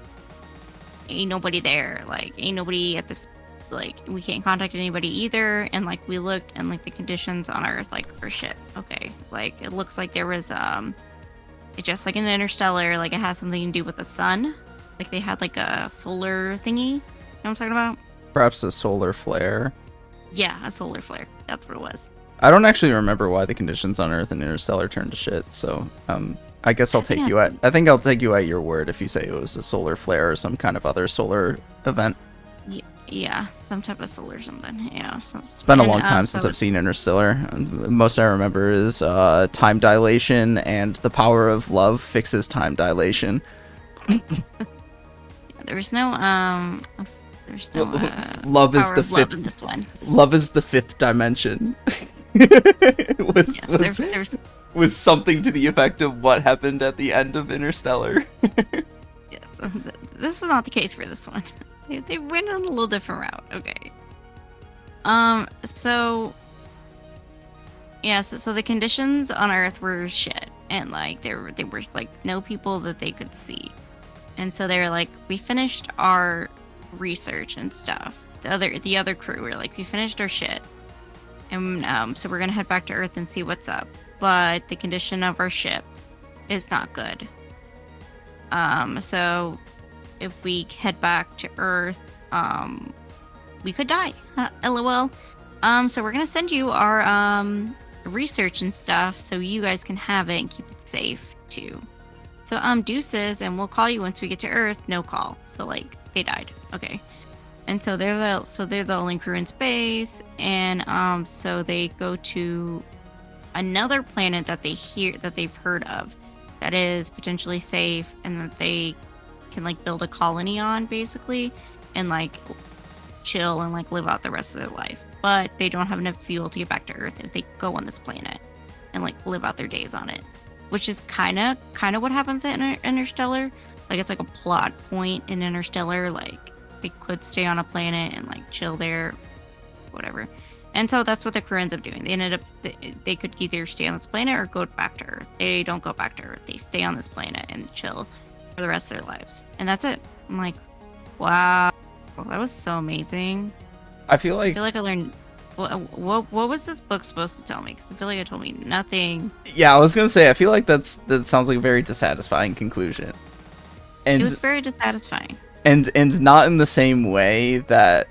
nobody there. Like ain't nobody at this. Like we can't contact anybody either, and like we looked and like the conditions on Earth like are shit. Okay, like it looks like there was it just like in Interstellar, like it has something to do with the sun. Like they had like a solar thingy. You know what I'm talking about? Perhaps a solar flare. Yeah, a solar flare. That's what it was. I don't actually remember why the conditions on Earth and Interstellar turned to shit. So I guess I'll take you at. I think I'll take you at your word if you say it was a solar flare or some kind of other solar event. Yeah, some type of solar something. Yeah. It's been a long time since I've seen Interstellar. Most I remember is time dilation, and the power of love fixes time dilation. There's no love is power the of fifth. Love in this one. Love is the fifth dimension. Was something to the effect of what happened at the end of Interstellar. Yes, this is not the case for this one. They went on a little different route. Okay. So the conditions on Earth were shit, and like they were like no people that they could see, and so they were like, we finished our research and stuff. The other crew were like, we finished our shit, and so we're gonna head back to Earth and see what's up. But the condition of our ship is not good. So if we head back to Earth, we could die. LOL. So we're gonna send you our research and stuff so you guys can have it and keep it safe too. So deuces, and we'll call you once we get to Earth. No call. So like they died. Okay. And so they're the only crew in space, and so they go to another planet that they've heard of that is potentially safe and that they can like build a colony on basically and like chill and like live out the rest of their life. But they don't have enough fuel to get back to Earth if they go on this planet and like live out their days on it, which is kind of what happens in Interstellar. Like it's like a plot point in Interstellar. Like they could stay on a planet and like chill there, whatever. And so that's what the crew ends up doing. They could either stay on this planet or go back to Earth. They don't go back to Earth. They stay on this planet and chill for the rest of their lives. And that's it. I'm like, wow, that was so amazing. I feel like I learned. What was this book supposed to tell me? Because I feel like it told me nothing. yeah, I was gonna say I feel like that sounds like a very dissatisfying conclusion. And It was very dissatisfying. and not in the same way that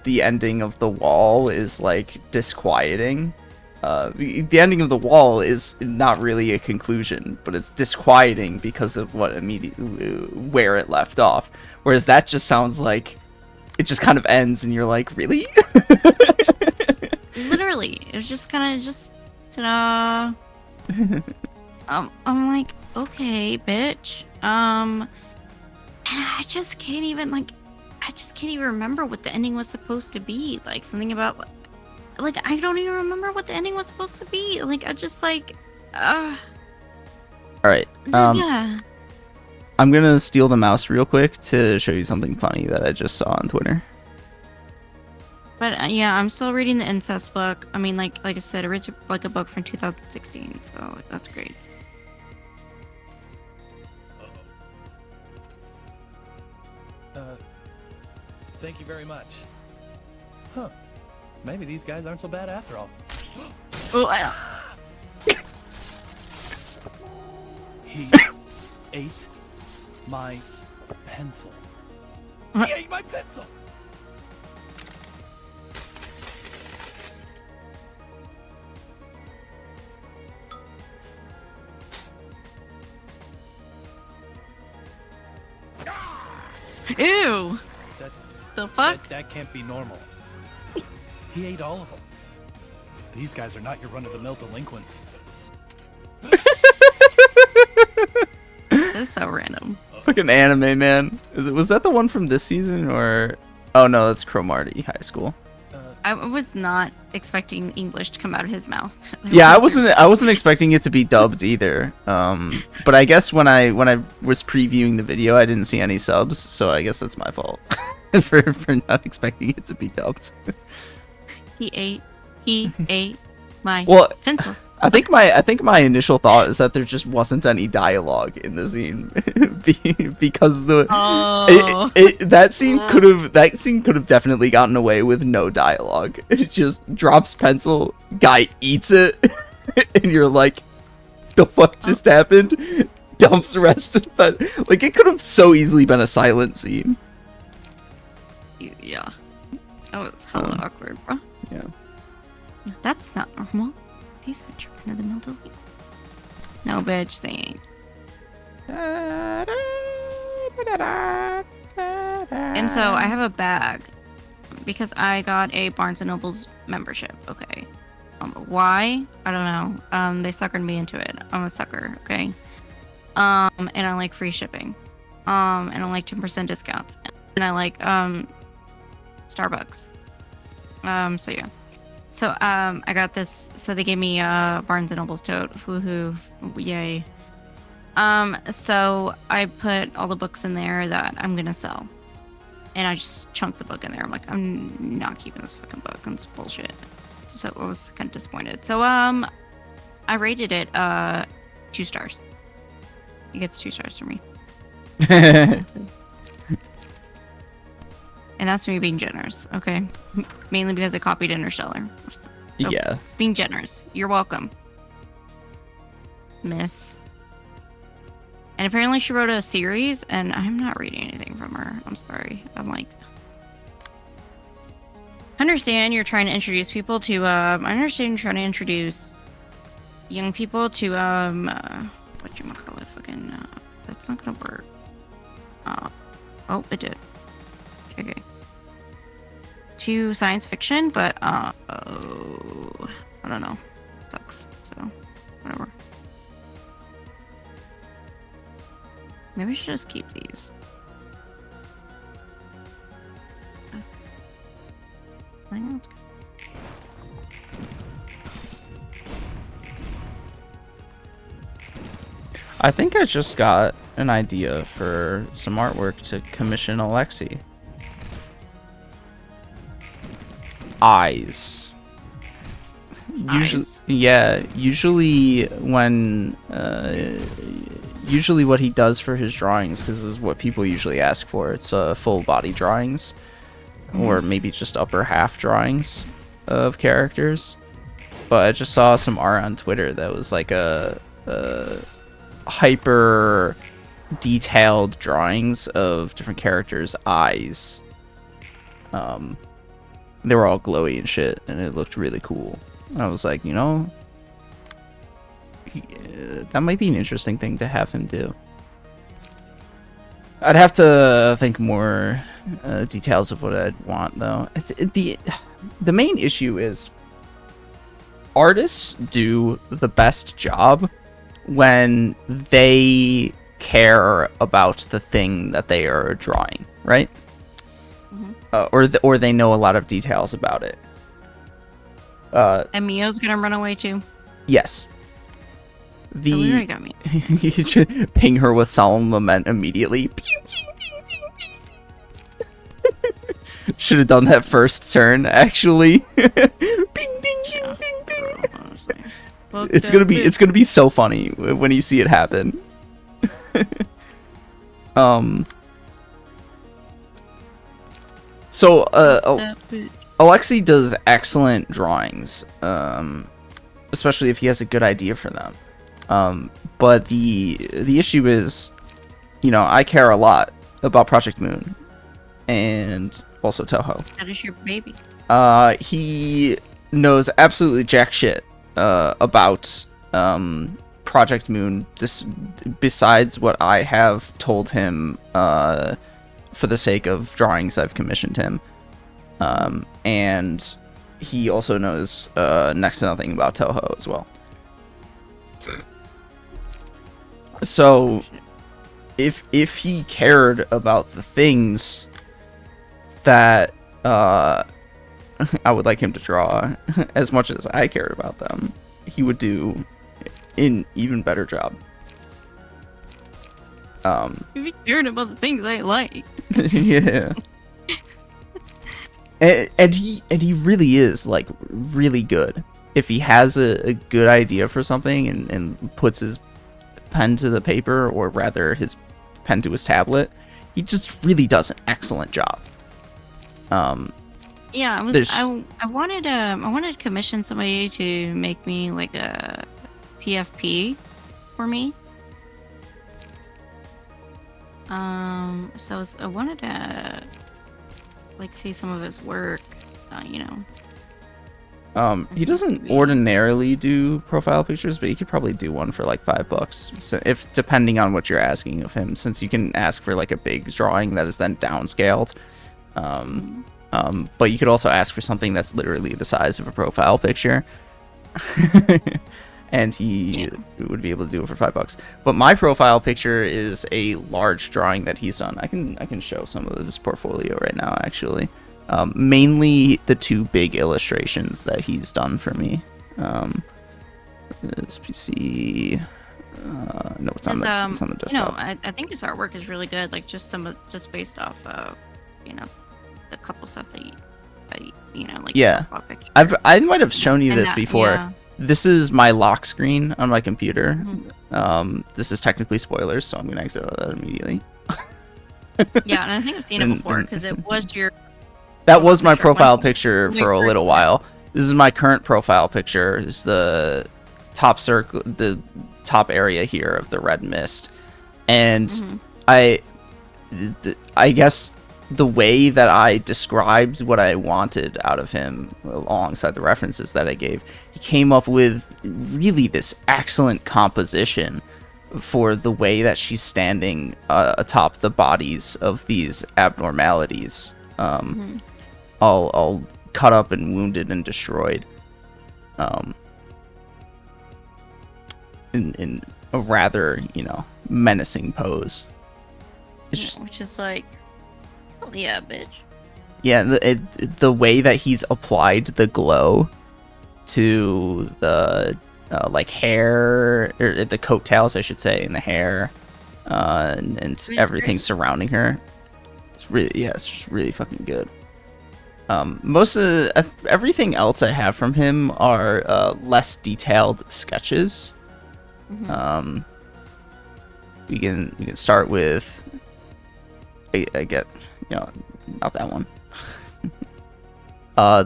the ending of The Wall is like disquieting. The ending of The Wall is not really a conclusion, but it's disquieting because of where it left off. Whereas that just sounds like it just kind of ends, and you're like, really? Literally, it was just kind of just ta-da. I'm like, okay, bitch. And I just can't even remember what the ending was supposed to be. Like something about like I don't even remember what the ending was supposed to be. Like I just like All right. yeah. I'm gonna steal the mouse real quick to show you something funny that I just saw on Twitter. But yeah, I'm still reading the incest book. I mean, like I said, it's like a book from 2016, so that's great. Thank you very much. Huh. Maybe these guys aren't so bad after all. Oh, He ate my pencil. He ate my pencil! ew. That, The fuck? that can't be normal. He ate all of them. These guys are not your run-of-the-mill delinquents. That's so random. Fucking anime, man. Was that the one from this season or? Oh no, that's Cromartie High School. I was not expecting English to come out of his mouth. Yeah, I wasn't expecting it to be dubbed either. But I guess when I was previewing the video, I didn't see any subs, so I guess that's my fault for not expecting it to be dubbed. He ate my Well, pencil. I think my initial thought is that there just wasn't any dialogue in the scene because that scene could have definitely gotten away with no dialogue. It just drops pencil, guy eats it, and you're like, the fuck just happened? Dumps the rest of it. Like it could have so easily been a silent scene. Yeah, that was hella awkward, bro. Yeah. That's not normal. These are trying to melt away. No, bitch, they ain't. And so I have a bag because I got a Barnes & Noble's membership. Okay. Why? I don't know. They suckered me into it. I'm a sucker. Okay. And I like free shipping. And I like 10% discounts. And I like Starbucks. So yeah. So I got this. So they gave me Barnes & Noble's tote. Woohoo! Yay! So I put all the books in there that I'm gonna sell, and I just chunked the book in there. I'm like, I'm not keeping this fucking book. It's bullshit. So I was kind of disappointed. So I rated it 2 stars. It gets 2 stars from me. And that's me being generous, okay? Mainly because I copied Interstellar. So Yeah. it's being generous. You're welcome, miss. And apparently she wrote a series, and I'm not reading anything from her. I'm sorry. I'm like... I understand you're trying to introduce people to, I understand you're trying to introduce young people to, whatchamacallit, fucking, that's not gonna work. Oh, it did. Okay. To science fiction, but I don't know. Sucks. So whatever. Maybe we should just keep these. I think that's good. I think I just got an idea for some artwork to commission Alexi. Eyes. Usually, Eyes? yeah. Usually when, usually what he does for his drawings, because this is what people usually ask for. It's full body drawings, or maybe just upper half drawings of characters. But I just saw some art on Twitter that was like a hyper detailed drawings of different characters' eyes. They were all glowy and shit, and it looked really cool. I was like, you know, that might be an interesting thing to have him do. I'd have to think more details of what I'd want, though. The main issue is artists do the best job when they care about the thing that they are drawing, right? Or they know a lot of details about it. And Mio's gonna run away too. Yes. Oh, we already got Mio. You should ping her with solemn lament immediately. Pew, pew, pew, pew, pew. Should have done that first turn, actually. Bing, bing, bing, bing, bing. It's gonna be so funny when you see it happen. So Alexi does excellent drawings, especially if he has a good idea for them. But the issue is, you know, I care a lot about Project Moon and also Toho. That is your baby. He knows absolutely jack shit about Project Moon, just besides what I have told him for the sake of drawings I've commissioned him. And he also knows next to nothing about Toho as well. So if he cared about the things that I would like him to draw as much as I cared about them, he would do an even better job. If you cared about the things I like. Yeah. And he really is like really good. If he has a good idea for something and puts his pen to the paper, or rather his pen to his tablet, he just really does an excellent job. Yeah, I wanted to commission somebody to make me like a PFP for me. So I wanted to like see some of his work, you know. He doesn't ordinarily do profile pictures, but he could probably do one for like $5. So if depending on what you're asking of him, since you can ask for like a big drawing that is then downscaled. But you could also ask for something that's literally the size of a profile picture. And he would be able to do it for $5. But my profile picture is a large drawing that he's done. I can show some of his portfolio right now, actually. Mainly the two big illustrations that he's done for me. This PC. No, it's on the desktop. You know, I think his artwork is really good. Like just based off of, you know, a couple stuff that you know, like profile picture. I might have shown you this before. Yeah. This is my lock screen on my computer. Mm-hmm. This is technically spoilers, so I'm gonna exit out of that immediately. Yeah, and I think I've seen it before because it was your. That was my profile picture for a little while. This is my current profile picture. This is the top circle, the top area here of the red mist, and I guess the way that I described what I wanted out of him alongside the references that I gave, he came up with really this excellent composition for the way that she's standing atop the bodies of these abnormalities. all cut up and wounded and destroyed. In a rather, menacing pose. It's just, which is like, hell yeah, bitch. yeah, the way that he's applied the glow to the like hair, or the coattails, I should say, and the hair, and everything great. surrounding her. It's really, it's just really fucking good. Most of everything else I have from him are less detailed sketches. We can start with I get not that one.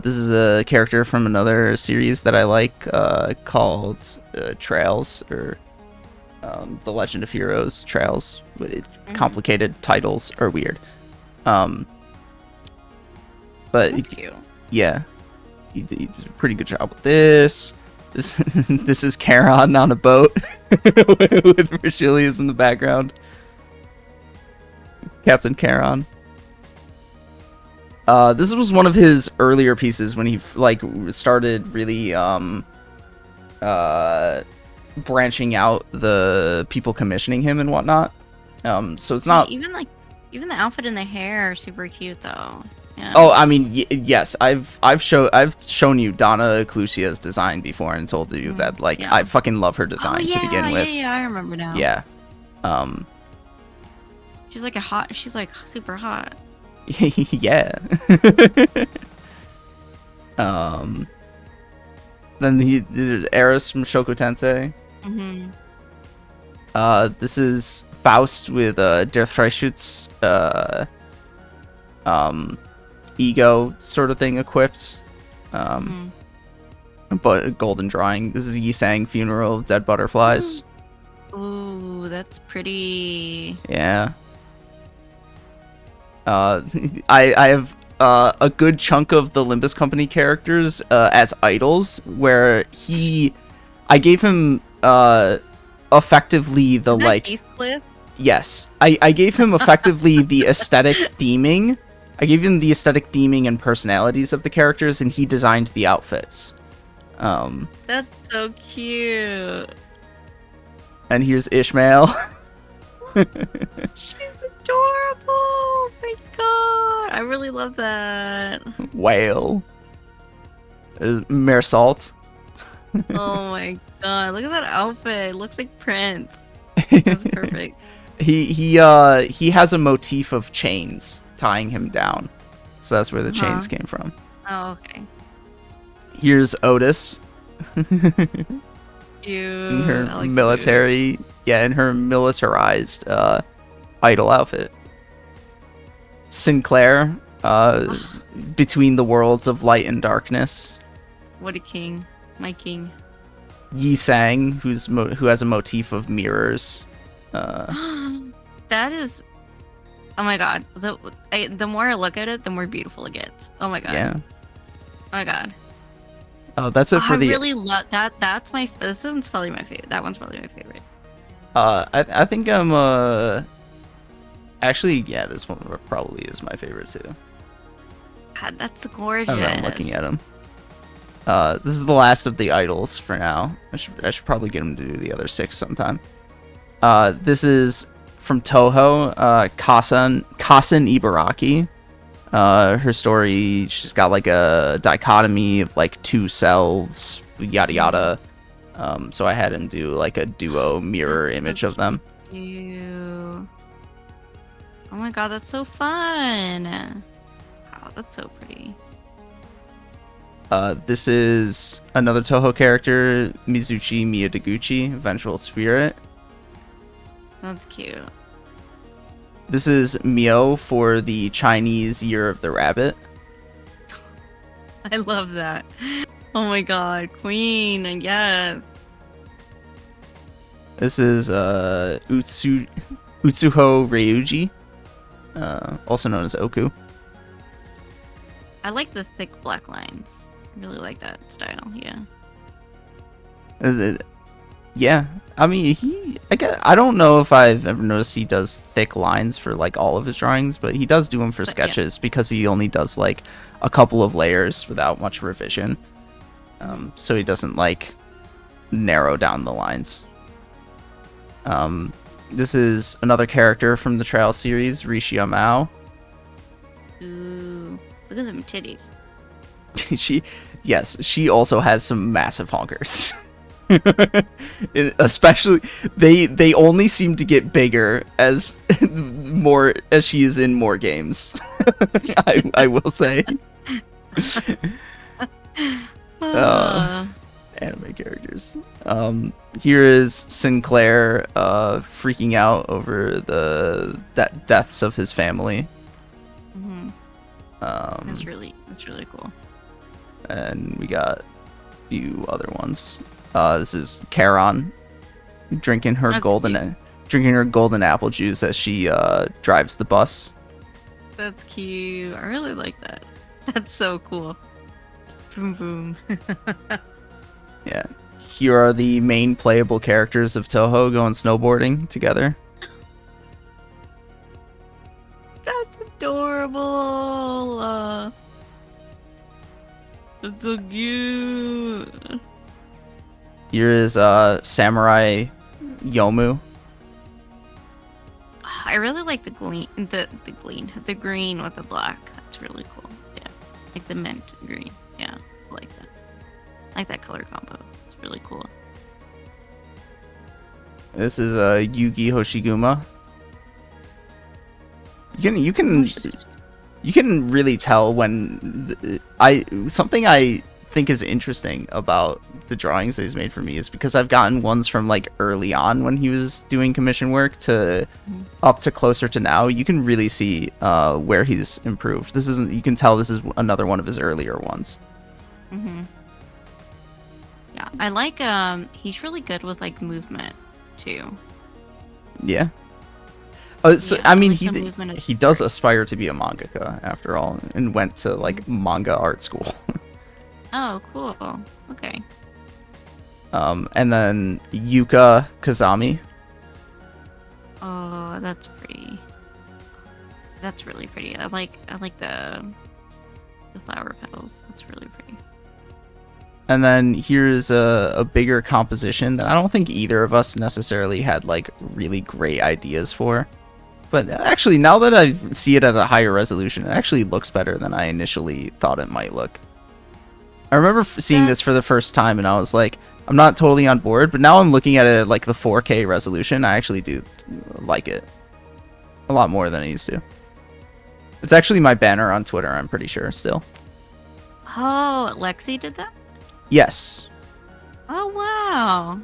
This is a character from another series that I like called Trails, or The Legend of Heroes Trails. With complicated titles are weird. But That's cute. yeah, he did a pretty good job with this. This is Charon on a boat with Virgilius in the background. Captain Charon. This was one of his earlier pieces when he started really branching out the people commissioning him and whatnot. So it's not even the outfit and the hair are super cute though. Yeah. Oh, I mean, yes, I've shown you Donna Clusia's design before and told you that I fucking love her design to begin with. Yeah, I remember now. Yeah. She's like super hot. Yeah. Then there's Eris from Shoko Tensei. This is Faust with Der Freischütz ego sort of thing equipped. But golden drawing. This is Yisang Funeral of Dead Butterflies. Ooh, that's pretty. Yeah. I have a good chunk of the Limbus Company characters as idols, where I gave him effectively the Heathcliff? Yes, I gave him effectively the aesthetic theming. I gave him the aesthetic theming and personalities of the characters, and he designed the outfits. That's so cute. And here's Ishmael. She's adorable. Oh my god, I really love that. Whale. Mare Salt. Oh my god, look at that outfit. It looks like Prince. That's perfect. He has a motif of chains tying him down, so that's where the chains came from. Oh, okay. Here's Otis. In her military, in her militarized idol outfit. Sinclair, between the worlds of light and darkness. What a king, my king. Yi Sang, who has a motif of mirrors. That is, oh my god. The more I look at it, the more beautiful it gets. Oh my god. Yeah. Oh my god. Oh, that's it for the. I really love that. This one's probably my favorite. That one's probably my favorite. I think I'm actually, this one probably is my favorite too. God, that's gorgeous. I'm looking at him. This is the last of the idols for now. I should probably get him to do the other 6 sometime. This is from Toho, Kasan Ibaraki. Her story, she's got like a dichotomy of like 2 selves, yada yada. So I had him do like a duo mirror image of them. Ew. Oh my god, that's so fun. Wow, that's so pretty. This is another Toho character, Mizuchi Miyadeguchi, Vengeful Spirit. That's cute. This is Mio for the Chinese Year of the Rabbit. I love that. Oh my god, Queen, yes. This is Utsuho Ryuji, also known as Oku. I like the thick black lines. I really like that style, yeah. Yeah, I mean, I don't know if I've ever noticed he does thick lines for like all of his drawings, but he does do them for But, yeah. sketches because he only does like a couple of layers without much revision. So he doesn't like narrow down the lines. This is another character from the Trial series, Rishia Mao. Ooh, look at them titties. She also has some massive honkers. Especially they only seem to get bigger as she is in more games. I will say. Anime characters. Here is Sinclair freaking out over the deaths of his family. Mm-hmm. That's really cool. And we got a few other ones. This is Charon drinking her golden apple juice as she drives the bus. That's cute. I really like that. That's so cool. Boom boom. Yeah. Here are the main playable characters of Toho going snowboarding together. That's adorable. That's so cute. Here is Samurai Yomu. I really like the green with the black. That's really cool. Yeah, like the mint green. Yeah, I like that. I like that color combo. It's really cool. This is Yugi Hoshiguma. You can really tell when something I think is interesting about the drawings that he's made for me is because I've gotten ones from like early on when he was doing commission work to up to closer to now. You can really see where he's improved. You can tell this is another one of his earlier ones. Yeah, I like he's really good with like movement too. Yeah. So Yeah, I mean, like the movement of he does aspire to be a mangaka after all, and went to like manga art school. Oh, cool. Okay. And then Yuka Kazami. Oh, that's pretty. That's really pretty. I like the flower petals. That's really pretty. And then here's a bigger composition that I don't think either of us necessarily had like really great ideas for. But actually, now that I see it at a higher resolution, it actually looks better than I initially thought it might look. I remember seeing this for the first time, and I was like, I'm not totally on board, but now I'm looking at it at like the 4K resolution. I actually do like it a lot more than I used to. It's actually my banner on Twitter, I'm pretty sure, still. Oh, Lexi did that? Yes. Oh, wow.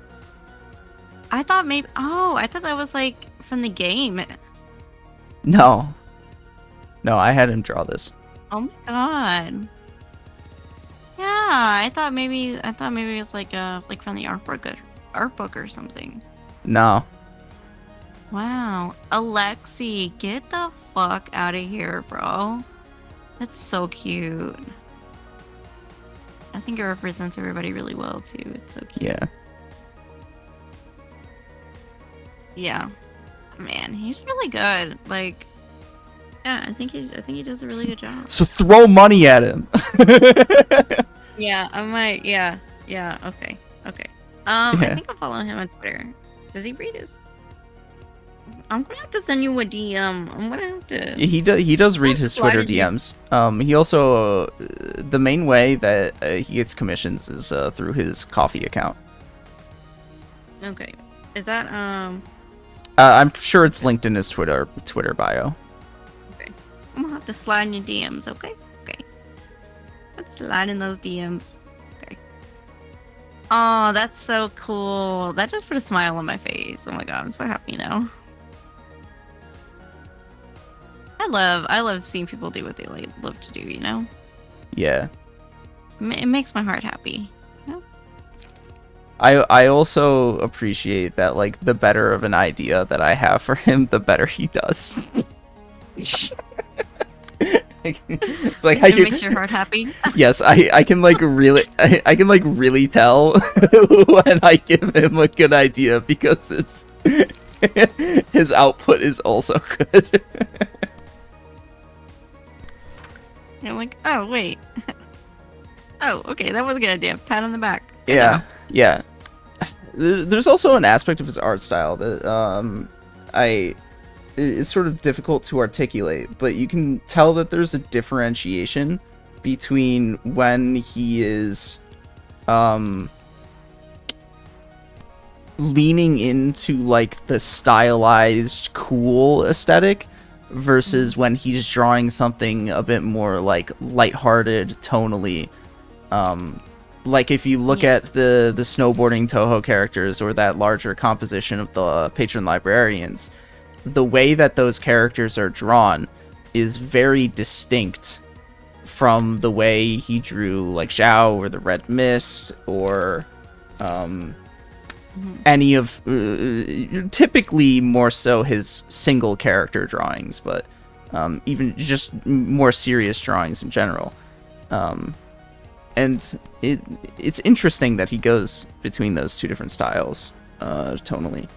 I thought that was like from the game. No, I had him draw this. Oh my god. Yeah, I thought maybe it's like from the art book or something. No. Wow, Alexi, get the fuck out of here, bro. That's so cute. I think it represents everybody really well too. It's so cute. Yeah. Yeah. Man, he's really good. Like, yeah, I think he does a really good job. So throw money at him. Yeah, I might. Yeah. Okay. I think I'll follow him on Twitter. Does he read his? I'm gonna have to send you a DM. I'm gonna have to. He does read his Twitter DMs. He also the main way that he gets commissions is through his coffee account. Okay. Is that I'm sure it's linked in his Twitter bio. Okay. I'm gonna have to slide in your DMs. Okay. Let's slide in those DMs. Okay. Oh, that's so cool. That just put a smile on my face. Oh my god, I'm so happy now. I love seeing people do what they love to do, you know? Yeah. It makes my heart happy. You know? I also appreciate that, like, the better of an idea that I have for him, the better he does. It's like It makes your heart happy. Yes, I can like really I can like really tell when I give him a good idea because his output is also good. You're like, oh wait. Oh, okay, that was a good idea. Pat on the back. Yeah, yeah. There's also an aspect of his art style that it's sort of difficult to articulate, but you can tell that there's a differentiation between when he is leaning into like the stylized cool aesthetic versus when he's drawing something a bit more like lighthearted tonally. Like if you look at the snowboarding Toho characters or that larger composition of the patron librarians, the way that those characters are drawn is very distinct from the way he drew like Zhao or the Red Mist or any of typically more so his single character drawings, but even just more serious drawings in general. And it's interesting that he goes between those two different styles tonally.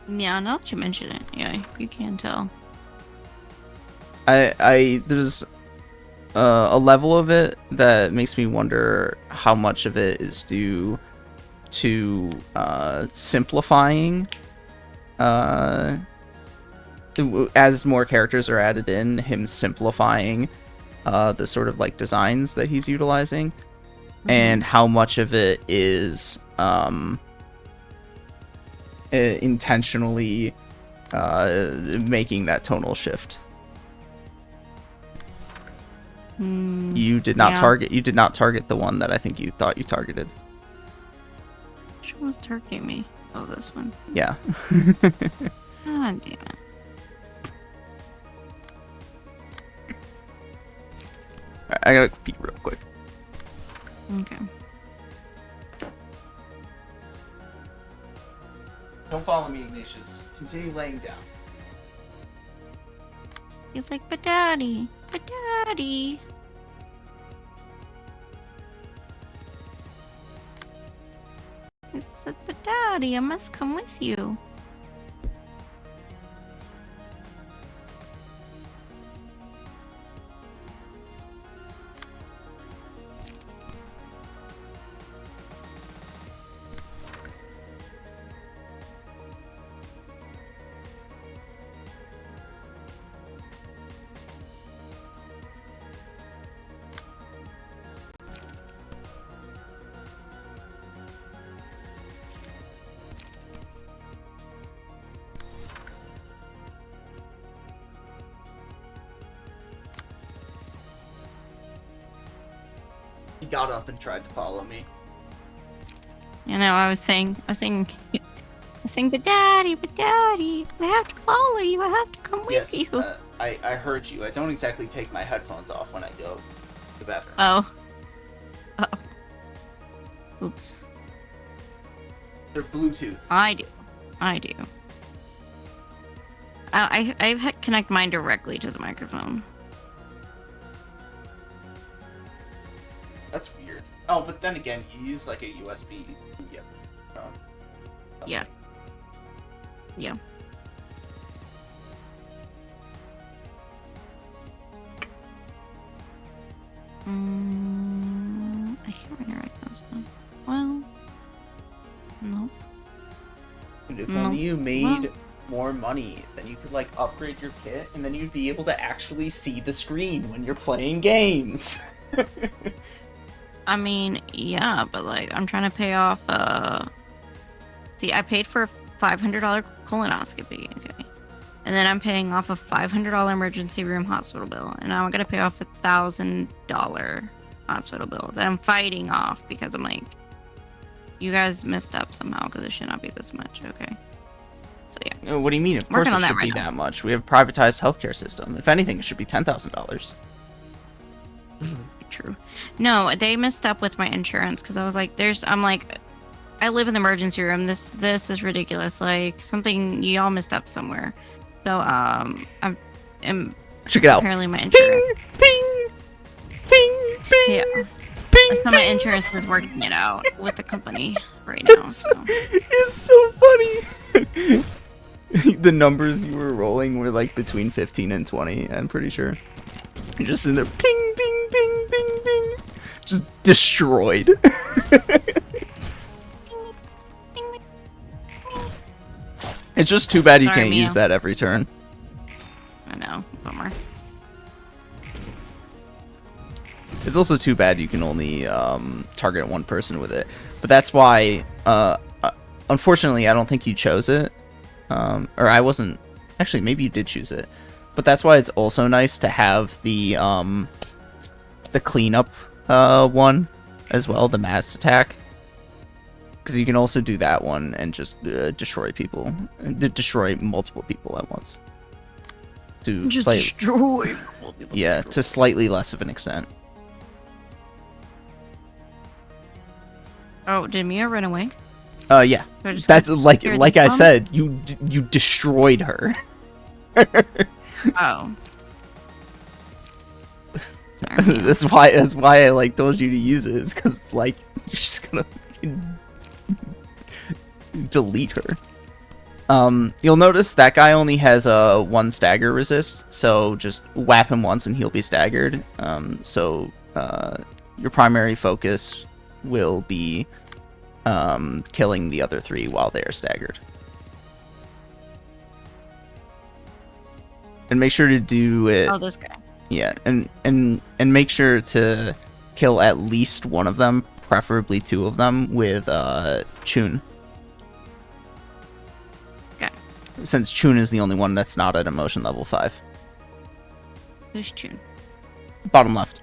Yeah, now that you mention it, yeah, you can tell. There's a level of it that makes me wonder how much of it is due to simplifying as more characters are added in, him simplifying the sort of like designs that he's utilizing, and how much of it is intentionally making that tonal shift. You did not target. You did not target the one that I think you thought you targeted. Which one was targeting me? Oh, this one. Yeah. God damn it. I gotta pee real quick. Okay. Don't follow me, Ignatius. Continue laying down. He's like, but daddy, but daddy. He said, but daddy, I must come with you. He got up and tried to follow me. You know, I was saying, but daddy, I have to follow you. I have to come with you. I heard you. I don't exactly take my headphones off when I go to the bathroom. Oh. Oops. They're Bluetooth. I do. I connect mine directly to the microphone. That's weird. Oh, but then again, you use like a USB. Yeah. Yeah. Yeah. I can't really write this one. Well, no. If only you made more money, then you could like upgrade your kit, and then you'd be able to actually see the screen when you're playing games. I mean, yeah, but like I'm trying to pay off. See, I paid for a $500 colonoscopy, okay, and then I'm paying off a $500 emergency room hospital bill, and now I'm gonna pay off a $1,000 hospital bill that I'm fighting off because I'm like, you guys messed up somehow because it should not be this much, okay? So yeah. What do you mean? Of course it should be that much. We have a privatized healthcare system. If anything, it should be $10,000. True. No, they messed up with my insurance because I was like, I'm like, I live in the emergency room. This is ridiculous. Like something y'all messed up somewhere. So I'm Check it out. apparently my insurance. Ping, ping, ping, Yeah. ping, So my ping. insurance is working it out with the company right now. It's so funny. The numbers you were rolling were like between 15 and 20, I'm pretty sure. You're just in there, ping, ping, ping, ping, ping. Just destroyed. It's just too bad you Sorry, can't Mia. use that every turn. I know, bummer. It's also too bad you can only target one person with it. But that's why, unfortunately, I don't think you chose it. Or I wasn't... Actually, maybe you did choose it. But that's why it's also nice to have the cleanup one as well, the mass attack. Because you can also do that one and just destroy people. Destroy multiple people at once. To Destroy. Yeah, to slightly less of an extent. Oh, did Mia run away? Yeah. So I just That's got like scared I and said, you destroyed her. Oh. Sorry. Mia. that's why I like told you to use it. It's because like you're just gonna fucking delete her. You'll notice that guy only has a 1 stagger resist, so just whap him once and he'll be staggered. So your primary focus will be killing the other 3 while they are staggered. And make sure to do it. Oh, this guy. Yeah, and make sure to kill at least one of them, preferably 2 of them, with Chun. Okay. Since Chun is the only one that's not at emotion level 5. Who's Chun? Bottom left.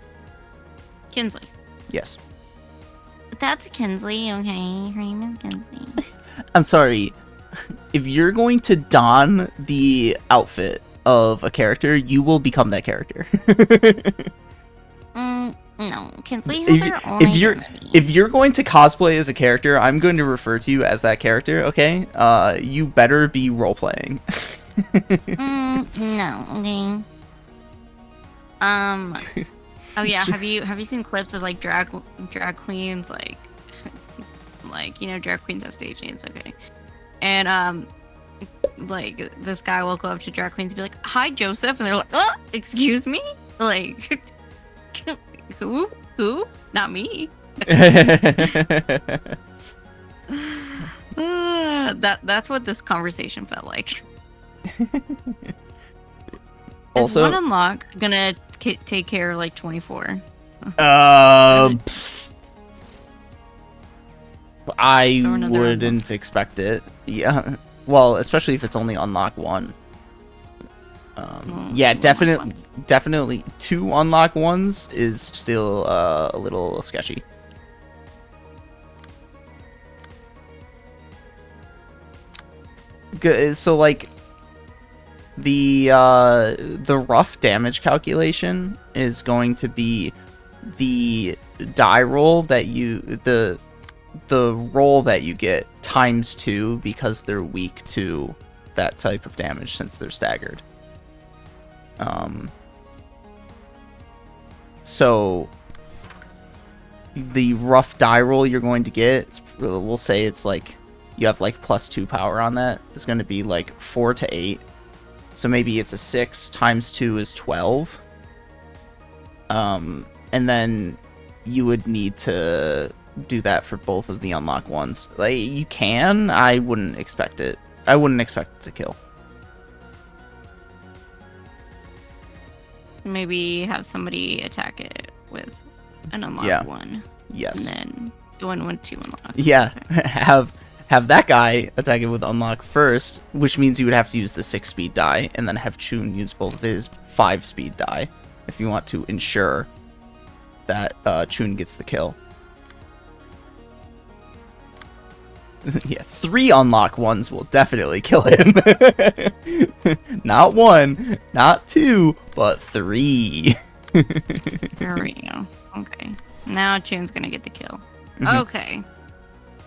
Kinsley. Yes. That's Kinsley, okay. Her name is Kinsley. I'm sorry. If you're going to don the outfit of a character, you will become that character. No. Kinsley has her own identity. If you're going to cosplay as a character, I'm going to refer to you as that character, okay? You better be role-playing. No, okay. Oh yeah, have you seen clips of like drag queens, like drag queens have stage names, okay? And like this guy will go up to drag queens and be like, "Hi, Joseph," and they're like, "Oh, excuse me," like, who? Not me. That's what this conversation felt like. Also, is one unlock gonna take care of like 24? I wouldn't expect it. Yeah. Well, especially if it's only unlock 1. Yeah, definitely 2 unlock 1s is still a little sketchy. Good. So like the rough damage calculation is going to be the die roll that the roll that you get times 2 because they're weak to that type of damage since they're staggered. So the rough die roll you're going to get, we'll say it's like you have like +2 power on that. It's going to be like 4 to 8. So maybe it's a 6 times 2 is 12. And then you would need to do that for both of the unlock 1s. Like, you can. I wouldn't expect it. I wouldn't expect it to kill. Maybe have somebody attack it with an unlock 1. Yes. And then 1, 2 unlock. Yeah. Have that guy attack it with unlock first, which means you would have to use the 6-speed die, and then have Chun use both of his 5-speed die if you want to ensure that Chun gets the kill. Yeah, 3 unlock 1s will definitely kill him. Not 1, not 2, but 3. There we go. Okay. Now Chun's gonna get the kill. Mhm. Okay.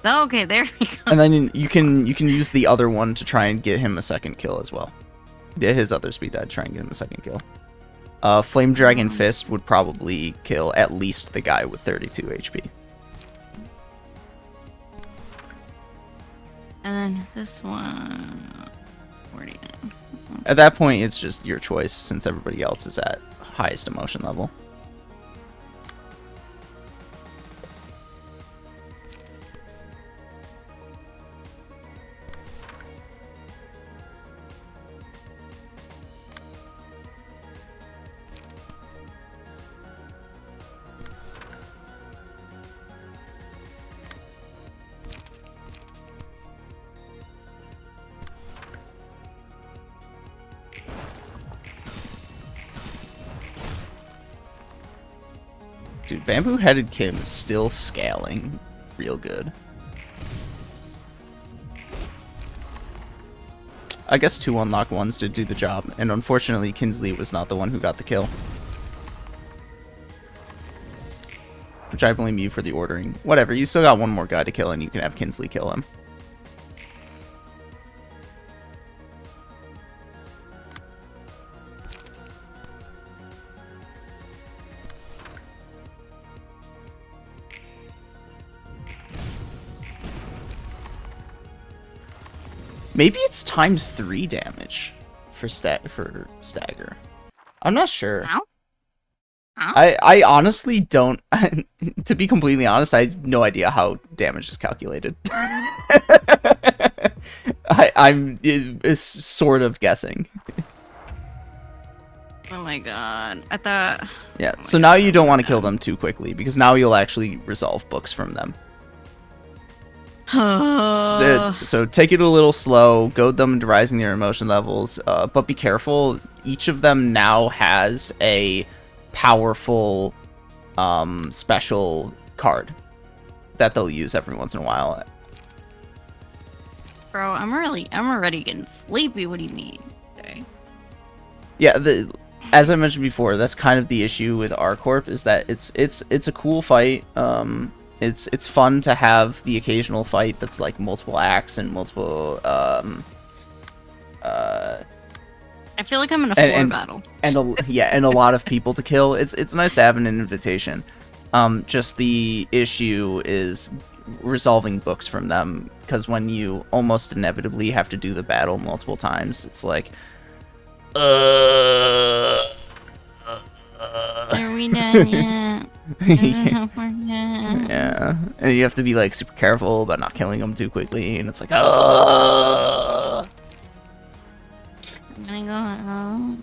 Okay, there we go. And then you can use the other one to try and get him a second kill as well. Yeah, his other speed died. Try and get him a second kill. Flame Dragon Fist would probably kill at least the guy with 32 HP. And then this one... 49. At that point, it's just your choice since everybody else is at highest emotion level. Dude, Bamboo-Headed Kim is still scaling real good. I guess 2 unlocked ones did do the job, and unfortunately Kinsley was not the one who got the kill. Which I blame you for the ordering. Whatever, you still got one more guy to kill and you can have Kinsley kill him. Maybe it's times 3 damage for stagger. I'm not sure. Ow? Ow? I honestly don't. To be completely honest, I have no idea how damage is calculated. I'm sort of guessing. Oh my god. I thought... Yeah, Oh so my now God, you don't want to no. kill them too quickly, because now you'll actually resolve books from them. So take it a little slow, goad them into rising their emotion levels, but be careful. Each of them now has a powerful special card that they'll use every once in a while. Bro, I'm already getting sleepy. What do you mean? Okay. Yeah, as I mentioned before, that's kind of the issue with R-Corp, is that it's a cool fight. It's fun to have the occasional fight that's like multiple acts and multiple I feel like I'm in a floor battle. and a lot of people to kill. It's nice to have an invitation. Just the issue is resolving books from them, because when you almost inevitably have to do the battle multiple times, it's like Are we done yet? Yeah, and you have to be like super careful about not killing them too quickly, and it's like, oh. I'm gonna go home.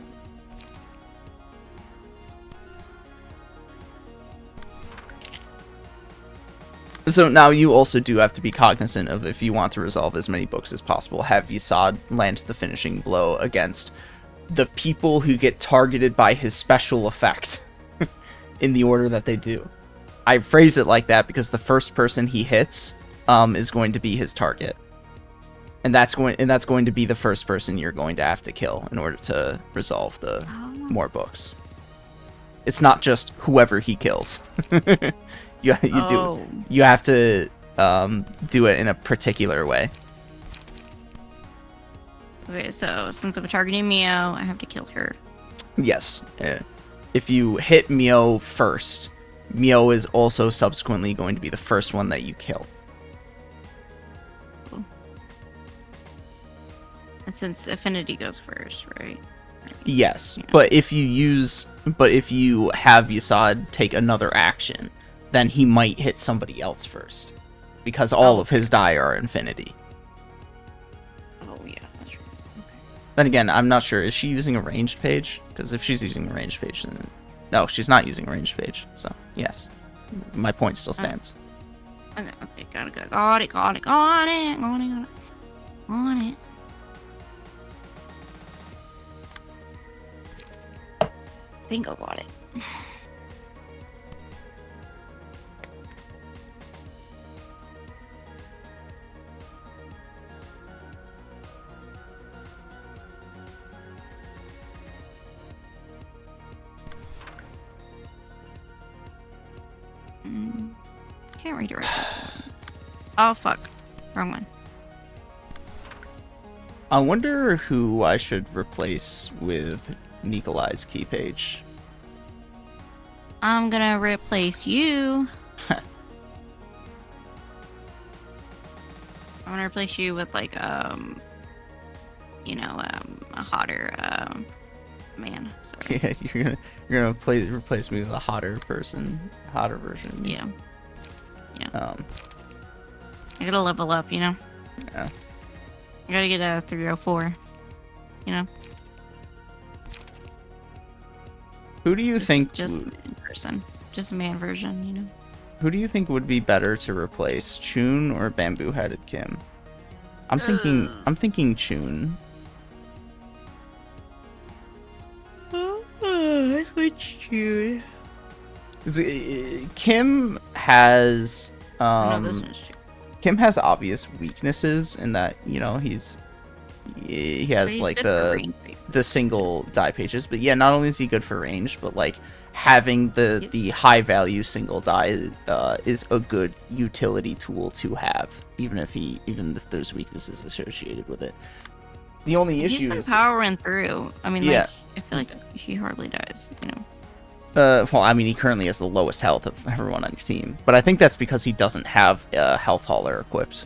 So now you also do have to be cognizant of, if you want to resolve as many books as possible, have Yasad land the finishing blow against the people who get targeted by his special effect in the order that they do. I phrase it like that because the first person he hits is going to be his target. And that's going to be the first person you're going to have to kill in order to resolve the more books. It's not just whoever he kills. You have to do it in a particular way. Okay, so since I'm targeting Mio, I have to kill her. Yes. If you hit Mio first, Mio is also subsequently going to be the first one that you kill. And since Affinity goes first, right? Yes, Yeah. but if you have Yasad take another action, then he might hit somebody else first, because all of his die are infinity. Oh yeah, that's true. Okay. Then again, I'm not sure. Is she using a ranged page? Because if she's using a ranged page, then no, she's not using a ranged page. So yes, my point still stands. Okay, got it. I think I got it. Can't redirect this one. Oh fuck, wrong one. I wonder who I should replace with Nikolai's key page. I'm gonna replace you. I'm gonna replace you with like a hotter man. Sorry. Yeah, you're gonna replace me with a hotter version. Yeah. Um. I gotta level up, you know. Yeah. I gotta get a 304. You know. Who do you think? Just in person, just a man version, you know. Who do you think would be better to replace, Chun or Bamboo-Headed Kim? I'm thinking Chun. Which Chun? Kim has No, this one's Chun. Kim has obvious weaknesses in that, you know, he has He's like good for range. the single die pages, but yeah, not only is he good for range, but like having the high value single die is a good utility tool to have, even if there's weaknesses associated with it. The only issue He's been is powering through. I mean, Yeah. like, I feel like he hardly dies, you know. well, I mean, he currently has the lowest health of everyone on your team, but I think that's because he doesn't have a health hauler equipped,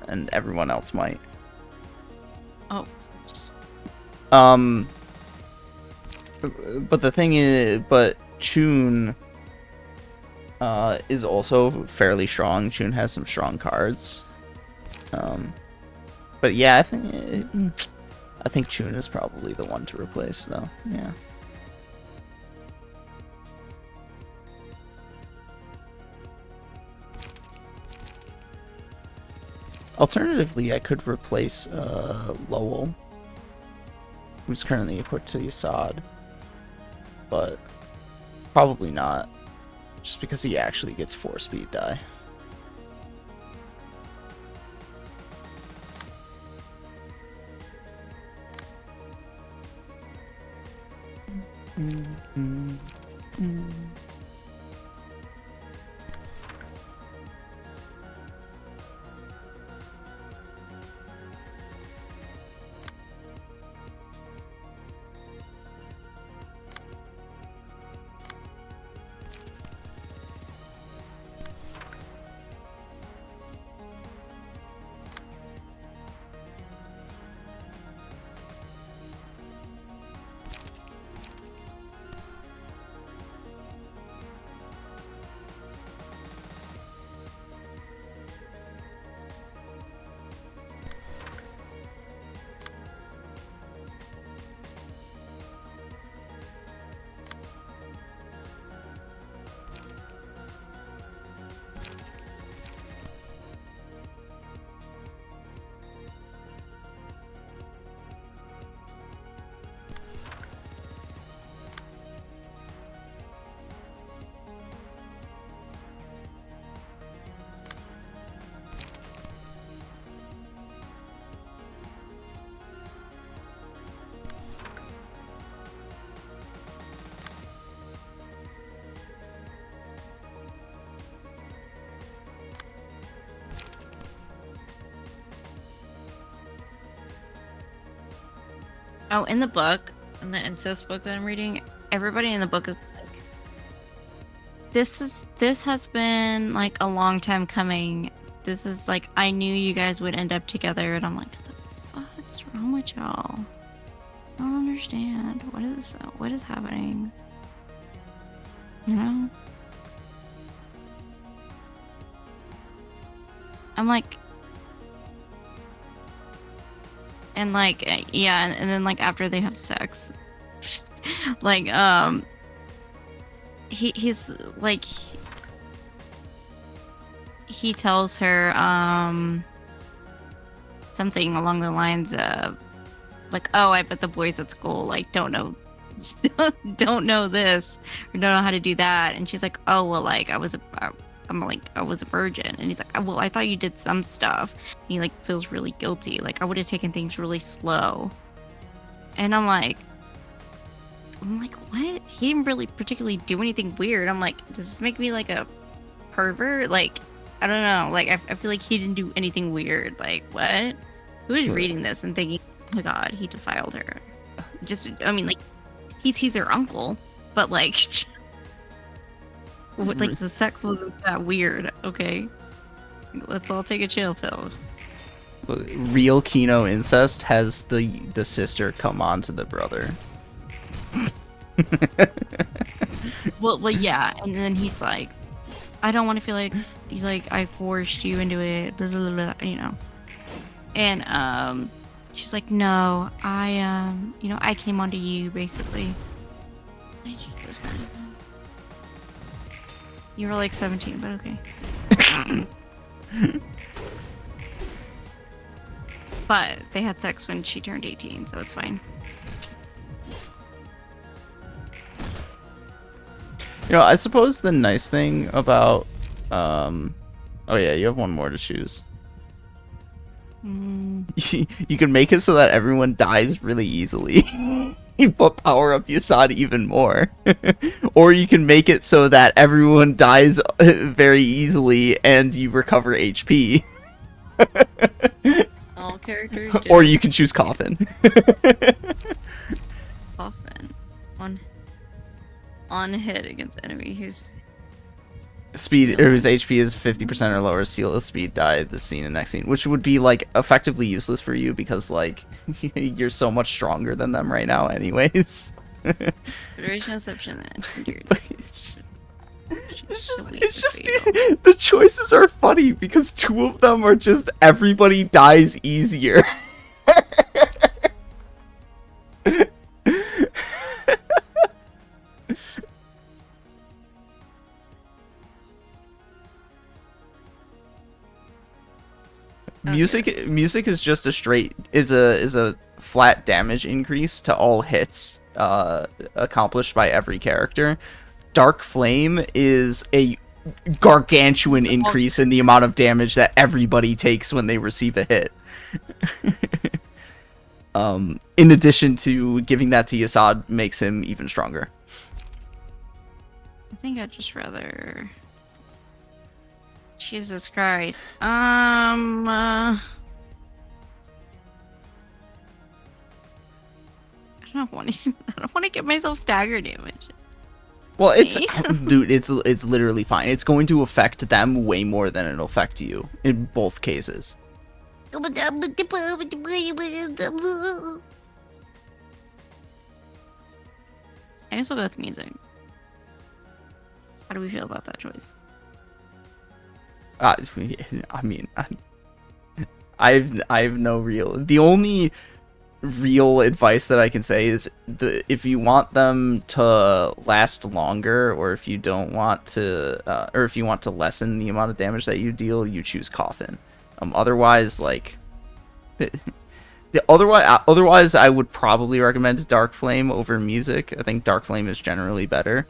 and everyone else might. Oh. But the thing is, Chun is also fairly strong. Chun has some strong cards. But yeah, I think Chun is probably the one to replace, though. Yeah. Alternatively, I could replace Lowell, who's currently equipped to Yasad, but probably not, just because he actually gets 4 speed die. Oh, in the book, in the Incest book that I'm reading, everybody in the book is like, this has been like a long time coming. This is like, I knew you guys would end up together, and I'm like, what the fuck is wrong with y'all? I don't understand. What is happening? You know? I'm like, and like, yeah, and then like after they have sex, like, he's like, he tells her, something along the lines of, like, oh, I bet the boys at school, like, don't know this, or don't know how to do that, and she's like, oh, well, like, I'm like, I was a virgin. And he's like, well, I thought you did some stuff. And he like feels really guilty. Like, I would have taken things really slow. And I'm like, what? He didn't really particularly do anything weird. I'm like, does this make me like a pervert? Like, I don't know. Like, I feel like he didn't do anything weird. Like, what? who's reading this and thinking, oh my god, he defiled her? Just, I mean, like, he's her uncle, but like, like the sex wasn't that weird. Okay, let's all take a chill pill. Real Kino incest has the sister come on to the brother. Well, yeah, and then he's like, I don't want to feel like he's like I forced you into it, blah, blah, blah, you know. And she's like, no, I you know, I came onto you basically. You were like 17, but okay. But they had sex when she turned 18, so it's fine. You know, I suppose the nice thing about, oh yeah, you have one more to choose. You can make it so that everyone dies really easily. But power up Yasad even more. Or you can make it so that everyone dies very easily and you recover HP. All characters do. Or you can choose Coffin. Coffin. On hit against enemy who's Speed, or whose HP is 50% or lower, seal of speed, die this scene and next scene, which would be like effectively useless for you because like you're so much stronger than them right now, anyways. Federation exception dude. It's just the choices are funny because two of them are just everybody dies easier. Music is just a straight is a flat damage increase to all hits accomplished by every character. Dark Flame is a gargantuan increase in the amount of damage that everybody takes when they receive a hit. In addition to giving that to Yasad makes him even stronger. I think I'd just rather... Jesus Christ. I don't want to get myself stagger damage. Well, it's dude, it's literally fine. It's going to affect them way more than it'll affect you in both cases. I guess we'll go with music. How do we feel about that choice? I mean, I've no real. The only real advice that I can say is if you want them to last longer, or if you don't want to, or if you want to lessen the amount of damage that you deal, you choose Coffin. Otherwise, like, otherwise, I would probably recommend Dark Flame over music. I think Dark Flame is generally better.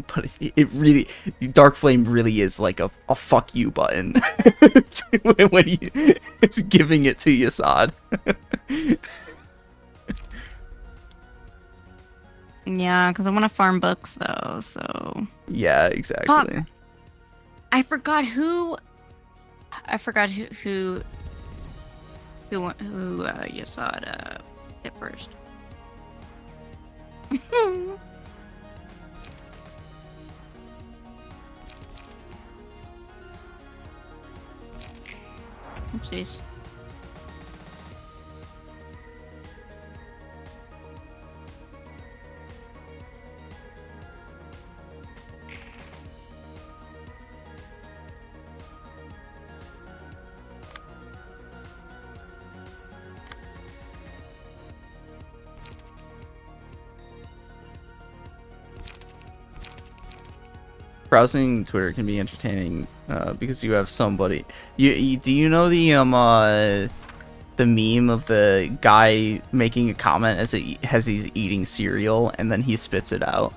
But it really, Dark Flame really is like a fuck you button when you giving it to Yasad. Yeah, because I want to farm books though. So yeah, exactly. Fuck. I forgot who Yasad hit first. Oopsies. Browsing Twitter can be entertaining because you have somebody. Do you know the meme of the guy making a comment as he's eating cereal and then he spits it out?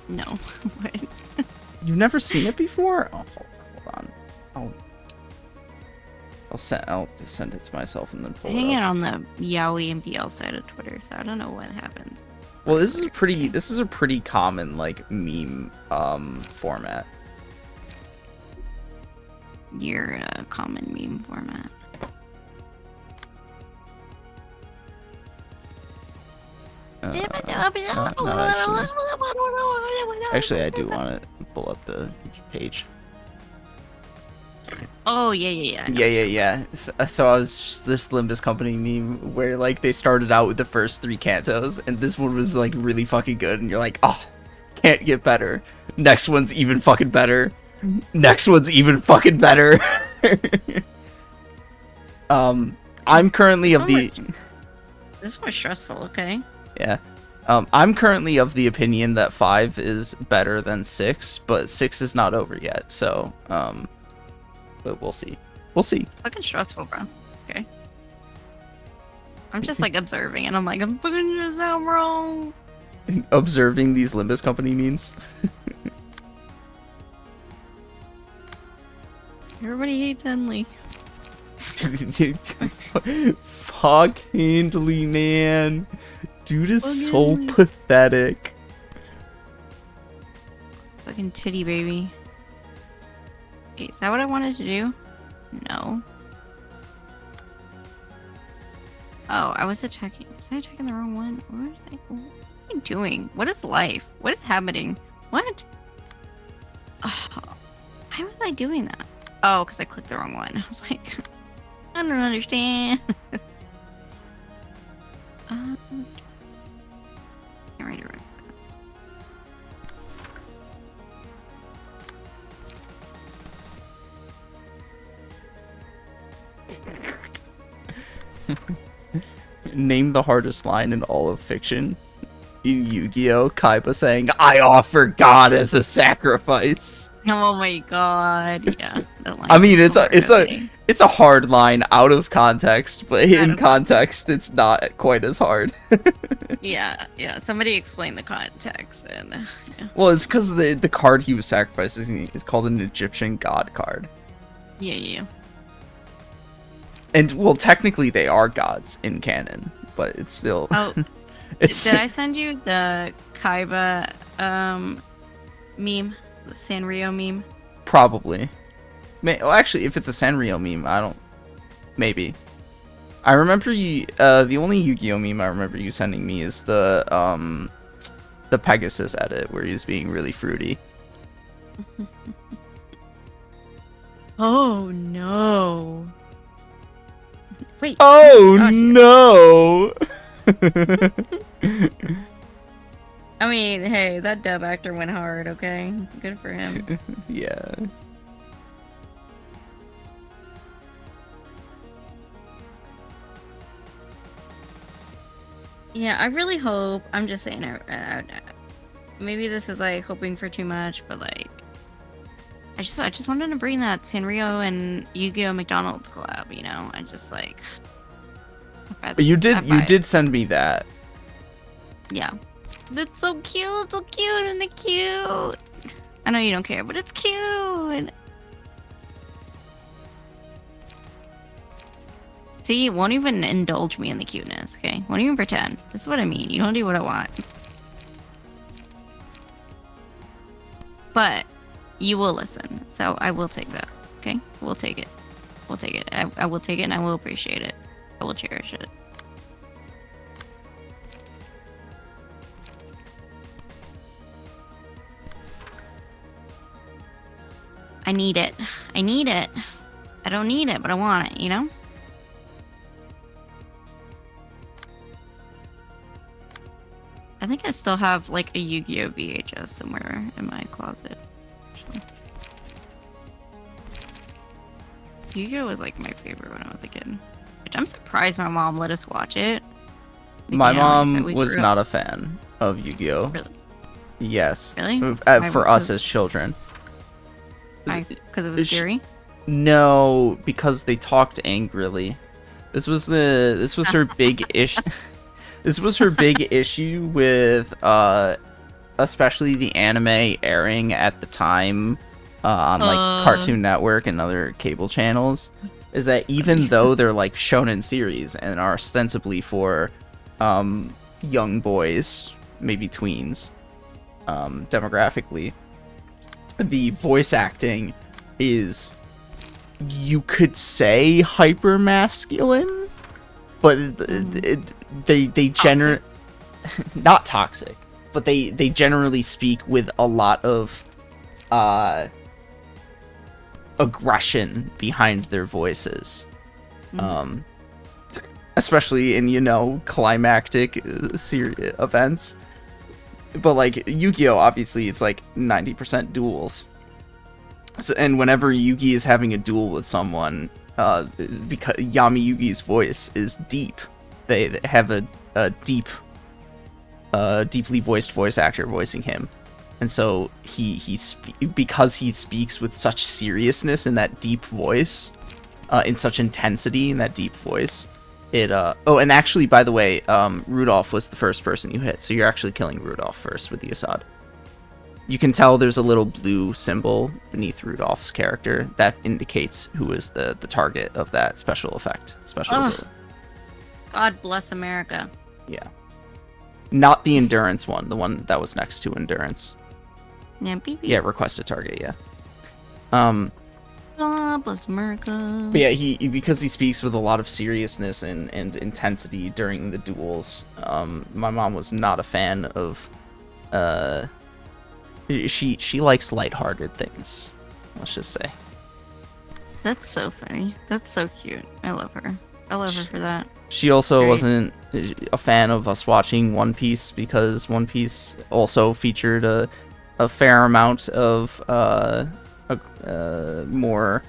No. What? You've never seen it before? Oh, hold on. I'll just send it to myself and then pull Hang it it up. on the Yowie and BL side of Twitter, so I don't know what happens. Well, this is a pretty common like meme format. your common meme format. Actually, I do want to pull up the page. Oh yeah. I know. Yeah. So I was just this Limbus Company meme where like they started out with the first 3 cantos, and this one was like really fucking good, and you're like, oh, can't get better. Next one's even fucking better. Next one's even fucking better. I'm currently of the. This was stressful. Okay. Yeah. I'm currently of the opinion that 5 is better than 6, but 6 is not over yet. So, but we'll see. We'll see. Fucking stressful, bro. Okay. I'm just like observing, and I'm like, I'm fucking just out wrong. Observing these Limbus Company memes. Everybody hates Henley. Fuck Handley, man. Dude is Fuck so Handley. pathetic. Fucking titty baby. Wait, is that what I wanted to do? No. Oh, I was attacking. Was I attacking the wrong one? What am I doing? What is life? What is happening? What? Oh, why was I doing that? Oh, because I clicked the wrong one. I was like, I don't understand. Right. Name the hardest line in all of fiction. In Yu-Gi-Oh! Kaiba saying, I offer God as a sacrifice. Oh my god, yeah. that line I mean, is horrific. it's a hard line out of context, but in of context, it's not quite as hard. Yeah. Somebody explain the context and yeah. Well, it's because the card he was sacrificing is called an Egyptian god card. Yeah. And, well, technically they are gods in canon, but it's still... Oh, it's did I send you the Kaiba meme? The Sanrio meme? Probably. Well, actually, if it's a Sanrio meme, I don't... Maybe. I remember you... the only Yu-Gi-Oh! Meme I remember you sending me is the Pegasus edit, where he's being really fruity. Oh no. Wait. Oh, gosh. no! I mean, hey, that dub actor went hard, okay? Good for him. Yeah. Yeah, I really hope. I'm just saying, maybe this is like hoping for too much, but like, I just wanted to bring that Sanrio and Yu-Gi-Oh! McDonald's collab. You know, I just like. You did send me that. Yeah, that's so cute, and the cute. I know you don't care, but it's cute. See, it won't even indulge me in the cuteness, okay? Won't even pretend. This is what I mean. You don't do what I want. But you will listen, so I will take that, okay? We'll take it. We'll take it. I will take it, and I will appreciate it. I will cherish it. I need it. I need it. I don't need it, but I want it, you know? I think I still have like a Yu-Gi-Oh! VHS somewhere in my closet. Actually. Yu-Gi-Oh! Was like my favorite when I was a kid. Which I'm surprised my mom let us watch it. My Again, like I said, mom we was grew not up- a fan of Yu-Gi-Oh! Really? Yes. Really? For us as children. Because it was scary? No, because they talked angrily. This was her big issue. This was her big issue with especially the anime airing at the time on like Cartoon Network and other cable channels, is that even though they're like shonen series and are ostensibly for young boys, maybe tweens, demographically, the voice acting is you could say hyper masculine, but they generally not toxic, but they generally speak with a lot of aggression behind their voices. Especially in, you know, climactic events. But like Yu-Gi-Oh, obviously it's like 90% duels. So, and whenever Yugi is having a duel with someone, because Yami Yugi's voice is deep, they have a deeply voiced voice actor voicing him, and so because he speaks with such seriousness in that deep voice, in such intensity in that deep voice, it oh, and actually, by the way, Rudolph was the first person you hit, so you're actually killing Rudolph first with the Assad. You can tell there's a little blue symbol beneath Rudolph's character that indicates who is the target of that special effect. Ability. God bless America. Yeah. Not the endurance one, the one that was next to endurance. Yeah, beep, beep. Yeah, request a target, yeah. God bless America. But yeah, because he speaks with a lot of seriousness and intensity during the duels, my mom was not a fan of she likes lighthearted things, let's just say. That's so funny. That's so cute. I love her. I love her for that. She also Great. wasn't a fan of us watching One Piece because One Piece also featured a fair amount of more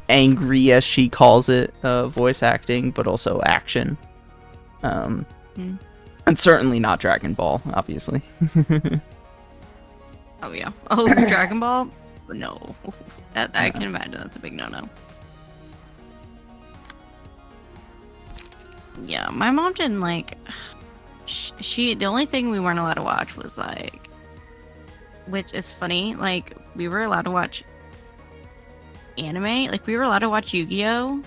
angry, as she calls it, voice acting, but also action. And certainly not Dragon Ball, obviously. Oh yeah. Oh, Dragon Ball? No. That I can imagine that's a big no-no. Yeah, my mom didn't like. The only thing we weren't allowed to watch was like, which is funny. Like we were allowed to watch anime. Like we were allowed to watch Yu-Gi-Oh,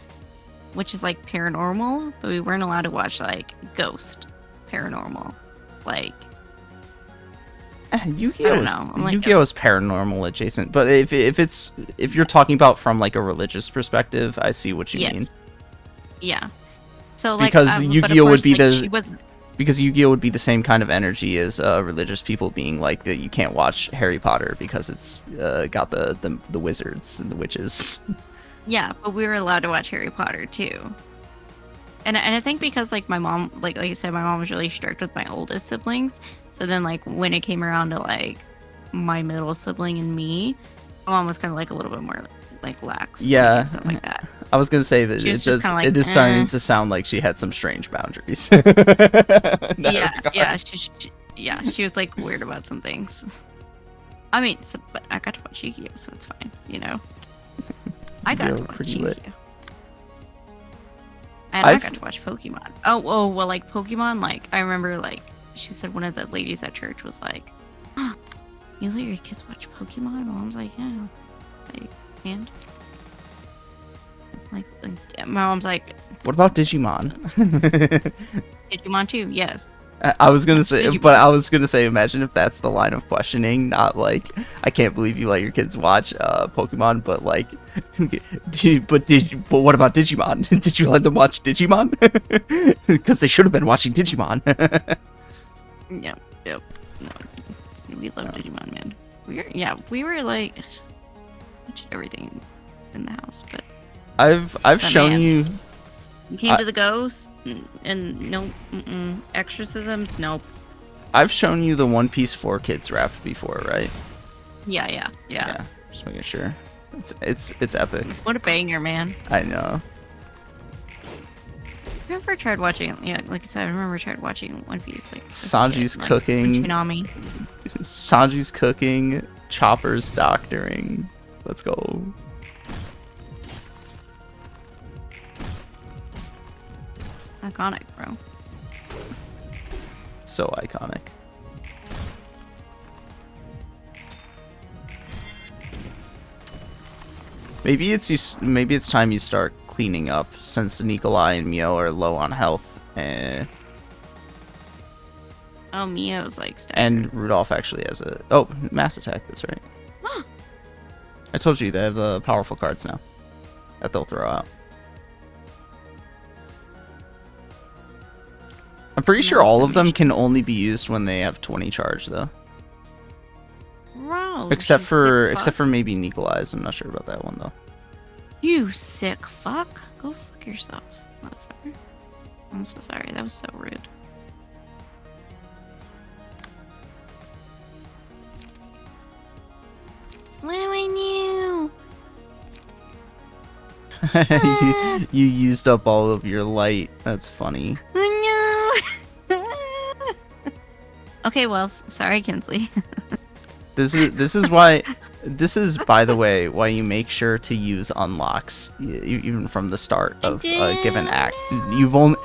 which is like paranormal, but we weren't allowed to watch like Ghost paranormal. Like Yu-Gi-Oh is paranormal adjacent, but if you're talking about from like a religious perspective, I see what you mean. Yeah. So like because Yu-Gi-Oh would be because Yu-Gi-Oh would be the same kind of energy as religious people being like that you can't watch Harry Potter because it's got the wizards and the witches. Yeah, but we were allowed to watch Harry Potter too. And I think because like my mom, like I said, my mom was really strict with my oldest siblings. So then like when it came around to like my middle sibling and me, my mom was kind of like a little bit more like lax. Yeah, stuff like that. I was gonna say that it is starting to sound like she had some strange boundaries. She was like weird about some things. I mean, but I got to watch Yu-Gi-Oh, so it's fine, you know. I got to watch Yu-Gi-Oh. And I got to watch Pokemon. Oh, well, like Pokemon, like I remember, like she said one of the ladies at church was like, "Oh, you let your kids watch Pokemon?" And I was like, "Yeah." Like, and like my mom's like, "What about Digimon?" Digimon too, yes. I was gonna say, imagine if that's the line of questioning, not like, I can't believe you let your kids watch Pokemon, but like, but what about Digimon? Did you let them watch Digimon? Because they should have been watching Digimon. Yep. No, we love Digimon, man. We were like, watch everything in the house, but I've shown you. You came to the ghost and no exorcisms. Nope. I've shown you the One Piece 4 Kids rap before, right? Yeah. Just making sure. It's epic. What a banger, man. I know. I remember I tried watching. Yeah, like I said, I remember I tried watching One Piece. Like Sanji's cooking. Sanji's cooking. Chopper's doctoring. Let's go. Iconic, bro. So iconic. Maybe it's time you start cleaning up since Nikolai and Mio are low on health. Oh, Mio's like staggered. And Rudolph actually has a mass attack. That's right. I told you they have powerful cards now that they'll throw out. I'm pretty sure all of them can only be used when they have 20 charge, though. Bro, Except you for sick fuck. maybe Nikolai's. I'm not sure about that one though. You sick fuck. Go fuck yourself, motherfucker. I'm so sorry. That was so rude. What do I knew? You used up all of your light. That's funny. Oh no. Okay, well, sorry, Kinsley. This is why. This is, by the way, why you make sure to use unlocks even from the start of a given act. You've only.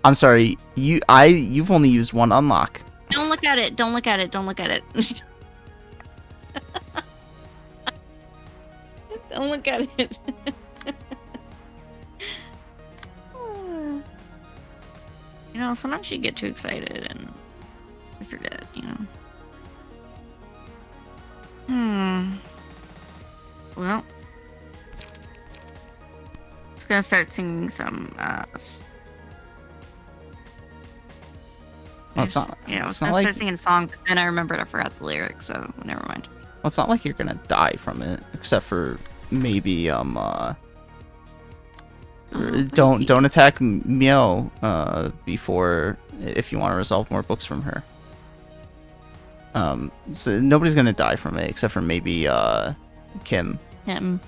I'm sorry. You've only used one unlock. Don't look at it. Don't look at it. Don't look at it. Don't look at it. You know, sometimes you get too excited and I forget, you know. Well, just gonna start singing some. Well, it's not. Yeah, I was It's gonna not start like. singing a song, but then I remembered I forgot the lyrics, so never mind. Well, it's not like you're gonna die from it, except for maybe don't attack Mio before if you want to resolve more books from her. So nobody's gonna die from it except for maybe Kim. Him.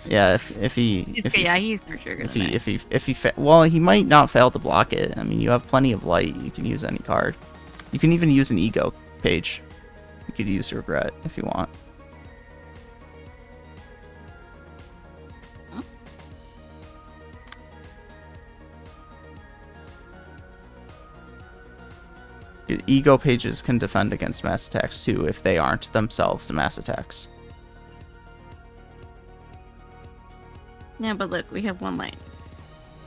Yeah, if he He's for sure gonna die. if he well, he might not fail to block it. I mean, you have plenty of light. You can use any card. You can even use an ego page. You could use regret if you want. Ego pages can defend against mass attacks too if they aren't themselves mass attacks. Yeah, but look, we have one light.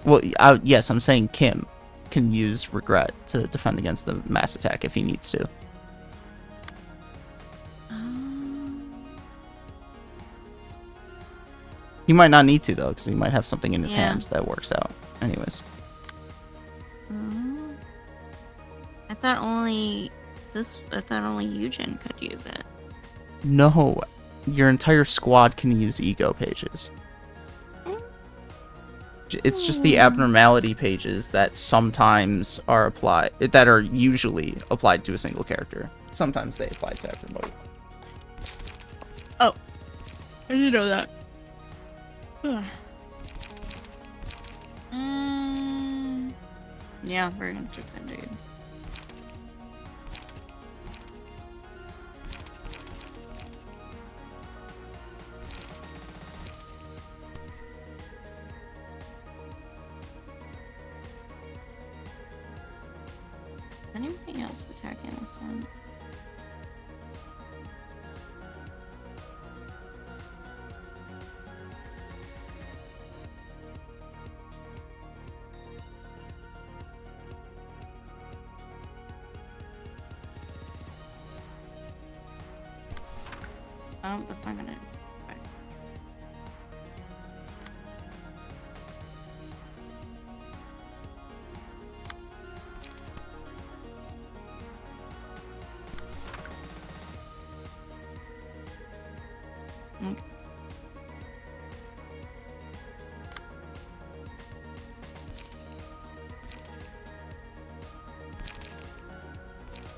Well, yes, I'm saying Kim can use regret to defend against the mass attack if he needs to. He might not need to though, because he might have something in his hands that works out. Anyways. I thought only Eugen could use it. No, your entire squad can use ego pages. It's just the abnormality pages that sometimes are applied, that are usually applied to a single character. Sometimes they apply to everybody. Oh, I didn't know that. Yeah, we're gonna defend it. Anybody else attacking this one? Oh, that's not gonna. Okay. Okay.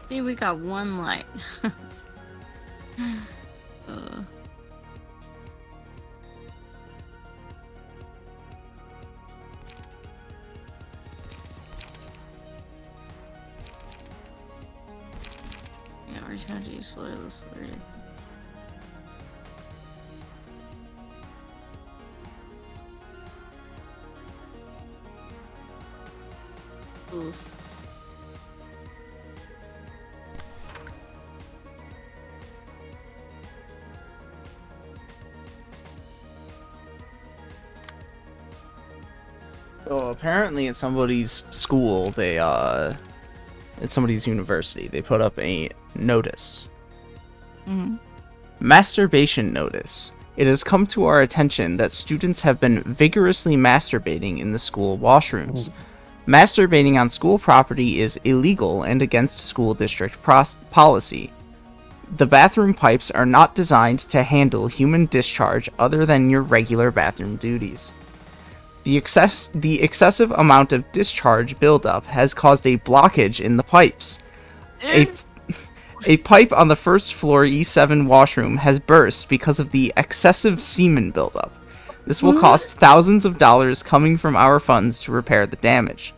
See, we got one light. Yeah, we're just gonna do slowly. Oof. So apparently at somebody's school, they at somebody's university, they put up a notice Masturbation notice. It has come to our attention that students have been vigorously masturbating in the school washrooms. Masturbating on school property is illegal and against school district policy. The bathroom pipes are not designed to handle human discharge other than your regular bathroom duties. The excessive amount of discharge buildup has caused a blockage in the pipes. A pipe on the first floor E7 washroom has burst because of the excessive semen buildup. This will cost thousands of dollars coming from our funds to repair the damage.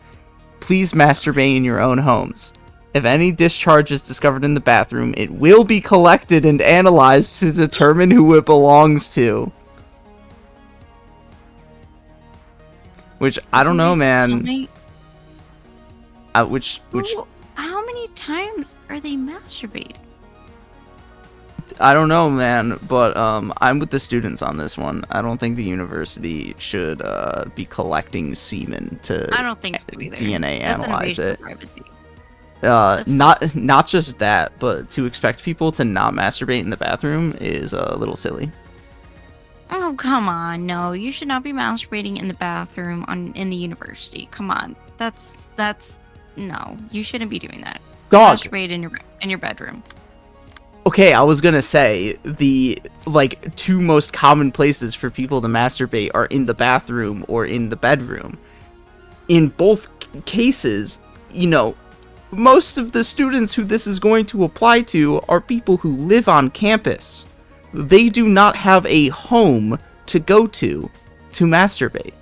Please masturbate in your own homes. If any discharge is discovered in the bathroom, it will be collected and analyzed to determine who it belongs to. Which, I don't know, man. Which... How many times are they masturbating? I don't know, man, but I'm with the students on this one. I don't think the university should be collecting semen to I don't think so either. DNA That's analyze an invasion it. of privacy. Not just that, but to expect people to not masturbate in the bathroom is a little silly. Oh, come on. No, you should not be masturbating in the bathroom in the university. Come on. That's no. You shouldn't be doing that. Dog. Masturbate in your bedroom. Okay, I was gonna say the two most common places for people to masturbate are in the bathroom or in the bedroom. In both cases, most of the students who this is going to apply to are people who live on campus. They do not have a home to go to masturbate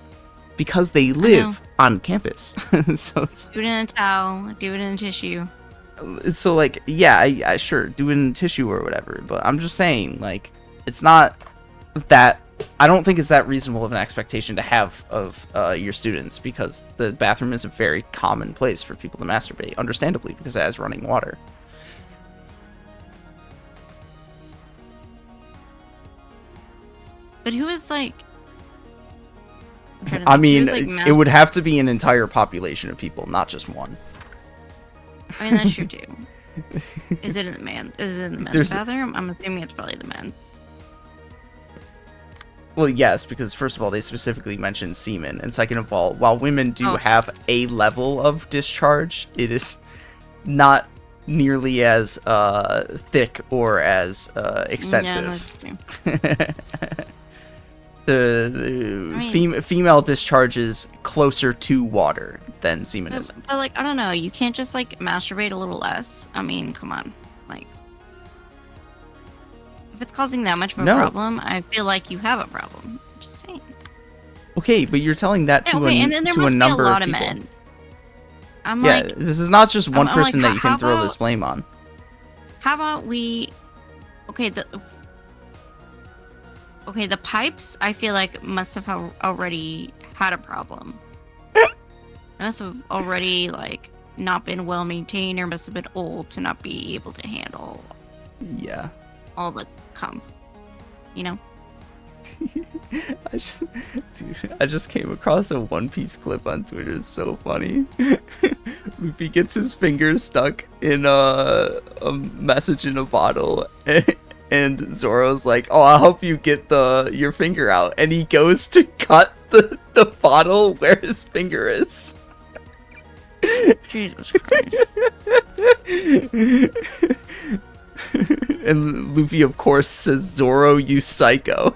because they live on campus. So do it in a towel, do it in a tissue. So yeah, I sure do it in tissue or whatever, but I'm just saying it's not that. I don't think it's that reasonable of an expectation to have of your students, because the bathroom is a very common place for people to masturbate, understandably, because it has running water. But who is I mean, it would have to be an entire population of people, not just one. I mean, that's true too. Is it in the men's bathroom? I'm assuming it's probably the men. Well, yes, because first of all, they specifically mentioned semen, and second of all, while women do have a level of discharge, it is not nearly as thick or as extensive. Yeah, the female discharges closer to water than semen is. But I don't know, you can't just masturbate a little less. I mean, come on, if it's causing that much of a problem, I feel like you have a problem. I'm just saying. Okay, but you're telling that to a number of people. Men. This is not just one person that you can throw this blame on. How about we? Okay, the pipes, I feel like must have already had a problem. Must have already not been well maintained, or must have been old to not be able to handle. Yeah. All the cum, I just came across a One Piece clip on Twitter. It's so funny. Luffy gets his finger stuck in a message in a bottle, and Zoro's like, "Oh, I'll help you get your finger out," and he goes to cut the bottle where his finger is. Jesus Christ. And Luffy, of course, says, "Zoro, you psycho."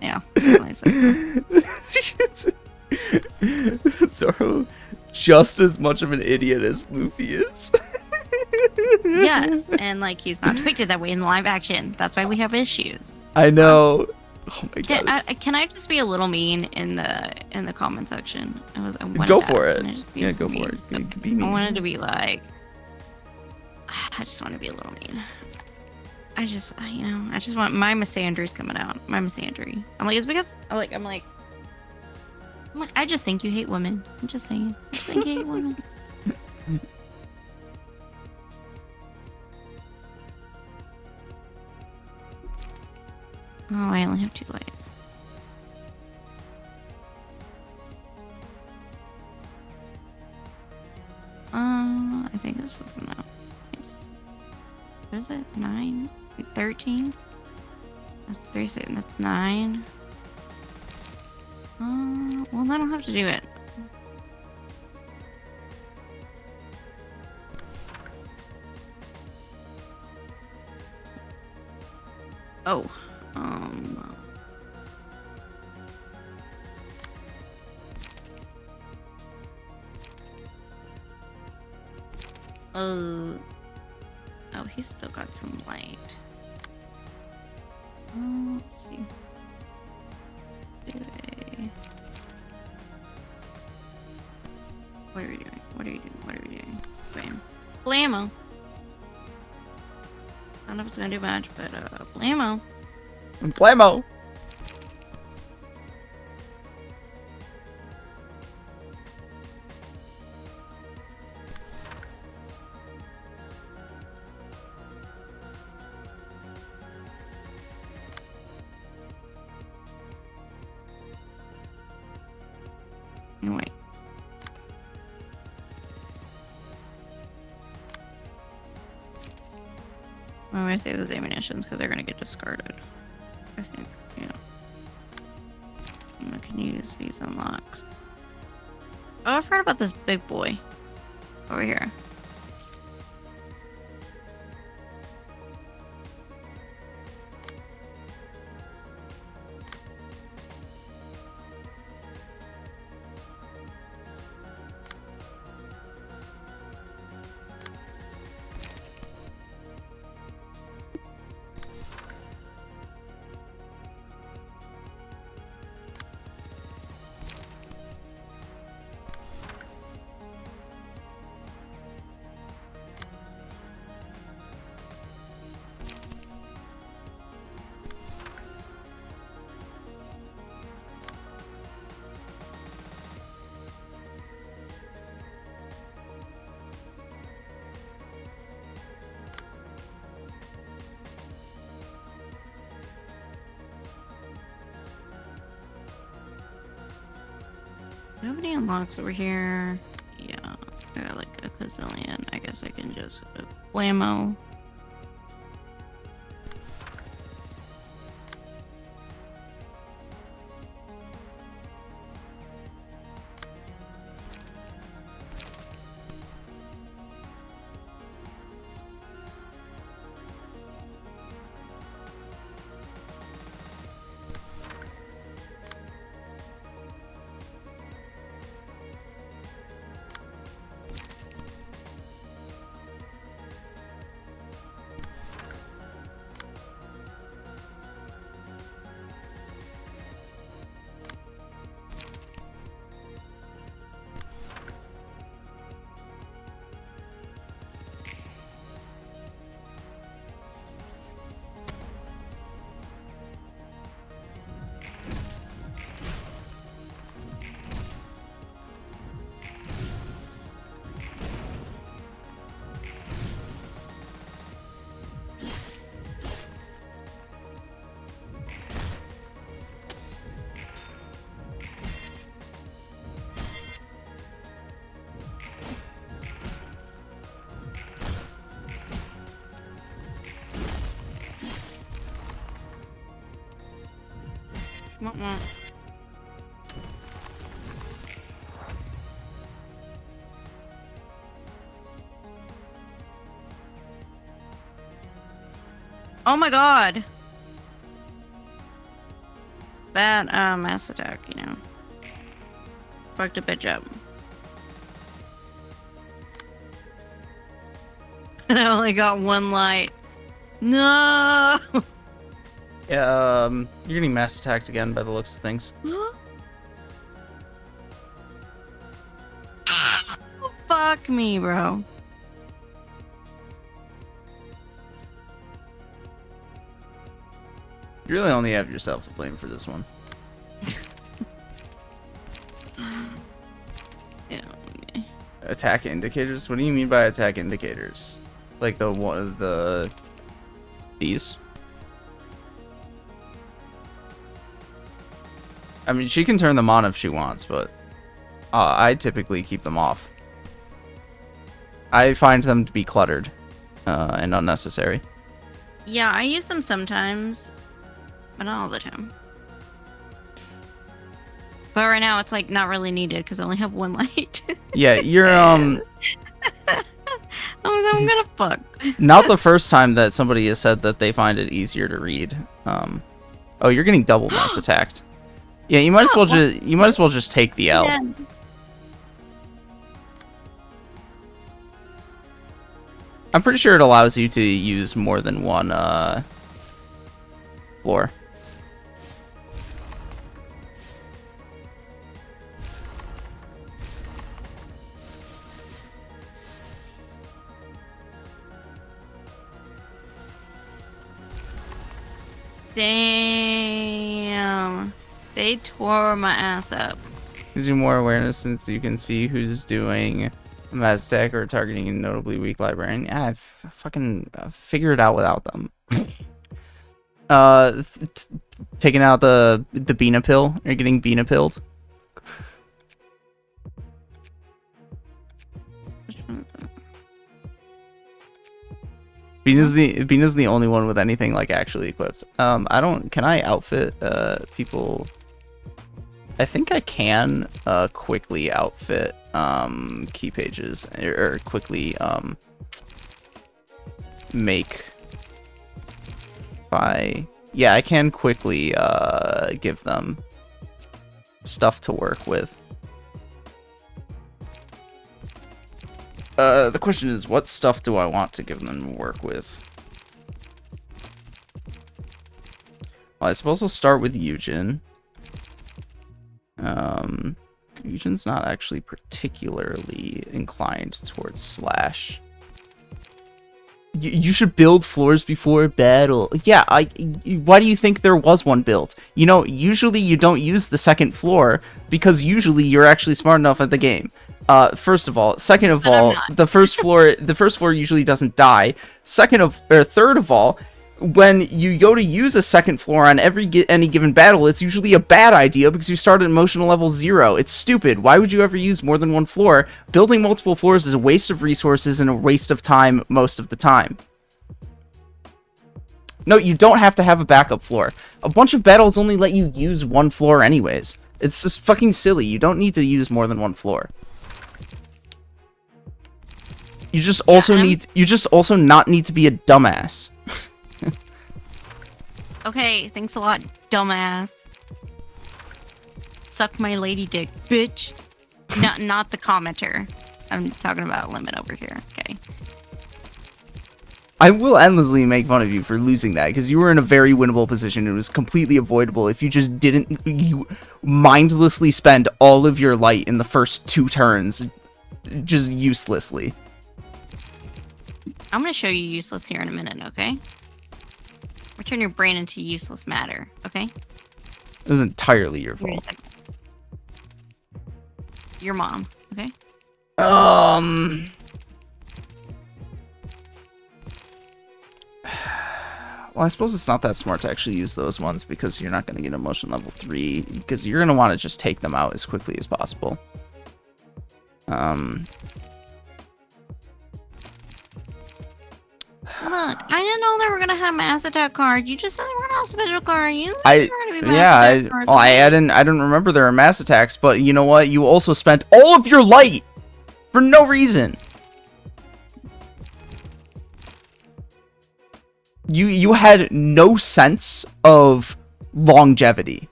Yeah. Zoro, just as much of an idiot as Luffy is. Yes, and he's not depicted that way in live action. That's why we have issues. I know. Oh my god. Can I just be a little mean in the comment section? Go for it. Yeah, go for it. Be mean. I wanted to be I just want to be a little mean. I just want my misandry's coming out. My misandry. It's because I just think you hate women. I'm just saying. I think you hate women. Oh, I only have 2 light. I think this is enough. What is it? 9? 13. That's 3, 6, that's 9. Well, I don't have to do it. Oh, oh, he's still got some light. Let's see. What are we doing? What are you doing? What are we doing? Blam. Blammo. I don't know if it's gonna do much, but blammo. Blammo. No, wait. I'm gonna save those ammunitions because they're gonna get discarded. I think, yeah. I can use these unlocks. Oh, I forgot about this big boy over here. Do I have any unlocks over here? Yeah, I got like a gazillion. I guess I can just blammo. Wah-wah. Oh my god! That mass attack, you know, fucked a bitch up. I only got one light. No! Yeah, you're getting mass attacked again by the looks of things. Fuck me, bro. You really only have yourself to blame for this one. Yeah. Attack indicators? What do you mean by attack indicators? Like the one of the these? I mean, she can turn them on if she wants, but I typically keep them off. I find them to be cluttered and unnecessary. Yeah, I use them sometimes, but not all the time. But right now it's like not really needed because I only have one light. Yeah, you're I'm gonna fuck. not the first time that somebody has said that they find it easier to read. Oh, you're getting double mass attacked. Yeah, you might as well just take the L. Yeah. I'm pretty sure it allows you to use more than one floor. Damn. They tore my ass up. Gives you more awareness since you can see who's doing a mass attack or targeting a notably weak librarian. Yeah, I've fucking figured it out without them. Taking out the Bina pill. You're getting Bina pilled. Bina's the only one with anything like actually equipped. Can I outfit people? I think I can quickly outfit key pages or quickly make by I can quickly give them stuff to work with. The question is, what stuff do I want to give them to work with? Well, I suppose I'll start with Eugen. Eugen's not actually particularly inclined towards slash. You should build floors before battle. Yeah, why do you think there was one built? You know, usually you don't use the second floor because usually you're actually smart enough at the game. First of all, second of all, the first floor usually doesn't die. Third of all, when you go to use a second floor on any given battle, it's usually a bad idea because you start at emotional level 0. It's stupid. Why would you ever use more than one floor? Building multiple floors is a waste of resources and a waste of time most of the time. No, you don't have to have a backup floor. A bunch of battles only let you use one floor anyways. It's just fucking silly. You don't need to use more than one floor. You just also not need to be a dumbass. Okay, thanks a lot, dumbass. Suck my lady dick, bitch. Not the commenter. I'm talking about Limit over here. Okay. I will endlessly make fun of you for losing that because you were in a very winnable position. It was completely avoidable if you just you mindlessly spend all of your light in the first 2 turns, just uselessly. I'm gonna show you useless here in a minute, okay? Return your brain into useless matter, okay? It was entirely your Wait a fault. second. Your mom, okay? Well, I suppose it's not that smart to actually use those ones because you're not going to get emotion level 3 because you're going to want to just take them out as quickly as possible. Look, I didn't know they were gonna have mass attack cards. You just said they were gonna have special card. You said they were gonna be mass attack cards. I didn't remember there were mass attacks, but you know what? You also spent all of your light for no reason. You had no sense of longevity.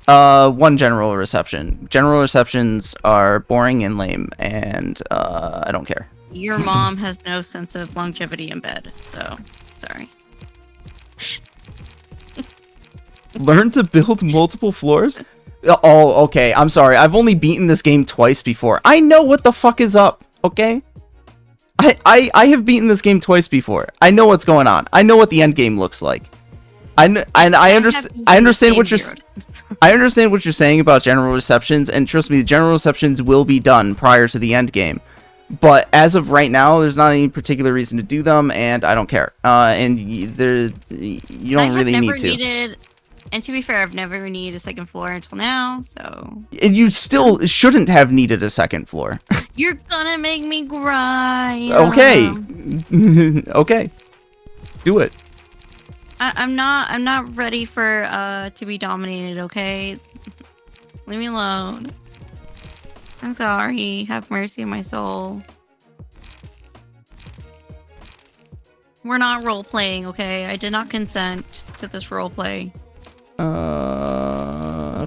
One general reception. General receptions are boring and lame, and I don't care. Your mom has no sense of longevity in bed, so sorry. Learn to build multiple floors? Oh, okay. I'm sorry. I've only beaten this game twice before. I know what the fuck is up, okay? I have beaten this game twice before. I know what's going on. I know what the end game looks like. I understand what you're saying about general receptions, and trust me, the general receptions will be done prior to the end game. But as of right now, there's not any particular reason to do them, and I don't care. And you don't really need to. And to be fair, I've never needed a second floor until now, so... And you still shouldn't have needed a second floor. You're gonna make me cry. Okay. Okay. Do it. I'm not ready for to be dominated, okay? Leave me alone. I'm sorry. Have mercy on my soul. We're not role playing, okay? I did not consent to this role play. Yeah,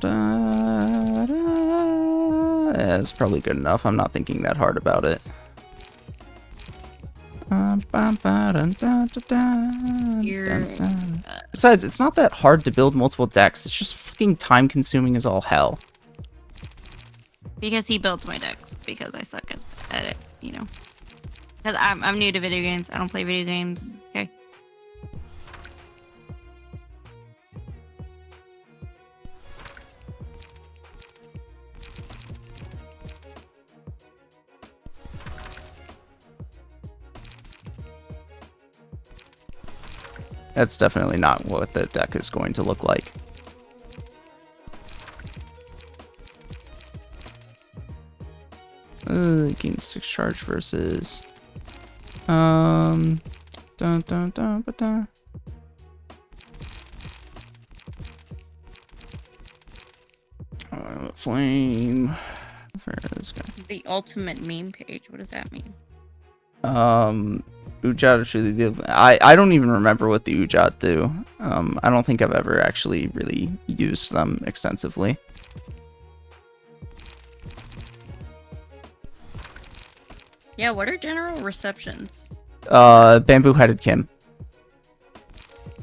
it's probably good enough. I'm not thinking that hard about it. Besides, it's not that hard to build multiple decks. It's just fucking time consuming as all hell. Because he builds my decks. Because I suck at it, you know. Because I'm new to video games. I don't play video games. Okay. That's definitely not what the deck is going to look like. Gain 6 charge versus... Flame... Where is this guy? The ultimate meme page. What does that mean? Ujat truly do. I don't even remember what the Ujat do. I don't think I've ever actually really used them extensively. Yeah, what are general receptions? Bamboo-headed Kim.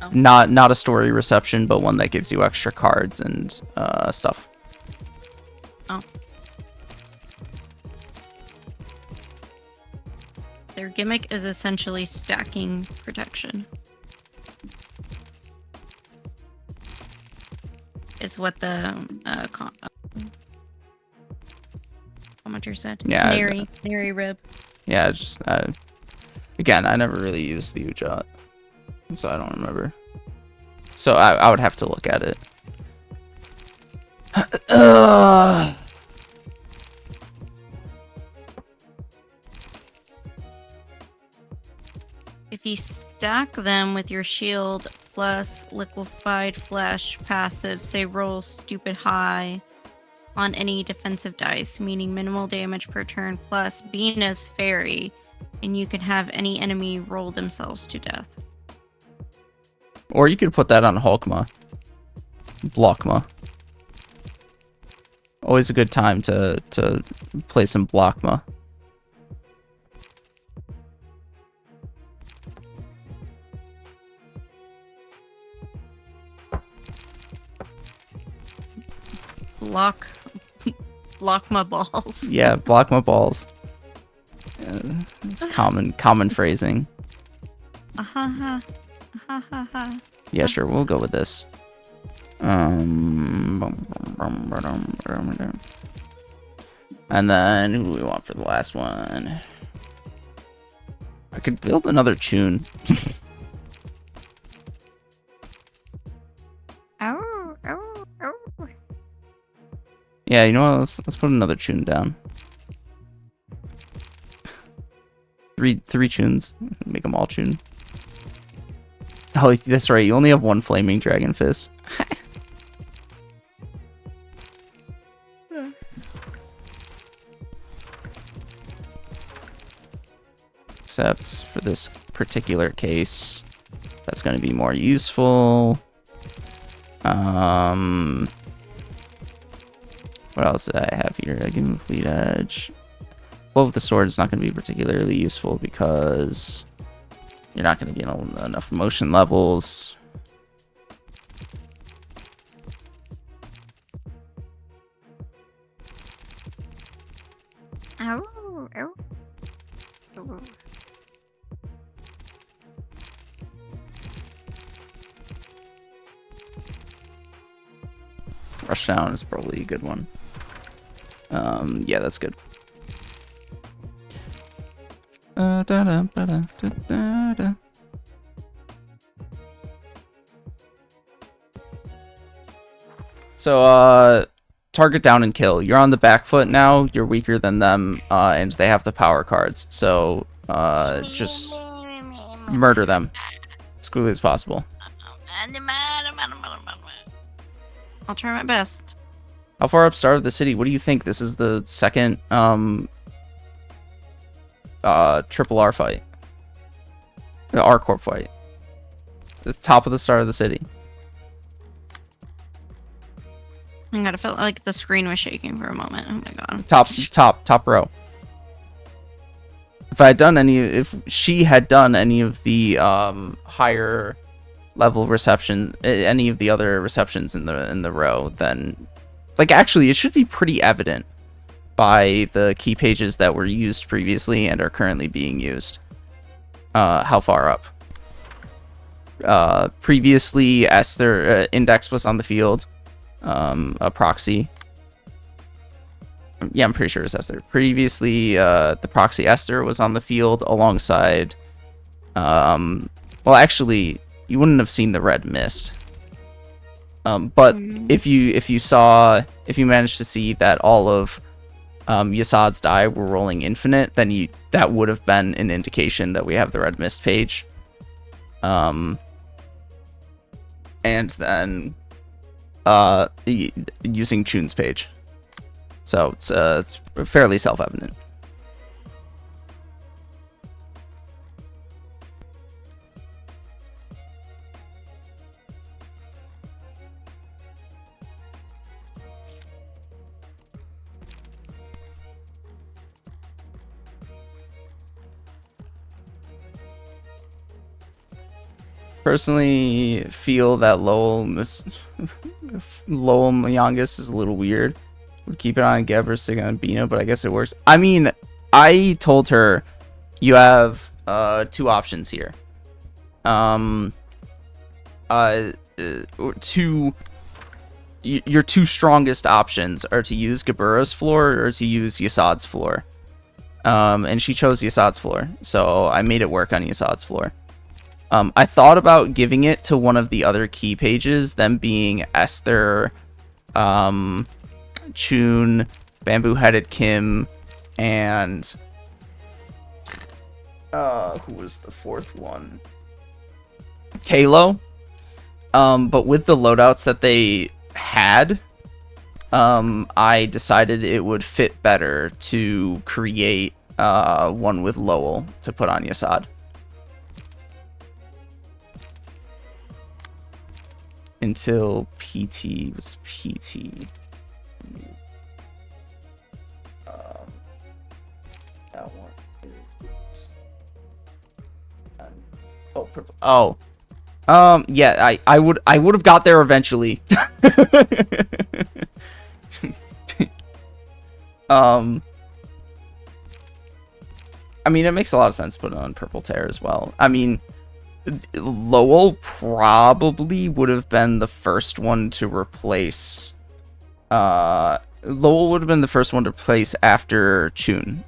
Oh. Not a story reception, but one that gives you extra cards and stuff. Oh. Their gimmick is essentially stacking protection. It's what the commenter said. Yeah. Nary rib. Yeah, just again, I never really used the Ujat, so I don't remember. So I would have to look at it. If you stack them with your shield plus liquefied flesh passive, say roll stupid high on any defensive dice, meaning minimal damage per turn plus Venus Fairy, and you can have any enemy roll themselves to death. Or you could put that on Hulkma. Blockma. Always a good time to play some Blockma. Block my balls. Yeah, block my balls. It's common phrasing. Yeah, sure, we'll go with this. And then who do we want for the last one? I could build another tune. Yeah, you know what? Let's put another tune down. Three tunes. Make them all tune. Oh, that's right. You only have one flaming dragon fist. Except for this particular case, that's going to be more useful. What else did I have here? I give him Fleet Edge. Blow with the sword is not going to be particularly useful because you're not going to get enough motion levels. Rushdown is probably a good one. Yeah, that's good. So, target down and kill. You're on the back foot now. You're weaker than them, and they have the power cards. So, just murder them. quickly as possible. I'll try my best. How far up started the city? What do you think? This is the second triple R fight. The R Corp fight. The top of the start of the city. I gotta feel like the screen was shaking for a moment. Oh my god. Top row. If she had done any of the higher level reception, any of the other receptions in the row, then like actually it should be pretty evident by the key pages that were used previously and are currently being used. How far up? Previously, Esther index was on the field. A proxy. Yeah, I'm pretty sure it's Esther. Previously, the proxy Esther was on the field alongside. Well, actually, you wouldn't have seen the red mist. But if you managed to see that all of Yasad's die were rolling infinite, then that would have been an indication that we have the red mist page. And then using Chun's page. So it's fairly self-evident. Personally feel that Lowell Myongas is a little weird. Would keep it on Geb or stick on Bino, but I guess it works. I mean, I told her you have two options here. Your two strongest options are to use Gabura's floor or to use Yasad's floor. And she chose Yasad's floor, so I made it work on Yasad's floor. I thought about giving it to one of the other key pages, them being Esther, Chun, Bamboo-Headed Kim, and who was the fourth one? Kalo. But with the loadouts that they had, I decided it would fit better to create one with Lowell to put on Yasad. Until PT was PT. That one is... Oh, purple. Oh. Yeah, I would have got there eventually. I mean, it makes a lot of sense to put it on Purple Tear as well. I mean, Lowell probably would have been the first one to replace. Lowell would have been the first one to replace after Chun.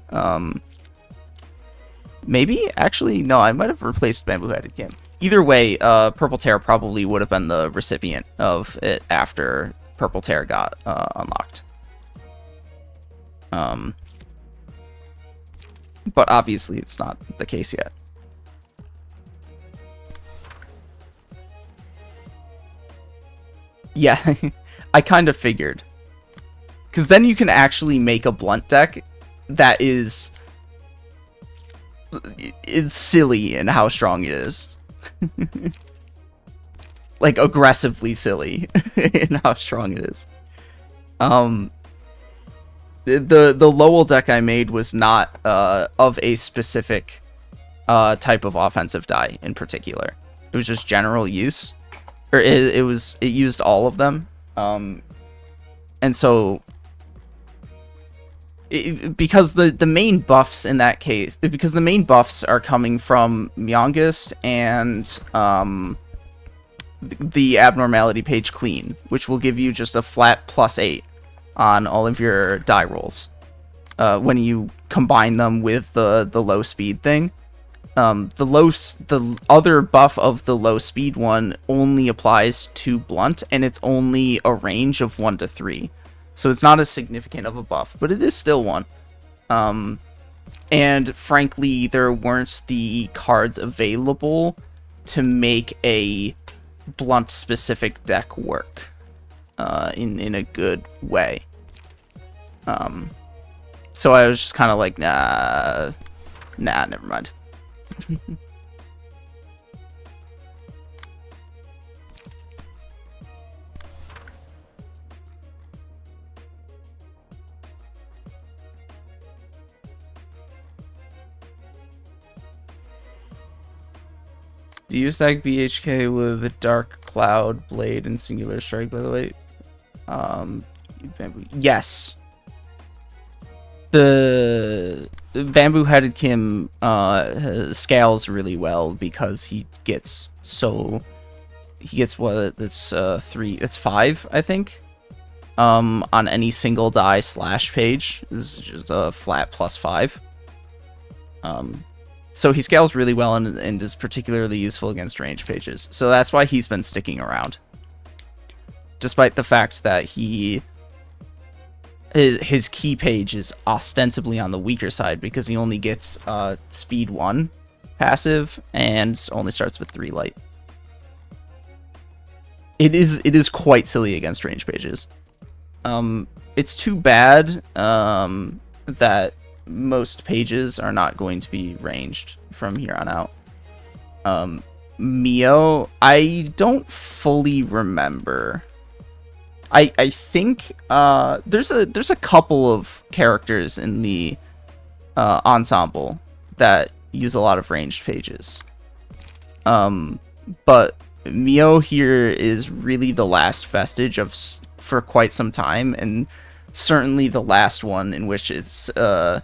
Maybe actually, no, I might have replaced Bamboo-Headed Kim. Either way, Purple Tear probably would have been the recipient of it after Purple Tear got unlocked. But obviously, it's not the case yet. Yeah, I kind of figured. Because then you can actually make a blunt deck that is silly in how strong it is. Like, aggressively silly in how strong it is. The Lowell deck I made was not of a specific type of offensive die in particular. It was just general use. Or it used all of them. And so because the main buffs in that case, because the main buffs are coming from Myongest and the abnormality page clean, which will give you just a flat +8 on all of your die rolls when you combine them with the low speed thing. The other buff of the low speed one only applies to blunt, and it's only a range of 1 to 3. So it's not as significant of a buff, but it is still one. And frankly, there weren't the cards available to make a blunt specific deck work in a good way. So I was just kind of like, nah, never mind. Do you stack BHK with a Dark Cloud, Blade, and Singular Strike, by the way? Yes. The Bamboo-Headed Kim scales really well because he gets what, that's 3, it's 5, I think. On any single die / page. This is just a flat +5. So he scales really well and is particularly useful against range pages. So that's why he's been sticking around. Despite the fact that his key page is ostensibly on the weaker side because he only gets speed 1 passive and only starts with 3 light. It is quite silly against range pages. It's too bad that most pages are not going to be ranged from here on out. Mio, I don't fully remember. I think there's a couple of characters in the ensemble that use a lot of ranged pages. But Mio here is really the last vestige of for quite some time, and certainly the last one in which it's a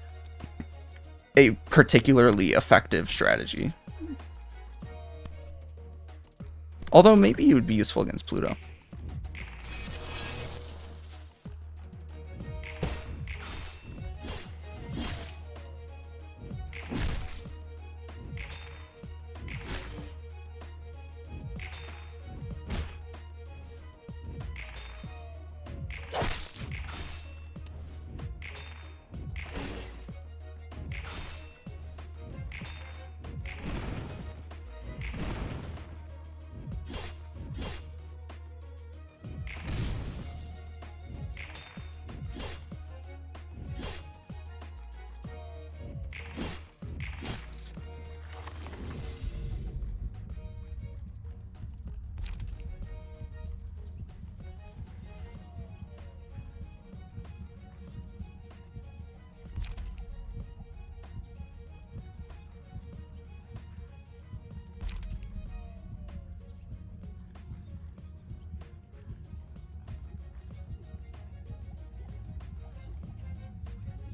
particularly effective strategy. Although maybe it would be useful against Pluto.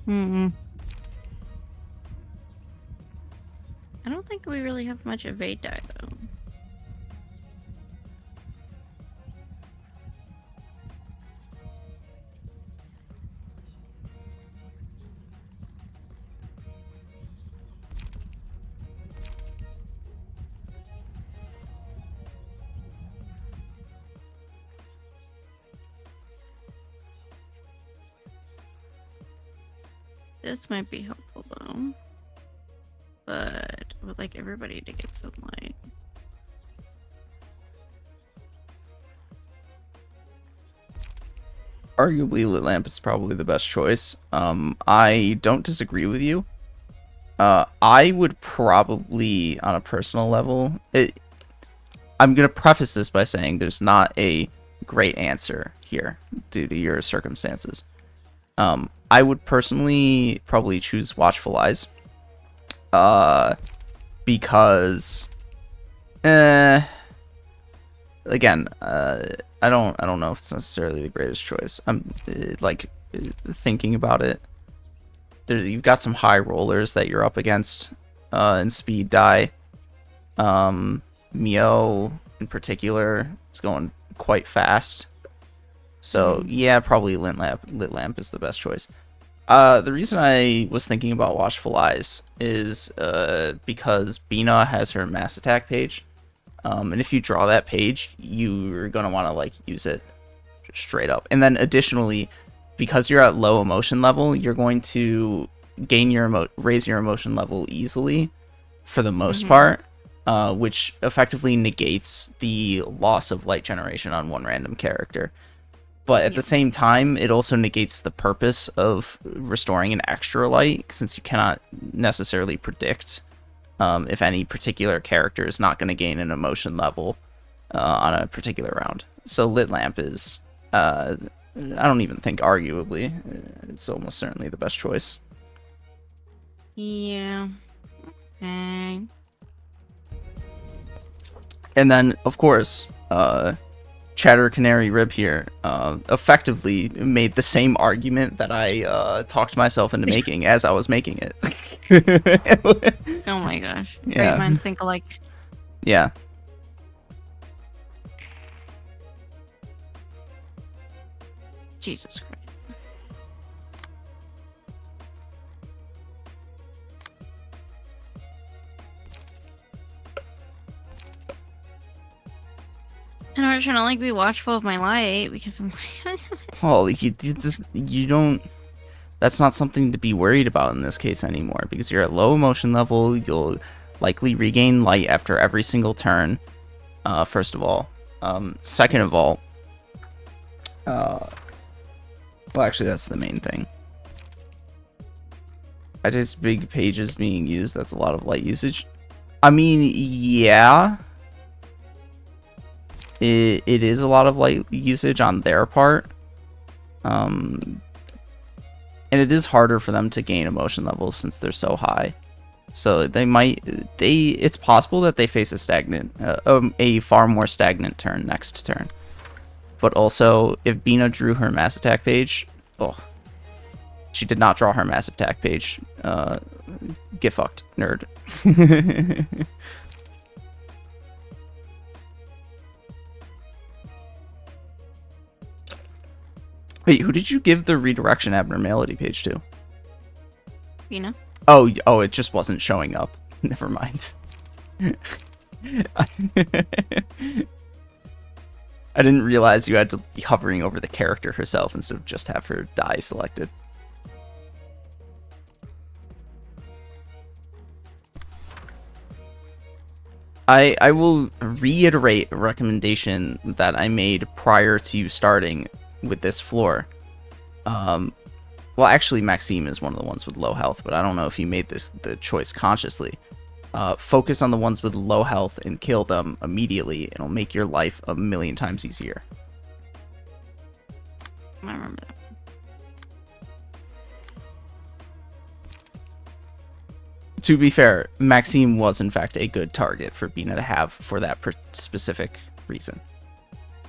I don't think we really have much evade die though. This might be helpful though, but I would like everybody to get some light. Arguably, Lit Lamp is probably the best choice. I don't disagree with you. I would probably, on a personal level, I'm going to preface this by saying there's not a great answer here due to your circumstances. I would personally probably choose Watchful Eyes. Because again, I don't know if it's necessarily the greatest choice. I'm thinking about it. You've got some high rollers that you're up against in speed die. Mio in particular is going quite fast. So yeah, probably Lit Lamp is the best choice. The reason I was thinking about Watchful Eyes is because Bina has her mass attack page. And if you draw that page, you're going to want to use it straight up. And then additionally, because you're at low emotion level, you're going to gain your raise your emotion level easily for the most part. which effectively negates the loss of light generation on one random character. But at the same time, it also negates the purpose of restoring an extra light, since you cannot necessarily predict if any particular character is not going to gain an emotion level on a particular round. So Lit Lamp is, I don't even think arguably, it's almost certainly the best choice. Yeah. Okay. And then, of course, Chatter Canary Rib here effectively made the same argument that I talked myself into making as I was making it. Oh my gosh. Yeah. Great minds think alike. Yeah. Jesus Christ. And I was trying to like be watchful of my light because I'm like, Well, you don't. That's not something to be worried about in this case anymore, because you're at low emotion level. You'll likely regain light after every single turn. First of all, second of all, well, actually, that's the main thing. I just big pages being used. That's a lot of light usage. I mean, yeah. It is a lot of light usage on their part. And it is harder for them to gain emotion levels since they're so high. So it's possible that they face a far more stagnant turn next turn. But also, if Bina drew her mass attack page, she did not draw her mass attack page. Get fucked, nerd. Wait, who did you give the redirection abnormality page to? Bina. Oh, it just wasn't showing up. Never mind. I didn't realize you had to be hovering over the character herself instead of just have her die selected. I will reiterate a recommendation that I made prior to starting with this floor. Well, actually, Maxime is one of the ones with low health, but I don't know if you made the choice consciously. Focus on the ones with low health and kill them immediately. It'll make your life a million times easier. I remember that. To be fair, Maxime was in fact a good target for Bina to have for that specific reason.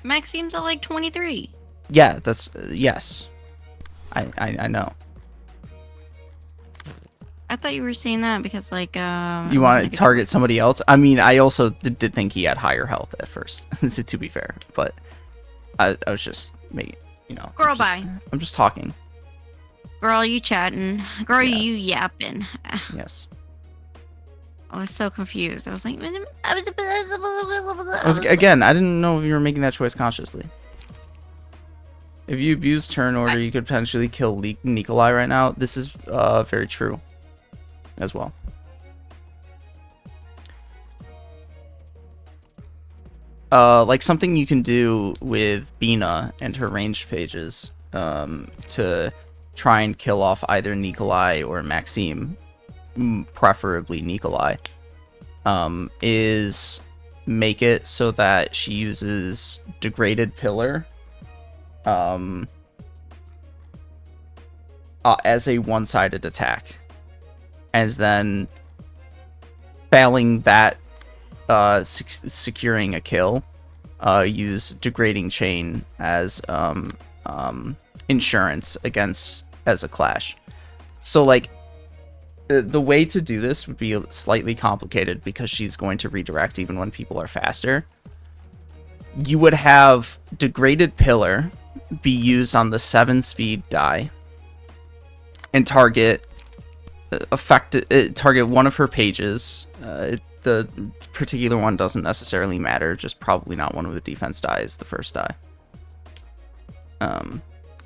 Maxime's at like 23. Yeah, that's yes. I know. I thought you were saying that because like You want to target somebody else? I mean, I also did think he had higher health at first, to be fair, but I was just making, Girl, bye. I'm just talking. Girl, you chatting. Girl, Yes. you yapping. Yes. I was so confused. I was like, Again, I didn't know if you were making that choice consciously. If you abuse turn order, you could potentially kill Nikolai right now. This is very true as well. Like something you can do with Bina and her ranged pages to try and kill off either Nikolai or Maxime, preferably Nikolai, is make it so that she uses Degraded Pillar as a one-sided attack, and then failing that, securing a kill, use Degrading Chain as insurance against as a clash. So like the way to do this would be slightly complicated because she's going to redirect even when people are faster. You would have Degraded Pillar be used on the 7-speed die and target one of her pages. The particular one doesn't necessarily matter, just probably not one with a defense die is the first die.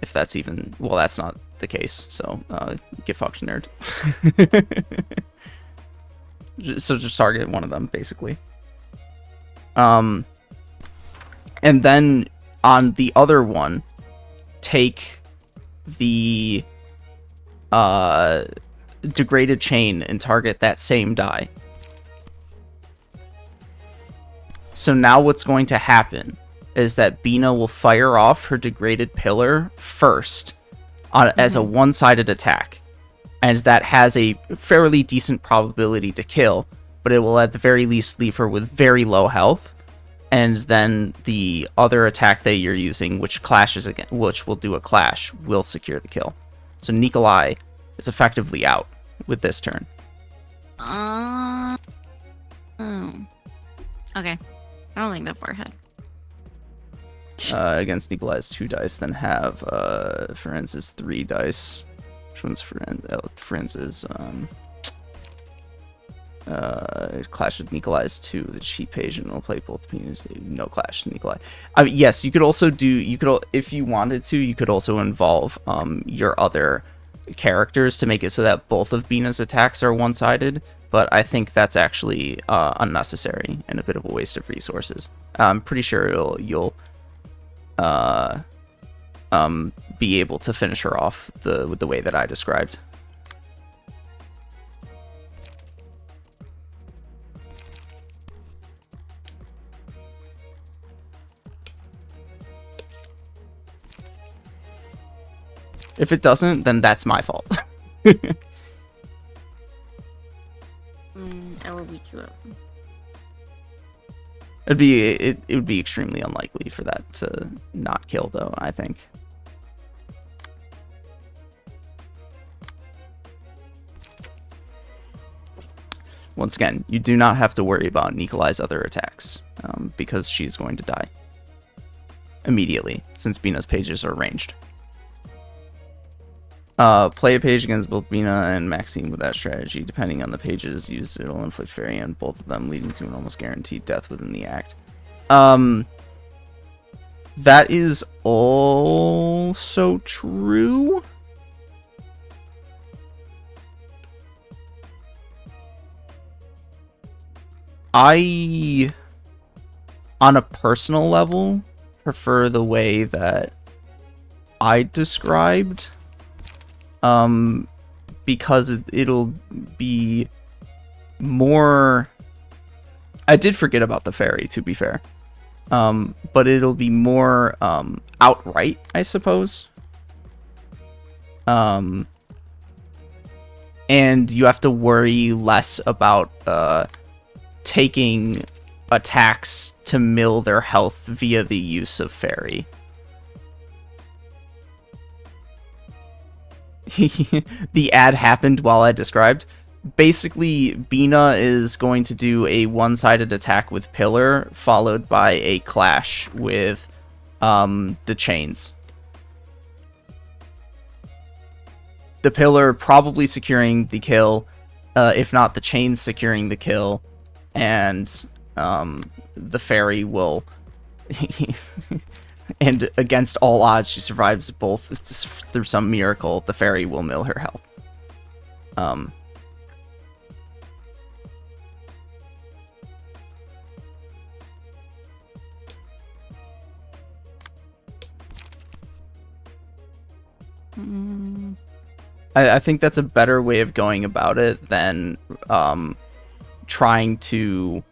If that's even, well, that's not the case, so get fucked, nerd. So just target one of them, basically. And then on the other one, take the degraded chain and target that same die. So now what's going to happen is that Bina will fire off her degraded pillar first as a one-sided attack. And that has a fairly decent probability to kill, but it will at the very least leave her with very low health. And then the other attack that you're using, which clashes again, which will do a clash, will secure the kill. So Nikolai is effectively out with this turn. Oh. Okay. I don't think that far ahead. Against Nikolai's 2 dice, then have Ferentz's 3 dice. Which one's Ferenz? Oh, Ferenz is clash with Nikolai's 2. The cheat page and will play both pieces. No clash to Nikolai. I mean, yes, you could also do. If you wanted to, you could also involve your other characters to make it so that both of Bina's attacks are one-sided. But I think that's actually unnecessary and a bit of a waste of resources. I'm pretty sure you'll be able to finish her off with the way that I described. If it doesn't, then that's my fault. I will beat you up. It would be extremely unlikely for that to not kill, though, I think. Once again, you do not have to worry about Nikolai's other attacks, because she's going to die immediately, since Bina's pages are ranged. Play a page against both Bina and Maxine with that strategy. Depending on the pages used, it'll inflict fairy on both of them, leading to an almost guaranteed death within the act. That is also true. I, on a personal level, prefer the way that I described. Because it'll be more... I did forget about the fairy, to be fair. But it'll be more, outright, I suppose. And you have to worry less about, taking attacks to mill their health via the use of fairy. The ad happened while I described. Basically, Bina is going to do a one-sided attack with Pillar, followed by a clash with the chains. The Pillar probably securing the kill, if not the chains securing the kill, and the fairy will... And against all odds, she survives both through some miracle. The fairy will mill her health. I think that's a better way of going about it than trying to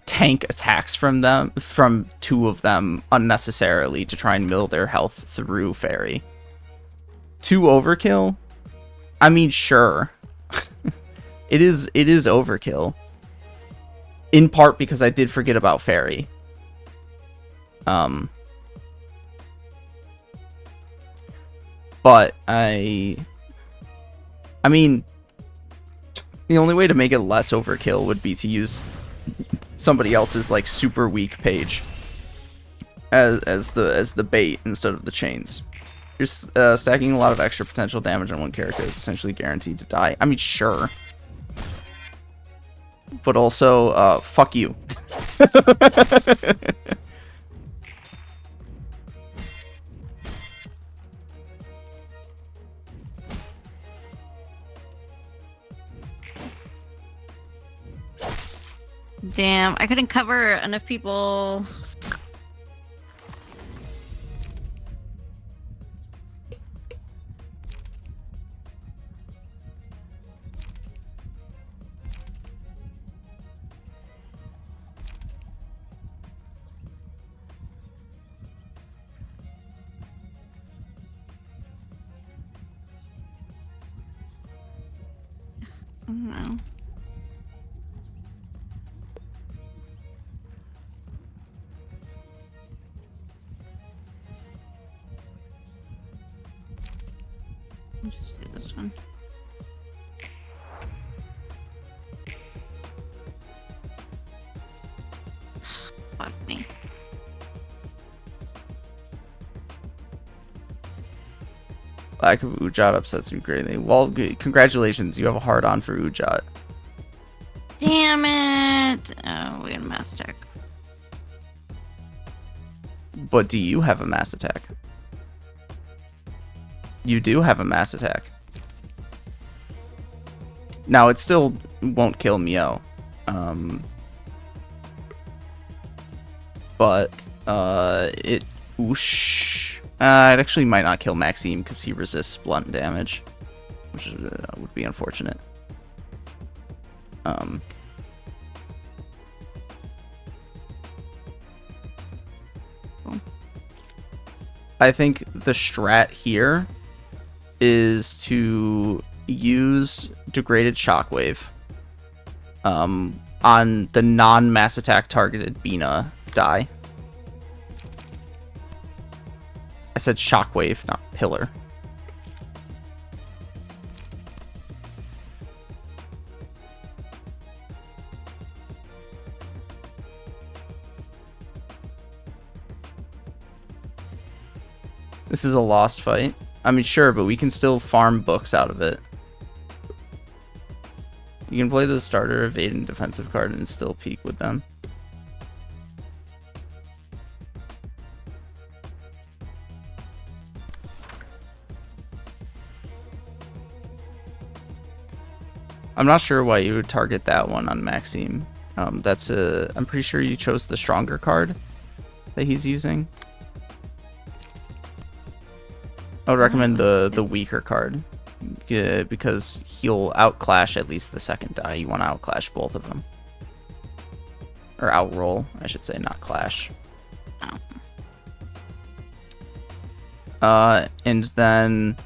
tank attacks from two of them unnecessarily to try and mill their health through fairy. 2 overkill? I mean, sure. It is overkill. In part because I did forget about fairy. But I mean, the only way to make it less overkill would be to use somebody else's like super weak page as the bait instead of the chains. You're stacking a lot of extra potential damage on one character that's essentially guaranteed to die. I mean, sure. But also, fuck you. Damn, I couldn't cover enough people. I don't know. I'll just do this one. Fuck me. Lack of Ujat upsets me greatly. Well, congratulations, you have a hard-on for Ujat. Damn it! Oh, we got a mass attack. But do you have a mass attack? You do have a mass attack. Now, it still won't kill Mio. But, it... Whoosh. It actually might not kill Maxime because he resists blunt damage, which is, would be unfortunate. I think the strat here is to use degraded shockwave on the non-mass attack targeted Bina die. I said shockwave, not pillar. This is a lost fight. I mean, sure, but we can still farm books out of it. You can play the starter, evade, and defensive card and still peek with them. I'm not sure why you would target that one on Maxime. I'm pretty sure you chose the stronger card that he's using. I would recommend the weaker card because he'll outclash at least the second die. You want to outclash both of them. Or outroll, I should say, not clash. And then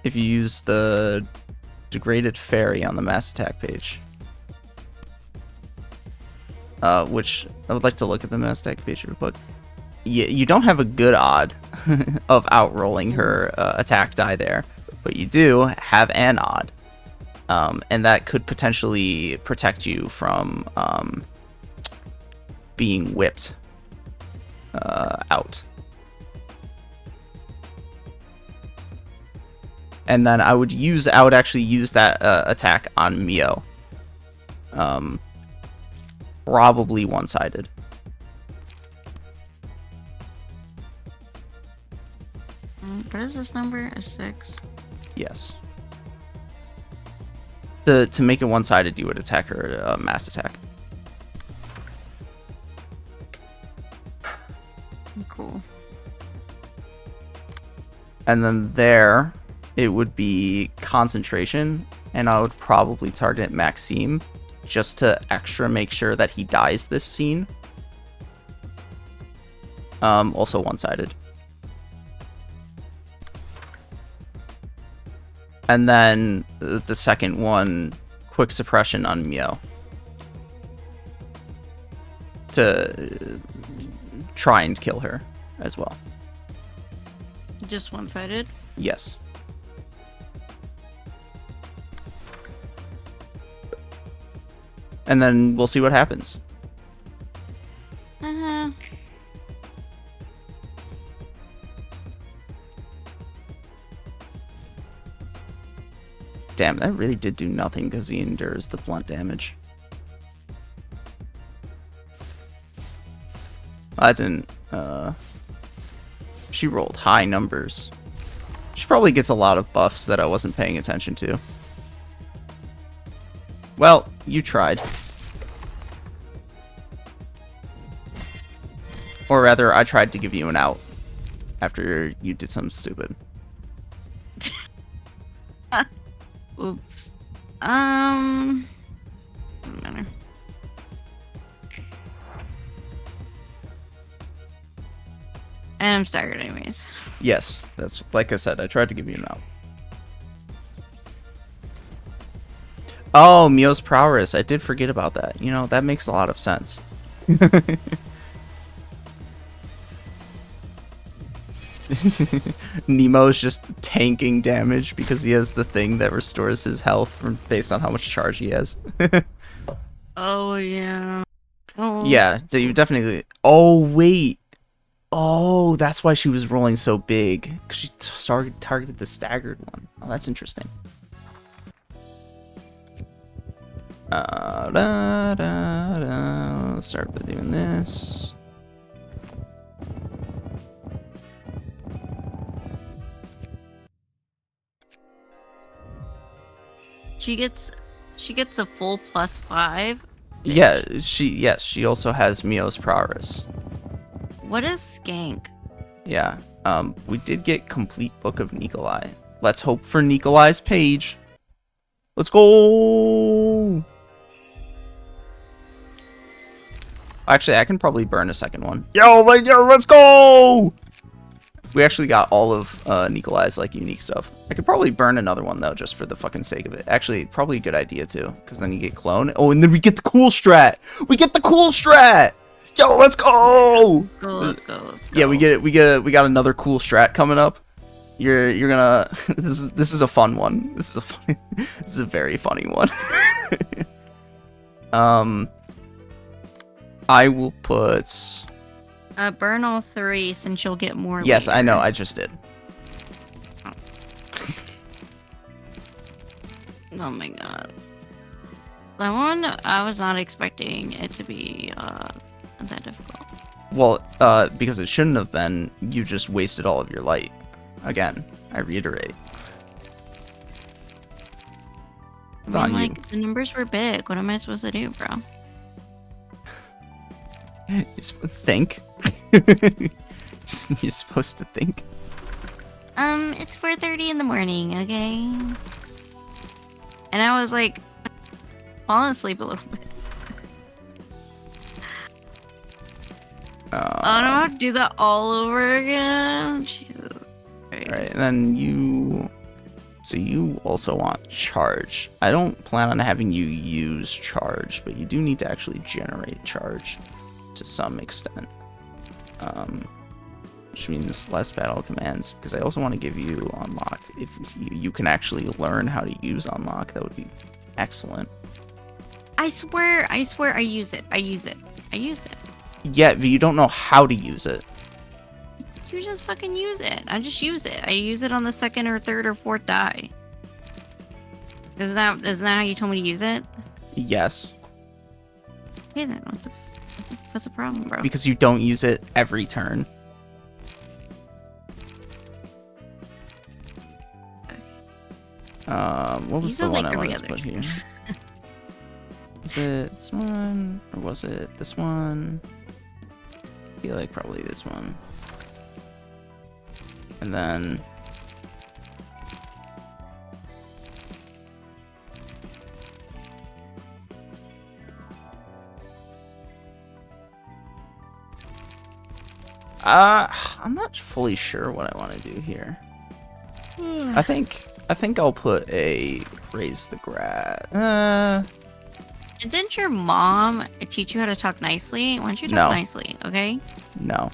if you use the degraded fairy on the mass attack page, which I would like to look at the mass attack page real quick. You don't have a good odd of outrolling her attack die there, but you do have an odd, and that could potentially protect you from being whipped out. And then I would actually use that attack on Mio. Probably one-sided. What is this number? A 6? Yes. To make it one-sided, you would attack her mass attack. Cool. And then there, it would be concentration, and I would probably target Maxime just to extra make sure that he dies this scene. Also one-sided. And then the second one, quick suppression on Mio. To try and kill her as well. Just one-sided? Yes. And then we'll see what happens. Damn, that really did do nothing because he endures the blunt damage. I didn't, she rolled high numbers. She probably gets a lot of buffs that I wasn't paying attention to. Well, you tried. Or rather, I tried to give you an out after you did something stupid. Oops. Doesn't matter. And I'm staggered anyways. Yes, that's like I said. I tried to give you an out. Oh, Mio's prowess. I did forget about that. You know, that makes a lot of sense. Nemo's just tanking damage because he has the thing that restores his health from based on how much charge he has. Oh yeah. Oh. Yeah, so you definitely. Oh wait. Oh, that's why she was rolling so big. 'Cause she targeted the staggered one. Oh, that's interesting. Let's start with doing this. She gets a full +5. Yeah, she also has Mio's prowess. What is skank? Yeah. We did get complete book of Nikolai. Let's hope for Nikolai's page. Let's go. Actually, I can probably burn a second one. Yo, let's go. We actually got all of Nikolai's like unique stuff. I could probably burn another one though, just for the fucking sake of it. Actually, probably a good idea too, because then you get clone. Oh, and then we get the cool strat. We get the cool strat. Yo, let's go. Let's go. Yeah, we got another cool strat coming up. You're gonna. This is a fun one. This is a very funny one. I will put. Burn all 3 since you'll get more. Yes, later. I know. I just did. Oh my god. That one, I was not expecting it to be that difficult. Well, because it shouldn't have been. You just wasted all of your light. Again, I reiterate. It's on you. Like, the numbers were big. What am I supposed to do, bro? You're supposed to think. You're supposed to think. It's 4:30 in the morning, okay? And I was like, falling asleep a little bit. I don't have to do that all over again. Jesus Christ. Alright, and then you... So you also want charge. I don't plan on having you use charge, but you do need to actually generate charge to some extent. Which means less battle commands, because I also want to give you unlock. If you can actually learn how to use unlock, that would be excellent. I swear I use it. Yeah, but you don't know how to use it. You just fucking use it. I just use it. I use it on the 2nd or 3rd or 4th die. Isn't that how you told me to use it? Yes. Okay then, what's the problem, bro? Because you don't use it every turn. What was the one I wanted to put here? Was it this one? Or was it this one? I feel like probably this one. And then... I'm not fully sure what I want to do here. I think I'll put a raise the grass. Didn't your mom teach you how to talk nicely? Why don't you talk nicely, okay? No.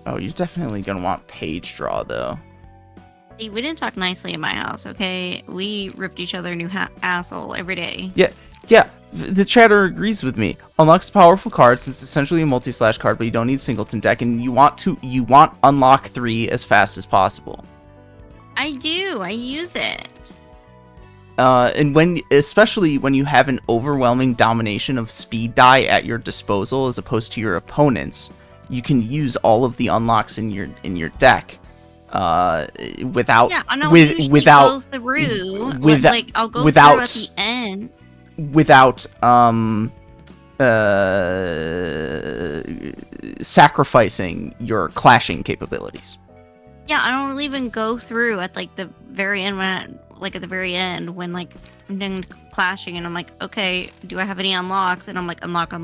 Oh, you're definitely gonna want page draw though. See, we didn't talk nicely in my house, okay? We ripped each other a new asshole every day. Yeah. The chatter agrees with me. Unlocks a powerful card since it's essentially a multi-slash card, but you don't need singleton deck, and you want unlock 3 as fast as possible. I do. I use it. And especially when you have an overwhelming domination of speed die at your disposal as opposed to your opponent's, you can use all of the unlocks in your deck. Without I'll go through at the end. Without sacrificing your clashing capabilities. Yeah, I don't even go through at like the very end when like I'm doing clashing and I'm like, okay, do I have any unlocks? And I'm like, unlock. Da,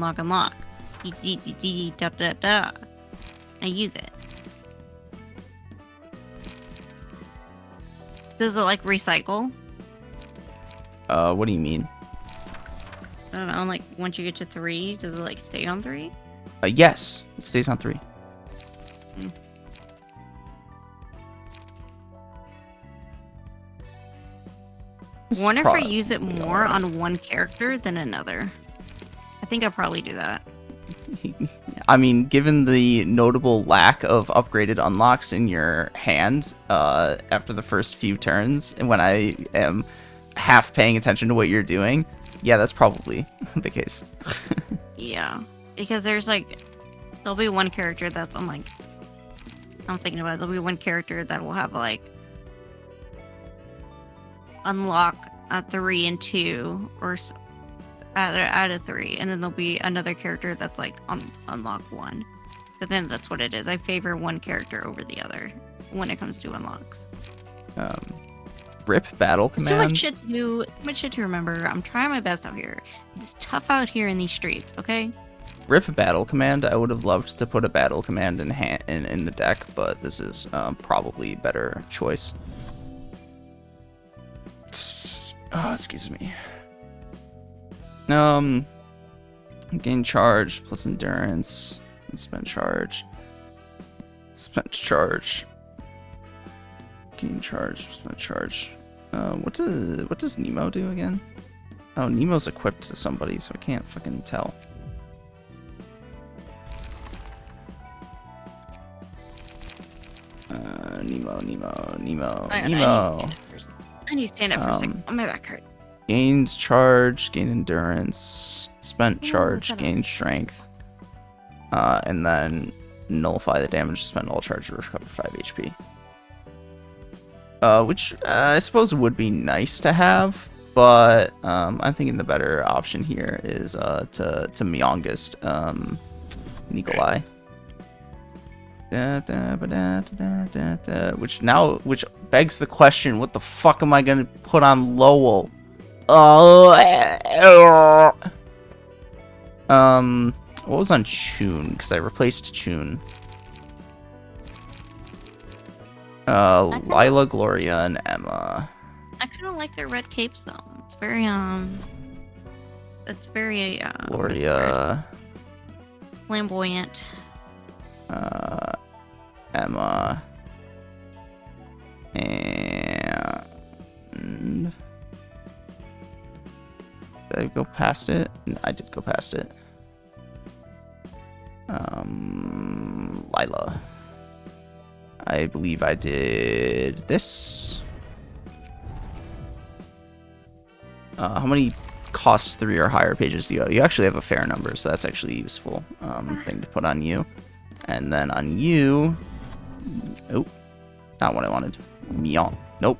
da, da. I use it. Does it like recycle? What do you mean? I don't know, like once you get to 3, does it like stay on 3? Yes, it stays on 3. I wonder if I use it more on one character than another. I think I'll probably do that. I mean, given the notable lack of upgraded unlocks in your hand after the first few turns, and when I am half paying attention to what you're doing, yeah, that's probably the case. Yeah, because there'll be one character that's I'm thinking about it. There'll be one character that will have like unlock at 3 and 2 or out of 3, and then there'll be another character that's like on unlock 1. But then that's what it is. I favor one character over the other when it comes to unlocks. Rip battle command. Too much shit to remember. I'm trying my best out here. It's tough out here in these streets. Okay. Rip battle command. I would have loved to put a battle command in the deck, but this is probably a better choice. Oh, excuse me. Gain charge plus endurance and spend charge. Spend charge. Gain charge. Spend charge. What does Nemo do again? Oh, Nemo's equipped to somebody, so I can't fucking tell. Nemo. I need to stand up for a second. Oh, my back hurts. Gains charge, gain endurance, spent charge, gain strength, and then nullify the damage, spend all charge to recover 5 HP. Which I suppose would be nice to have, but I'm thinking the better option here is to Myongest Nikolai. Which begs the question, what the fuck am I gonna put on Lowell? What was on Chun? Because I replaced Chun. Lila, Gloria, and Emma. I kind of like their red capes though. It's very Gloria, flamboyant. Emma, and did I go past it? I did go past it. Lila. I believe I did this. How many cost 3 or higher pages do you have? You actually have a fair number, so that's actually a useful thing to put on you. And then on you... Oh, not what I wanted. Myong. Nope.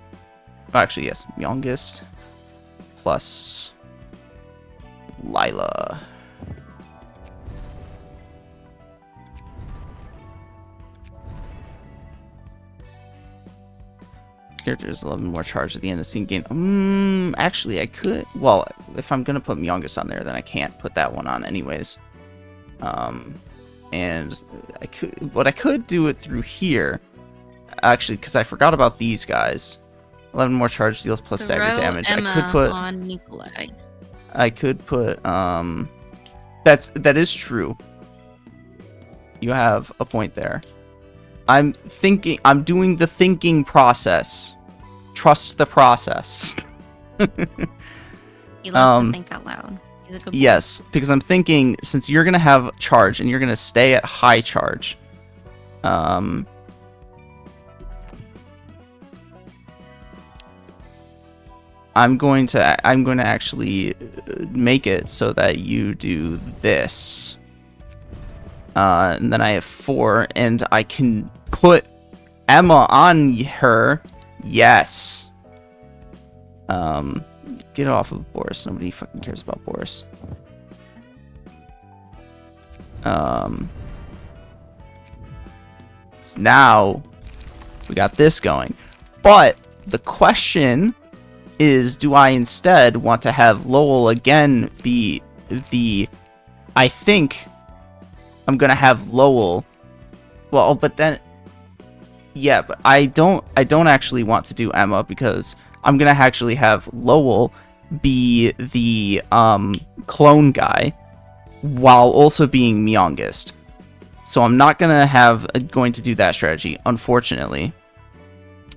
Oh, actually, yes. Myongest plus Lila. Characters 11 more charge at the end of scene gain. Actually, I could. Well, if I'm gonna put Myongest on there, then I can't put that one on anyways. And I could, but I could do it through here. Actually, because I forgot about these guys. 11 more charge deals plus stagger damage. Emma I could put on Nikolai. I could put that is true. You have a point there. I'm doing the thinking process. Trust the process. He loves to think out loud. He's a good boy. Yes, because I'm thinking since you're gonna have charge and you're gonna stay at high charge, I'm going to actually make it so that you do this, and then I have 4, and I can put Emma on her. Yes. Get off of Boris. Nobody fucking cares about Boris. So now we got this going. But the question is, do I instead want to have Lowell again be the... I think I'm going to have Lowell... Well, but then... Yeah, but I don't actually want to do Emma, because I'm going to actually have Lowell be the clone guy while also being Myongest. So I'm not going to do that strategy, unfortunately.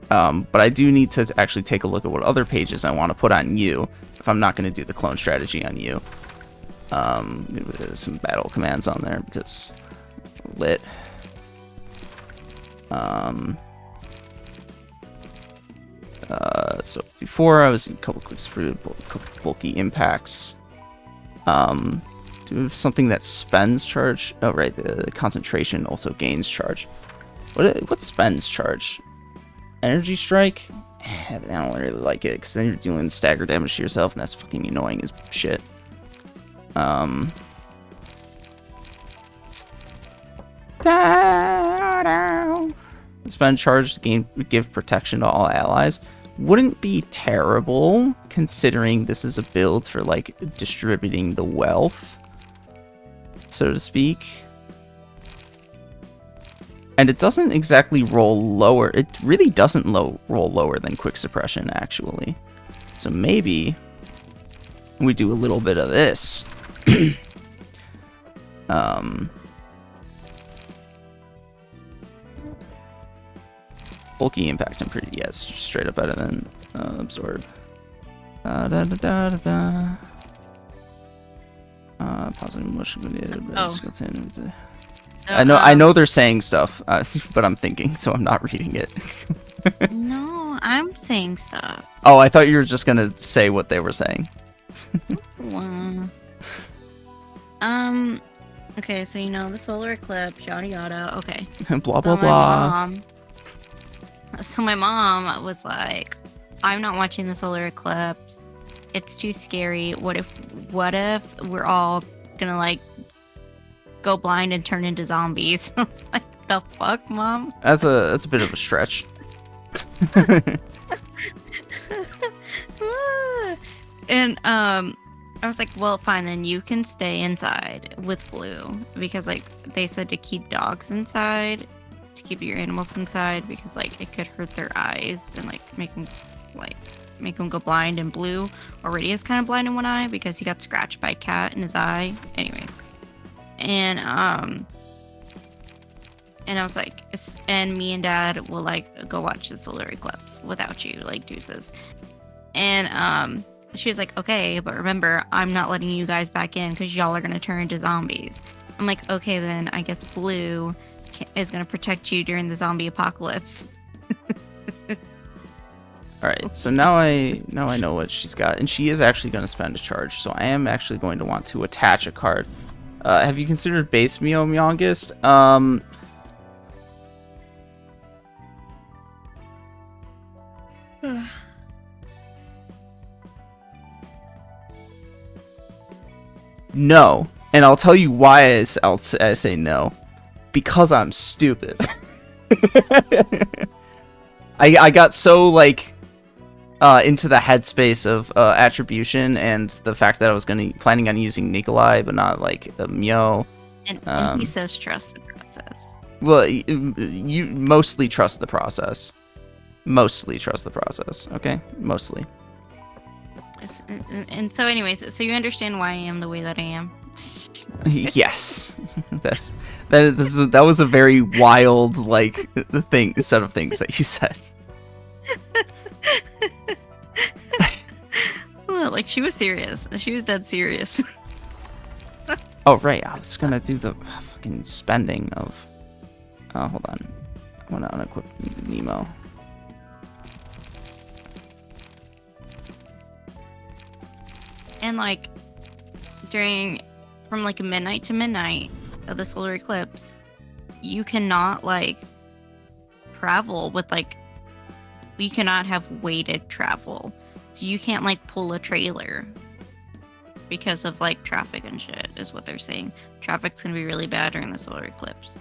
But I do need to actually take a look at what other pages I want to put on you if I'm not going to do the clone strategy on you. There's some battle commands on there because lit. So before I was in a couple quick couple bulky impacts. Do something that spends charge. Oh right, the concentration also gains charge. What spends charge? Energy strike? I don't really like it, because then you're dealing stagger damage to yourself, and that's fucking annoying as shit. Spend charge to give protection to all allies. Wouldn't be terrible, considering this is a build for, like, distributing the wealth, so to speak. And it doesn't exactly roll lower. It really doesn't roll lower than quick suppression, actually. So maybe we do a little bit of this. Bulky impact, I'm pretty, yes, straight up better than absorb. Positive motion. Oh. I know they're saying stuff, but I'm thinking, so I'm not reading it. No, I'm saying stuff. Oh, I thought you were just gonna say what they were saying. Wow. Okay, so you know the solar eclipse, yada yada. Okay. Blah blah blah. So my mom was like, "I'm not watching the solar eclipse. It's too scary. What if we're all gonna like go blind and turn into zombies?" Like, the fuck, Mom? That's a bit of a stretch. And I was like, well, fine, then you can stay inside with Blue, because like they said to keep dogs inside, to keep your animals inside, because like it could hurt their eyes and like make them go blind. And Blue already is kind of blind in one eye because he got scratched by a cat in his eye. Anyway, and I was like, and me and Dad will like go watch the solar eclipse without you, like deuces. And she was like, okay, but remember, I'm not letting you guys back in because y'all are gonna turn into zombies. I'm like, okay, then I guess Blue is gonna protect you during the zombie apocalypse. All right, so now I know what she's got, and she is actually going to spend a charge. So I am actually going to want to attach a card. Have you considered base Myongest? No, and I'll tell you why I say no. Because I'm stupid. I got so like into the headspace of attribution and the fact that I was planning on using Nikolai, but not like Myo. And he says trust the process. Well, you mostly trust the process. Mostly trust the process. Okay, mostly. And so, anyways, so you understand why I am the way that I am. Yes, that was a very wild set of things that you said. Like, she was serious. She was dead serious. Oh right, I was gonna do the fucking spending of. Hold on, I want to unequip Nemo. And like from like midnight to midnight of the solar eclipse, you cannot like travel with like, you cannot have weighted travel. So you can't like pull a trailer. because of like traffic and shit, is what they're saying. Traffic's gonna be really bad during the solar eclipse.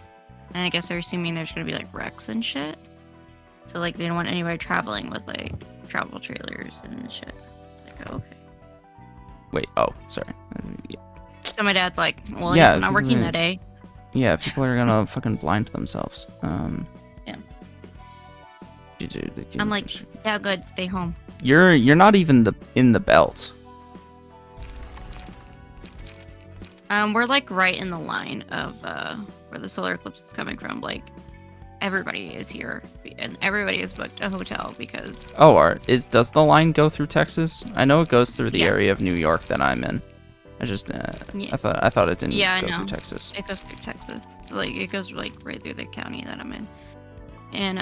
And I guess they're assuming there's gonna be like wrecks and shit. So like they don't want anybody traveling with like travel trailers and shit. Like, oh, okay. Wait, oh, sorry. Yeah, So my dad's like, well, I guess I'm not working people- that day. yeah, people are gonna fucking blind themselves. Yeah. Dude, I'm like, yeah, good, stay home. you're not even in the belt. We're like right in the line of where the solar eclipse is coming from. Like everybody is here and everybody has booked a hotel because Oh, does the line go through Texas? I know it goes through the Yeah. area of New York that I'm in. I just Yeah. I thought it didn't Yeah, I go know. through Texas. it goes through Texas. Like it goes like right through the county that I'm in. And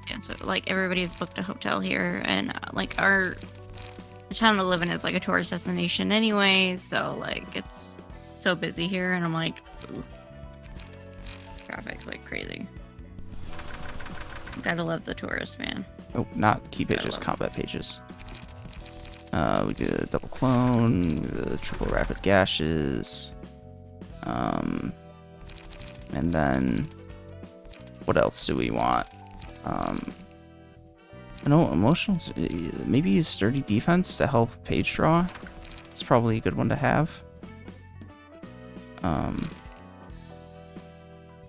yeah, so like everybody's booked a hotel here, and like the town I live in is like a tourist destination anyway, so like it's so busy here, and I'm like, oof. Traffic's like crazy. Gotta love the tourists, man. Oh, not key Gotta pages, love it. combat pages. We did a double clone, the triple rapid gashes. And then what else do we want? I know emotional, maybe a sturdy defense to help page draw. It's probably a good one to have.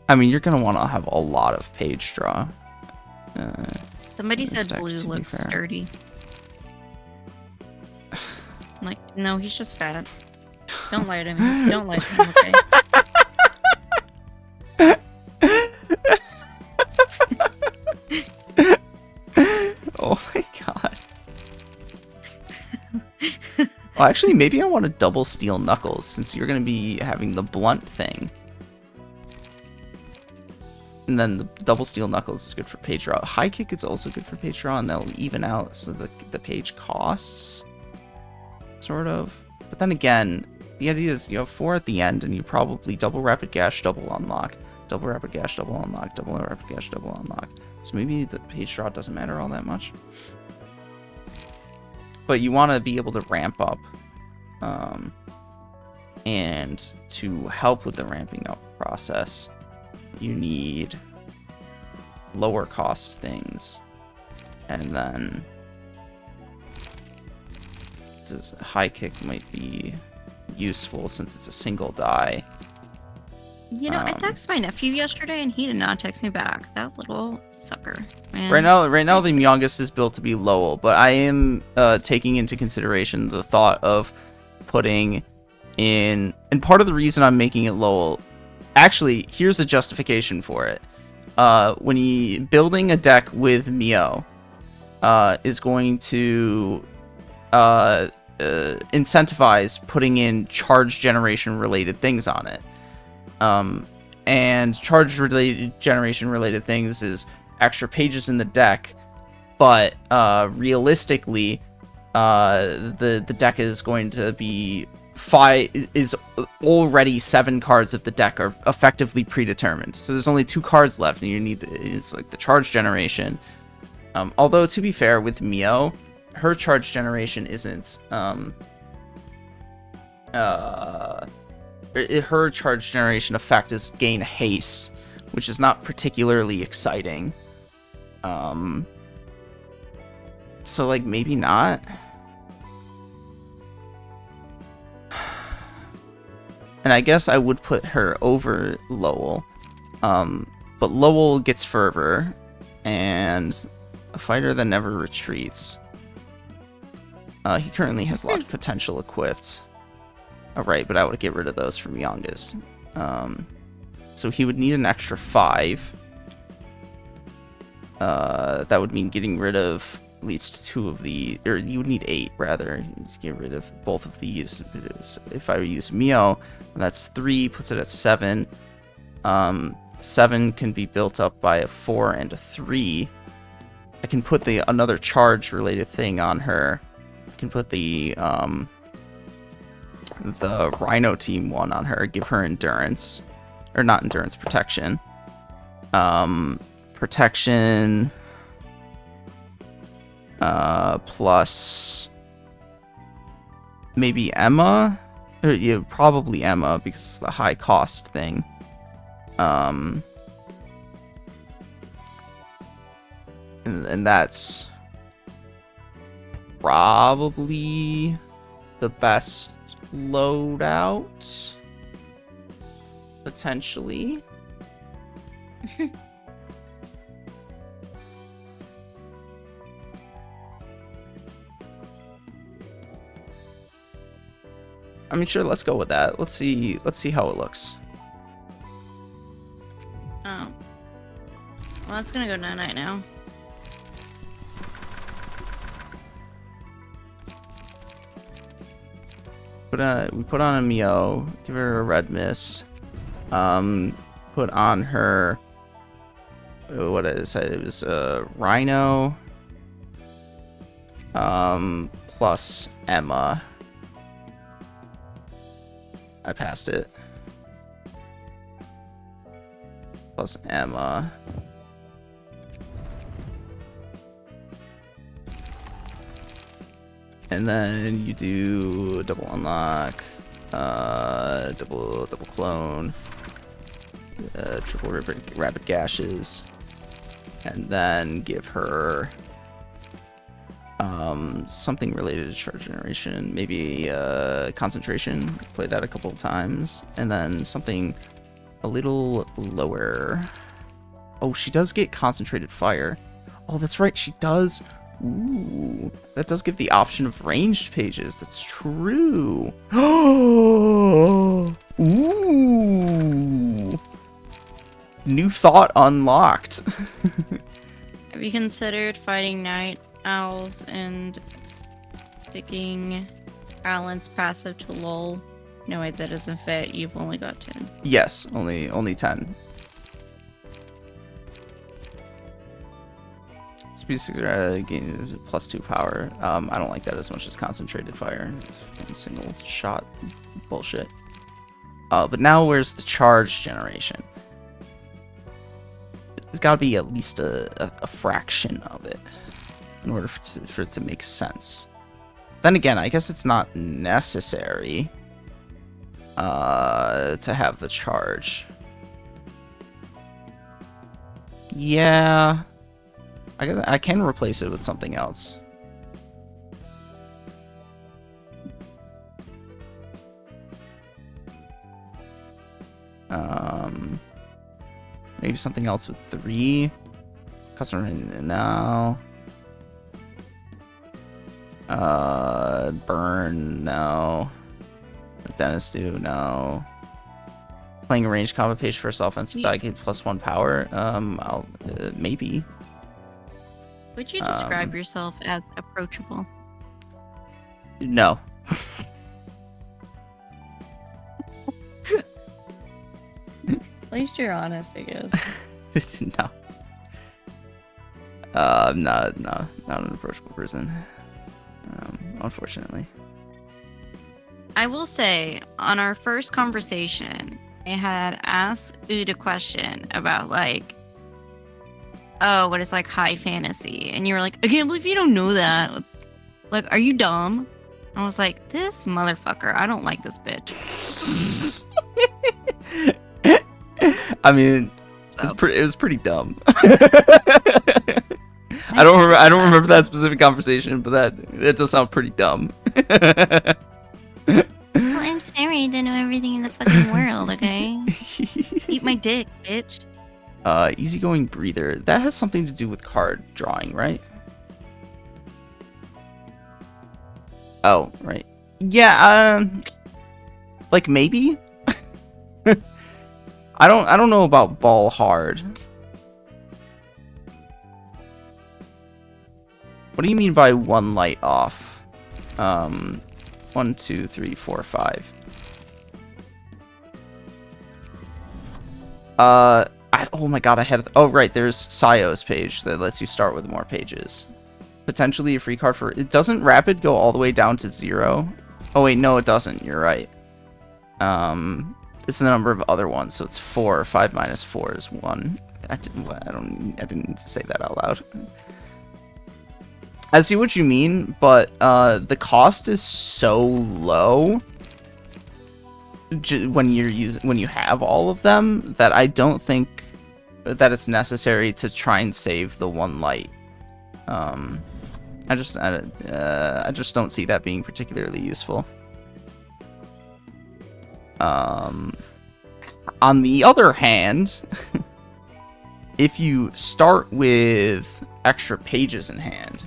I mean, you're gonna want to have a lot of page draw. Somebody said Stack, Blue to be looks fair. sturdy. I'm like, no, he's just fat. Don't lie to me. Don't lie to him, okay? Oh my god. Well, actually, maybe I want to double steel knuckles since you're going to be having the blunt thing. And then the double steel knuckles is good for page draw. High kick is also good for page draw, and they'll even out so the page costs, sort of. But then again, the idea is you have 4 at the end, and you probably double rapid gash, double unlock, double rapid gash, double unlock, double rapid gash, double unlock. So maybe the page draw doesn't matter all that much. But you want to be able to ramp up. And to help with the ramping up process, you need lower cost things. And then this high kick might be useful since it's a single die. You know, I texted my nephew yesterday and he did not text me back. That little sucker, man. Right now the youngest is built to be Lowell, but I am taking into consideration the thought of putting in, and part of the reason I'm making it Lowell, actually, here's a justification for it. When you building a deck with Mio, is going to incentivize putting in charge generation related things on it. And charge generation related things is extra pages in the deck, but realistically, the deck is going to be already 7 cards of the deck are effectively predetermined. So there's only 2 cards left, and you need it's like the charge generation. Although to be fair with Mio, her charge generation isn't her charge generation effect is gain haste, which is not particularly exciting. So like maybe not. And I guess I would put her over Lowell. But Lowell gets fervor and a fighter that never retreats. He currently has locked potential equipped. Alright, but I would get rid of those from youngest. So he would need an extra 5. That would mean getting rid of at least 2 of the, or you would need 8 rather, to get rid of both of these. If I use Mio, that's 3, puts it at 7. 7 can be built up by a 4 and a 3. I can put another charge related thing on her. I can put the Rhino team one on her, give her endurance, or not endurance, protection. Protection. plus maybe Emma, or yeah, probably Emma because it's the high cost thing. And that's probably the best loadout, potentially. I mean, sure, let's go with that. Let's see how it looks. Oh. Well, it's gonna go night-night now. We put on a Mio, give her a red mist. Put on her what did I say? It was Rhino. Plus Emma. I passed it. Plus Emma. And then you do double unlock, double clone, triple rapid gashes, and then give her something related to charge generation, maybe concentration. Play that a couple of times, and then something a little lower. Oh, she does get concentrated fire. Oh, that's right, she does. Ooh, that does give the option of ranged pages. That's true. Ooh. New thought unlocked. Have you considered fighting night owls and sticking Alan's passive to lull? No, wait, that doesn't fit. You've only got 10. Yes, only 10. Speed 6 gain +2 power. I don't like that as much as concentrated fire. It's single shot bullshit. But now where's the charge generation? There's got to be at least a fraction of it in order for it to make sense. Then again, I guess it's not necessary to have the charge. Yeah. I guess I can replace it with something else. Maybe something else with 3. Customer now. Burn no. Dennis do no. Playing a ranged combat page first offensive die get +1 power. I'll maybe. Would you describe yourself as approachable? No. At least you're honest, I guess. No. I'm not an approachable person. Unfortunately. I will say, on our first conversation, I had asked Ood a question about, like, oh, what is, like, high fantasy? And you were like, I can't believe you don't know that. Like, are you dumb? I was like, this motherfucker, I don't like this bitch. I mean, it was pretty dumb. I don't remember that specific conversation, but that does sound pretty dumb. Well, I'm sorry, I don't know everything in the fucking world, okay? Eat my dick, bitch. Easygoing breather. That has something to do with card drawing, right? Oh, right. Yeah, like maybe? I don't know about ball hard. What do you mean by 1 light off? 1, 2, 3, 4, 5. Oh my god, I had... Oh, right, there's Sayo's page that lets you start with more pages. Potentially a free card for... It doesn't Rapid go all the way down to 0? Oh, wait, no, it doesn't. You're right. It's the number of other ones, so it's 4. 5 minus 4 is 1. I didn't need to say that out loud. I see what you mean, but the cost is so low when you have all of them that I don't think that it's necessary to try and save the one light. I just don't see that being particularly useful. On the other hand, if you start with extra pages in hand,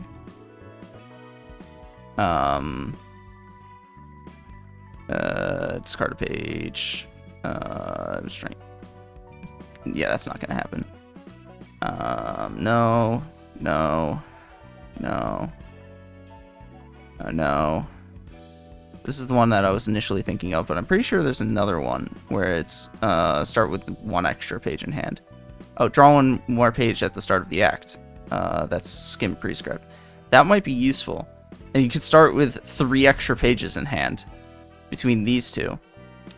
discard a page. Restraint. Yeah, that's not gonna happen. No. This is the one that I was initially thinking of, but I'm pretty sure there's another one where it's start with one extra page in hand. Oh, draw one more page at the start of the act. That's skim prescript. That might be useful. And you could start with 3 extra pages in hand between these two.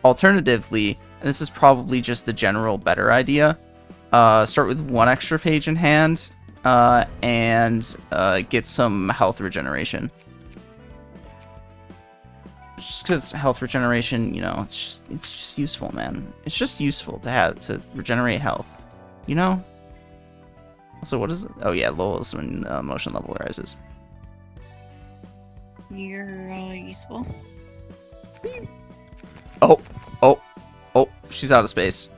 Alternatively, and this is probably just the general better idea, start with 1 extra page in hand and get some health regeneration. Just because health regeneration, you know, it's just useful, man. It's just useful to have to regenerate health, you know. Also, what is it? Oh yeah, lowers when motion level rises. You're useful. Oh, she's out of space.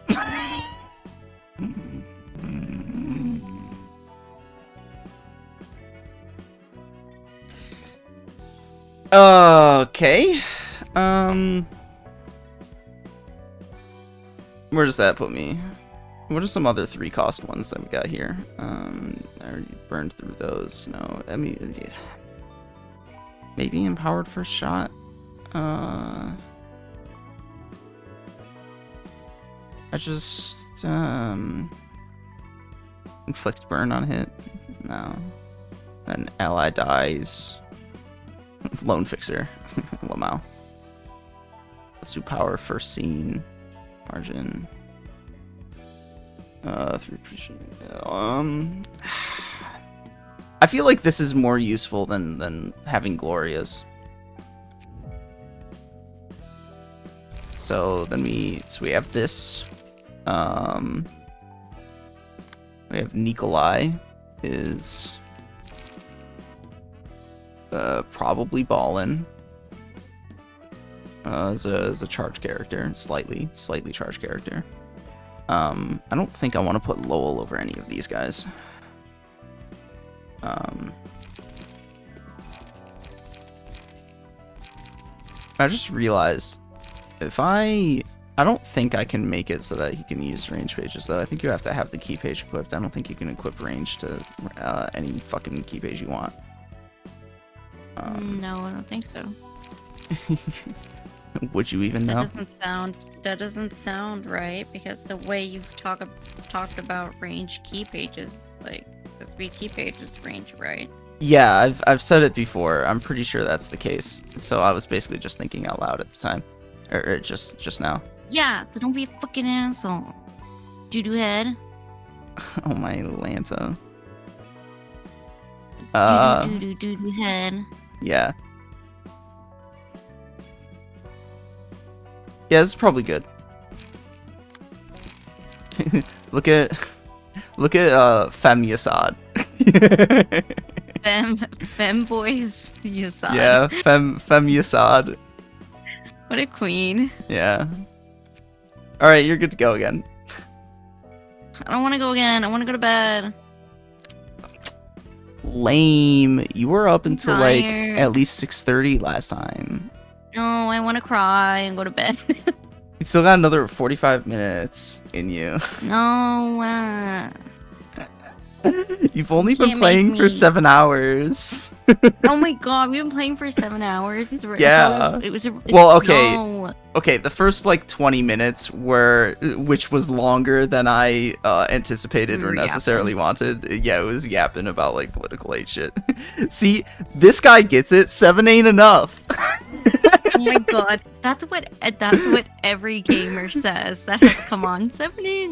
Okay. Where does that put me? What are some other 3-cost ones that we got here? I already burned through those. No, I mean, yeah. Maybe empowered first shot. I just inflict burn on hit. No. Then ally dies. Lone fixer. Lamau. Let's do power first scene. Margin. 3%. I feel like this is more useful than having Glorias. So then we have this. We have Nikolai is probably ballin'. As a charge character, slightly charged character. I don't think I want to put Lowell over any of these guys. I just realized if I don't think I can make it so that he can use range pages, though. I think you have to have the key page equipped. I don't think you can equip range to any fucking key page you want. No, I don't think so. Would you even know? That doesn't sound right, because the way you've talked about range key pages, like the 3 key pages range, right? Yeah, I've said it before. I'm pretty sure that's the case. So I was basically just thinking out loud at the time, or just now. Yeah, so don't be a fucking asshole, doo-doo head. Oh my Lanta. Doo-doo head. Yeah. Yeah, this is probably good. Look at Fem Yasad. Femboys Yasad. Yeah, Fem Yasad. What a queen. Yeah. Alright, you're good to go again. I don't want to go again. I want to go to bed. Lame. You were up until like tired. at least 6:30 last time. No, I want to cry and go to bed. You still got another 45 minutes in you. No. You've only been Can't playing make for me. 7 hours. Oh my god, we've been playing for 7 hours. Yeah. Well, okay. Okay, the first like 20 minutes which was longer than I anticipated or necessarily wanted. Yeah, it was yapping about like political hate shit. See, this guy gets it. 7 ain't enough. Oh my god. That's what every gamer says that has come on. 70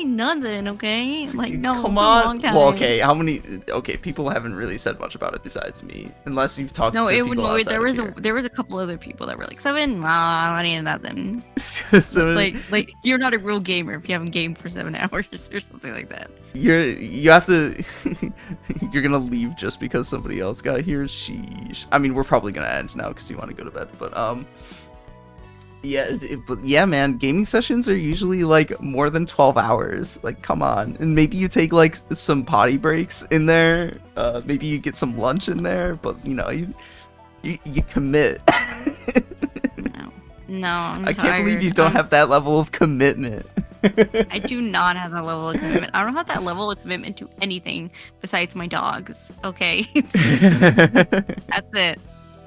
nothing, okay? Like no, Come it's a on. long time. Well, okay, how many? Okay, people haven't really said much about it besides me, unless you've talked No, to it people no, outside there of was here. there was a couple other people that were like 7, nah, that ain't nothing. So Like you're not a real gamer if you haven't gamed for 7 hours or something like that. you have to you're gonna leave just because somebody else got here. Sheesh. I mean, we're probably gonna end now because you want to go to bed, but but yeah, man, gaming sessions are usually like more than 12 hours. Like, come on. And maybe you take like some potty breaks in there. Maybe you get some lunch in there, but you know, you commit. No, I'm I can't believe tired. you don't have that level of commitment. I do not have that level of commitment. I don't have that level of commitment to anything besides my dogs. Okay.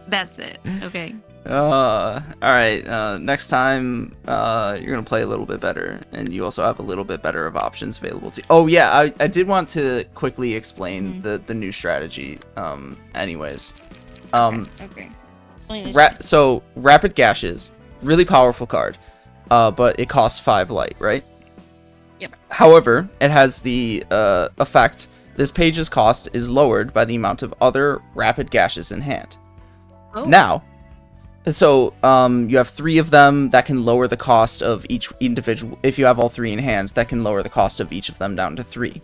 That's it. Okay. All right. Next time, you're gonna play a little bit better, and you also have a little bit better of options available to you. Oh yeah, I did want to quickly explain the new strategy. Anyways, Okay. so Rapid Gashes, really powerful card, but it costs 5 light, right? Yep. However, it has the effect. This page's cost is lowered by the amount of other Rapid Gashes in hand. Oh. Now, so you have 3 of them that can lower the cost of each individual. If you have all 3 in hand, that can lower the cost of each of them down to 3.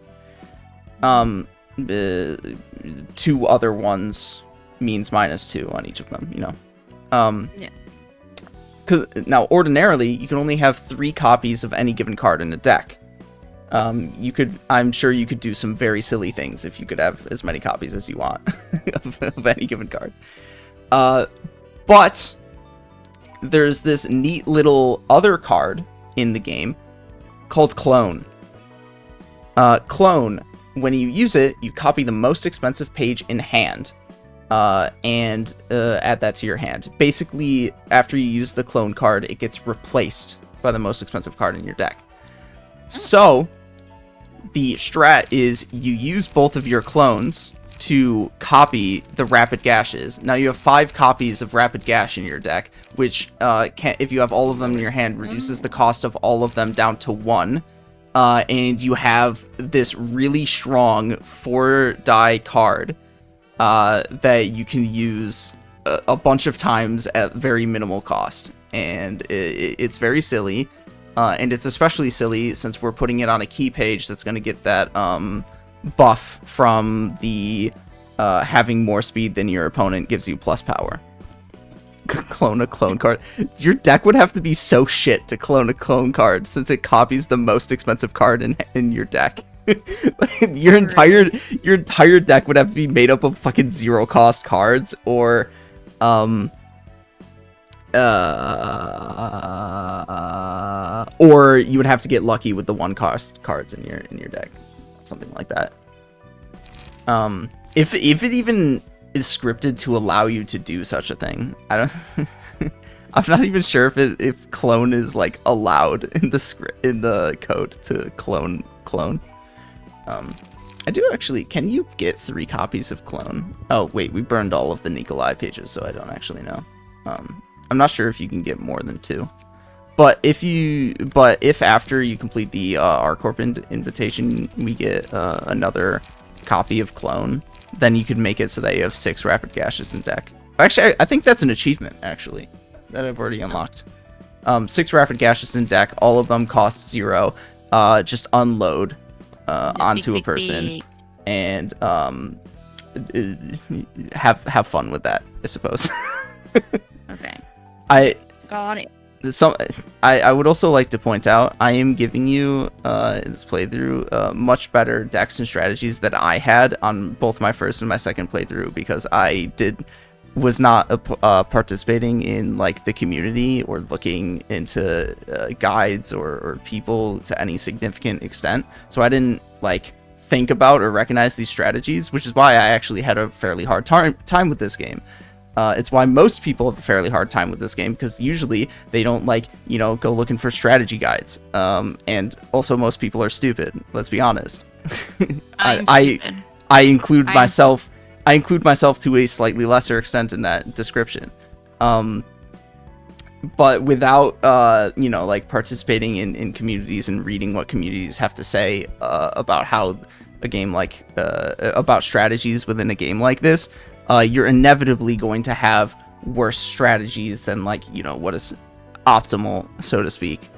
2 other ones means -2 on each of them, you know. Yeah. Now, ordinarily, you can only have 3 copies of any given card in a deck. I'm sure you could do some very silly things if you could have as many copies as you want of any given card. But there's this neat little other card in the game called Clone. Clone, when you use it, you copy the most expensive page in hand, and add that to your hand. Basically, after you use the Clone card, it gets replaced by the most expensive card in your deck. So, the strat is you use both of your clones to copy the Rapid Gashes. Now you have 5 copies of Rapid Gash in your deck, which, if you have all of them in your hand, reduces the cost of all of them down to 1. And you have this really strong 4-die card that you can use a bunch of times at very minimal cost. And it's very silly. And it's especially silly since we're putting it on a key page that's going to get that buff from the having more speed than your opponent gives you plus power. Clone a clone card. Your deck would have to be so shit to clone a clone card since it copies the most expensive card in your deck. your entire deck would have to be made up of fucking 0 cost cards, or you would have to get lucky with the 1 cost cards in your deck, something like that. If it even is scripted to allow you to do such a thing, I don't. I'm not even sure if clone is like allowed in the code to clone. I do actually. Can you get 3 copies of clone? Oh wait, we burned all of the Nikolai pages, so I don't actually know. I'm not sure if you can get more than 2. But if after you complete the R-Corp invitation, we get another copy of clone, then you could make it so that you have 6 Rapid Gashes in deck. Actually, I think that's an achievement, actually, that I've already unlocked. 6 Rapid Gashes in deck, all of them cost 0. Just unload onto a person and have fun with that, I suppose. Okay. I got it. I would also like to point out, I am giving you in this playthrough much better decks and strategies that I had on both my first and my second playthrough, because I was not participating in like the community or looking into guides or people to any significant extent, so I didn't like think about or recognize these strategies, which is why I actually had a fairly hard time with this game. It's why most people have a fairly hard time with this game, because usually they don't go looking for strategy guides. And also most people are stupid. Let's be honest. I include myself. I include myself to a slightly lesser extent in that description. but without like participating in communities and reading what communities have to say about how a game like about strategies within a game like this, you're inevitably going to have worse strategies than like what is optimal, so to speak,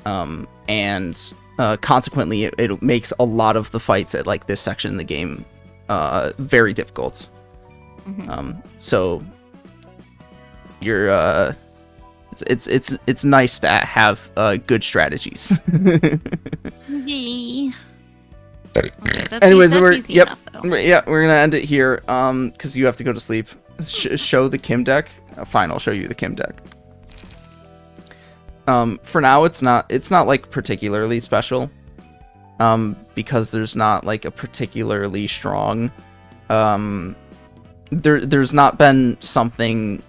and consequently it makes a lot of the fights at like this section of the game very difficult. So you're it's nice to have good strategies. Yay. Anyways, that's we're easy enough, though. we're gonna end it here because you have to go to sleep. Show the Kim deck. Fine, I'll show you the Kim deck. For now, it's not like particularly special, because there's not like a particularly strong, there's not been something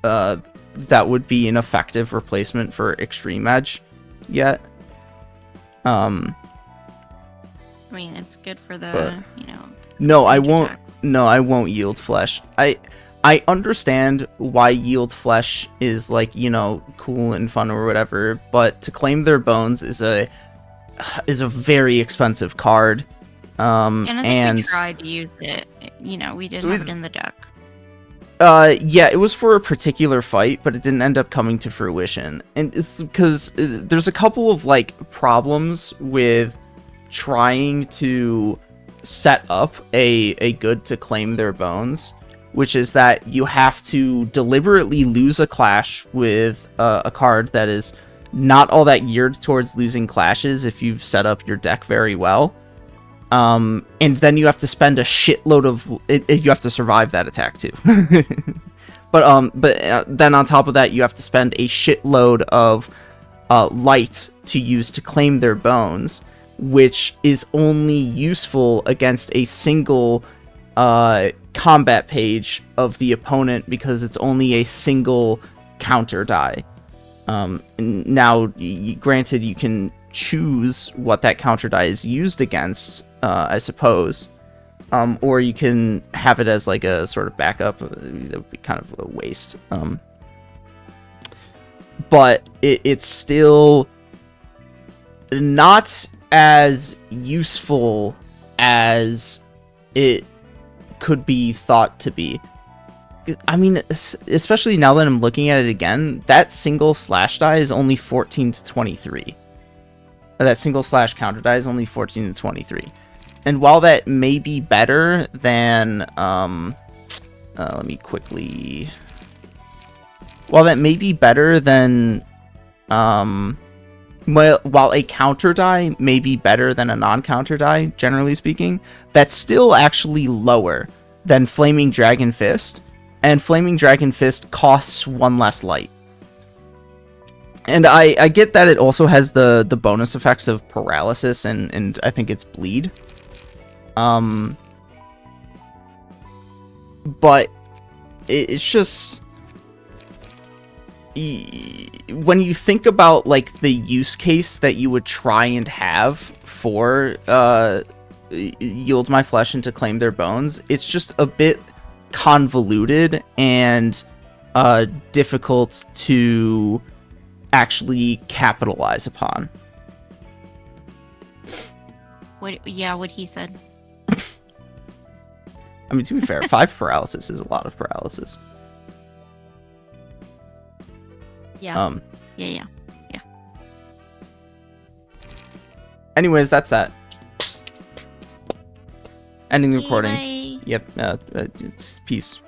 that would be an effective replacement for Extreme Edge yet. I mean, it's good for the, No, I range won't. attacks. No, I won't yield flesh. I understand why yield flesh is like cool and fun or whatever, but to claim their bones is a very expensive card. And I think and we tried to use it. We did have it in the deck. yeah, it was for a particular fight, but it didn't end up coming to fruition, and it's because there's a couple of like problems with trying to set up a good to claim their bones, which is that you have to deliberately lose a clash with a card that is not all that geared towards losing clashes if you've set up your deck very well. And then you have to spend a shitload of you have to survive that attack too. but then on top of that, you have to spend a shitload of light to use to claim their bones, which is only useful against a single combat page of the opponent because it's only a single counter die. Now, granted, you can choose what that counter die is used against, I suppose, or you can have it as like a sort of backup. That would be kind of a waste. But it's still not as useful as it could be thought to be. I mean, especially now that I'm looking at it again, that single slash die is only 14 to 23. That single slash counter die is only 14 to 23. And while that may be better than, let me quickly... While that may be better than, while a counter die may be better than a non-counter die, generally speaking, that's still actually lower than Flaming Dragon Fist, and Flaming Dragon Fist costs one less light. And I get that it also has the bonus effects of paralysis and I think it's bleed. But it's just... when you think about like the use case that you would try and have for yield my flesh and to claim their bones, it's just a bit convoluted and difficult to actually capitalize upon. What he said. I mean, to be fair, 5 paralysis is a lot of paralysis. Yeah. Yeah. Anyways, that's that. Ending the recording. Bye. Yep. Peace.